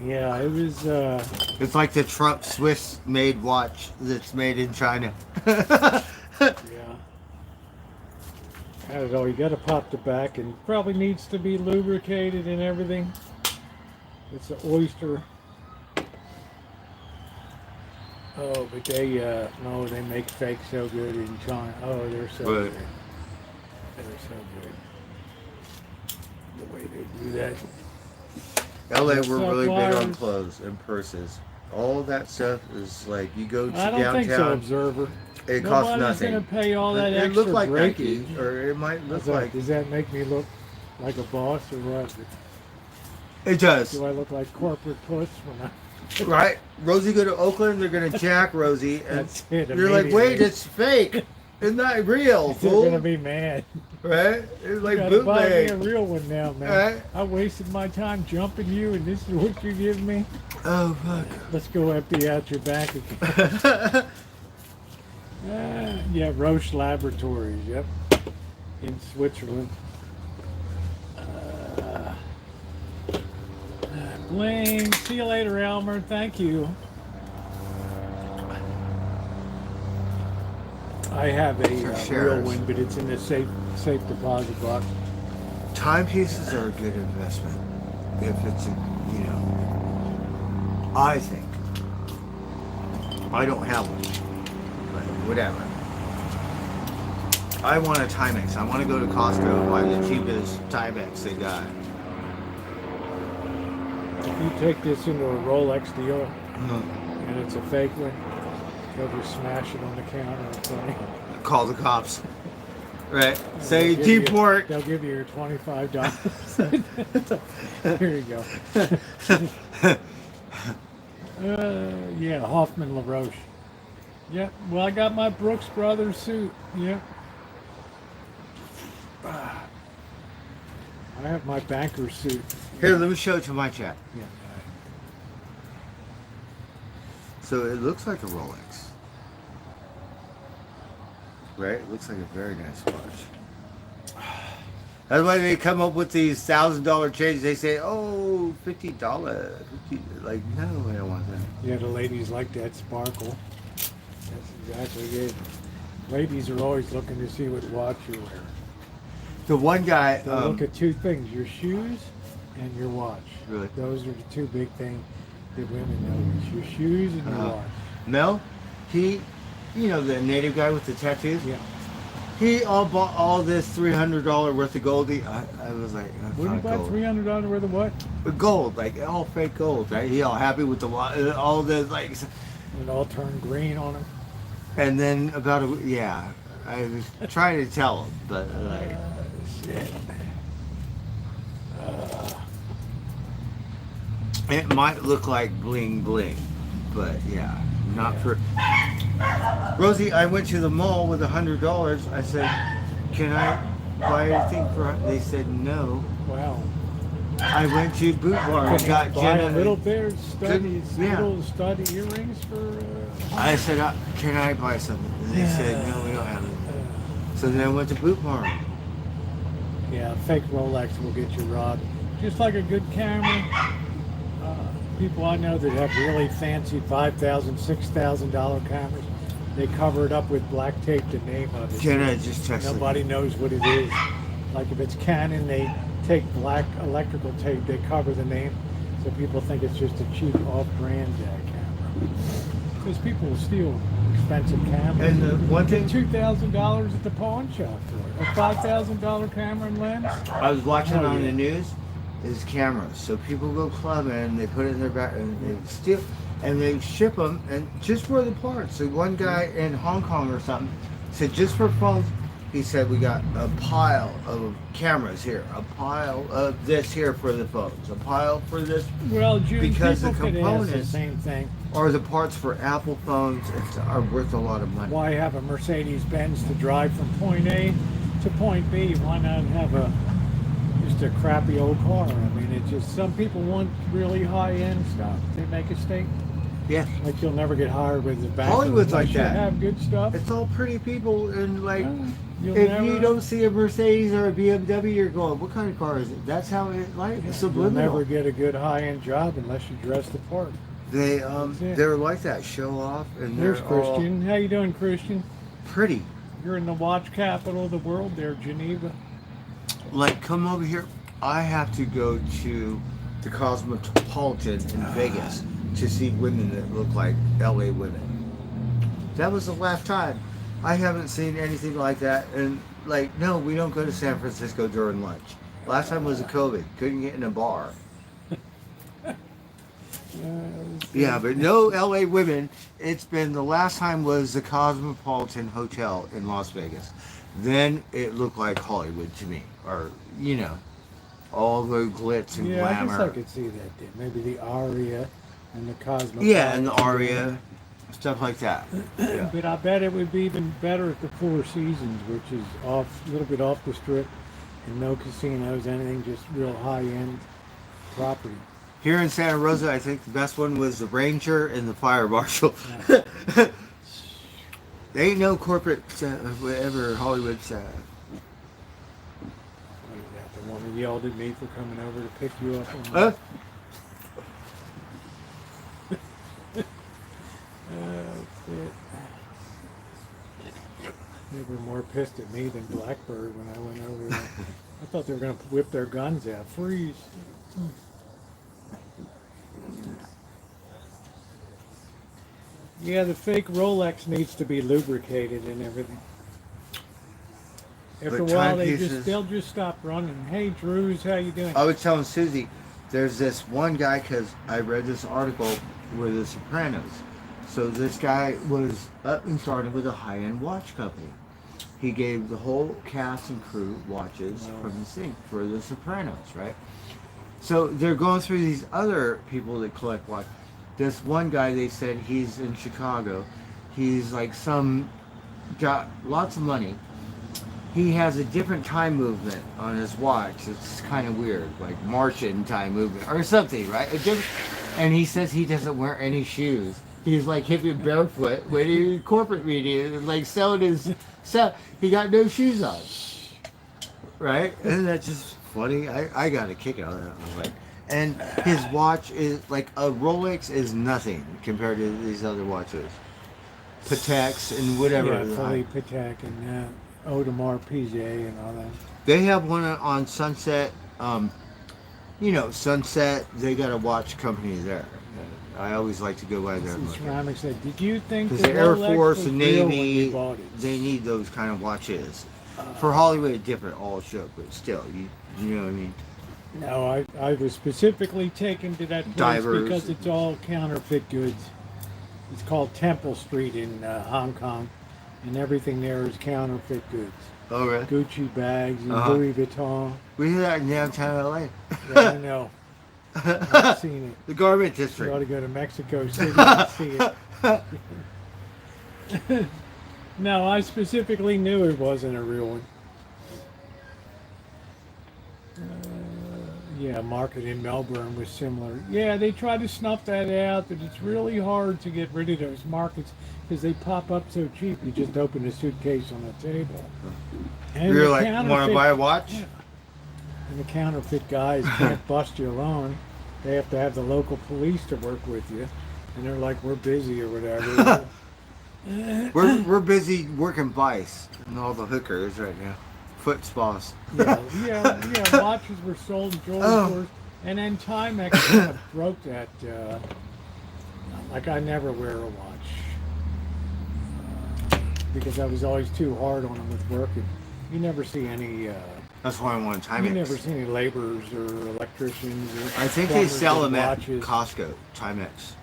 Yeah, it was. It's like the Trump Swiss-made watch that's made in China. Yeah. I don't know. You got to pop the back, and probably needs to be lubricated and everything. It's an oyster. Oh, but they no, they make fake so good in China. Oh, they're so Right. good. They're so good. The way they do that. LA, Yes, we're really big on suppliers. clothes and purses. All of that stuff is like you go to I don't downtown. think so, Observer. It costs Nobody's nothing. gonna pay all that it extra looked like breakage. Nike, or it might look Does that, like does that make me look like a boss or what? it does. Do I look like corporate puss when I? Right? Rosie go to Oakland, they're gonna jack Rosie, and That's it. you're like, wait, immediately. it's fake. It's not real, They're gonna fool. be mad. Right? It's like You gotta buy me a bootleg. real one now, man. Right? I wasted my time jumping you, and this is what you give me. Oh fuck. Let's go empty out your bank account. Yeah, Roche Laboratories. Yep. in Switzerland. Bling. See you later, Elmer. Thank you. I have a real shares. one, but it's in the safe deposit box. Timepieces are a good investment if it's, you know, I think. I don't have one, but whatever. I want a Timex. I want to go to Costco and buy the cheapest Timex they got. If you take this into a Rolex deal and it's a fake one, they'll just smash it on the counter and say, Call the cops. Right. Say they'll give deport. They'll give you your $25. Here you go. Yeah, Hoffman LaRoche. Yep. Well, I got my Brooks Brothers suit. Yep. I have my banker suit. Here, let me show it to my chat. Yeah. So it looks like a Rolex. Right? It looks like a very nice watch. That's why they come up with these $1,000 changes. They say, oh, $50. Like, no, I don't want that. Yeah, the ladies like that sparkle. That's exactly it. Ladies are always looking to see what watch you wear. The one guy, They'll look at two things, your shoes and your watch. Really? Those are the two big things that women notice, your shoes and your watch. Mel, he, you know, the native guy with the tattoos? Yeah. He all bought all this $300 worth of gold. I was like, that's What do you not buy gold. $300 worth of what? Gold, like all fake gold, right? He all happy with the all the like, It all turned green on him. and then about yeah, I was trying to tell him, but like, Shit. it might look like bling bling, but yeah, not for. Rosie, I went to the mall with $100. I said, can I buy anything for? They said no. Wow. I went to Boot Barn and got Buy Jenna a little pair of studies, yeah. little study earrings for. I said, can I buy something? And they said, no, we don't have it. So then I went to Boot Barn. Yeah, fake Rolex will get you robbed. Just like a good camera. People I know that have really fancy $5,000, $6,000 cameras, they cover it up with black tape, the name of it. Jenna just texted. Nobody knows what it is. Like if it's Canon, they take black electrical tape, they cover the name, so people think it's just a cheap off-brand camera. Because people will steal expensive cameras. And the one thing, $2,000 at the pawn shop for it. A $5,000 camera and lens. I was watching Oh, on yeah. the news is cameras. So people go clubbing and they put it in their back and they steal and they ship them and just for the parts. So one guy in Hong Kong or something said just for phones, he said we got a pile of cameras here, a pile of this here for the phones, a pile for this, Well, June, because the people could ask the components same thing. or the parts for Apple phones are worth a lot of money. Why have a Mercedes-Benz to drive from point A to point B? Why not have just a crappy old car? I mean, it's just some people want really high-end stuff. They make a statement. Yeah. Like you'll never get hired with the bank. Hollywood's like You that. have good stuff. It's all pretty people and like You'll if never, you don't see a Mercedes or a BMW, you're going, what kind of car is it? That's how it like it's you'll subliminal. never get a good high-end job unless you dress the part. They it. they're like that, show off, and There's they're all Christian. How you doing, Christian? pretty. You're in the watch capital of the world there, Geneva. Like come over here. I have to go to the Cosmopolitan in Vegas to see women that look like LA women. That was the last time. I haven't seen anything like that. And like, no, we don't go to San Francisco during lunch. Last time was a COVID. Couldn't get in a bar. Yeah, but no LA women. It's been the last time was the Cosmopolitan Hotel in Las Vegas. Then it looked like Hollywood to me, or you know, all the glitz and Yeah, glamour. I guess I could see that there. Maybe the Aria and the Cosmopolitan. Yeah, and the Aria, stuff like that. Yeah. But I bet it would be even better at the Four Seasons, which is a little bit off the strip, and no casinos, anything, just real high-end property. Here in Santa Rosa, I think the best one was the Ranger and the Fire Marshal. There ain't no corporate, whatever Hollywood. and yelled at me for coming over to pick you up. They were more pissed at me than Blackbird when I went over there. I thought they were going to whip their guns out. Freeze. Yeah, the fake Rolex needs to be lubricated and everything. After a while, they'll just stop running. Hey, Drews, how you doing? I was telling Susie, there's this one guy, because I read this article with The Sopranos. So this guy was up and started with a high-end watch company. He gave the whole cast and crew watches from the scene for The Sopranos, right? So they're going through these other people that collect watches. This one guy, they said he's in Chicago. He's like got lots of money. He has a different time movement on his watch. It's kind of weird, like Martian time movement or something, right? And he says he doesn't wear any shoes. He's like hippie barefoot when he corporate meeting, like selling his stuff. He got no shoes on, right? Isn't that just funny? I got a kick out of that. I'm like, and his watch is like a Rolex is nothing compared to these other watches, Pateks and whatever. Yeah, Philippe Patek and Audemars Piguet and all that. They have one on Sunset. Sunset. They got a watch company there. I always like to go by there. Ceramics said, did you think because the Air Force and Navy, they need those kind of watches. For Hollywood, different all show, but still, you know what I mean. No, I was specifically taken to that place Divers. Because it's all counterfeit goods. It's called Temple Street in Hong Kong, and everything there is counterfeit goods. Oh, really? Gucci bags and Louis Vuitton. We do that in downtown LA. Yeah, I know. I've seen it. The garment You district. ought to go to Mexico City and see it. No, I specifically knew it wasn't a real one. Yeah, market in Melbourne was similar. Yeah, they try to snuff that out, but it's really hard to get rid of those markets because they pop up so cheap. You just open a suitcase on the table. And You're like, want to buy a watch? Yeah. And the counterfeit guys can't bust you alone. They have to have the local police to work with you. And they're like, we're busy or whatever. We're busy working vice and all the hookers right now. Foot spas. Yeah, watches were sold in jewelry stores. And then Timex kind of broke that. Like, I never wear a watch. Because I was always too hard on them with working. You never see any... That's why I want to time You it. never see any laborers or electricians. Or I think they plumbers sell with them at watches. Costco, Timex.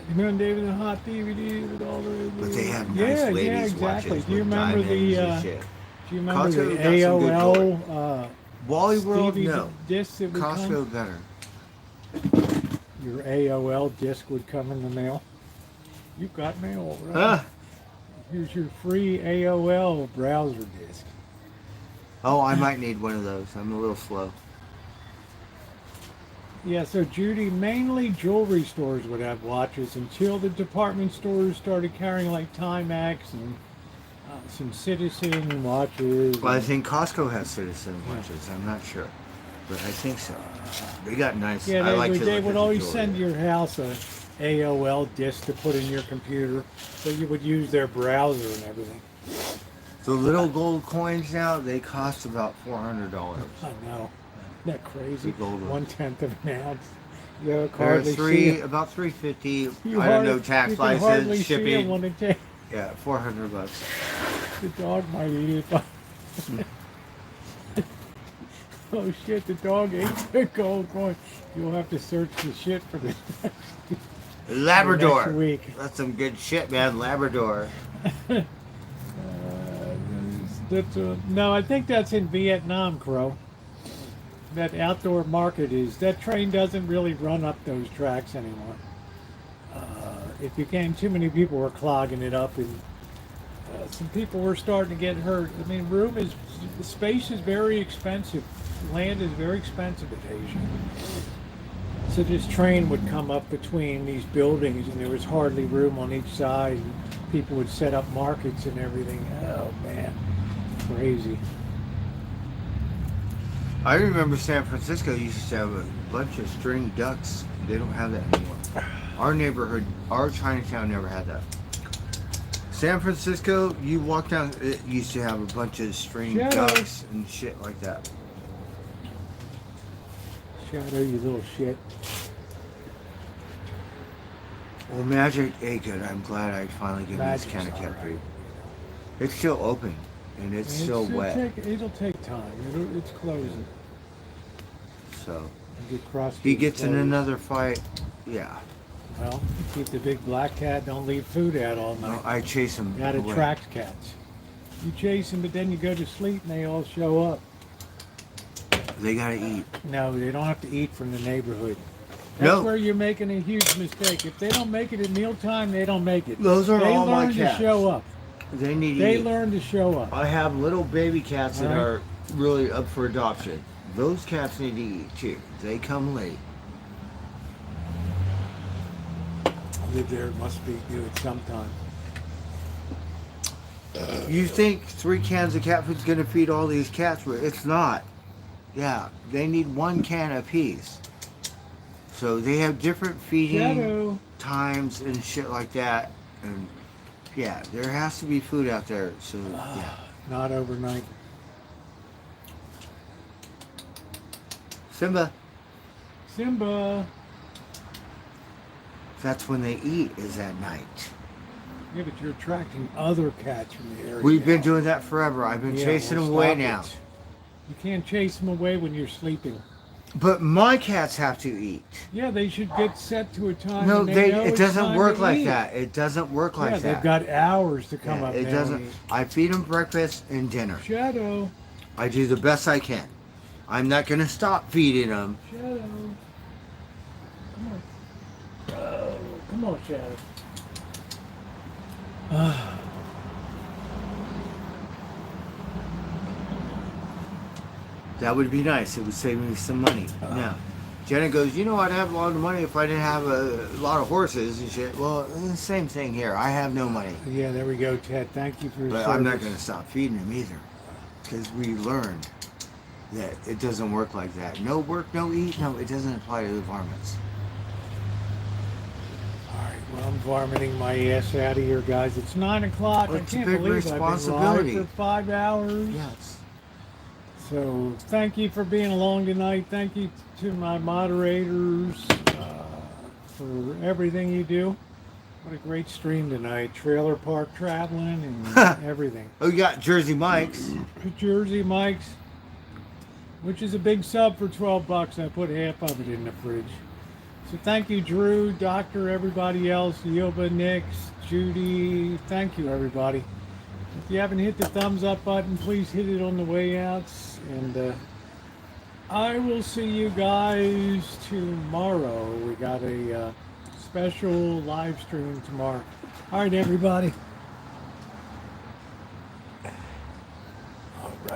You know, David, the hot DVD with all the. But they have nice ladies' exactly. watches Do you with remember diamonds the? and shit. Do you remember Costco the got some good AOL? Wally World, Stevie no. disc that would Costco better. Your AOL disc would come in the mail. You've got mail, right? Huh? Here's your free AOL browser disc. Oh, I might need one of those. I'm a little slow. Yeah, so Judy, mainly jewelry stores would have watches until the department stores started carrying like Timex and some Citizen watches. Well, I think Costco has Citizen watches. I'm not sure, but I think so. They got nice. Yeah, I like to they look would at the always jewelry. send your house a AOL disc to put in your computer, so you would use their browser and everything. The little gold coins now, they cost about $400. I know. Isn't that crazy? The gold ones. 1/10 of an ounce. You They're hardly see it. about $350. You I don't know, hardly- tax you can hardly license, see it shipping. when it takes. Yeah, $400. The dog might eat it. Oh shit, the dog ate the gold coin. You'll have to search the shit for this Labrador. next week. That's some good shit, man. Labrador. No, I think that's in Vietnam, Crow. That outdoor market that train doesn't really run up those tracks anymore. It became too many people were clogging it up, and some people were starting to get hurt. I mean, space is very expensive. Land is very expensive at Asia. So this train would come up between these buildings, and there was hardly room on each side. People would set up markets and everything. Oh man, crazy. I remember San Francisco used to have a bunch of string ducks. They don't have that anymore. Our neighborhood, our Chinatown never had that. San Francisco, you walk down, it used to have a bunch of string Shadow. ducks and shit like that. Shadow, you little shit. Well, Magic ain't good. I'm glad I finally get this Magic's can of cat alright. food. It's still open and it's still wet. It'll take time. It's closing. So You get crusty. he it's gets in closed. another fight. Yeah. Well, keep the big black cat. Don't leave food out all No, night. I chase him. That away. attracts cats. You chase them, but then you go to sleep and they all show up. They gotta eat. No, they don't have to eat from the neighborhood. That's No. where you're making a huge mistake. If they don't make it at mealtime, they don't make it. Those are they all my learn cats. to show up. They need to They eat. learn to show up. I have little baby cats that Alright. are really up for adoption. Those cats need to eat too. They come late. Live there must be good sometime. You think 3 cans of cat food's gonna feed all these cats? But it's not. Yeah, they need 1 can apiece. So they have different feeding Shadow. times and shit like that. And yeah, there has to be food out there. So yeah. Not overnight. Simba, Simba. that's when they eat, is at night. Yeah, but you're attracting other cats from the area. We've been now. doing that forever. I've been Yeah, chasing well, them away stop now. it. You can't chase them away when you're sleeping. But my cats have to eat. Yeah, they should get set to a time. No, when they know it it's doesn't time work to like eat. that. It doesn't work like Yeah, that. they've got hours to come Yeah, up. it now doesn't. and eat. I feed them breakfast and dinner. Shadow. I do the best I can. I'm not gonna stop feeding them. Shadow. Come on. Oh, come on, Shadow. That would be nice. It would save me some money. No. Jenna goes, you know, I'd have a lot of money if I didn't have a lot of horses and shit. Well, it's the same thing here. I have no money. Yeah, there we go, Ted. Thank you for your But service. I'm not going to stop feeding them either. Because we learned that it doesn't work like that. No work, no eat. No, it doesn't apply to the varmints. All right, well, I'm varminting my ass out of here, guys. It's 9 o'clock. Well, I it's a can't big believe I've been responsibility. live for 5 hours. Yes. So thank you for being along tonight. Thank you to my moderators for everything you do. What a great stream tonight. Trailer park traveling and everything. Oh, you got Jersey Mike's. Jersey Mike's, which is a big sub for $12. I put half of it in the fridge. So thank you, Drew, Doctor, everybody else, Yoba, Nix, Judy. Thank you, everybody. If you haven't hit the thumbs up button, please hit it on the way out. And I will see you guys tomorrow. We got a special live stream tomorrow. All right, everybody.